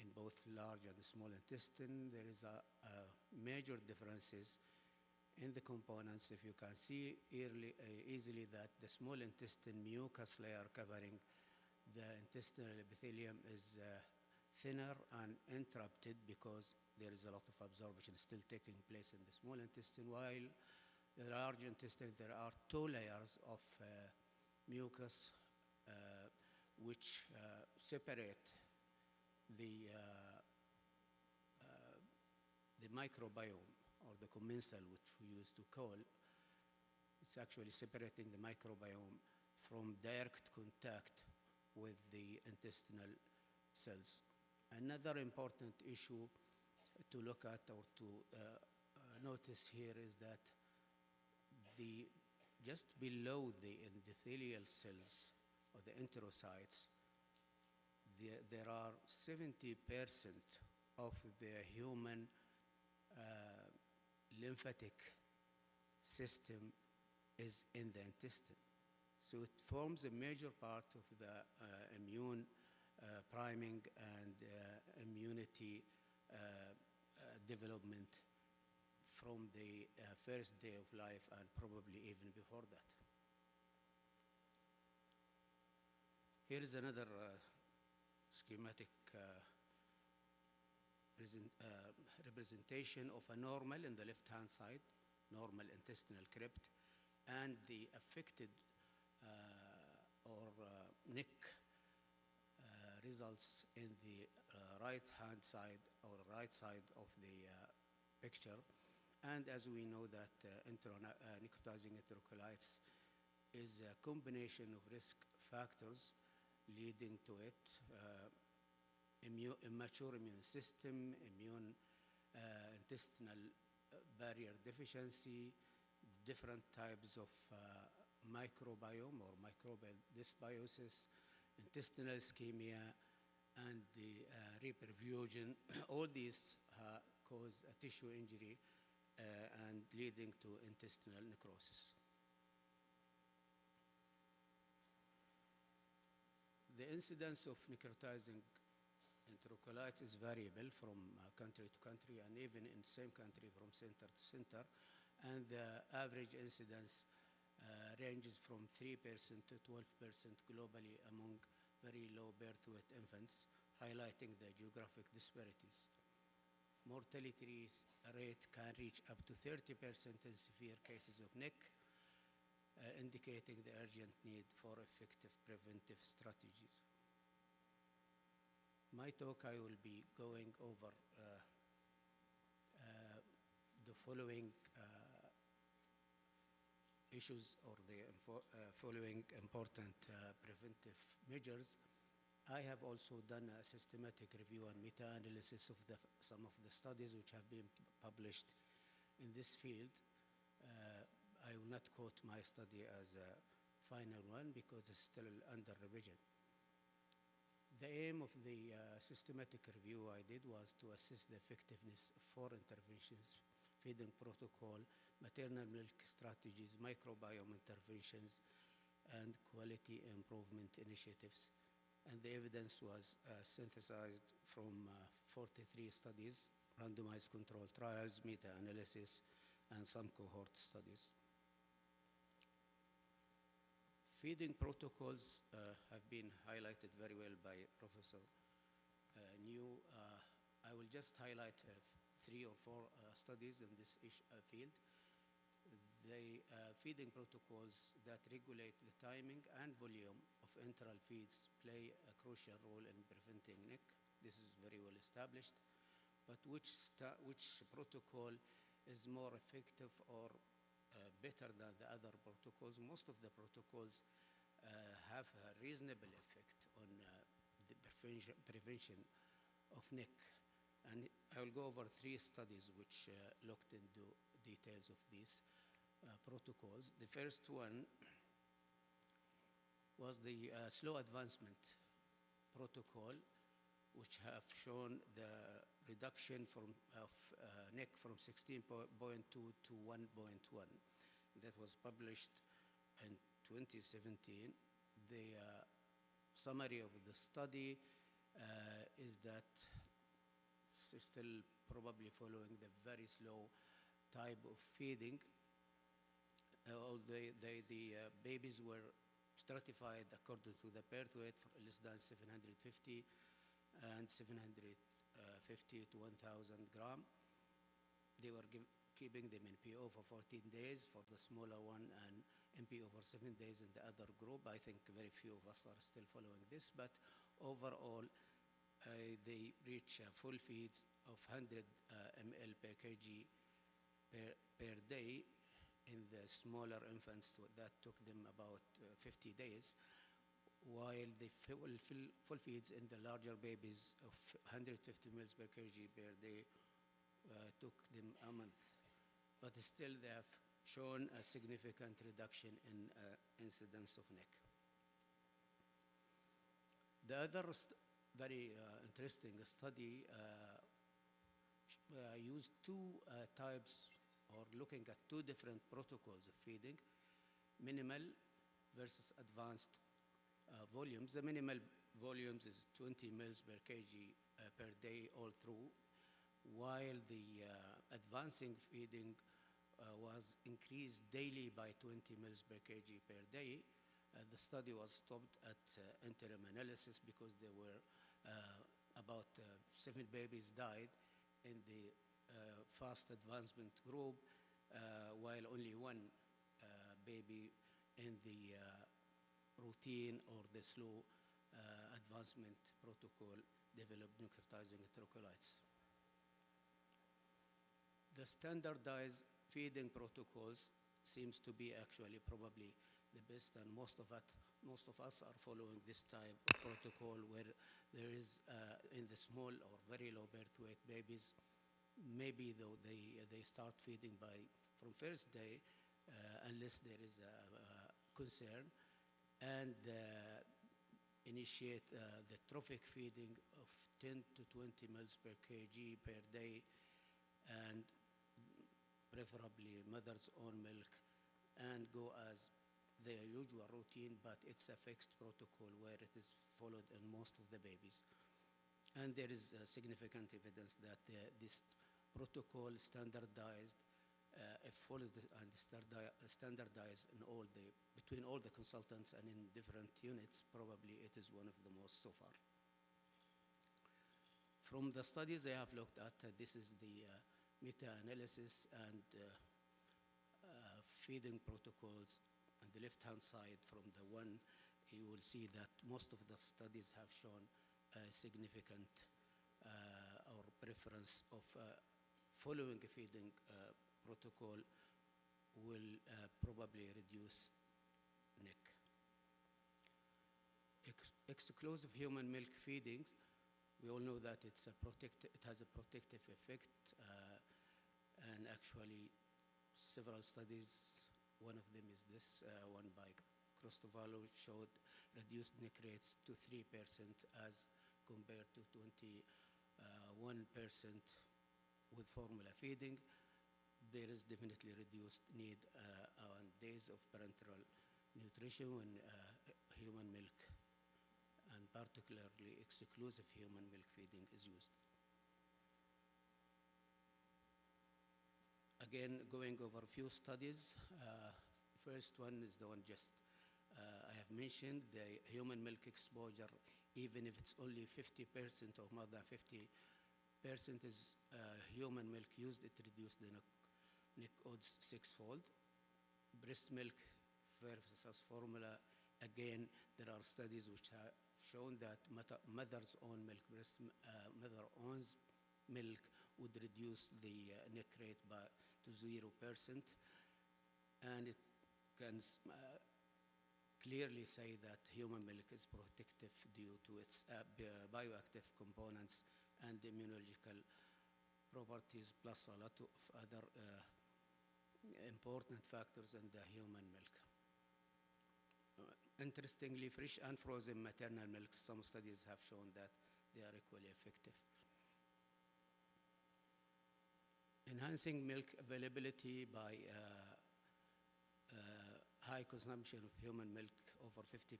in both large and small intestine. There is a major differences in the components. If you can see easily that the small intestine mucus layer covering the intestinal epithelium is thinner and interrupted because there is a lot of absorption still taking place in the small intestine, while the large intestine there are two layers of mucus which separate the the microbiome, or the commensal, which we used to call, it's actually separating the microbiome from direct contact with the intestinal cells. Another important issue to look at or to notice here is that just below the endothelial cells or the enterocytes, there are 70% of the human lymphatic system is in the intestine. So it forms a major part of the immune priming and immunity development from the first day of life and probably even before that. Here is another schematic representation of a normal in the left-hand side, normal intestinal crypt, and the affected neck results in the right-hand side or right side of the picture. And as we know that necrotizing enterocolitis is a combination of risk factors leading to it, immature immune system, intestinal barrier deficiency, different types of microbiome or microbial dysbiosis, intestinal ischemia, and the reperfusion. All these cause a tissue injury and leading to intestinal necrosis. The incidence of necrotizing enterocolitis is variable from country to country, and even in the same country from center to center. And the average incidence ranges from 3% to 12% globally among very low birth weight infants, highlighting the geographic disparities. Mortality rate can reach up to 30% in severe cases of NEC, indicating the urgent need for effective preventive strategies. My talk, I will be going over the following issues or the following important preventive measures. I have also done a systematic review and meta-analysis of some of the studies which have been published in this field. I will not quote my study as a final one because it's still under revision. The aim of the systematic review I did was to assess the effectiveness of 4 interventions: feeding protocol, maternal milk strategies, microbiome interventions, and quality improvement initiatives. And the evidence was synthesized from 43 studies, randomized control trials, meta-analysis, and some cohort studies. Feeding protocols have been highlighted very well by Professor New. I will just highlight 3 or 4 studies in this field. The feeding protocols that regulate the timing and volume of enteral feeds play a crucial role in preventing NEC. This is very well established. But which protocol is more effective or better than the other protocols? Most of the protocols have a reasonable effect on the prevention of NEC. And I will go over 3 studies which looked into details of these protocols. The first one was the slow advancement protocol, which have shown the reduction of NEC from 16.2 to 1.1. That was published in 2017. The summary of the study is that it's still probably following the very slow type of feeding. The babies were stratified according to the birth weight for less than 750 and 750 to 1,000 gram. They were keeping them in PO for 14 days for the smaller one and MPO for 7 days in the other group. I think very few of us are still following this, but overall they reach full feeds of 100 ml per kg per day in the smaller infants that took them about 50 days, while the full feeds in the larger babies of 150 ml per kg per day took them a month. But still they have shown a significant reduction in incidence of NIC. The other very interesting study used two types, or looking at two different protocols of feeding, minimal versus advanced volumes. The minimal volumes is 20 mils per kg per day all through, while the advancing feeding was increased daily by 20 mils per kg per day. The study was stopped at interim analysis because there were about 7 babies died in the fast advancement group, while only one baby in the routine or the slow advancement protocol developed nucleotizing enterocolitis. The standardized feeding protocols seems to be actually probably the best, and most of us are following this type of protocol where there is in the small or very low birth weight babies, maybe though they start feeding from first day unless there is a concern, and initiate the trophic feeding of 10 to 20 mils per kg per day, and preferably mother's own milk, and go as their usual routine, but it's a fixed protocol where it is followed in most of the babies. And there is significant evidence that this protocol standardized, if followed and standardized in between all the consultants and in different units, probably it is one of the most so far. From the studies I have looked at, this is the meta-analysis and feeding protocols. On the left-hand side from the one, you will see that most of the studies have shown a significant or preference of following a feeding protocol will probably reduce NIC. Exclusive human milk feedings, we all know that it has a protective effect, and actually several studies, one of them is this one by Cristofalo, showed reduced NIC rates to 3% as compared to 21% with formula feeding. There is definitely reduced need on days of parenteral nutrition when human milk, and particularly exclusive human milk feeding, is used. Again, going over a few studies. First one is the one just I have mentioned, the human milk exposure, even if it's only 50% or more than 50% is human milk used, it reduced the NIC odds 6-fold. Breast milk versus formula, again, there are studies which have shown that mother's own milk, mother owns milk would reduce the NIC rate to 0%, and it can clearly say that human milk is protective due to its bioactive components and immunological properties, plus a lot of other important factors in the human milk. Interestingly, fresh and frozen maternal milk, some studies have shown that they are equally effective. Enhancing milk availability by high consumption of human milk, over 50%,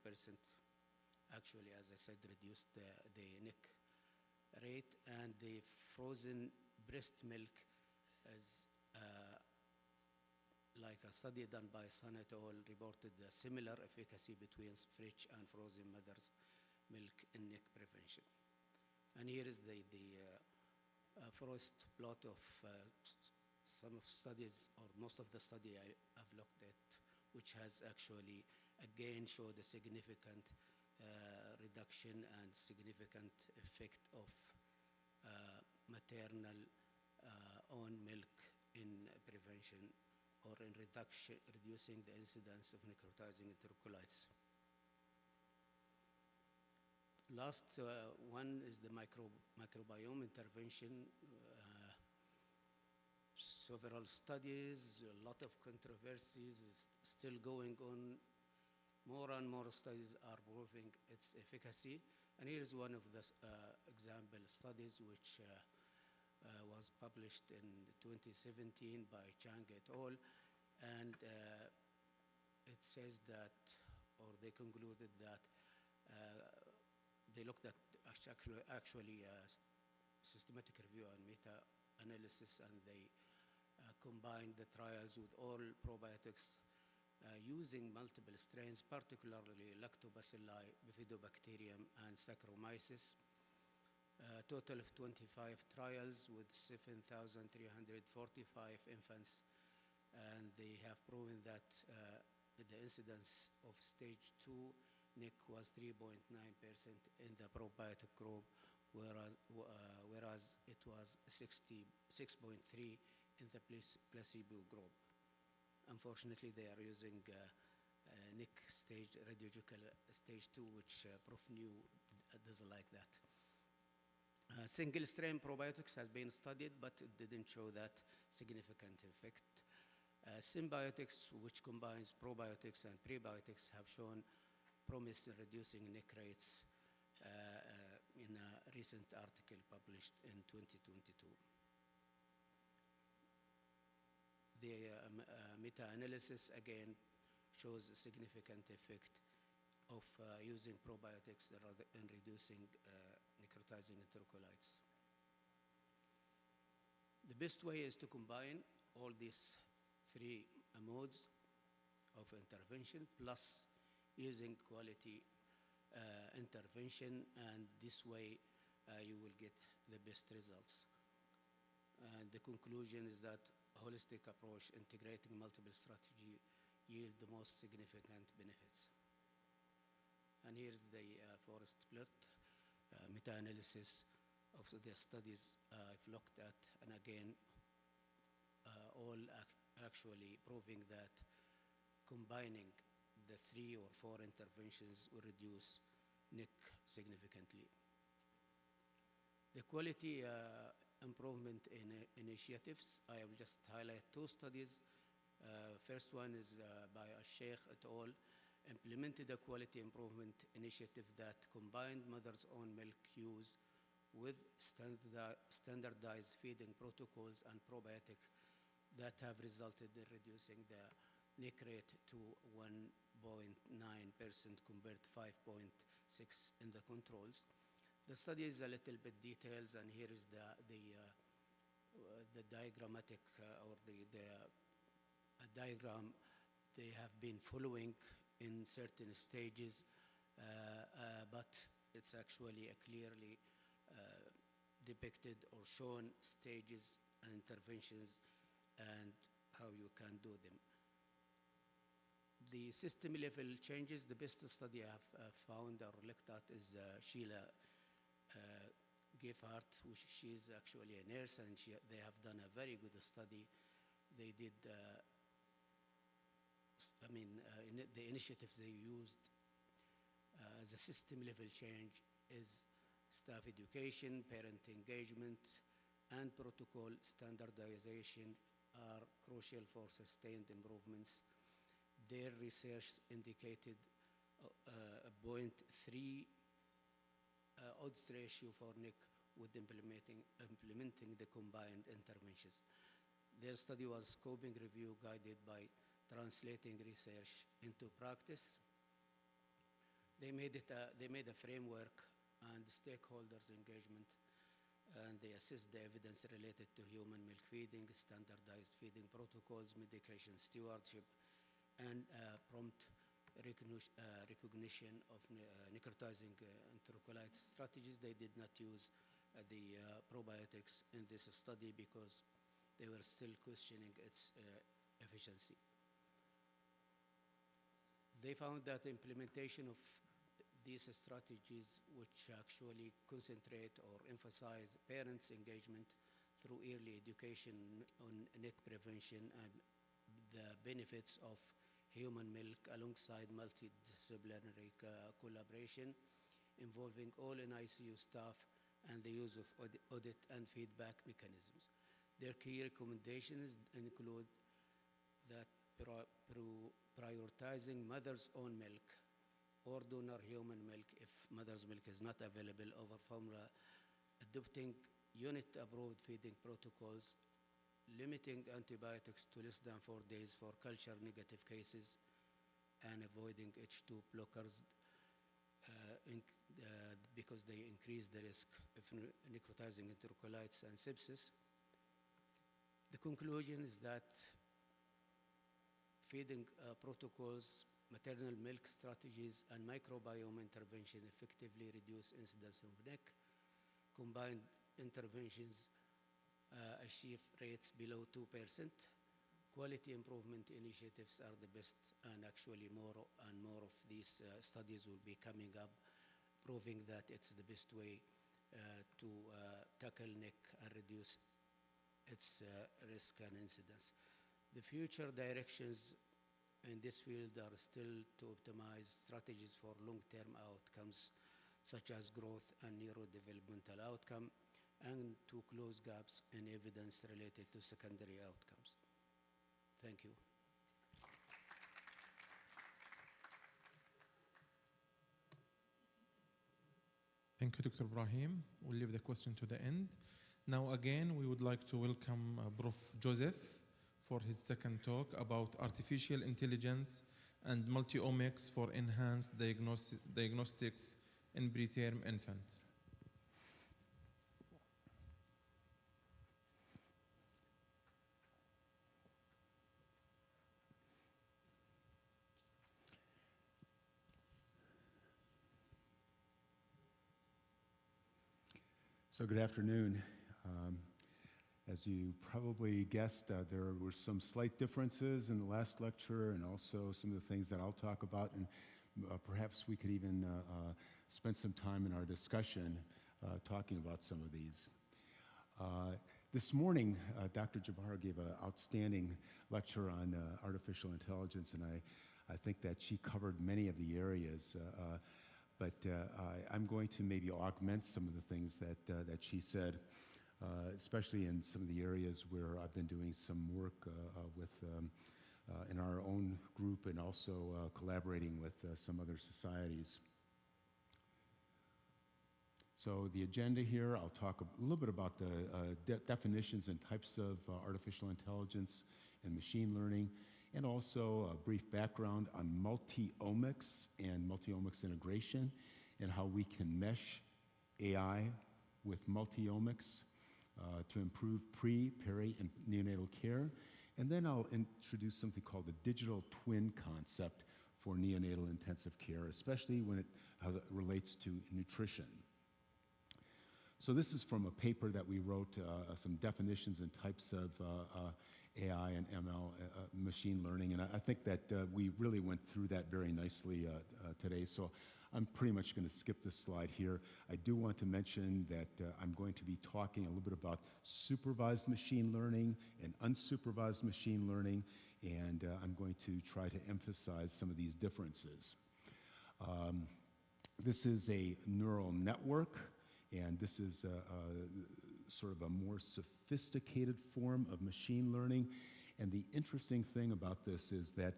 actually, as I said, reduced the NIC rate, and the frozen breast milk is like a study done by Sun et al. Reported a similar efficacy between fresh and frozen mother's milk in NIC prevention. And here is the first plot of some of studies, or most of the study I have looked at, which has actually again showed a significant reduction and significant effect of maternal own milk in prevention or in reducing the incidence of necrotizing enterocolitis. Last one is the microbiome intervention. Several studies, a lot of controversies still going on. More and more studies are proving its efficacy. And here's one of the example studies which was published in 2017 by Chang et al. And it says that, or they concluded that they looked at actually systematic review and meta-analysis, and they combined the trials with all probiotics using multiple strains, particularly lactobacilli, bifidobacterium, and Saccharomyces. A total of 25 trials with 7,345 infants, and they have proven that the incidence of stage 2 NIC was 3.9% in the probiotic group, whereas it was 6.3% in the placebo group. Unfortunately, they are using NIC stage, radiological stage 2, which Prof. New doesn't like that. Single strain probiotics has been studied, but it didn't show that significant effect. Symbiotics, which combines probiotics and prebiotics, have shown promise in reducing NIC rates in a recent article published in 2022. The meta-analysis again shows a significant effect of using probiotics in reducing necrotizing enterocolitis. The best way is to combine all these three modes of intervention plus using quality intervention, and this way you will get the best results. And the conclusion is that a holistic approach integrating multiple strategies yield the most significant benefits. And here's the forest plot meta-analysis of the studies I've looked at, and again, all actually proving that combining the 3 or 4 interventions will reduce NIC significantly. The quality improvement initiatives, I will just highlight 2 studies. First one is by Sheikh et al. Implemented a quality improvement initiative that combined mother's own milk use with standardized feeding protocols and probiotic that have resulted in reducing the NIC rate to 1.9% compared to 5.6% in the controls. The study is a little bit details, and here is the diagrammatic or the diagram they have been following in certain stages, but it's actually clearly depicted or shown stages and interventions and how you can do them. The system level changes, the best study I have found or looked at is Sheila Geffart, which she is actually a nurse, and they have done a very good study. They did, the initiatives they used as a system level change is staff education, parent engagement, and protocol standardization are crucial for sustained improvements. Their research indicated a 0.3 odds ratio for NIC with implementing the combined interventions. Their study was scoping review guided by translating research into practice. They made a framework and stakeholders engagement, and they assessed the evidence related to human milk feeding, standardized feeding protocols, medication stewardship, and prompt recognition of necrotizing enterocolitis strategies. They did not use the probiotics in this study because they were still questioning its efficiency. They found that implementation of these strategies which actually concentrate or emphasize parents' engagement through early education on NIC prevention and the benefits of human milk alongside multidisciplinary collaboration involving all NICU staff and the use of audit and feedback mechanisms. Their key recommendations include that prioritizing mother's own milk or donor human milk if mother's milk is not available over formula, adopting unit-approved feeding protocols, limiting antibiotics to less than 4 days for culture-negative cases, and avoiding H2 blockers because they increase the risk of necrotizing enterocolitis and sepsis. The conclusion is that feeding protocols, maternal milk strategies, and microbiome intervention effectively reduce incidence of NIC. Combined interventions achieve rates below 2%. Quality improvement initiatives are the best, and actually more and more of these studies will be coming up, proving that it's the best way to tackle NIC and reduce its risk and incidence. The future directions in this field are still to optimize strategies for long-term outcomes, such as growth and neurodevelopmental outcome, and to close gaps in evidence related to secondary outcomes. Thank you. Thank you, Dr. Ibrahim. We'll leave the question to the end. Now, again, we would like to welcome Prof. Joseph for his second talk about artificial intelligence and multi-omics for enhanced diagnostics in preterm infants. So good afternoon. As you probably guessed, there were some slight differences in the last lecture and also some of the things that I'll talk about, and perhaps we could even spend some time in our discussion talking about some of these. This morning, Dr. Jabbar gave an outstanding lecture on artificial intelligence, and I think that she covered many of the areas. But I'm going to maybe augment some of the things that she said, especially in some of the areas where I've been doing some work with in our own group and also collaborating with some other societies. So the agenda here, I'll talk a little bit about the definitions and types of artificial intelligence and machine learning, and also a brief background on multi-omics and multi-omics integration and how we can mesh AI with multi-omics to improve pre, peri, and neonatal care. And then I'll introduce something called the digital twin concept for neonatal intensive care, especially when it relates to nutrition. So this is from a paper that we wrote, some definitions and types of AI and ML, machine learning, and I think that we really went through that very nicely today, so I'm pretty much going to skip this slide here. I do want to mention that I'm going to be talking a little bit about supervised machine learning and unsupervised machine learning, and I'm going to try to emphasize some of these differences. This is a neural network, and this is sort of a more sophisticated form of machine learning. And the interesting thing about this is that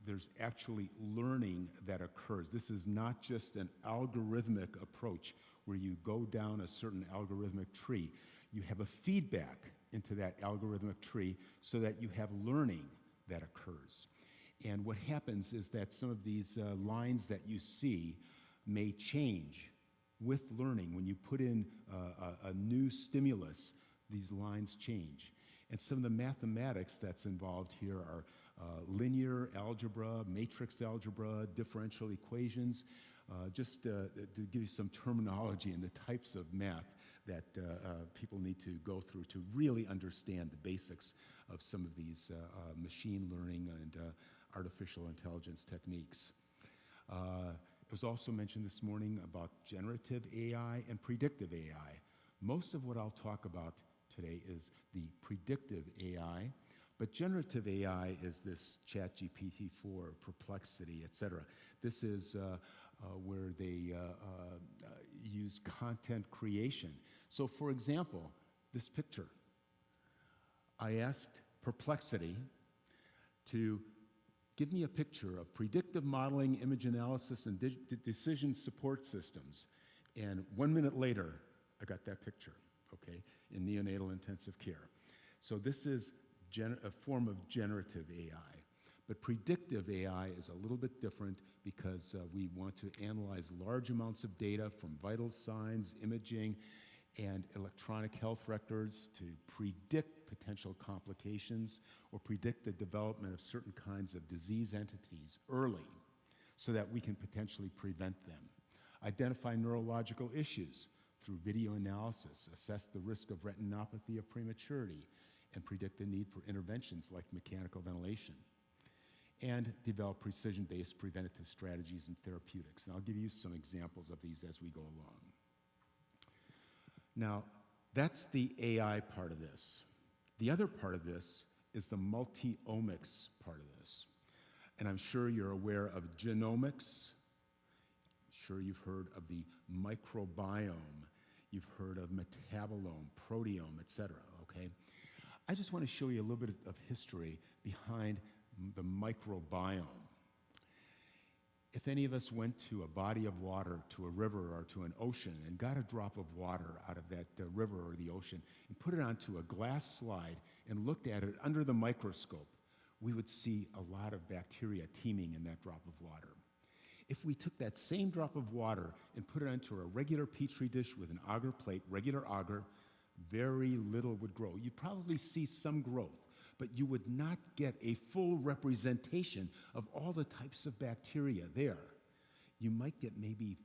there's actually learning that occurs. This is not just an algorithmic approach where you go down a certain algorithmic tree. You have a feedback into that algorithmic tree so that you have learning that occurs. And what happens is that some of these lines that you see may change with learning. When you put in a new stimulus, these lines change. And some of the mathematics that's involved here are linear algebra, matrix algebra, differential equations, just to give you some terminology and the types of math that people need to go through to really understand the basics of some of these machine learning and artificial intelligence techniques. It was also mentioned this morning about generative AI and predictive AI. Most of what I'll talk about today is the predictive AI, but generative AI is this ChatGPT-4, Perplexity, et cetera. This is where they use content creation. So for example, this picture, I asked Perplexity to give me a picture of predictive modeling, image analysis, and decision support systems. And 1 minute later, I got that picture, okay, in neonatal intensive care. So this is a form of generative AI. But predictive AI is a little bit different because we want to analyze large amounts of data from vital signs, imaging, and electronic health records to predict potential complications or predict the development of certain kinds of disease entities early so that we can potentially prevent them. Identify neurological issues through video analysis, assess the risk of retinopathy of prematurity, and predict the need for interventions like mechanical ventilation, and develop precision-based preventative strategies and therapeutics. And I'll give you some examples of these as we go along. Now, that's the AI part of this. The other part of this is the multi-omics part of this. And I'm sure you're aware of genomics. I'm sure you've heard of the microbiome. You've heard of metabolome, proteome, et cetera, okay? I just want to show you a little bit of history behind the microbiome. If any of us went to a body of water, to a river or to an ocean and got a drop of water out of that river or the ocean and put it onto a glass slide and looked at it under the microscope, we would see a lot of bacteria teeming in that drop of water. If we took that same drop of water and put it onto a regular Petri dish with an agar plate, regular agar, very little would grow. You'd probably see some growth, but you would not get a full representation of all the types of bacteria there. You might get maybe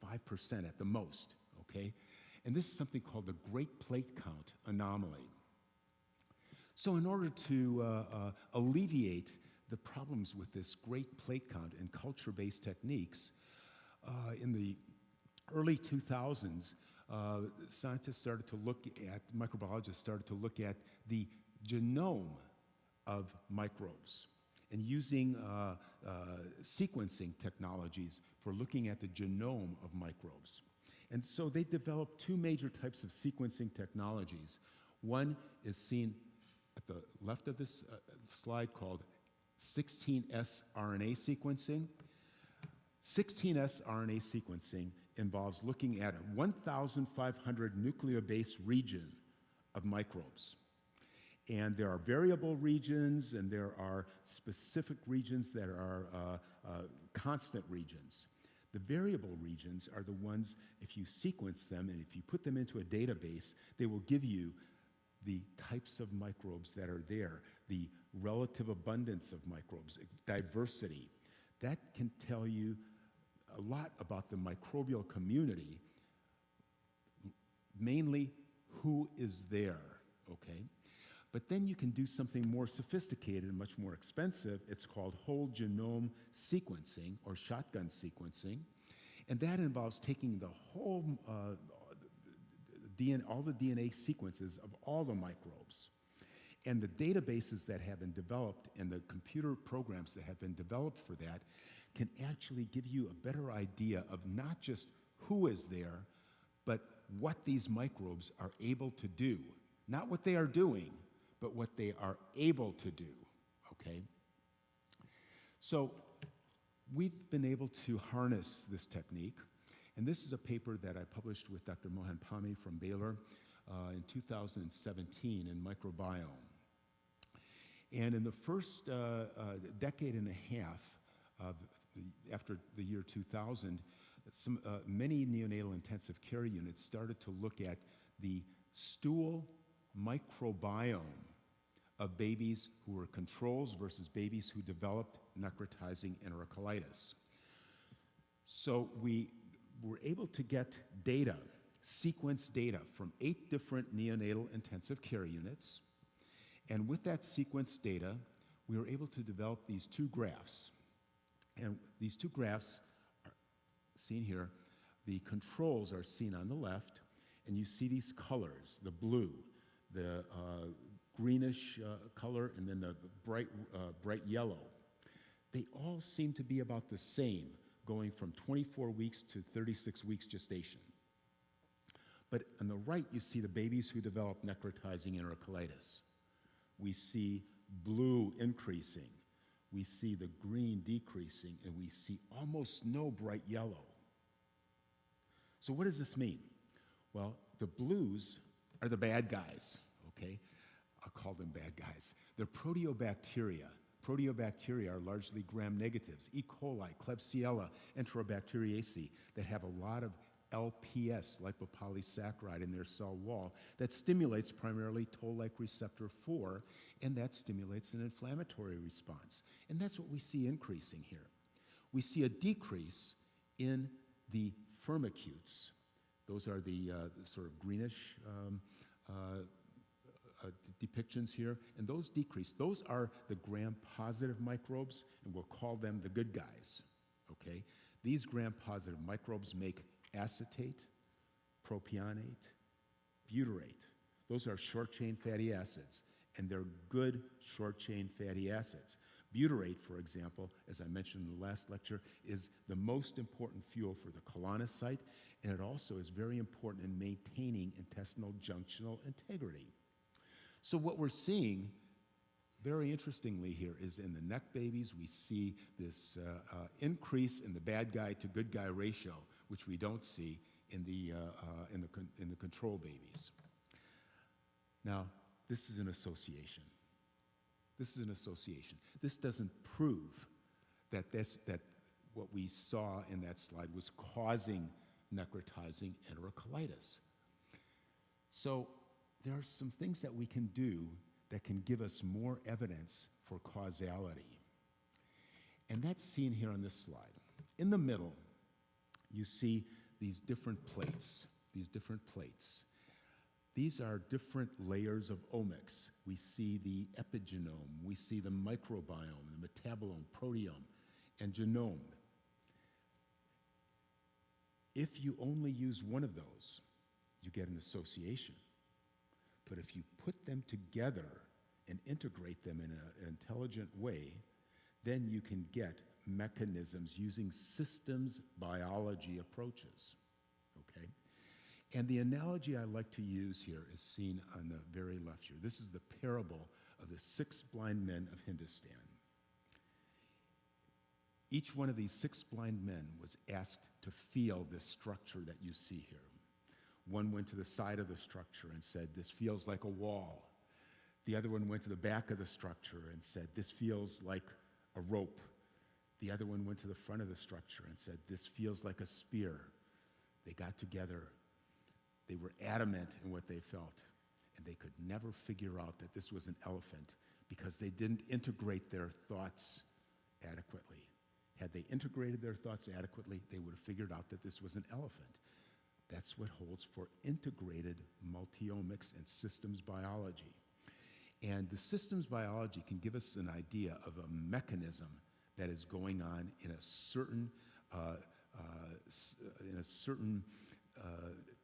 5% at the most, okay? And this is something called the Great Plate Count anomaly. So in order to alleviate the problems with this Great Plate Count and culture-based techniques, in the early 2000s, scientists started to look at, microbiologists started to look at the genome of microbes and using sequencing technologies for looking at the genome of microbes. And so they developed two major types of sequencing technologies. One is seen at the left of this slide called 16S RNA sequencing. 16S RNA sequencing involves looking at a 1,500 nucleobase region of microbes. And there are variable regions, and there are specific regions that are constant regions. The variable regions are the ones, if you sequence them and if you put them into a database, they will give you the types of microbes that are there, the relative abundance of microbes, diversity. That can tell you a lot about the microbial community, mainly who is there, okay? But then you can do something more sophisticated and much more expensive. It's called whole genome sequencing or shotgun sequencing. And that involves taking the whole, all the DNA sequences of all the microbes. And the databases that have been developed and the computer programs that have been developed for that can actually give you a better idea of not just who is there, but what these microbes are able to do. Not what they are doing, but what they are able to do, okay? So we've been able to harness this technique, and this is a paper that I published with Dr. Mohan Pami from Baylor in 2017 in Microbiome. And in the first decade and a half after the year 2000, many neonatal intensive care units started to look at the stool microbiome of babies who were controls versus babies who developed necrotizing enterocolitis. So we were able to get data, sequence data from 8 different neonatal intensive care units. And with that sequence data, we were able to develop these two graphs. And these two graphs are seen here. The controls are seen on the left, and you see these colors, the blue, the greenish color, and then the bright yellow. They all seem to be about the same, going from 24 weeks to 36 weeks gestation. But on the right, you see the babies who develop necrotizing enterocolitis. We see blue increasing. We see the green decreasing, and we see almost no bright yellow. So what does this mean? Well, the blues are the bad guys, okay? I'll call them bad guys. They're proteobacteria. Proteobacteria are largely gram-negatives, E. coli, Klebsiella, Enterobacteriaceae, that have a lot of LPS, lipopolysaccharide, in their cell wall that stimulates primarily toll-like receptor 4, and that stimulates an inflammatory response. And that's what we see increasing here. We see a decrease in the firmicutes. Those are the sort of greenish depictions here, and those decrease. Those are the gram-positive microbes, and we'll call them the good guys, okay? These gram-positive microbes make acetate, propionate, butyrate. Those are short-chain fatty acids, and they're good short-chain fatty acids. Butyrate, for example, as I mentioned in the last lecture, is the most important fuel for the colonocyte, and it also is very important in maintaining intestinal junctional integrity. So what we're seeing, very interestingly here, is in the neck babies, we see this increase in the bad guy to good guy ratio, which we don't see in the control babies. Now, this is an association. This is an association. This doesn't prove that what we saw in that slide was causing necrotizing enterocolitis. So there are some things that we can do that can give us more evidence for causality. And that's seen here on this slide. In the middle, you see these different plates, These are different layers of omics. We see the epigenome, we see the microbiome, the metabolome, proteome, and genome. If you only use one of those, you get an association. But if you put them together and integrate them in an intelligent way, then you can get mechanisms using systems biology approaches, okay? And the analogy I like to use here is seen on the very left here. This is the parable of the 6 blind men of Hindustan. Each one of these 6 blind men was asked to feel this structure that you see here. One went to the side of the structure and said, "This feels like a wall." The other one went to the back of the structure and said, "This feels like a rope." The other one went to the front of the structure and said, "This feels like a spear." They got together. They were adamant in what they felt, and they could never figure out that this was an elephant because they didn't integrate their thoughts adequately. Had they integrated their thoughts adequately, they would have figured out that this was an elephant. That's what holds for integrated multiomics and systems biology. And the systems biology can give us an idea of a mechanism that is going on in a certain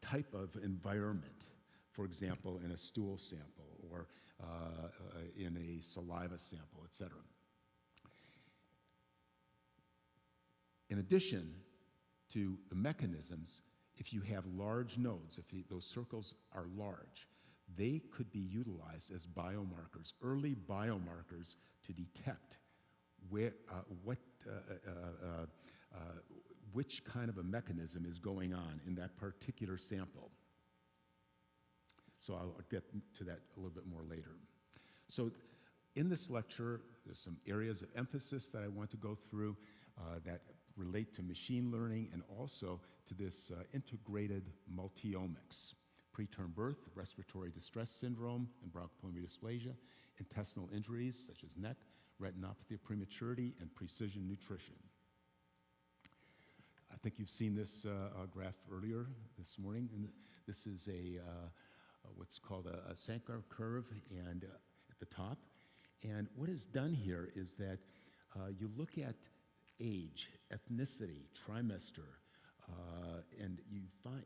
type of environment. For example, in a stool sample or in a saliva sample, etc. In addition to the mechanisms, if you have large nodes, if those circles are large, they could be utilized as biomarkers, early biomarkers to detect which kind of a mechanism is going on in that particular sample. So I'll get to that a little bit more later. So in this lecture, there's some areas of emphasis that I want to go through that relate to machine learning and also to this integrated multiomics. Preterm birth, respiratory distress syndrome, and bronchopulmonary dysplasia, intestinal injuries such as neck, retinopathy of prematurity, and precision nutrition. I think you've seen this graph earlier this morning. And this is what's called a Sankar curve and at the top. And what is done here is that you look at age, ethnicity, trimester, and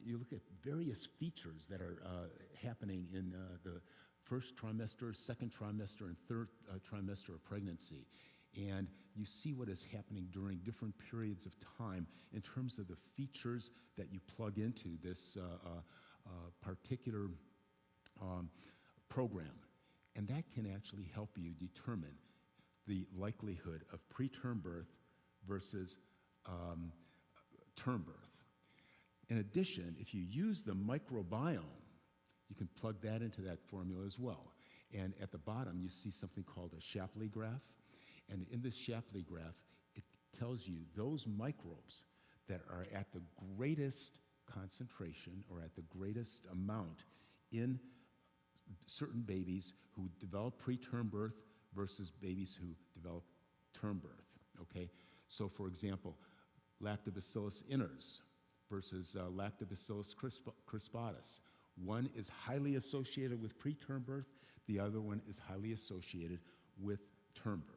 you look at various features that are happening in the first trimester, second trimester, and third trimester of pregnancy. And you see what is happening during different periods of time in terms of the features that you plug into this particular program. And that can actually help you determine the likelihood of preterm birth versus term birth. In addition, if you use the microbiome, you can plug that into that formula as well. And at the bottom, you see something called a Shapley graph. And in this Shapley graph, it tells you those microbes that are at the greatest concentration or at the greatest amount in certain babies who develop preterm birth versus babies who develop term birth, okay? So for example, Lactobacillus inners versus Lactobacillus crispatus. One is highly associated with preterm birth, the other one is highly associated with term birth.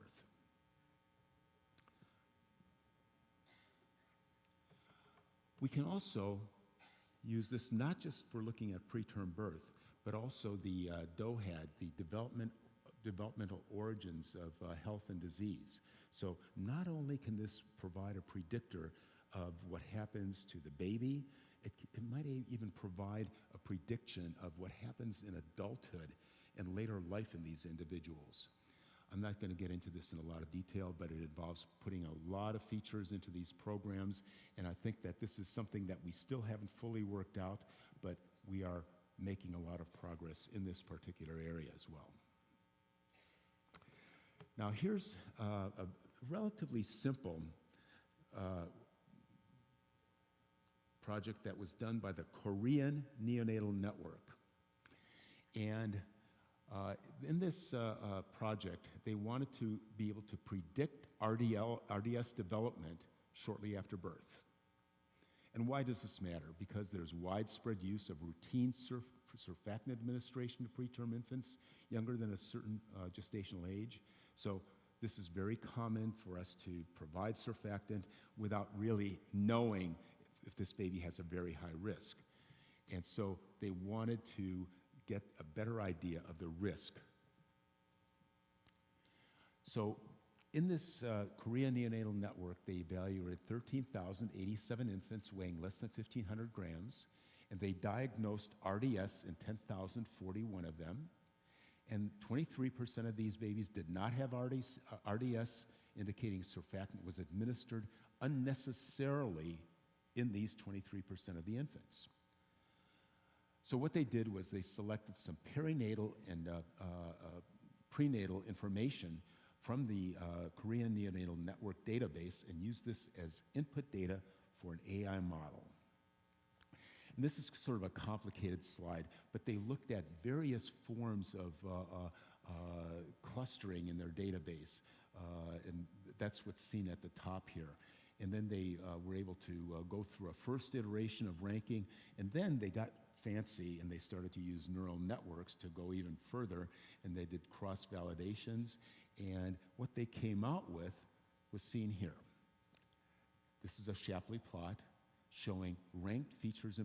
We can also use this not just for looking at preterm birth, but also the DOHAD, the developmental origins of health and disease. So not only can this provide a predictor of what happens to the baby, it might even provide a prediction of what happens in adulthood and later life in these individuals. I'm not going to get into this in a lot of detail, but it involves putting a lot of features into these programs, and I think that this is something that we still haven't fully worked out, but we are making a lot of progress in this particular area as well. Now here's a relatively simple project that was done by the Korean Neonatal Network. And in this project, they wanted to be able to predict RDS development shortly after birth. And why does this matter? Because there's widespread use of routine surfactant administration to preterm infants younger than a certain gestational age. So this is very common for us to provide surfactant without really knowing if this baby has a very high risk. And so they wanted to get a better idea of the risk. So in this Korean Neonatal Network, they evaluated 13,087 infants weighing less than 1,500 grams, and they diagnosed RDS in 10,041 of them. And 23% of these babies did not have RDS, indicating surfactant was administered unnecessarily in these 23% of the infants. So what they did was they selected some perinatal and prenatal information from the Korean Neonatal Network database and used this as input data for an AI model. And this is sort of a complicated slide, but they looked at various forms of clustering in their database, and that's what's seen at the top here. And then they were able to go through a first iteration of ranking, and then they got fancy and they started to use neural networks to go even further, and they did cross-validations, and what they came out with was seen here. This is a Shapley plot showing ranked features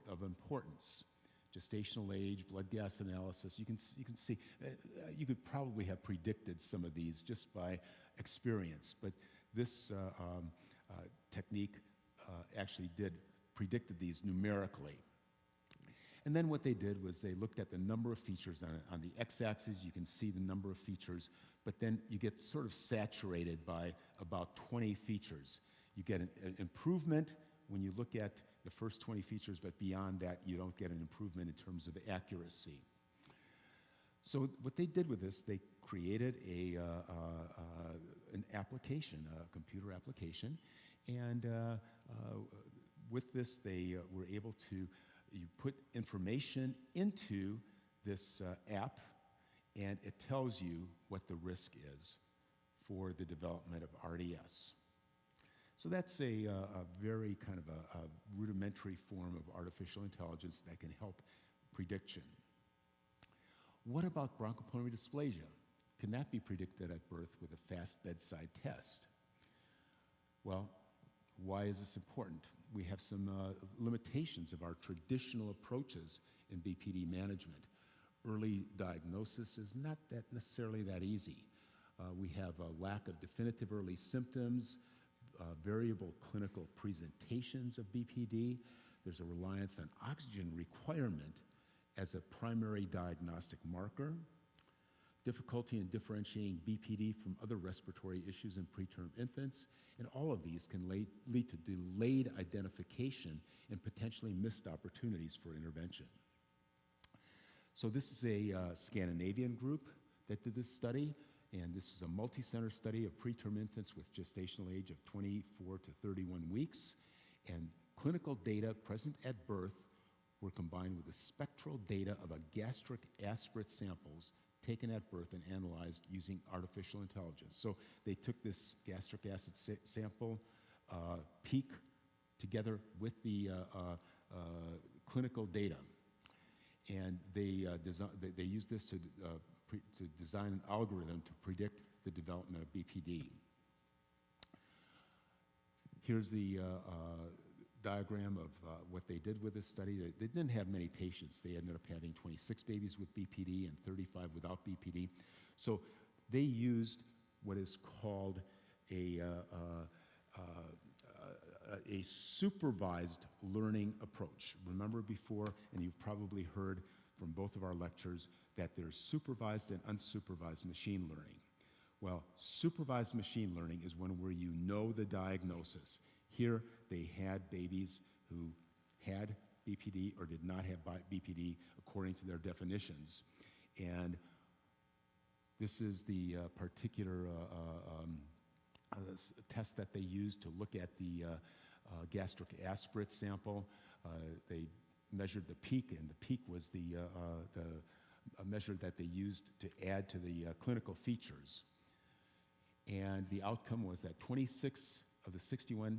of importance. Gestational age, blood gas analysis, you can see, you could probably have predicted some of these just by experience, but this technique actually predicted these numerically. And then what they did was they looked at the number of features on the x-axis. You can see the number of features, but then you get sort of saturated by about 20 features. You get an improvement when you look at the first 20 features, but beyond that, you don't get an improvement in terms of accuracy. So what they did with this, they created an application, a computer application, and with this, they were able to put information into this app, and it tells you what the risk is for the development of RDS. So that's a very kind of a rudimentary form of artificial intelligence that can help prediction. What about bronchopulmonary dysplasia? cannot be predicted at birth with a fast bedside test. Well, why is this important? We have some limitations of our traditional approaches in BPD management. Early diagnosis is not that necessarily that easy. We have a lack of definitive early symptoms, variable clinical presentations of BPD. There's a reliance on oxygen requirement as a primary diagnostic marker. Difficulty in differentiating BPD from other respiratory issues in preterm infants, and all of these can lead to delayed identification and potentially missed opportunities for intervention. So this is a Scandinavian group that did this study, and this is a multi-center study of preterm infants with gestational age of 24 to 31 weeks, and clinical data present at birth were combined with the spectral data of a gastric aspirate samples taken at birth and analyzed using artificial intelligence. So they took this gastric acid sample, peak, together with the clinical data. And they used this to design an algorithm to predict the development of BPD. Here's the diagram of what they did with this study. They didn't have many patients. They ended up having 26 babies with BPD and 35 without BPD. So they used what is called a supervised learning approach. Remember before, and you've probably heard from both of our lectures, that there's supervised and unsupervised machine learning. Well, supervised machine learning is one where you know the diagnosis. Here, they had babies who had BPD or did not have BPD according to their definitions. And this is the particular test that they used to look at the gastric aspirate sample. They measured the peak, and the peak was the measure that they used to add to the clinical features. And the outcome was that 26 of the 61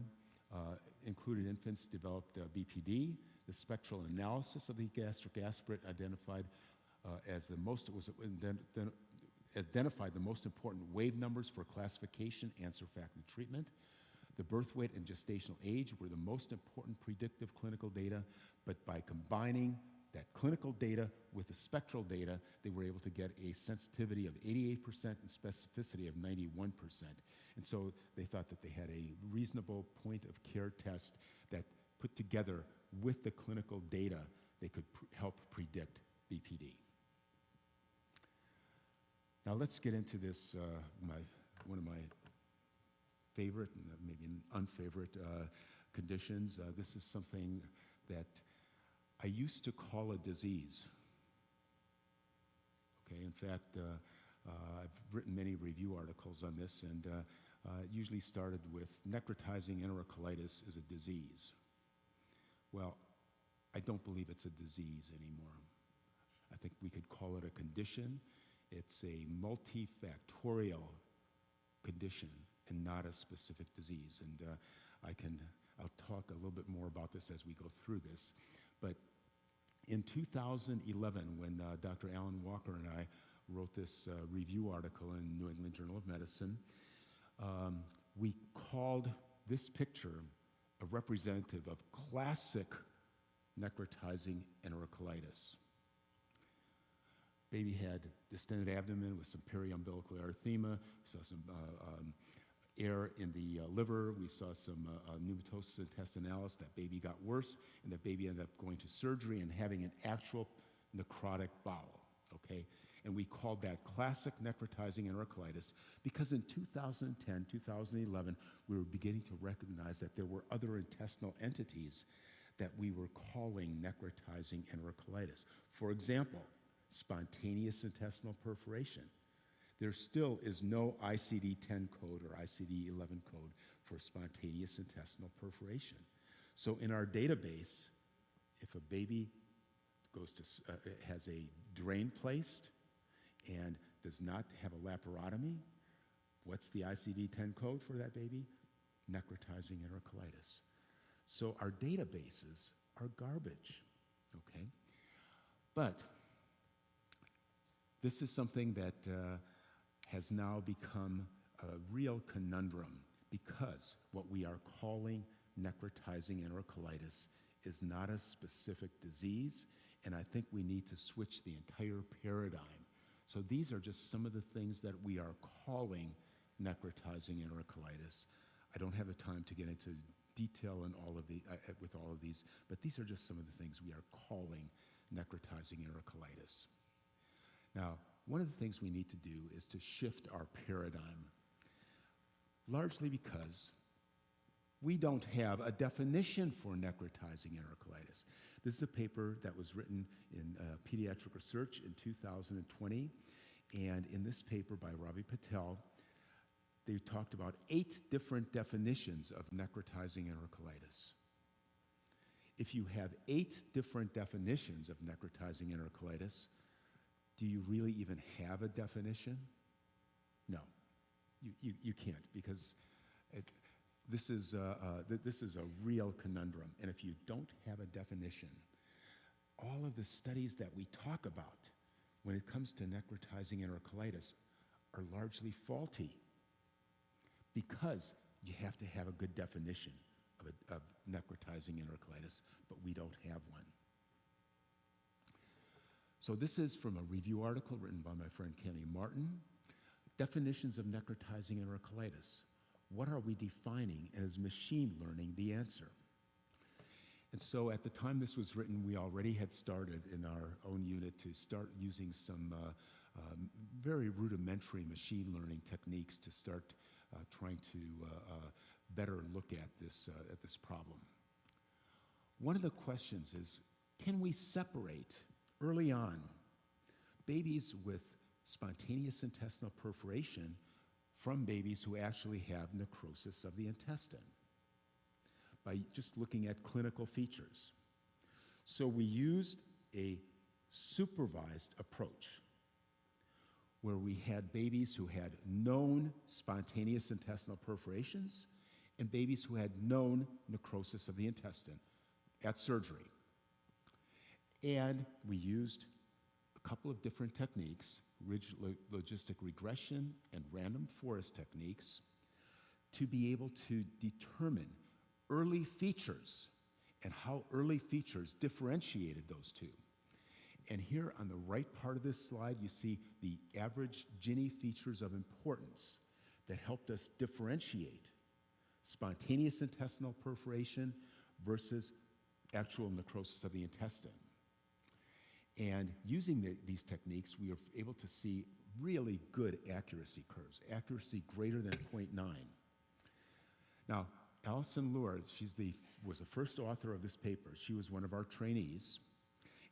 included infants developed BPD. The spectral analysis of the gastric aspirate identified identified the most important wave numbers for classification and surfactant treatment. The birth weight and gestational age were the most important predictive clinical data, but by combining that clinical data with the spectral data, they were able to get a sensitivity of 88% and specificity of 91%. And so they thought that they had a reasonable point of care test that put together with the clinical data, they could help predict BPD. Now let's get into this, one of my favorite and maybe an unfavorite conditions. This is something that I used to call a disease. Okay, in fact, I've written many review articles on this, and it usually started with necrotizing enterocolitis is a disease. Well, I don't believe it's a disease anymore. I think we could call it a condition. It's a multifactorial condition and not a specific disease. And I'll talk a little bit more about this as we go through this. But in 2011, when Dr. Alan Walker and I wrote this review article in New England Journal of Medicine, we called this picture a representative of classic necrotizing enterocolitis. Baby had distended abdomen with some periumbilical erythema. We saw some air in the liver. We saw some pneumatosis intestinalis. That baby got worse, and that baby ended up going to surgery and having an actual necrotic bowel, okay? And we called that classic necrotizing enterocolitis because in 2010, 2011, we were beginning to recognize that there were other intestinal entities that we were calling necrotizing enterocolitis. For example, spontaneous intestinal perforation. There still is no ICD-10 code or ICD-11 code for spontaneous intestinal perforation. So in our database, if a baby goes to, has a drain placed and does not have a laparotomy, what's the ICD-10 code for that baby? Necrotizing enterocolitis. So our databases are garbage, okay? But this is something that has now become a real conundrum because what we are calling necrotizing enterocolitis is not a specific disease, and I think we need to switch the entire paradigm. So these are just some of the things that we are calling necrotizing enterocolitis. I don't have the time to get into detail in all of with all of these, but these are just some of the things we are calling necrotizing enterocolitis. Now, one of the things we need to do is to shift our paradigm, largely because we don't have a definition for necrotizing enterocolitis. This is a paper that was written in Pediatric Research in 2020, and in this paper by Ravi Patel, they talked about 8 different definitions of necrotizing enterocolitis. If you have 8 different definitions of necrotizing enterocolitis, do you really even have a definition? No, you can't, because this is a real conundrum. And if you don't have a definition, all of the studies that we talk about when it comes to necrotizing enterocolitis are largely faulty, because you have to have a good definition of necrotizing enterocolitis, but we don't have one. So this is from a review article written by my friend Kenny Martin. Definitions of necrotizing enterocolitis. What are we defining, and is machine learning the answer? And so at the time this was written, we already had started in our own unit to start using some very rudimentary machine learning techniques to start trying to better look at this problem. One of the questions is, can we separate early on babies with spontaneous intestinal perforation from babies who actually have necrosis of the intestine by just looking at clinical features? So we used a supervised approach where we had babies who had known spontaneous intestinal perforations and babies who had known necrosis of the intestine at surgery. And we used a couple of different techniques, logistic regression and random forest techniques, to be able to determine early features and how early features differentiated those two. And here on the right part of this slide, you see the average Gini features of importance that helped us differentiate spontaneous intestinal perforation versus actual necrosis of the intestine. And using these techniques, we were able to see really good accuracy curves, accuracy greater than 0.9. Now, Alison Luer, was the first author of this paper. She was one of our trainees.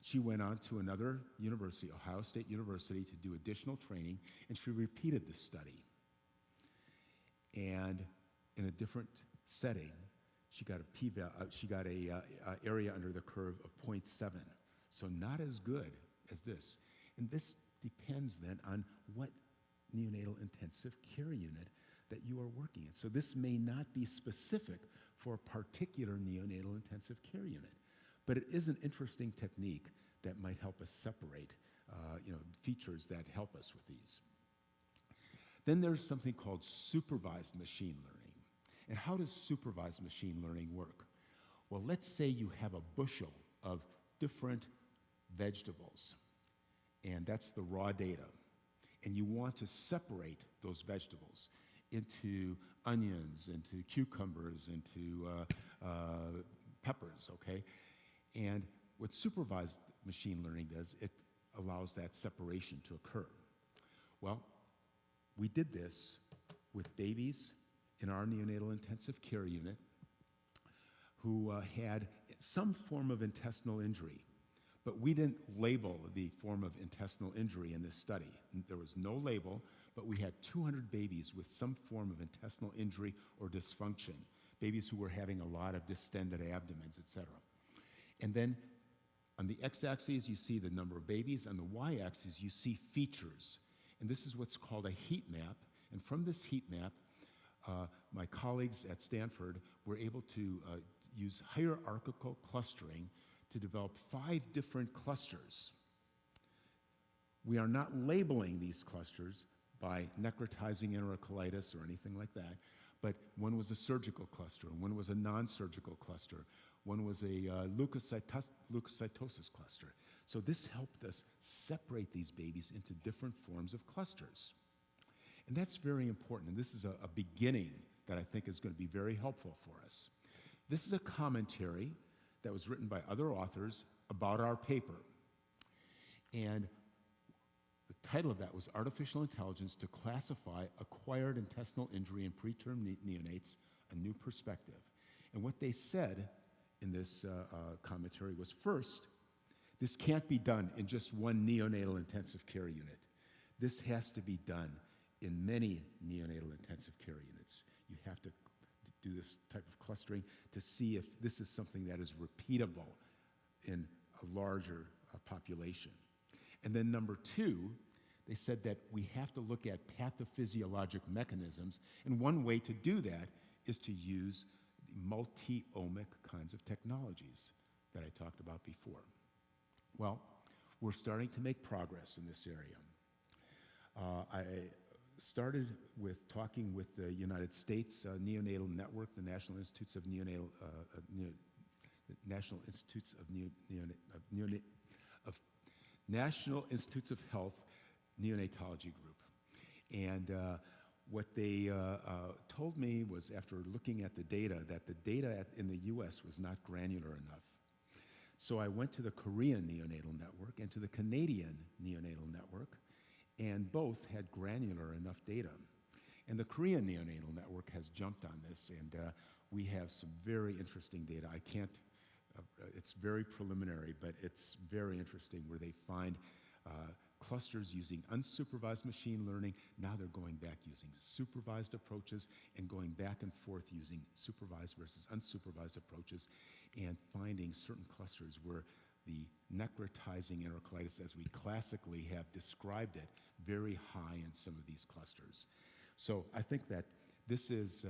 She went on to another university, Ohio State University, to do additional training, and she repeated this study. And in a different setting, she got a area under the curve of 0.7. So not as good as this. And this depends then on what neonatal intensive care unit that you are working in. So this may not be specific for a particular neonatal intensive care unit, but it is an interesting technique that might help us separate features that help us with these. Then there's something called supervised machine learning. And how does supervised machine learning work? Well, let's say you have a bushel of different vegetables, and that's the raw data, and you want to separate those vegetables into onions, into cucumbers, into peppers, okay? And what supervised machine learning does, it allows that separation to occur. Well, we did this with babies in our neonatal intensive care unit who had some form of intestinal injury, but we didn't label the form of intestinal injury in this study. There was no label, but we had 200 babies with some form of intestinal injury or dysfunction, babies who were having a lot of distended abdomens, etc. And then on the x-axis, you see the number of babies. On the y-axis, you see features. And this is what's called a heat map. And from this heat map, my colleagues at Stanford were able to use hierarchical clustering to develop 5 different clusters. We are not labeling these clusters, by necrotizing enterocolitis or anything like that, but one was a surgical cluster, and one was a non-surgical cluster. One was a leukocytosis cluster. So this helped us separate these babies into different forms of clusters. And that's very important, and this is a beginning that I think is going to be very helpful for us. This is a commentary that was written by other authors about our paper. And the title of that was Artificial Intelligence to Classify Acquired Intestinal Injury in Preterm Neonates, A New Perspective. And what they said in this commentary was, first, this can't be done in just one neonatal intensive care unit. This has to be done in many neonatal intensive care units. You have to do this type of clustering to see if this is something that is repeatable in a larger population. And then number two, they said that we have to look at pathophysiologic mechanisms, and one way to do that is to use the multi-omic kinds of technologies that I talked about before. Well, we're starting to make progress in this area. I started with talking with the United States Neonatal Network, the National Institutes of National Institutes of Health Neonatology Group. And what they told me was, after looking at the data, that the data in the US was not granular enough. So I went to the Korean Neonatal Network and to the Canadian Neonatal Network, and both had granular enough data. And the Korean Neonatal Network has jumped on this, and we have some very interesting data. I can't, it's very preliminary, but it's very interesting, where they find clusters using unsupervised machine learning. Now they're going back using supervised approaches and going back and forth using supervised versus unsupervised approaches, and finding certain clusters where the necrotizing enterocolitis, as we classically have described it, very high in some of these clusters. So I think that this is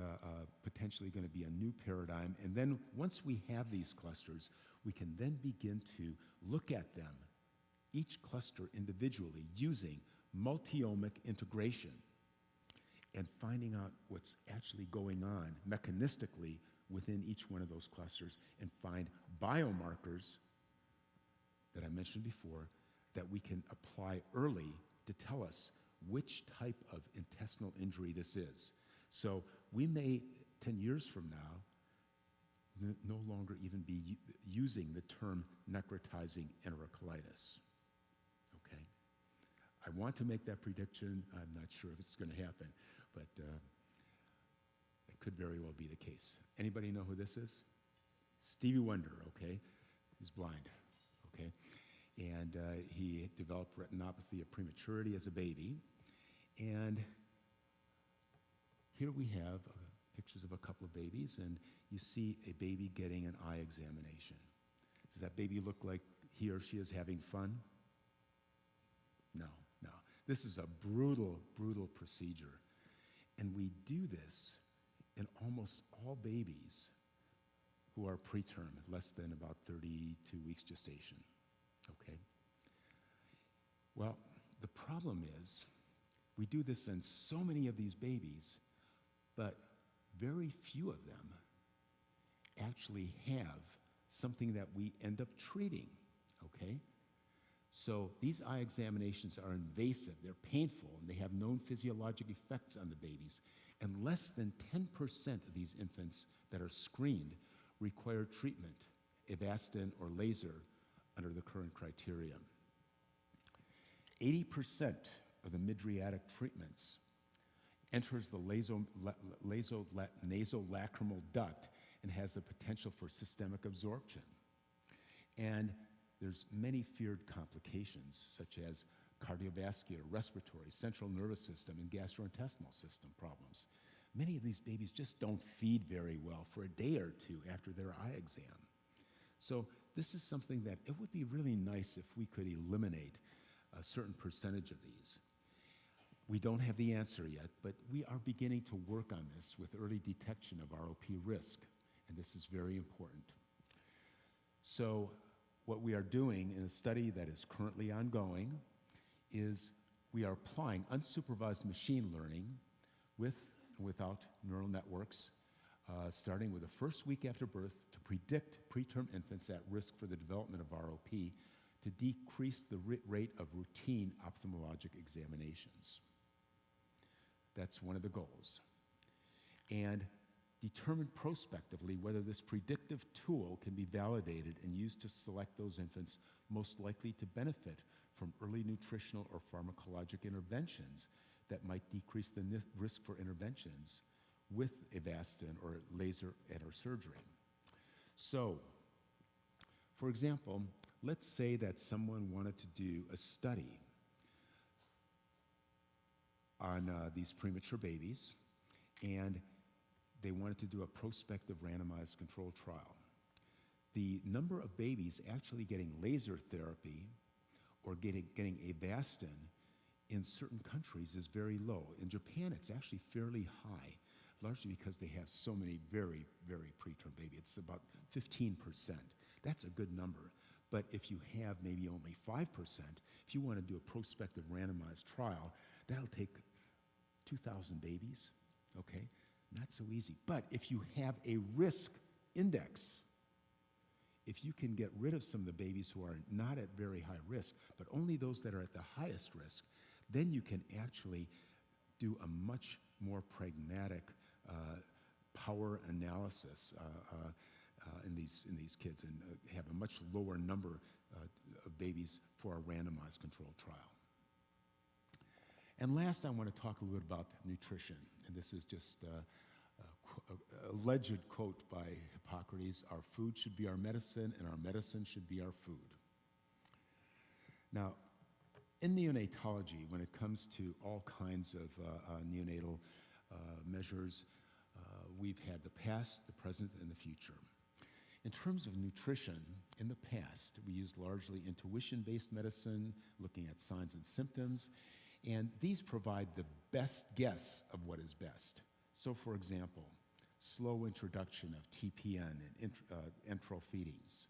potentially going to be a new paradigm. And then once we have these clusters, we can then begin to look at them, each cluster individually, using multi-omic integration and finding out what's actually going on mechanistically within each one of those clusters, and find biomarkers that I mentioned before that we can apply early to tell us which type of intestinal injury this is. So we may, 10 years from now, no longer even be using the term necrotizing enterocolitis. Okay? I want to make that prediction. I'm not sure if it's going to happen, but it could very well be the case. Anybody know who this is? Stevie Wonder, okay? He's blind, okay? And he developed retinopathy of prematurity as a baby. And here we have pictures of a couple of babies, and you see a baby getting an eye examination. Does that baby look like he or she is having fun? No, no. This is a brutal, brutal procedure. And we do this in almost all babies who are preterm, less than about 32 weeks gestation, okay? Well, the problem is we do this in so many of these babies, but very few of them actually have something that we end up treating, okay? So these eye examinations are invasive, they're painful, and they have known physiologic effects on the babies. And less than 10% of these infants that are screened require treatment, Avastin or laser, under the current criteria. 80% of the mydriatic treatments enters the nasolacrimal duct and has the potential for systemic absorption. And there's many feared complications, such as cardiovascular, respiratory, central nervous system, and gastrointestinal system problems. Many of these babies just don't feed very well for a day or two after their eye exam. So this is something that it would be really nice if we could eliminate a certain percentage of these. We don't have the answer yet, but we are beginning to work on this with early detection of ROP risk, and this is very important. So what we are doing in a study that is currently ongoing is we are applying unsupervised machine learning with and without neural networks, starting with the first week after birth to predict preterm infants at risk for the development of ROP, to decrease the rate of routine ophthalmologic examinations. That's one of the goals. And determine prospectively whether this predictive tool can be validated and used to select those infants most likely to benefit from early nutritional or pharmacologic interventions that might decrease the risk for interventions with Avastin or laser and/or surgery. So, for example, let's say that someone wanted to do a study on these premature babies, and they wanted to do a prospective randomized controlled trial. The number of babies actually getting laser therapy or getting Avastin in certain countries is very low. In Japan, it's actually fairly high, largely because they have so many very, very preterm babies. It's about 15%. That's a good number. But if you have maybe only 5%, if you want to do a prospective randomized trial, that'll take 2,000 babies, okay? Not so easy. But if you have a risk index, if you can get rid of some of the babies who are not at very high risk, but only those that are at the highest risk, then you can actually do a much more pragmatic power analysis in these kids and have a much lower number of babies for a randomized controlled trial. And last, I want to talk a little bit about nutrition. And this is just a alleged quote by Hippocrates: "Our food should be our medicine, and our medicine should be our food." Now, in neonatology, when it comes to all kinds of neonatal measures, we've had the past, the present, and the future. In terms of nutrition, in the past, we used largely intuition-based medicine, looking at signs and symptoms, and these provide the best guess of what is best. So, for example, slow introduction of TPN and enteral feedings.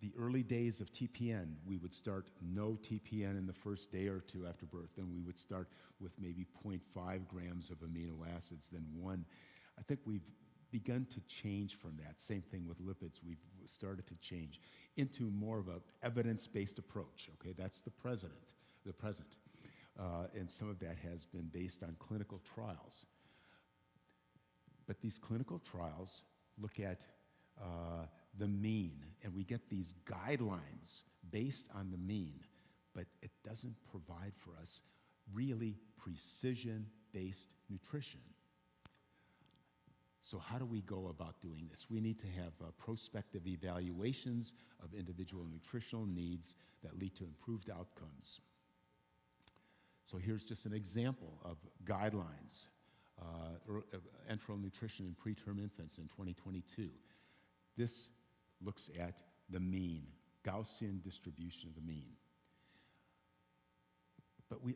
The early days of TPN, we would start no TPN in the first day or two after birth. Then we would start with maybe 0.5 grams of amino acids, then 1. I think we've begun to change from that. Same thing with lipids. We've started to change into more of an evidence-based approach. Okay, that's the present. And some of that has been based on clinical trials. But these clinical trials look at the mean, and we get these guidelines based on the mean, but it doesn't provide for us really precision-based nutrition. So how do we go about doing this? We need to have prospective evaluations of individual nutritional needs that lead to improved outcomes. So here's just an example of guidelines, enteral nutrition in preterm infants in 2022. This looks at the mean, Gaussian distribution of the mean. But we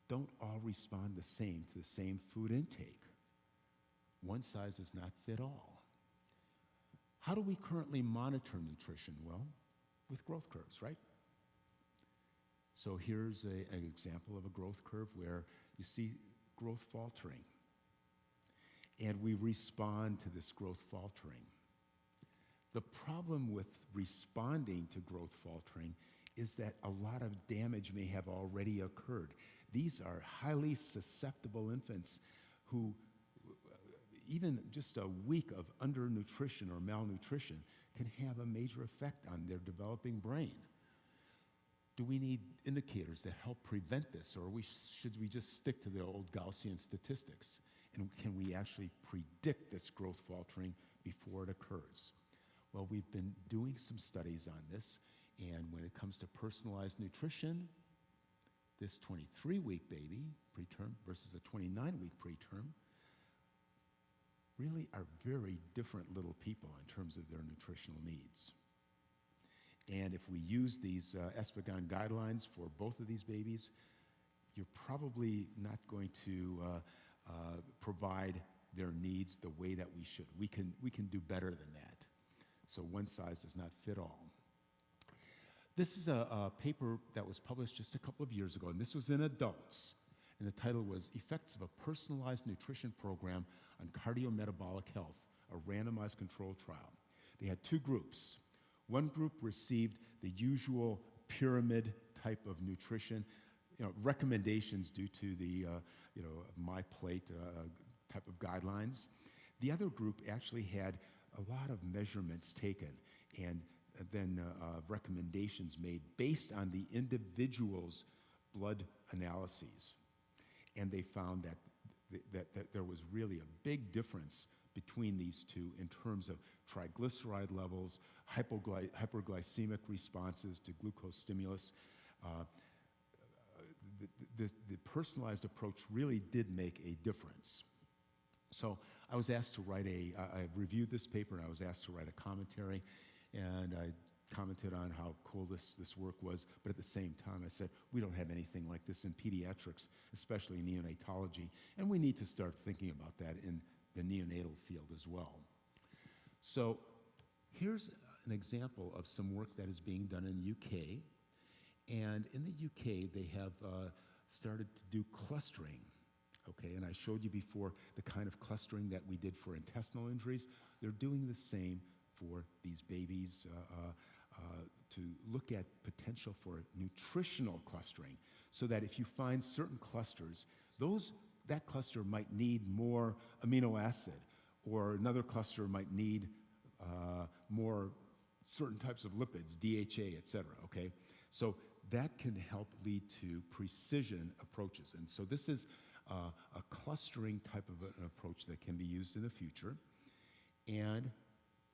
don't all respond the same to the same food intake. One size does not fit all. How do we currently monitor nutrition? Well, with growth curves, right? So here's an example of a growth curve where you see growth faltering. And we respond to this growth faltering. The problem with responding to growth faltering is that a lot of damage may have already occurred. These are highly susceptible infants who, even just a week of undernutrition or malnutrition can have a major effect on their developing brain. Do we need indicators that help prevent this, or should we just stick to the old Gaussian statistics? And can we actually predict this growth faltering before it occurs? Well, we've been doing some studies on this, and when it comes to personalized nutrition, this 23-week baby, preterm, versus a 29-week preterm, really are very different little people in terms of their nutritional needs. And if we use these ESPGHAN guidelines for both of these babies, you're probably not going to provide their needs the way that we should. We can do better than that. So one size does not fit all. This is a paper that was published just a couple of years ago, and this was in adults. And the title was Effects of a Personalized Nutrition Program on Cardiometabolic Health, a randomized controlled trial. They had two groups. One group received the usual pyramid type of nutrition, recommendations due to the My Plate type of guidelines. The other group actually had a lot of measurements taken and then recommendations made based on the individual's blood analyses. And they found that there was really a big difference between these two in terms of triglyceride levels, hyperglycemic responses to glucose stimulus. The personalized approach really did make a difference. So I was asked to write I reviewed this paper and I was asked to write a commentary, and I commented on how cool this work was, but at the same time I said, we don't have anything like this in pediatrics, especially neonatology, and we need to start thinking about that in the neonatal field as well. So here's an example of some work that is being done in the UK, and in the UK they have started to do clustering. Okay, and I showed you before the kind of clustering that we did for intestinal injuries. They're doing the same for these babies to look at potential for nutritional clustering, so that if you find certain clusters, that cluster might need more amino acid, or another cluster might need more certain types of lipids, DHA, et cetera, okay? So that can help lead to precision approaches. And so this is a clustering type of an approach that can be used in the future. And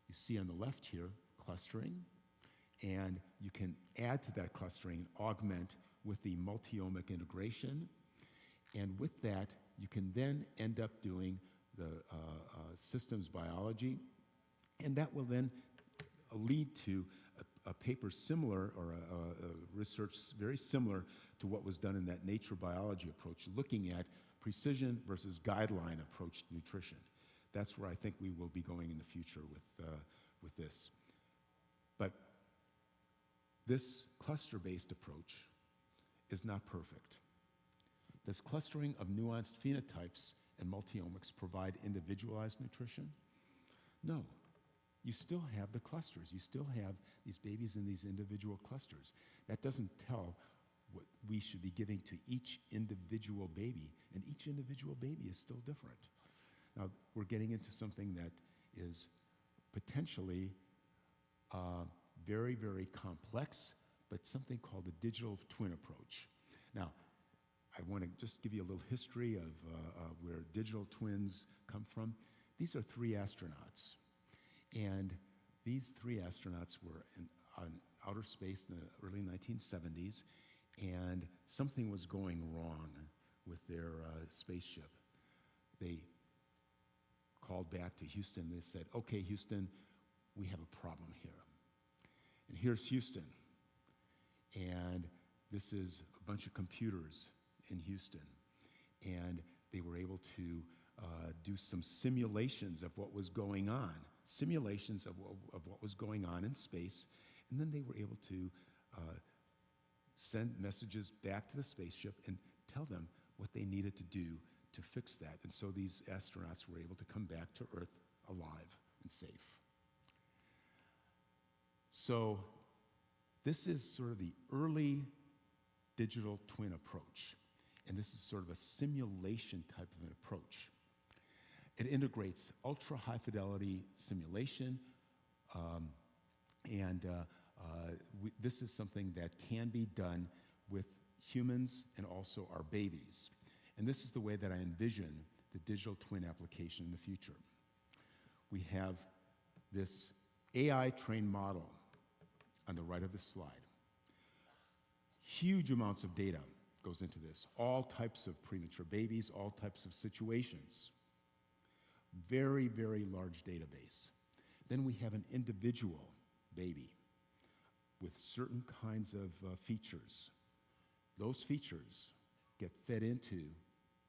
you see on the left here, clustering, and you can add to that clustering, augment with the multi-omic integration. And with that, you can then end up doing the systems biology, and that will then lead to a paper similar, or a research very similar to what was done in that nature biology approach, looking at precision versus guideline approach to nutrition. That's where I think we will be going in the future with this. But this cluster-based approach is not perfect. Does clustering of nuanced phenotypes and multi-omics provide individualized nutrition? No. You still have the clusters. You still have these babies in these individual clusters. That doesn't tell what we should be giving to each individual baby, and each individual baby is still different. Now, we're getting into something that is potentially very, very complex, but something called the digital twin approach. Now, I want to just give you a little history of where digital twins come from. These are three astronauts, and these three astronauts were on outer space in the early 1970s, and something was going wrong with their spaceship. They called back to Houston. They said, okay, Houston, we have a problem here. And here's Houston. And this is a bunch of computers in Houston. And they were able to do some simulations of what was going on, simulations of what was going on in space. And then they were able to send messages back to the spaceship and tell them what they needed to do to fix that. And so these astronauts were able to come back to Earth alive and safe. So this is sort of the early digital twin approach. And this is sort of a simulation type of an approach. It integrates ultra high fidelity simulation, this is something that can be done with humans and also our babies. And this is the way that I envision the digital twin application in the future. We have this AI trained model on the right of the slide. Huge amounts of data goes into this, all types of premature babies, all types of situations. Very, very large database. Then we have an individual baby with certain kinds of features. Those features get fed into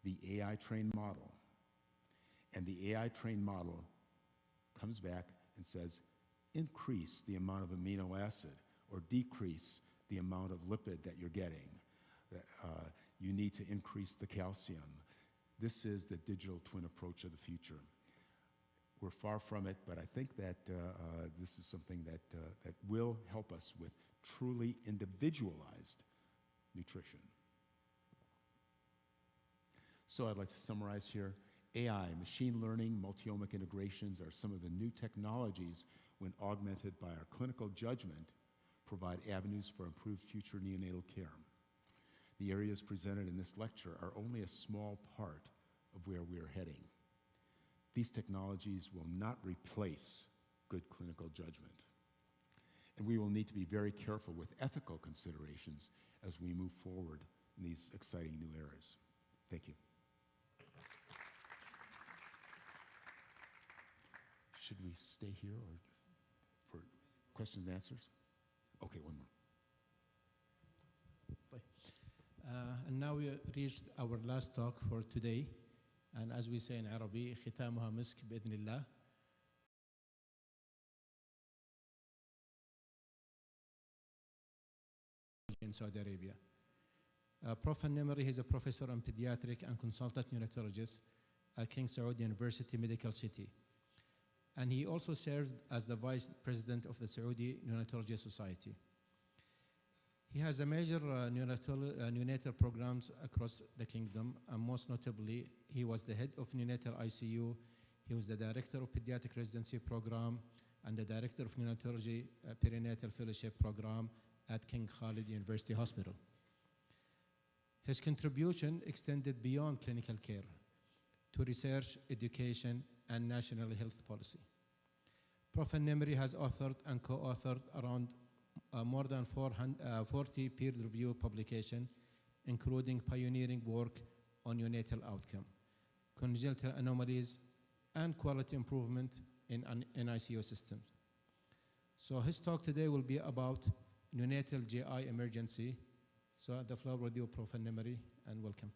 the AI trained model. And the AI trained model comes back and says, increase the amount of amino acid or decrease the amount of lipid that you're getting. You need to increase the calcium. This is the digital twin approach of the future. We're far from it, but I think that this is something that will help us with truly individualized nutrition. So I'd like to summarize here. AI, machine learning, multi-omic integrations are some of the new technologies when augmented by our clinical judgment provide avenues for improved future neonatal care. The areas presented in this lecture are only a small part of where we are heading. These technologies will not replace good clinical judgment. And we will need to be very careful with ethical considerations as we move forward in these exciting new eras. Thank you. Should we stay here or for questions and answers? Okay, one more. And now we reached our last talk for today. And as we say in Arabic, ختامها مسك بإذن الله. In Saudi Arabia. Prof. Nemri, he's a professor and pediatric and consultant neonatologist at King Saud University Medical City. And he also serves as the vice president of the Saudi Neonatology Society. He has a major neonatal programs across the kingdom, and most notably, he was the head of neonatal ICU, he was the director of pediatric residency program, and the director of neonatology perinatal fellowship program at King Khalid University Hospital. His contribution extended beyond clinical care to research, education, and national health policy. Prof. Nemri has authored and co-authored around more than 40 peer-reviewed publications, including pioneering work on neonatal outcome, congenital anomalies, and quality improvement in ICU systems. So his talk today will be about neonatal GI emergency. So the floor with you, Prof. Nemri, and welcome.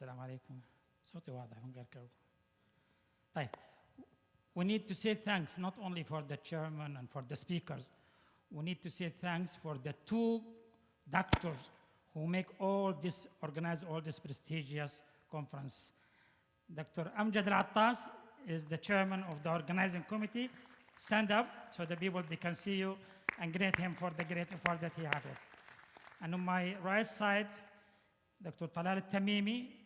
السلام عليكم. صوتي واضح من غير كركم. طيب. We need to say thanks not only for the chairman and for the speakers. We need to say thanks for the two doctors who make organize all this prestigious conference. Dr. Amjad Al-Attas is the chairman of the organizing committee. Stand up so the people they can see you and greet him for the great effort that he had. And on my right side, Dr. Talal Al-Tamimi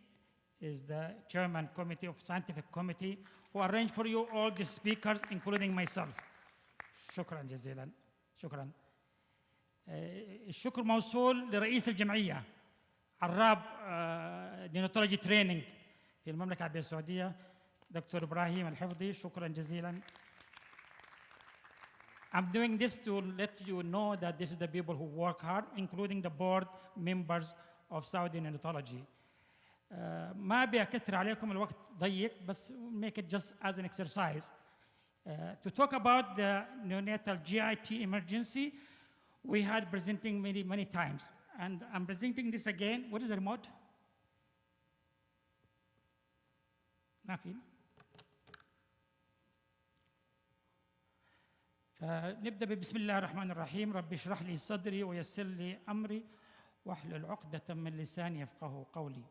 is the chairman committee of scientific committee who arranged for you all the speakers, including myself. شكرا جزيلا. شكرا. الشكر موصول لرئيس الجمعية عراب نيوناتولوجي تريننج في المملكة العربية السعودية دكتور إبراهيم الحفظي. شكرا جزيلا. I'm doing this to let you know that this is the people who work hard, including the board members of Saudi Neonatology. ما أبي أكثر عليكم الوقت ضيق بس make it just as an exercise. To talk about the neonatal GIT emergency, we had presenting many times. And I'm presenting this again. What is the remote? ما في. فنبدأ بسم الله الرحمن الرحيم. ربي اشرح لي صدري ويسر لي أمري واحلل عقدة من لساني يفقهوا قولي.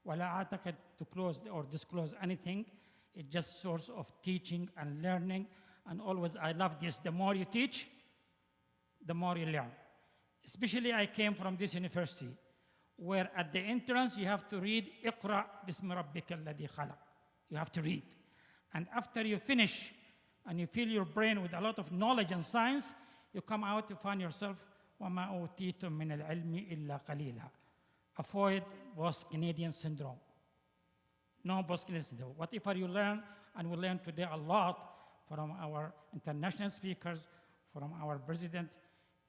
ولا أعتقد to close or disclose anything. It's just source of teaching and learning. And always I love this. The more you teach, the more you learn. Especially I came from this university where at the entrance you have to read اقرأ باسم ربك الذي خلق. You have to read. And after you finish and you fill your brain with a lot of knowledge and science, you come out to find yourself وما أوتيتم من العلم إلا قليلا. Avoid post-Canadian syndrome. No post-Canadian syndrome. Whatever you learn, and we learned today a lot from our international speakers, from our president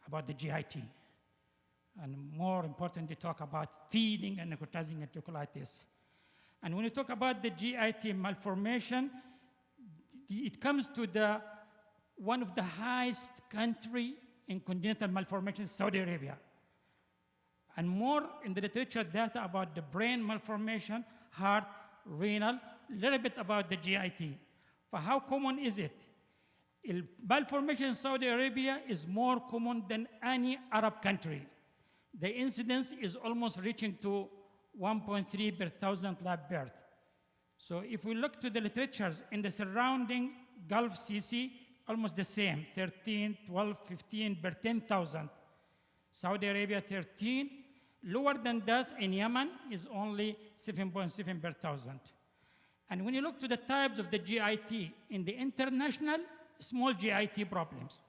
about the GIT. and more importantly, talk about feeding and necrotizing enterocolitis. And when you talk about the GIT malformation, it comes to one of the highest country in congenital malformation, Saudi Arabia. And more in the literature data about the brain malformation, heart, renal, a little bit about the GIT. For how common is it? Malformation in Saudi Arabia is more common than any Arab country. The incidence is almost reaching to 1.3 per 1,000 lab birth. So if we look to the literatures in the surrounding Gulf CC, almost the same, 13, 12, 15 per 10,000. Saudi Arabia, 13. Lower than that in Yemen is only 7.7 per 1,000. And when you look to the types of the GIT in the international, small GIT problems.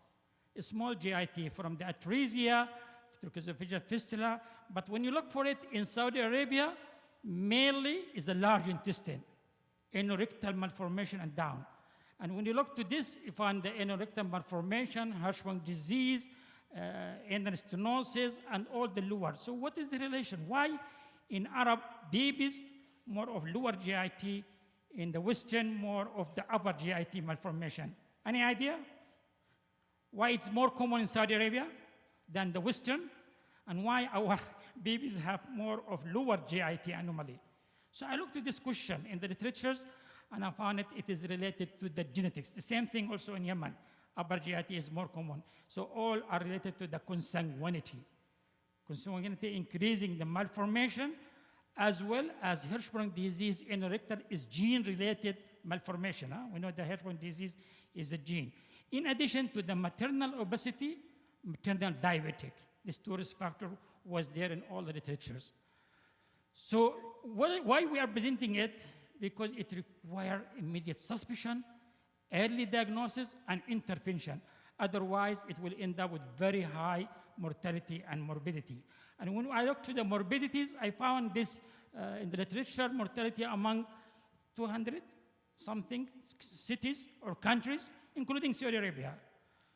Small GIT from the atresia to esophageal fistula. But when you look for it in Saudi Arabia, mainly is a large intestine, anorectal malformation and down. And when you look to this, you find the anorectal malformation, Hirschsprung disease, anal stenosis, and all the lower. So what is the relation? Why in Arab babies, more of lower GIT, in the Western, more of the upper GIT malformation? Any idea? Why it's more common in Saudi Arabia than the Western? And why our babies have more of lower GIT anomaly? So I looked at this question in the literatures, and I found it is related to the genetics. The same thing also in Yemen. Upper GIT is more common. So all are related to the consanguinity. Consanguinity increasing the malformation, as well as Hirschsprung disease anorectal is gene-related malformation. We know the Hirschsprung disease is a gene. In addition to the maternal obesity, maternal diabetic. This two risk factor was there in all the literatures. So why we are presenting it? Because it requires immediate suspicion, early diagnosis, and intervention. Otherwise, it will end up with very high mortality and morbidity. And when I look to the morbidities, I found this in the literature, mortality among 200-something cities or countries, including Saudi Arabia.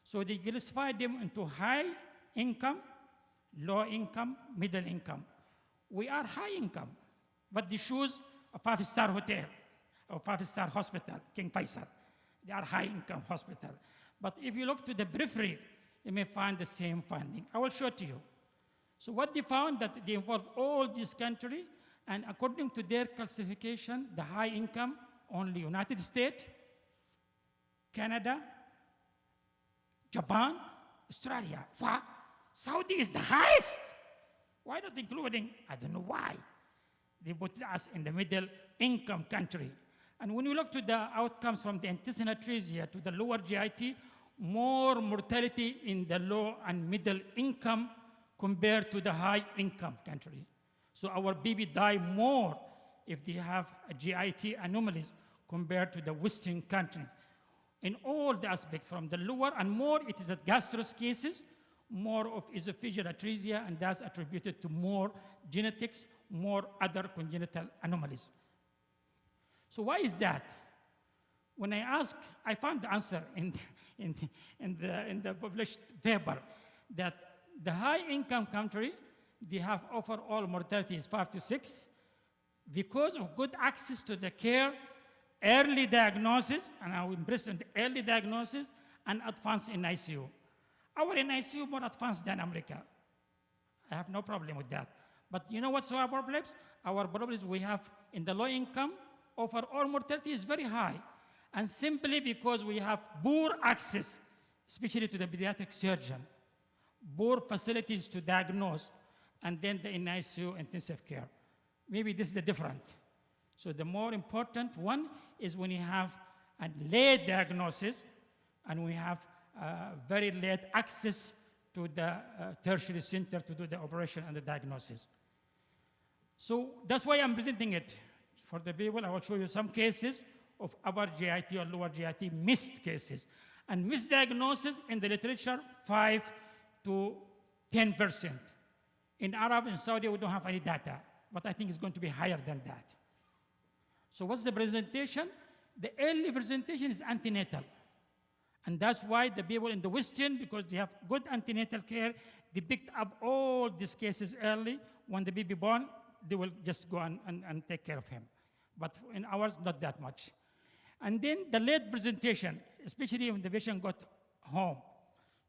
So they classified them into high income, low income, middle income. We are high income, but they choose a 5-star hotel or 5-star hospital, King Faisal. They are high income hospital. But if you look to the periphery, you may find the same finding. I will show it to you. So what they found that they involve all these countries, and according to their classification, the high income, only United States, Canada, Japan, Australia. What? Saudi is the highest. Why not including? I don't know why. They put us in the middle income country. And when you look to the outcomes from the intestinal atresia to the lower GIT, more mortality in the low and middle income compared to the high income country. So our baby die more if they have a GIT anomalies compared to the Western countries. In all the aspects, from the lower and more, it is at gastrous cases, more of esophageal atresia, and that's attributed to more genetics, more other congenital anomalies. So why is that? When I asked, I found the answer in the published paper that the high-income country, they have overall mortality is 5 to 6 because of good access to the care, early diagnosis, and I'm impressed on the early diagnosis, and advance in ICU. Our in ICU more advanced than America. I have no problem with that. But you know what's our problems? Our problems we have in the low income, overall mortality is very high. And simply because we have poor access, especially to the pediatric surgeon, poor facilities to diagnose, and then the in-ICU intensive care. Maybe this is the difference. So the more important one is when you have a late diagnosis and we have very late access to the tertiary center to do the operation and the diagnosis. So that's why I'm presenting it. For the people, I will show you some cases of upper GIT or lower GIT missed cases. And misdiagnosis in the literature, 5 to 10%. In Arab and Saudi, we don't have any data, but I think it's going to be higher than that. So what's the presentation? The early presentation is antenatal. And that's why the people in the Western, because they have good antenatal care, they picked up all these cases early. When the baby born, they will just go and take care of him. But in ours, not that much. And then the late presentation, especially when the patient got home,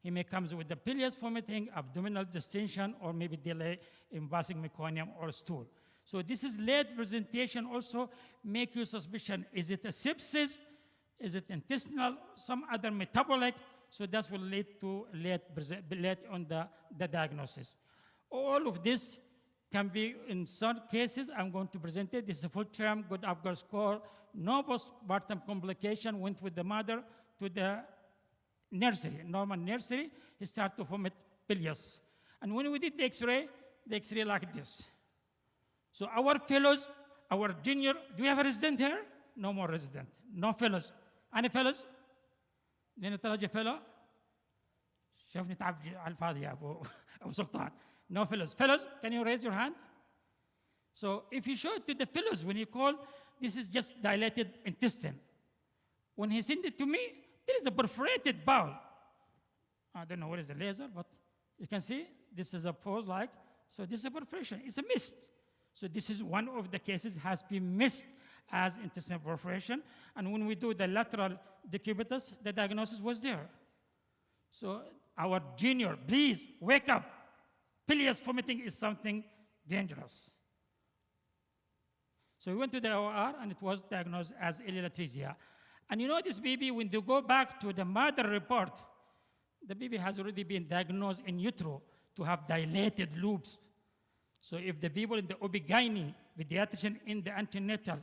he may come with the bilious vomiting, abdominal distension, or maybe delay in passing meconium or stool. So this is late presentation also make you suspicion. Is it a sepsis? Is it intestinal? Some other metabolic? So that will lead to late on the diagnosis. All of this can be, in some cases, I'm going to present it. This is a full-term, good Apgar score. No postpartum complication, went with the mother to the nursery, normal nursery. He started to vomit bilious. And when we did the X-ray like this. So our fellows, our junior, do we have a resident here? No more resident, no fellows. Any fellows? Neonatology fellow? شوفني تعب على الفاضي يا أبو سلطان. No fellows. Fellows, can you raise your hand? So if you show it to the fellows, when you call, this is just dilated intestine. When he sent it to me, there is a perforated bowel. I don't know what is the laser, but you can see this is a pole like, so this is a perforation. It's a mist. So this is one of the cases has been missed as intestinal perforation. And when we do the lateral decubitus, the diagnosis was there. So our junior, please wake up. Bilious vomiting is something dangerous. So we went to the OR and it was diagnosed as ileoatresia. And you know this baby, when they go back to the mother report, the baby has already been diagnosed in utero to have dilated loops. So if the people in the OB-GYN, pediatrician in the antenatal,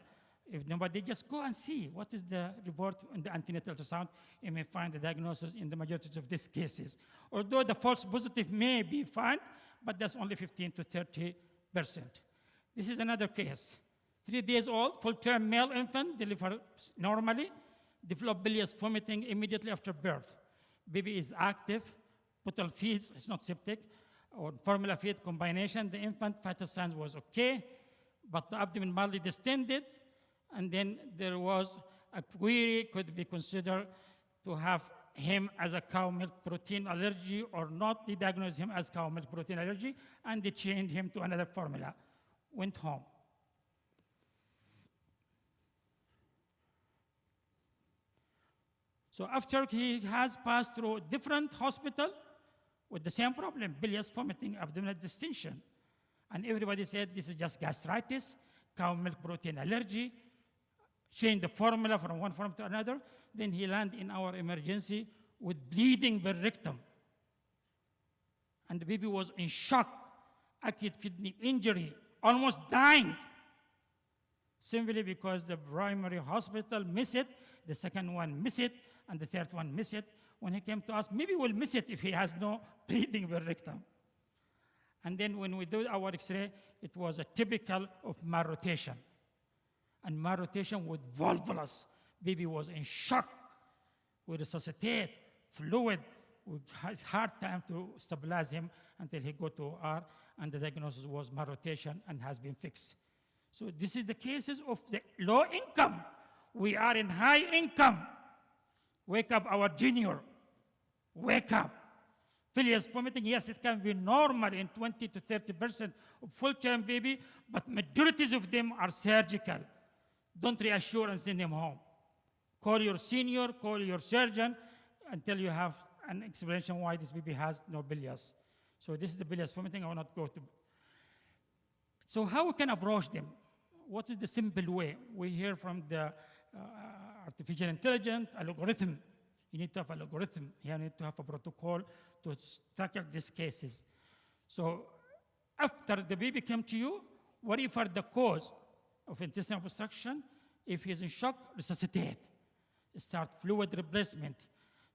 if nobody, just go and see what is the report in the antenatal ultrasound, you may find the diagnosis in the majority of these cases. Although the false positive may be found, but that's only 15 to 30%. This is another case. 3 days old, full-term male infant, delivered normally, developed bilious vomiting immediately after birth. Baby is active, bottle feeds, it's not septic, or formula feed combination. The infant vital signs was okay, but the abdomen mildly distended, and then there was a query, could be considered to have him as a cow milk protein allergy or not. They diagnosed him as cow milk protein allergy, and they changed him to another formula. Went home. So after he has passed through different hospital with the same problem, bilious vomiting, abdominal distension, and everybody said this is just gastritis, cow milk protein allergy, change the formula from one form to another. Then he landed in our emergency with bleeding per rectum. And the baby was in shock, acute kidney injury, almost dying. Simply because the primary hospital missed it, the second one missed it, and the third one missed it. When he came to us, maybe we'll miss it if he has no bleeding per rectum. And then when we do our X-ray, it was a typical of malrotation. And malrotation with volvulus. Baby was in shock. We resuscitate, fluid. We had hard time to stabilize him until he got to OR, and the diagnosis was malrotation and has been fixed. So this is the cases of the low income. We are in high income. Wake up, our junior. Wake up. Bilious vomiting, yes, it can be normal in 20 to 30% of full-term baby, but majorities of them are surgical. Don't reassure and send them home. Call your senior, call your surgeon until you have an explanation why this baby has no bilious. So this is the bilious vomiting. I will not go to. So how we can approach them? What is the simple way? We hear from the artificial intelligence, algorithm. You need to have an algorithm. You need to have a protocol to tackle these cases. So after the baby came to you, what if the cause of intestinal obstruction? If he's in shock, resuscitate. Start fluid replacement.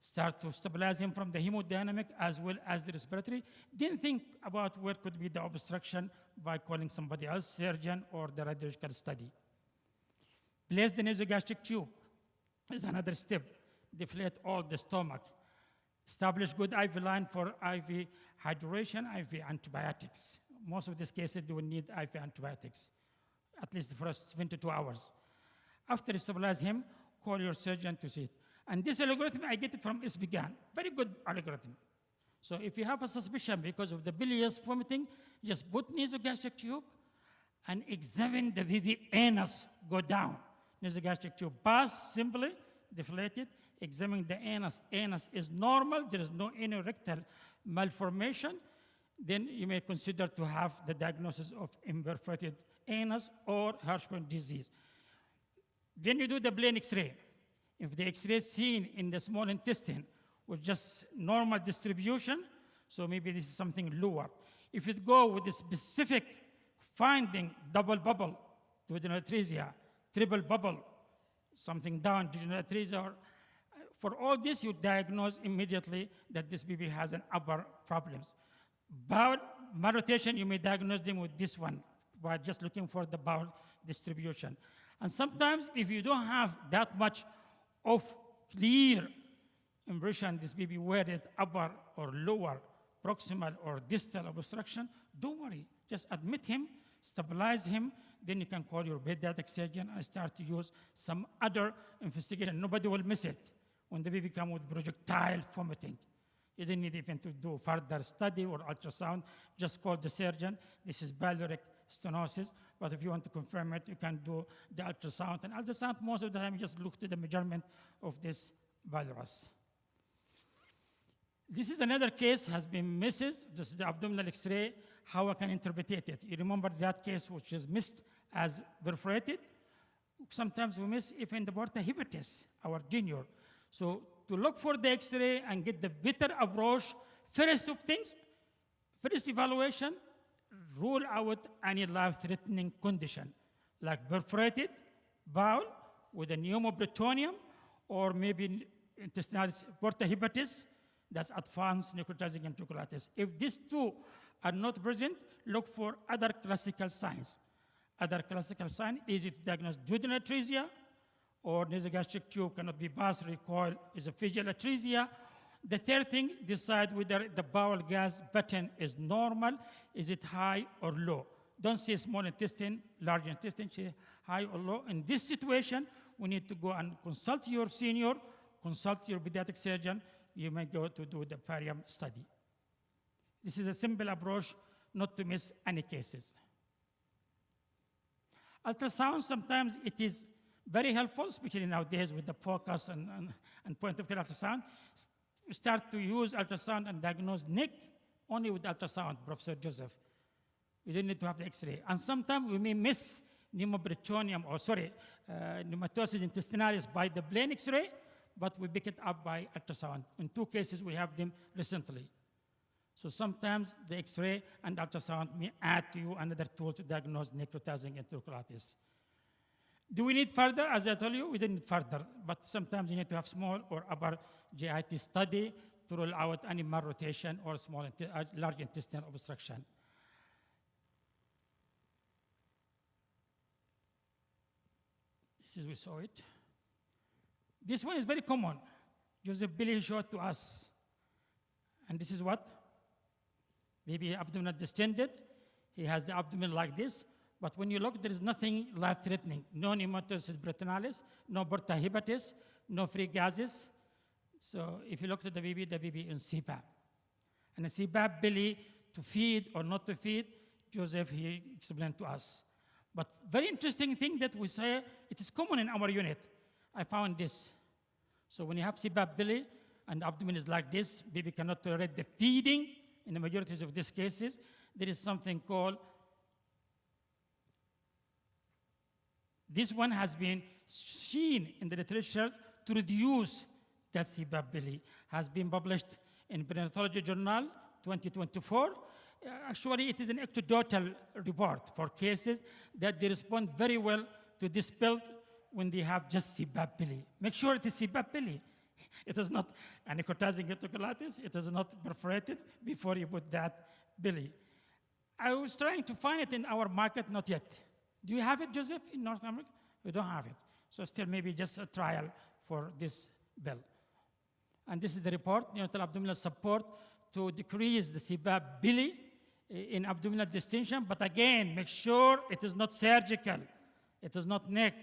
Start to stabilize him from the hemodynamic as well as the respiratory. Then think about where could be the obstruction by calling somebody else, surgeon or the radiological study. Place the nasogastric tube is another step. Deflate all the stomach. Establish good IV line for IV hydration, IV antibiotics. Most of these cases, they will need IV antibiotics, at least the first 72 hours. After you stabilize him, call your surgeon to see it. And this algorithm, I get it from SBGAN. Very good algorithm. So if you have a suspicion because of the bilious vomiting, just put nasogastric tube and examine the baby anus go down. Nasogastric tube pass simply, deflated, examine the anus. Anus is normal, there is no anorectal malformation. Then you may consider to have the diagnosis of imperforated anus or Hirschsprung disease. Then you do the plain X-ray. If the X-ray seen in the small intestine with just normal distribution, so maybe this is something lower. If you go with the specific finding, double bubble, duodenal atresia, triple bubble, something down, duodenal atresia, or, for all this, you diagnose immediately that this baby has an upper problems. Bowel malrotation, you may diagnose them with this one by just looking for the bowel distribution. And sometimes, if you don't have that much of clear impression, this baby whether it's upper or lower, proximal or distal obstruction, don't worry. Just admit him, stabilize him, then you can call your pediatric surgeon and start to use some other investigation. Nobody will miss it when the baby comes with projectile vomiting. You don't need even to do further study or ultrasound. Just call the surgeon. This is pyloric stenosis, but if you want to confirm it, you can do the ultrasound. And ultrasound, most of the time, you just look to the measurement of this pylorus. This is another case, has been missed. This is the abdominal X-ray, how I can interpret it. You remember that case which is missed as perforated? Sometimes we miss even the porta hepatis, our junior. So to look for the X-ray and get the better approach, first of things, first evaluation, rule out any life-threatening condition, like perforated bowel with a pneumoperitoneum, or maybe intestinal porta hepatis, that's advanced necrotizing enterocolitis. If these two are not present, look for other classical signs. Other classical sign, easy to diagnose duodenal atresia, or nasogastric tube cannot be passed, recoil, esophageal atresia. The third thing, decide whether the bowel gas pattern is normal, is it high or low. Don't say small intestine, large intestine, say high or low. In this situation, we need to go and consult your senior, consult your pediatric surgeon. You may go to do the barium study. This is a simple approach not to miss any cases. Ultrasound, sometimes it is very helpful, especially nowadays with the focus and point of care ultrasound. We start to use ultrasound and diagnose neck only with ultrasound, Professor Joseph. We don't need to have the X-ray. And sometimes we may miss pneumoperitoneum, pneumatosis intestinalis by the plain X-ray, but we pick it up by ultrasound. In 2 cases, we have them recently. So sometimes the X-ray and ultrasound may add to you another tool to diagnose necrotizing enterocolitis. Do we need further? As I told you, we don't need further, but sometimes you need to have small or upper GIT study to rule out any malrotation or large intestinal obstruction. This is, we saw it. This one is very common. Joseph Billy showed to us. And this is what? Maybe abdominal distended. He has the abdomen like this. But when you look, there is nothing life-threatening. No pneumatosis peritonialis, no porta hepatis, no free gases. So if you look at the baby in CPAP. And the CPAP belly, to feed or not to feed, Joseph, he explained to us. But very interesting thing that we say, it is common in our unit. I found this. So when you have CPAP belly and the abdomen is like this, baby cannot tolerate the feeding. In the majority of these cases, there is something called, this one has been seen in the literature to reduce that CPAP belly, has been published in Neonatology Journal 2024. Actually, it is an anecdotal report for cases that they respond very well to this pill when they have just CPAP belly. Make sure it is CPAP belly. It is not a necrotizing enterocolitis. It is not perforated before you put that belly. I was trying to find it in our market, not yet. Do you have it, Joseph, in North America? We don't have it. So still maybe just a trial for this bill. And this is the report, neonatal abdominal support to decrease the CPAP belly in abdominal distension. But again, make sure it is not surgical. It is not neck.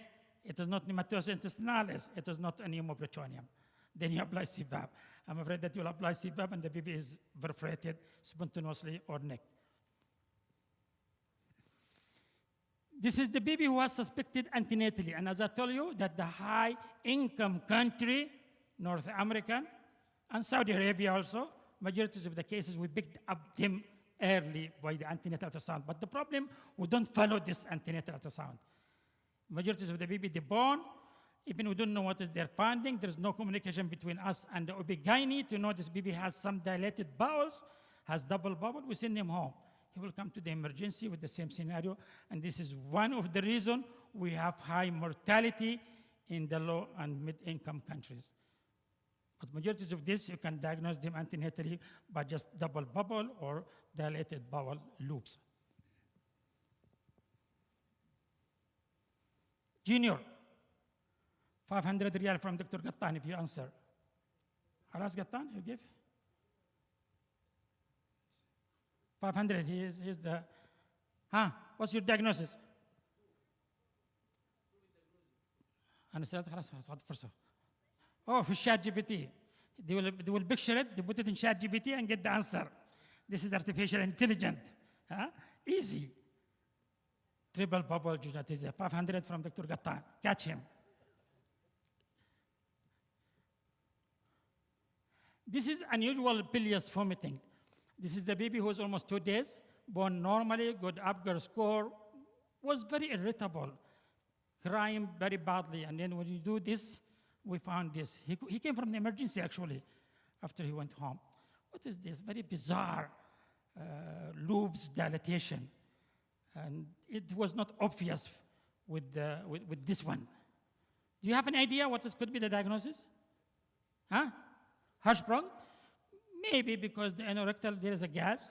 It is not pneumatosis intestinalis. It is not a pneumoperitoneum. then you apply CPAP. I'm afraid that you'll apply CPAP and the baby is perforated spontaneously or neck. This is the baby who was suspected antenatally. And as I told you, that the high-income country, North American, and Saudi Arabia also, majority of the cases, we picked up them early by the antenatal ultrasound. But the problem, we don't follow this antenatal ultrasound. Majority of the baby, they born, even we don't know what is their finding. There's no communication between us and the OB-GYN to know this baby has some dilated bowels, has double bubble, we send him home. He will come to the emergency with the same scenario, and this is one of the reasons we have high mortality in the low and mid-income countries. But majority of this, you can diagnose them antenatally by just double bubble or dilated bowel loops. Junior, 500 riyal from Dr. Gattan if you answer. Halas Gattan, you give? 500, he's the, what's your diagnosis? أنا سألت خلاص هتاخد فرصة. Oh, في chat GPT. They will picture it, they put it in chat GPT and get the answer. This is artificial intelligence. Easy. Triple bubble genetism. 500 from Dr. Gattan. Catch him. This is unusual bilious vomiting. This is the baby who was almost 2 days, born normally, good Apgar score, was very irritable, crying very badly. And then when you do this, we found this. He came from the emergency, actually, after he went home. What is this? Very bizarre loops dilatation. And it was not obvious with this one. Do you have an idea what this could be the diagnosis? Hirschsprung? Maybe because the anorectal, there is a gas.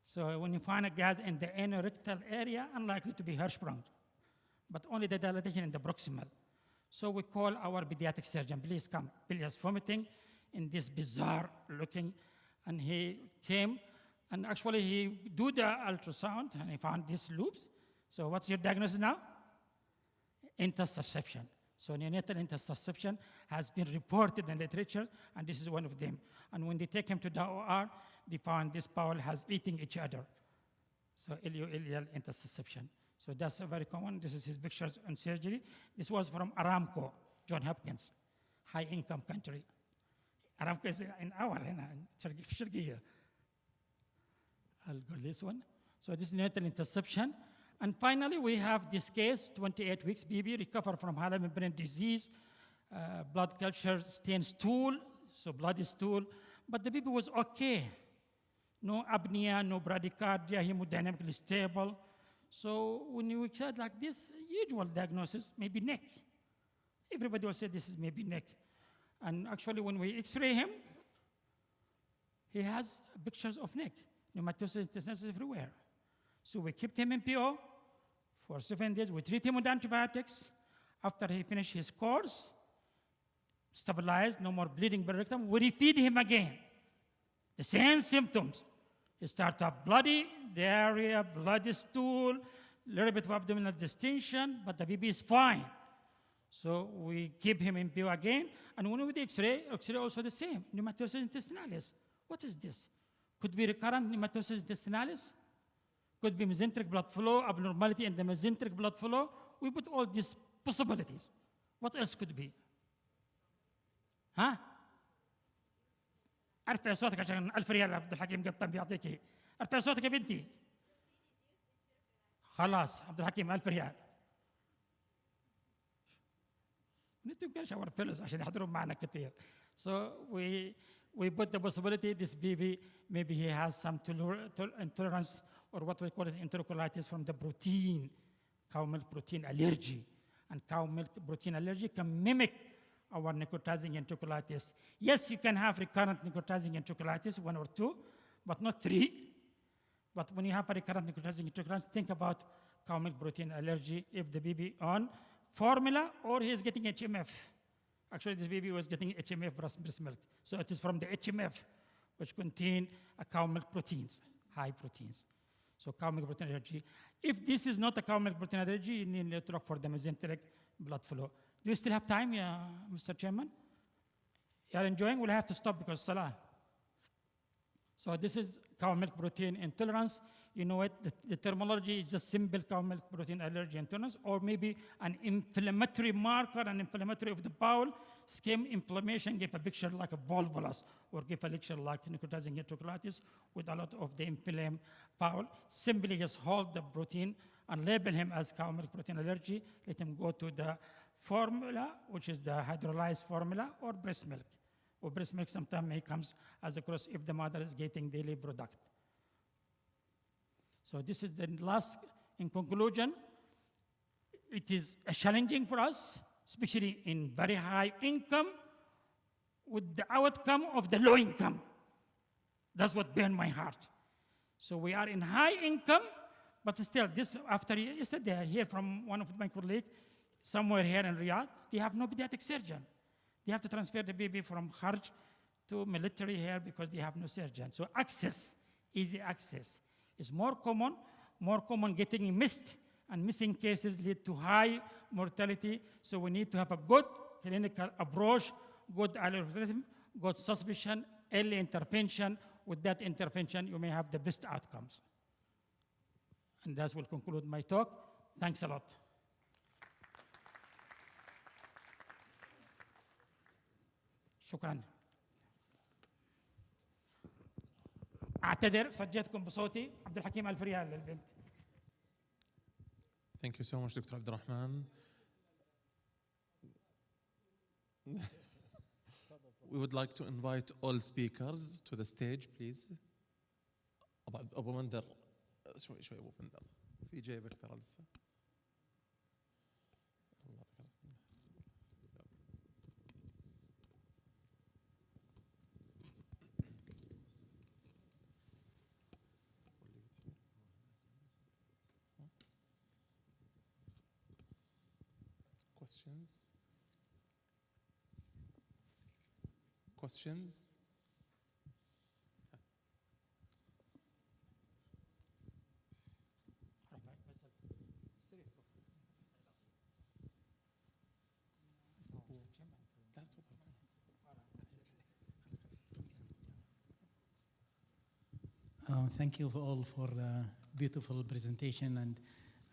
So when you find a gas in the anorectal area, unlikely to be Hirschsprung, but only the dilatation in the proximal. So we call our pediatric surgeon, please come, bilious vomiting in this bizarre looking. And he came, and actually he do the ultrasound, and he found these loops. So what's your diagnosis now? Intussusception. So neonatal intussusception has been reported in literature, and this is one of them. And when they take him to the OR, they find this bowel has eating each other. So ilio-ileal intussusception. So that's a very common. This is his pictures on surgery. This was from Aramco, John Hopkins, high-income country. Aramco is in our Sharqiya. I'll go this one. So this is neonatal intussusception. And finally, we have this case, 28 weeks baby, recovered from hyaline disease, blood culture stained stool, so bloody stool, but the baby was okay. No apnea, no bradycardia, hemodynamically stable. So when you said like this, usual diagnosis, maybe neck. Everybody will say this is maybe neck. And actually when we x-ray him, he has pictures of neck, pneumatosis intestines everywhere. So we kept him in PO for 7 days. We treat him with antibiotics. After he finished his course, stabilized, no more bleeding per rectum, we refeed him again. The same symptoms. He starts up bloody, diarrhea, bloody stool, little bit of abdominal distension, but the baby is fine. So we keep him in PO again. And when we do X-ray also the same, pneumatosis intestinalis. What is this? Could be recurrent pneumatosis intestinalis. Could be mesenteric blood flow, abnormality in the mesenteric blood flow. We put all these possibilities. What else could be? ارفع صوتك عشان 1000 ريال عبد الحكيم قطن بيعطيك. ارفع صوتك يا بنتي. خلاص عبد الحكيم 1000 ريال. نتو كرش our fellows عشان يحضروا معنا كثير. So we put the possibility this baby maybe he has some intolerance or what we call it enterocolitis from the protein, cow milk protein allergy. And cow milk protein allergy can mimic our necrotizing enterocolitis. Yes, you can have recurrent necrotizing enterocolitis, 1 or 2, but not 3. But when you have a recurrent necrotizing enterocolitis, think about cow milk protein allergy if the baby on formula or he is getting HMF. Actually, this baby was getting HMF breast milk. So it is from the HMF, which contain cow milk proteins, high proteins. So cow milk protein allergy. If this is not a cow milk protein allergy, you need to look for the mesenteric blood flow. Do you still have time, Mr. Chairman? You are enjoying, we'll have to stop because Salah. So this is cow milk protein intolerance. You know what, the terminology is just simple cow milk protein allergy intolerance, or maybe an inflammatory marker, an inflammatory of the bowel, skin inflammation, give a picture like a volvulus, or give a lecture like necrotizing enterocolitis with a lot of the inflamed bowel. Simply just hold the protein and label him as cow milk protein allergy. Let him go to the formula, which is the hydrolyzed formula, or breast milk. Or breast milk sometimes may comes as a cross if the mother is getting daily product. So this is the last, in conclusion, it is challenging for us, especially in very high income, with the outcome of the low income. That's what burned my heart. So we are in high income, but still, this after yesterday, I hear from one of my colleagues, somewhere here in Riyadh, they have no pediatric surgeon. They have to transfer the baby from Kharj to military here because they have no surgeon. So access, easy access, is more common getting missed, and missing cases lead to high mortality. So we need to have a good clinical approach, good algorithm, good suspicion, early intervention. With that intervention, you may have the best outcomes. And that will conclude my talk. Thanks a lot. شكرا. اعتذر سجلتكم بصوتي. عبد الحكيم ألف ريال للبنت. Thank you so much, Dr. Abdurrahman. We would like to invite all speakers to the stage, please. أبو مندر شوي أبو مندر في جيبك ترى لسه. Questions? Questions? Thank you all for a beautiful presentation, and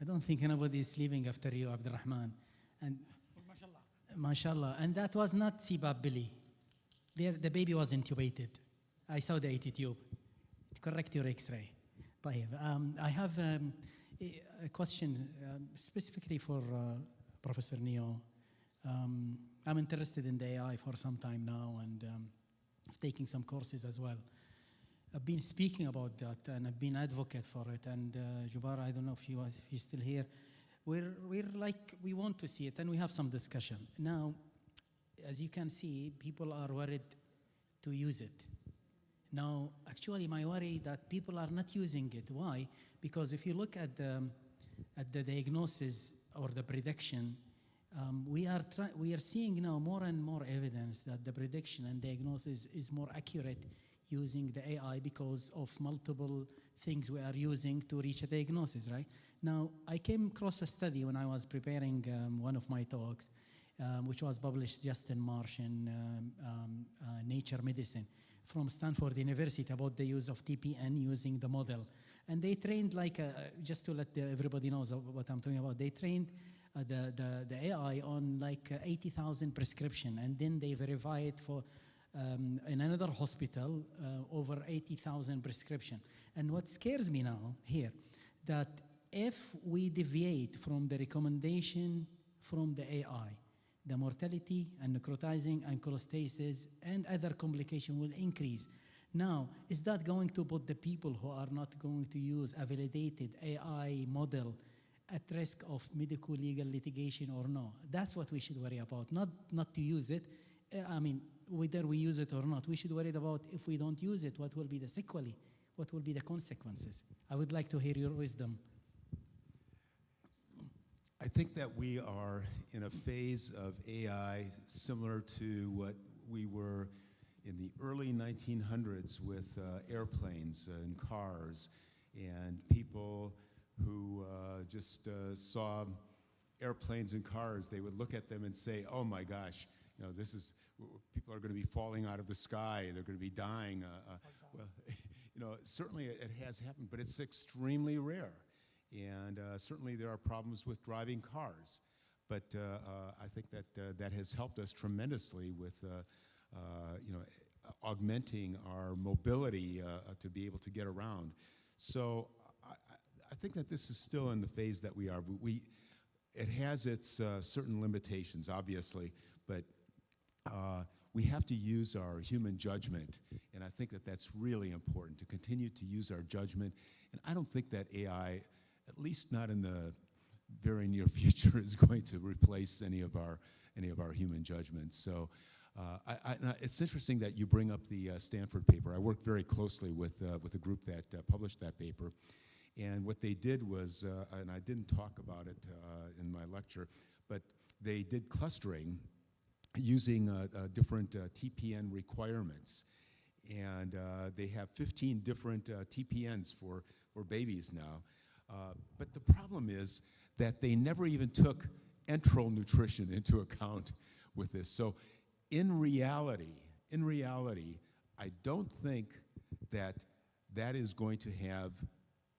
I don't think anybody is sleeping after you, Abdurrahman. And mashallah. And that was not CPAP Billy. There, the baby was intubated. I saw the AT tube. Correct your X-ray. I have a question specifically for Professor Neo. I'm interested in the AI for some time now, and taking some courses as well. I've been speaking about that, and I've been advocate for it. And Jubara, I don't know if he's still here. We're like, we want to see it, and we have some discussion. Now, as you can see, people are worried to use it. Now, actually, my worry that people are not using it. Why? Because if you look at the diagnosis or the prediction, we are seeing now more and more evidence that the prediction and diagnosis is more accurate using the AI because of multiple things we are using to reach a diagnosis, right? Now, I came across a study when I was preparing one of my talks, which was published just in March in Nature Medicine from Stanford University about the use of TPN using the model. And they trained just to let everybody knows what I'm talking about, they trained the AI on 80,000 prescription, and then they verify it for in another hospital, over 80,000 prescription. And what scares me now here, that if we deviate from the recommendation from the AI, the mortality and necrotizing and cholestasis and other complications will increase. Now, is that going to put the people who are not going to use a validated AI model at risk of medical legal litigation or no? That's what we should worry about, not to use it. I mean, whether we use it or not, we should worry about if we don't use it, what will be the sequelae, what will be the consequences. I would like to hear your wisdom. I think that we are in a phase of AI similar to what we were in the early 1900s with airplanes and cars, and people who just saw airplanes and cars, they would look at them and say, oh my gosh, You know, this is, people are going to be falling out of the sky, they're going to be dying. Well, you know, certainly it has happened, but it's extremely rare. And certainly there are problems with driving cars. But I think that that has helped us tremendously with, you know, augmenting our mobility to be able to get around. So I think that this is still in the phase that we are. It has its certain limitations, obviously, but we have to use our human judgment, and I think that that's really important, to continue to use our judgment. And I don't think that AI, at least not in the very near future, is going to replace any of our human judgments. So it's interesting that you bring up the Stanford paper. I worked very closely with a group that published that paper. And what they did was, and I didn't talk about it in my lecture, but they did clustering using different TPN requirements. And they have 15 different TPNs for babies now. But the problem is that they never even took enteral nutrition into account with this. So in reality, I don't think that that is going to have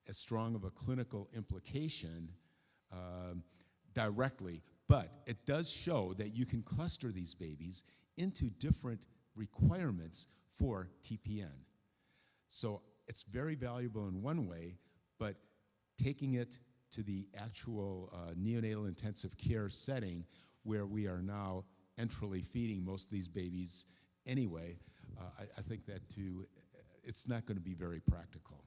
as strong of a clinical implication directly, but it does show that you can cluster these babies into different requirements for TPN. So it's very valuable in one way, but taking it to the actual neonatal intensive care setting, where we are now enterally feeding most of these babies anyway, I think that too, it's not going to be very practical.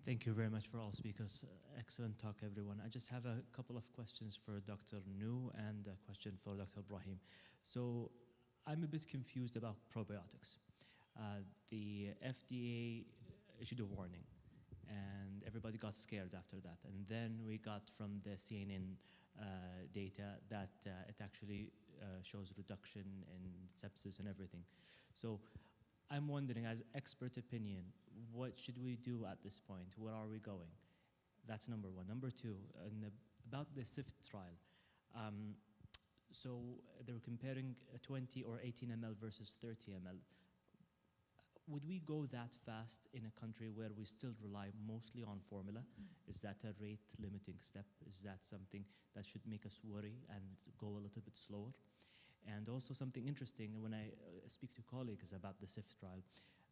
Thank you very much for all speakers. Excellent talk, everyone. I just have a couple of questions for Dr. Nu and a question for Dr. Ibrahim. So I'm a bit confused about probiotics. The FDA issued a warning, and everybody got scared after that. And then we got from the CNN data that it actually shows reduction in sepsis and everything. So I'm wondering, as expert opinion, what should we do at this point? Where are we going? That's number one. Number two, about the SIFT trial. So they were comparing 20 or 18 ml versus 30 ml. Would we go that fast in a country where we still rely mostly on formula? Is that a rate limiting step? Is that something that should make us worry and go a little bit slower? And also something interesting, when I speak to colleagues about the SIFT trial,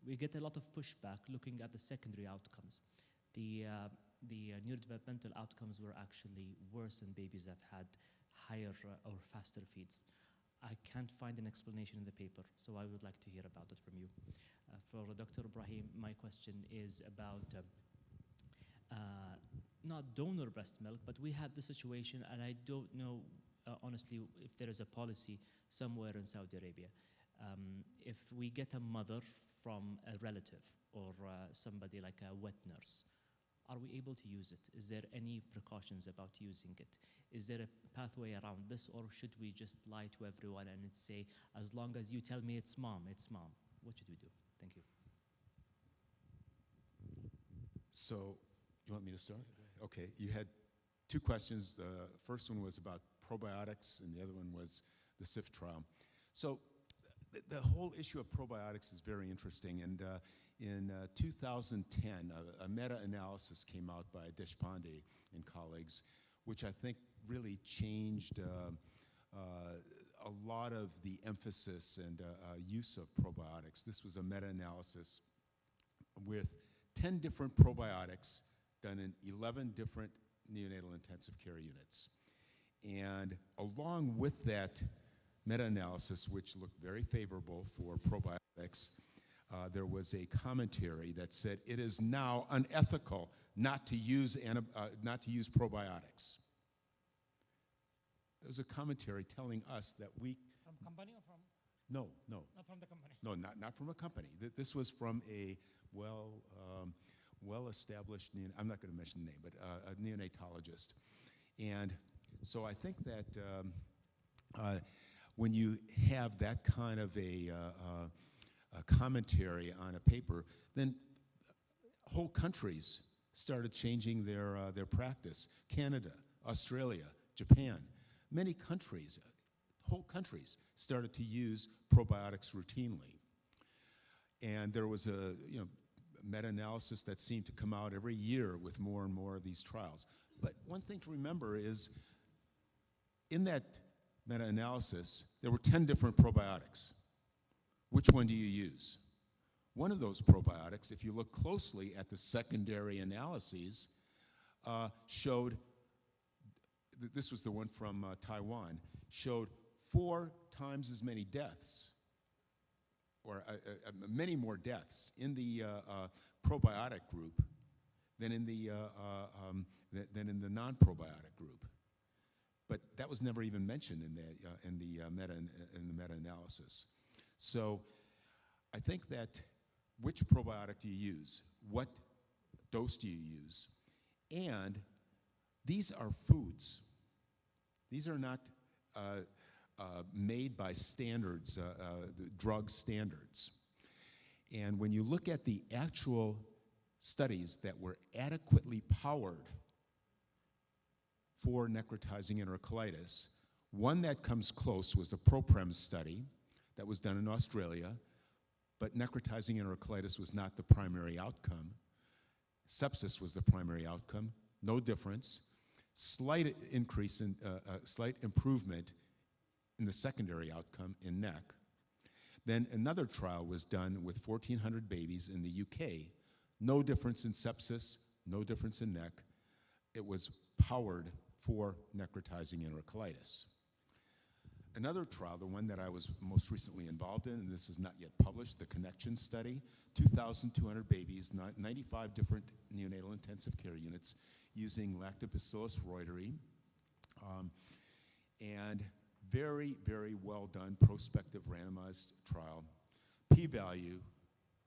we get a lot of pushback looking at the secondary outcomes. The neurodevelopmental outcomes were actually worse in babies that had higher or faster feeds. I can't find an explanation in the paper, so I would like to hear about it from you. For Dr. Ibrahim, my question is about not donor breast milk, but we had the situation, and I don't know, honestly, if there is a policy somewhere in Saudi Arabia. If we get a mother from a relative or somebody like a wet nurse, are we able to use it? Is there any precautions about using it? Is there a pathway around this, or should we just lie to everyone and say, as long as you tell me it's mom, it's mom? What should we do? Thank you. So, you want me to start? Okay, you had two questions. The first one was about probiotics, and the other one was the SIFT trial. So, the whole issue of probiotics is very interesting, and in 2010, a meta-analysis came out by Deshpande and colleagues, which I think really changed a lot of the emphasis and use of probiotics. This was a meta-analysis with 10 different probiotics done in 11 different neonatal intensive care units. And along with that meta-analysis, which looked very favorable for probiotics, there was a commentary that said it is now unethical not to use probiotics. There's a commentary telling us that we... From company or from? No. Not from the company? No, not from a company. This was from a well-established, I'm not going to mention the name, but a neonatologist. And so I think that when you have that kind of a commentary on a paper, then whole countries started changing their practice. Canada, Australia, Japan. many countries, whole countries, started to use probiotics routinely. And there was a meta-analysis that seemed to come out every year with more and more of these trials. But one thing to remember is, in that meta-analysis, there were 10 different probiotics. Which one do you use? One of those probiotics, if you look closely at the secondary analyses, showed, this was the one from Taiwan, showed 4 times as many deaths, or many more deaths in the probiotic group than in the non-probiotic group. But that was never even mentioned in the meta-analysis. So I think that which probiotic do you use? What dose do you use? And these are foods. These are not made by standards, drug standards. And when you look at the actual studies that were adequately powered for necrotizing enterocolitis, one that comes close was the ProPrem study that was done in Australia, but necrotizing enterocolitis was not the primary outcome. Sepsis was the primary outcome, no difference. Slight increase in, slight improvement in the secondary outcome in neck. Then another trial was done with 1,400 babies in the UK. No difference in sepsis, no difference in neck. It was powered for necrotizing enterocolitis. Another trial, the one that I was most recently involved in, and this is not yet published, the Connection study, 2,200 babies, 95 different neonatal intensive care units using Lactobacillus reuteri, and very, very well done prospective randomized trial. P-value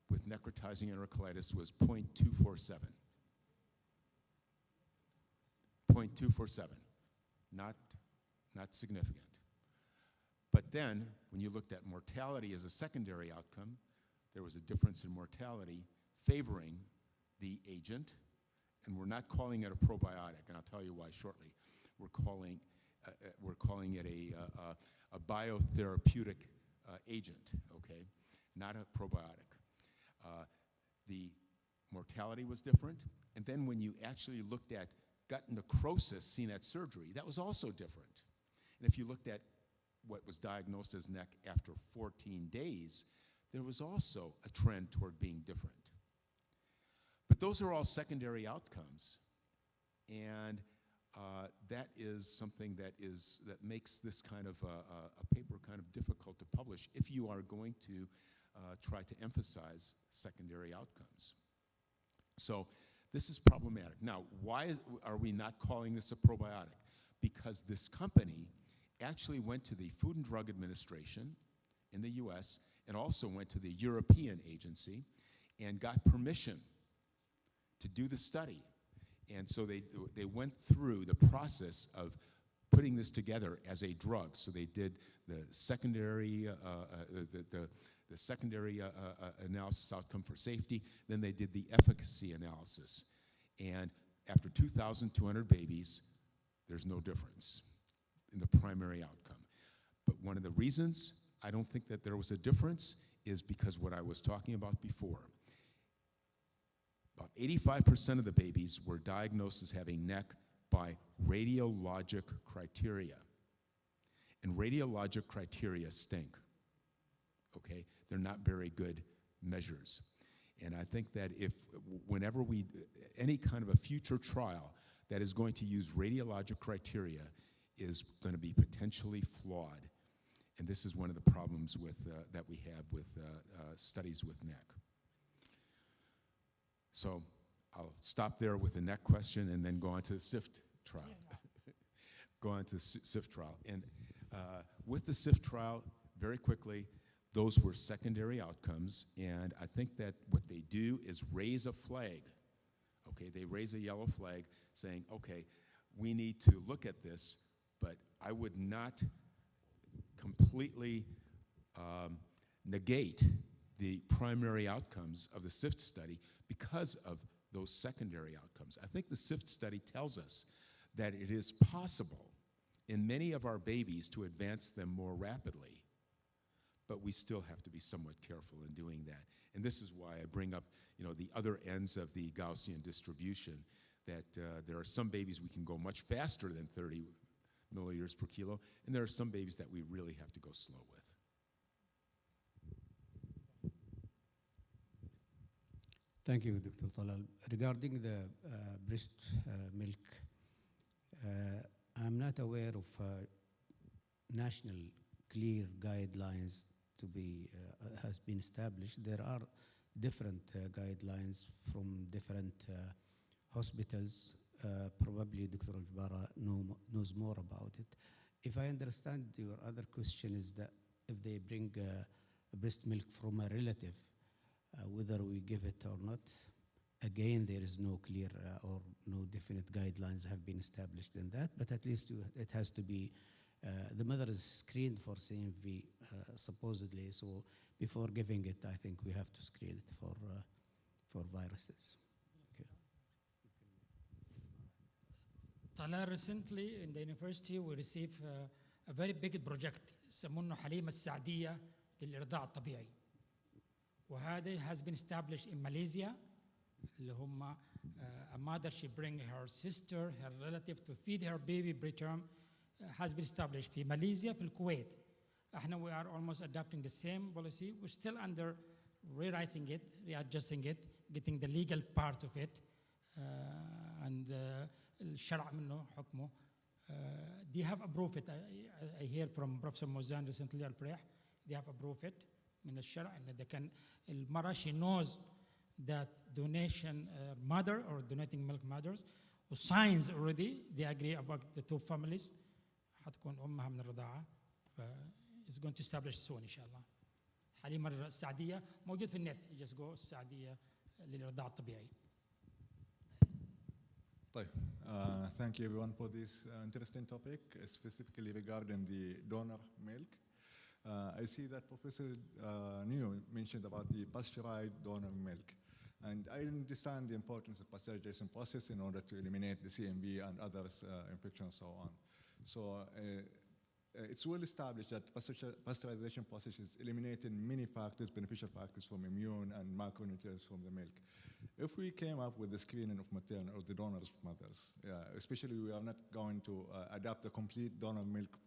with necrotizing enterocolitis was 0.247. 0.247, not significant. But then, when you looked at mortality as a secondary outcome, there was a difference in mortality favoring the agent, and we're not calling it a probiotic, and I'll tell you why shortly. We're calling it a biotherapeutic agent, okay, not a probiotic. The mortality was different, and then when you actually looked at gut necrosis seen at surgery, that was also different. And if you looked at what was diagnosed as neck after 14 days, there was also a trend toward being different. But those are all secondary outcomes, and that is something that makes this kind of a paper kind of difficult to publish if you are going to try to emphasize secondary outcomes. So this is problematic. Now, why are we not calling this a probiotic? Because this company actually went to the Food and Drug Administration in the US and also went to the European agency and got permission to do the study. And so they went through the process of putting this together as a drug. So they did the secondary, the secondary analysis outcome for safety, then they did the efficacy analysis. And after 2,200 babies, there's no difference in the primary outcome. But one of the reasons I don't think that there was a difference is because what I was talking about before. About 85% of the babies were diagnosed as having neck by radiologic criteria. And radiologic criteria stink, okay? They're not very good measures. And I think that whenever any kind of a future trial that is going to use radiologic criteria is going to be potentially flawed. And this is one of the problems that we have with studies with neck. So I'll stop there with the neck question and then go on to the SIFT trial. Go on to the SIFT trial. And with the SIFT trial, very quickly, those were secondary outcomes. And I think that what they do is raise a flag. Okay, they raise a yellow flag saying, okay, we need to look at this, but I would not completely negate the primary outcomes of the SIFT study because of those secondary outcomes. I think the SIFT study tells us that it is possible in many of our babies to advance them more rapidly. But we still have to be somewhat careful in doing that. And this is why I bring up, the other ends of the Gaussian distribution, that there are some babies we can go much faster than 30 milliliters per kilo, and there are some babies that we really have to go slow with. Thank you, Dr. Talal. Regarding the breast milk, I'm not aware of national clear guidelines to be has been established. There are different guidelines from different hospitals. Probably Dr. Jubara knows more about it. If I understand your other question is that if they bring breast milk from a relative, whether we give it or not, again, there is no clear or no definite guidelines have been established in that, but at least it has to be, the mother is screened for CMV, supposedly, so before giving it, I think we have to screen it for viruses. Talal, recently in the university we received a very big project يسمونه حليمة السعدية للإرضاع الطبيعي. وهذا has been established in Malaysia. اللي هم a mother, she bring her sister, her relative to feed her baby preterm, has been established في ماليزيا في الكويت. احنا we are almost adopting the same policy. We're still under rewriting it, readjusting it, getting the legal part of it, and الشرع منه حكمه. They have approved it. I hear from Professor Mouzan recently الفريح. They have approved it من الشرع إن إذا كان المرأة she knows that donation mother or donating milk mothers who signs already they agree about the two families حتكون أمها من الرضاعة. It's going to establish soon إن شاء الله. حليمة السعدية موجود في النت. Just go السعدية للإرضاع الطبيعي. طيب, thank you everyone for this interesting topic, specifically regarding the donor milk. I see that Professor Neo mentioned about the pasteurized donor milk, and I understand the importance of pasteurization process in order to eliminate the CMV and other infections and so on. So it's well established that pasteurization process is eliminating many factors, beneficial factors from immune and micronutrients from the milk. If we came up with the screening of maternal or the donors mothers, especially we are not going to adapt the complete donor milk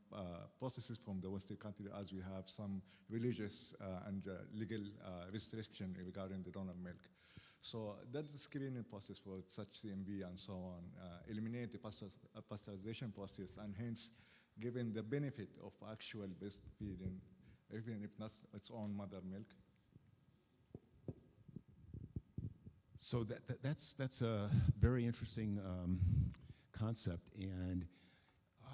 processes from the Western country, as we have some religious and legal restriction regarding the donor milk. So that's the screening process for such CMV and so on, eliminate the pasteurization process, and hence given the benefit of actual breastfeeding, even if not its own mother milk. So that's a very interesting concept, and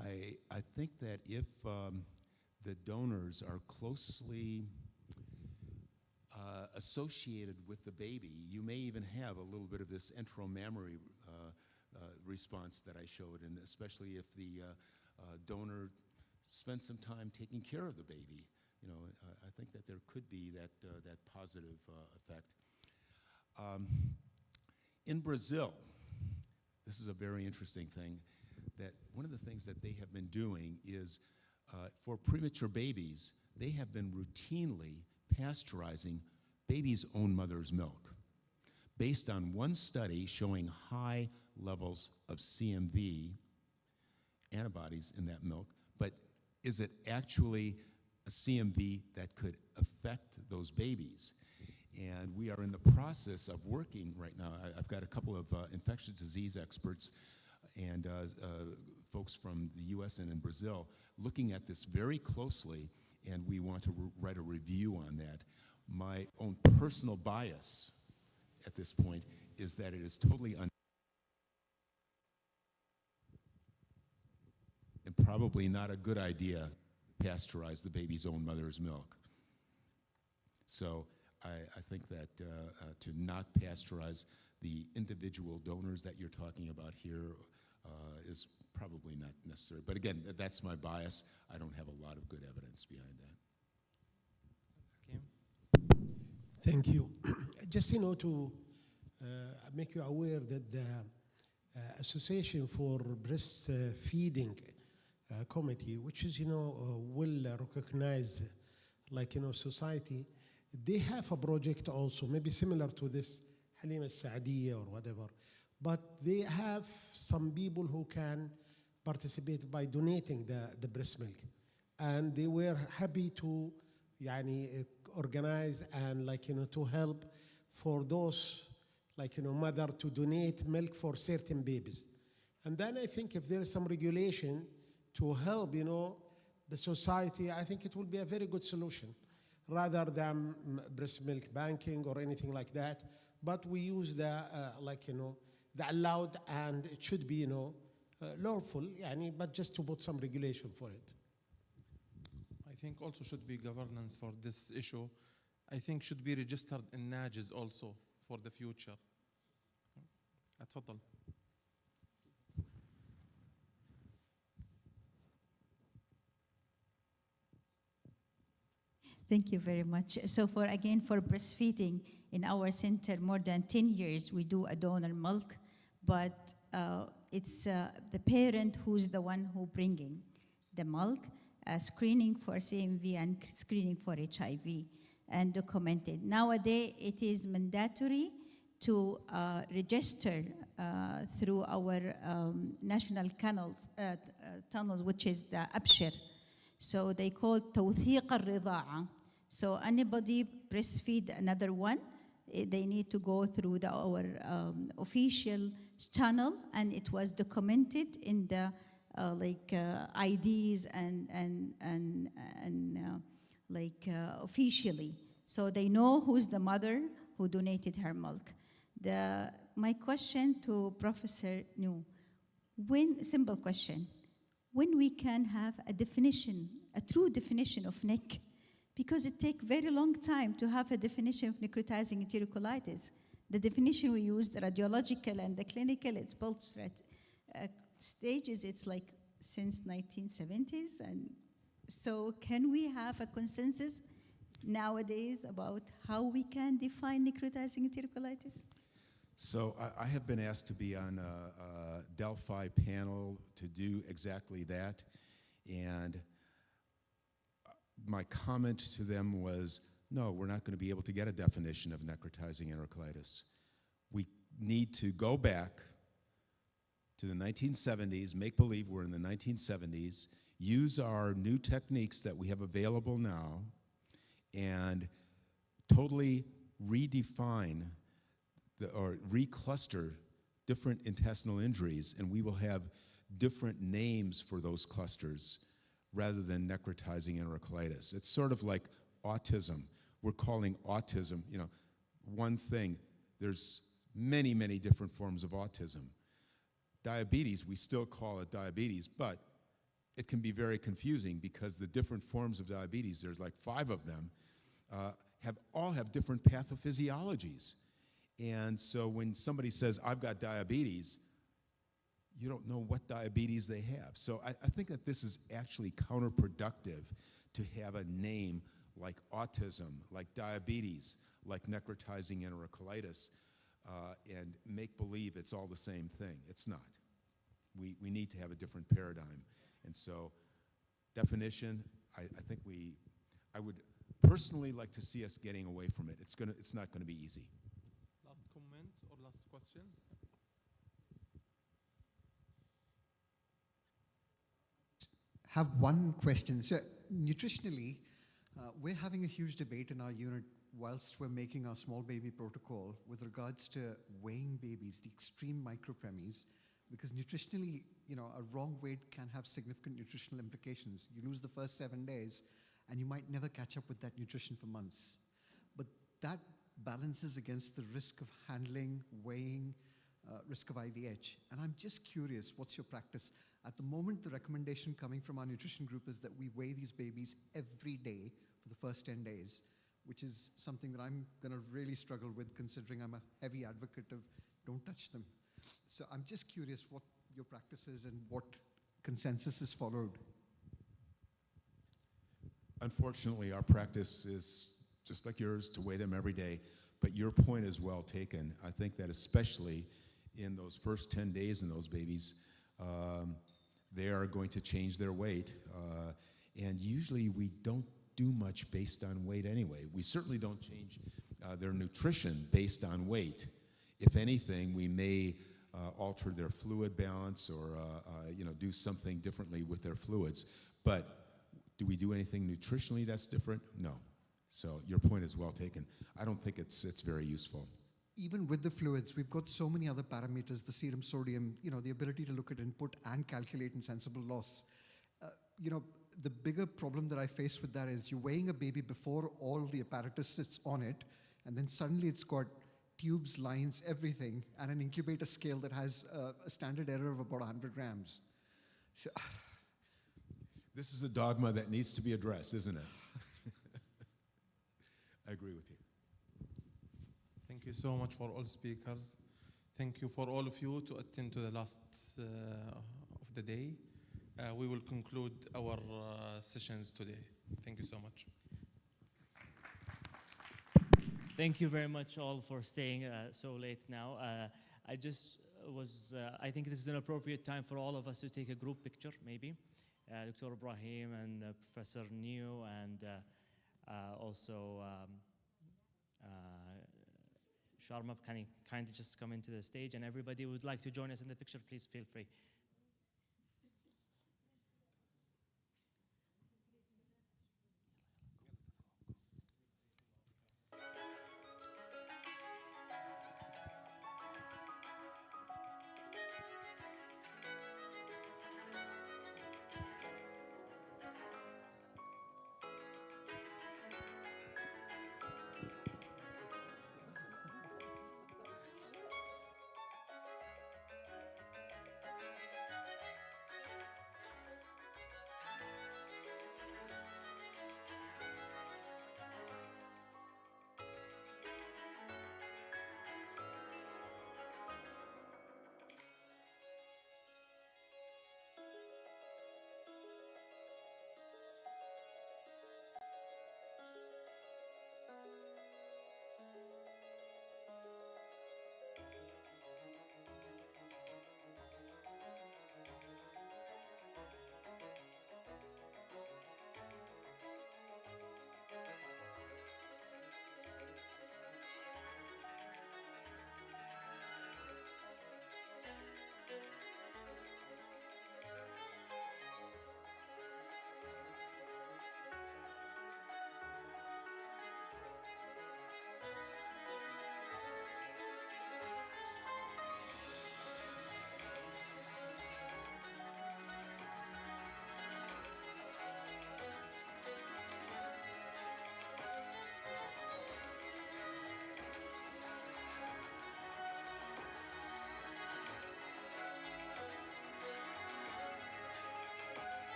I think that if the donors are closely associated with the baby, you may even have a little bit of this enteromammary response that I showed, and especially if the donor spends some time taking care of the baby. I think that there could be that positive effect. In Brazil, this is a very interesting thing, that one of the things that they have been doing is for premature babies, they have been routinely pasteurizing baby's own mother's milk based on one study showing high levels of CMV antibodies in that milk, but is it actually a CMV that could affect those babies? And we are in the process of working right now. I've got a couple of infectious disease experts and folks from the US and in Brazil looking at this very closely, and we want to write a review on that. My own personal bias at this point is that it is totally and probably not a good idea to pasteurize the baby's own mother's milk. So I think that to not pasteurize the individual donors that you're talking about here is probably not necessary. But again, that's my bias. I don't have a lot of good evidence behind that. Thank you. Just to make you aware that the Association for Breastfeeding committee, which is, will recognize, society. They have a project also, maybe similar to this Halima al-Saadiyya or whatever, but they have some people who can participate by donating the breast milk. And they were happy to organize and to help for those mother to donate milk for certain babies. And then I think if there is some regulation to help the society, I think it will be a very good solution rather than breast milk banking or anything like that. But we use the the allowed, and it should be lawful, but just to put some regulation for it. I think also should be governance for this issue. I think should be registered in NAJs also for the future. اتفضل. Thank you very much. So for breastfeeding in our center, more than 10 years, we do a donor milk, but it's the parent who's the one who bringing the milk, screening for CMV and screening for HIV, and documented. Nowadays, it is mandatory to register through our national tunnels, which is the ABSHIR. So they call توثيق الرضاعة. So anybody breastfeed another one, they need to go through our official channel, and it was documented in the IDs and officially. So they know who's the mother who donated her milk. My question to Professor New, simple question, when we can have a definition, a true definition of NIC, because it takes very long time to have a definition of necrotizing enterocolitis. The definition we use, the radiological and the clinical, it's both stages, it's since 1970s. And so can we have a consensus nowadays about how we can define necrotizing enterocolitis? So I have been asked to be on a Delphi panel to do exactly that, and my comment to them was, no, we're not going to be able to get a definition of necrotizing enterocolitis. We need to go back to the 1970s, make believe we're in the 1970s, use our new techniques that we have available now, and totally redefine or recluster different intestinal injuries, and we will have different names for those clusters rather than necrotizing enterocolitis. It's sort of like autism. We're calling autism, one thing. There's many, many different forms of autism. Diabetes, we still call it diabetes, but it can be very confusing because the different forms of diabetes, there's like 5 of them, all have different pathophysiologies. And so when somebody says, I've got diabetes, you don't know what diabetes they have. So I think that this is actually counterproductive to have a name like autism, like diabetes, like necrotizing enterocolitis, and make believe it's all the same thing. It's not. We need to have a different paradigm. And so definition, I think I would personally like to see us getting away from it. It's not going to be easy. Last comment or last question? Have one question. So nutritionally, we're having a huge debate in our unit whilst we're making our small baby protocol with regards to weighing babies, the extreme micropremies, because nutritionally, a wrong weight can have significant nutritional implications. You lose the first 7 days, and you might never catch up with that nutrition for months. But that balances against the risk of handling, weighing, risk of IVH. And I'm just curious, what's your practice? At the moment, the recommendation coming from our nutrition group is that we weigh these babies every day for the first 10 days, which is something that I'm going to really struggle with, considering I'm a heavy advocate of don't touch them. So I'm just curious what your practice is and what consensus is followed. Unfortunately, our practice is just like yours, to weigh them every day. But your point is well taken. I think that especially in those first 10 days in those babies, they are going to change their weight. And usually we don't do much based on weight anyway. We certainly don't change their nutrition based on weight. If anything, we may alter their fluid balance or do something differently with their fluids. But do we do anything nutritionally that's different? No. So your point is well taken. I don't think it's very useful. Even with the fluids, we've got so many other parameters, the serum sodium, the ability to look at input and calculate insensible loss. The bigger problem that I face with that is you're weighing a baby before all the apparatus sits on it, and then suddenly it's got tubes, lines, everything, and an incubator scale that has a standard error of about 100 grams. So, this is a dogma that needs to be addressed, isn't it? I agree with you. Thank you so much for all speakers. Thank you for all of you to attend to the last of the day. We will conclude our sessions today. Thank you so much. Thank you very much all for staying so late now. I think this is an appropriate time for all of us to take a group picture, maybe. Dr. Ibrahim and Professor Neo and also Sharma, can you kindly just come into the stage, and everybody who would like to join us in the picture, please feel free.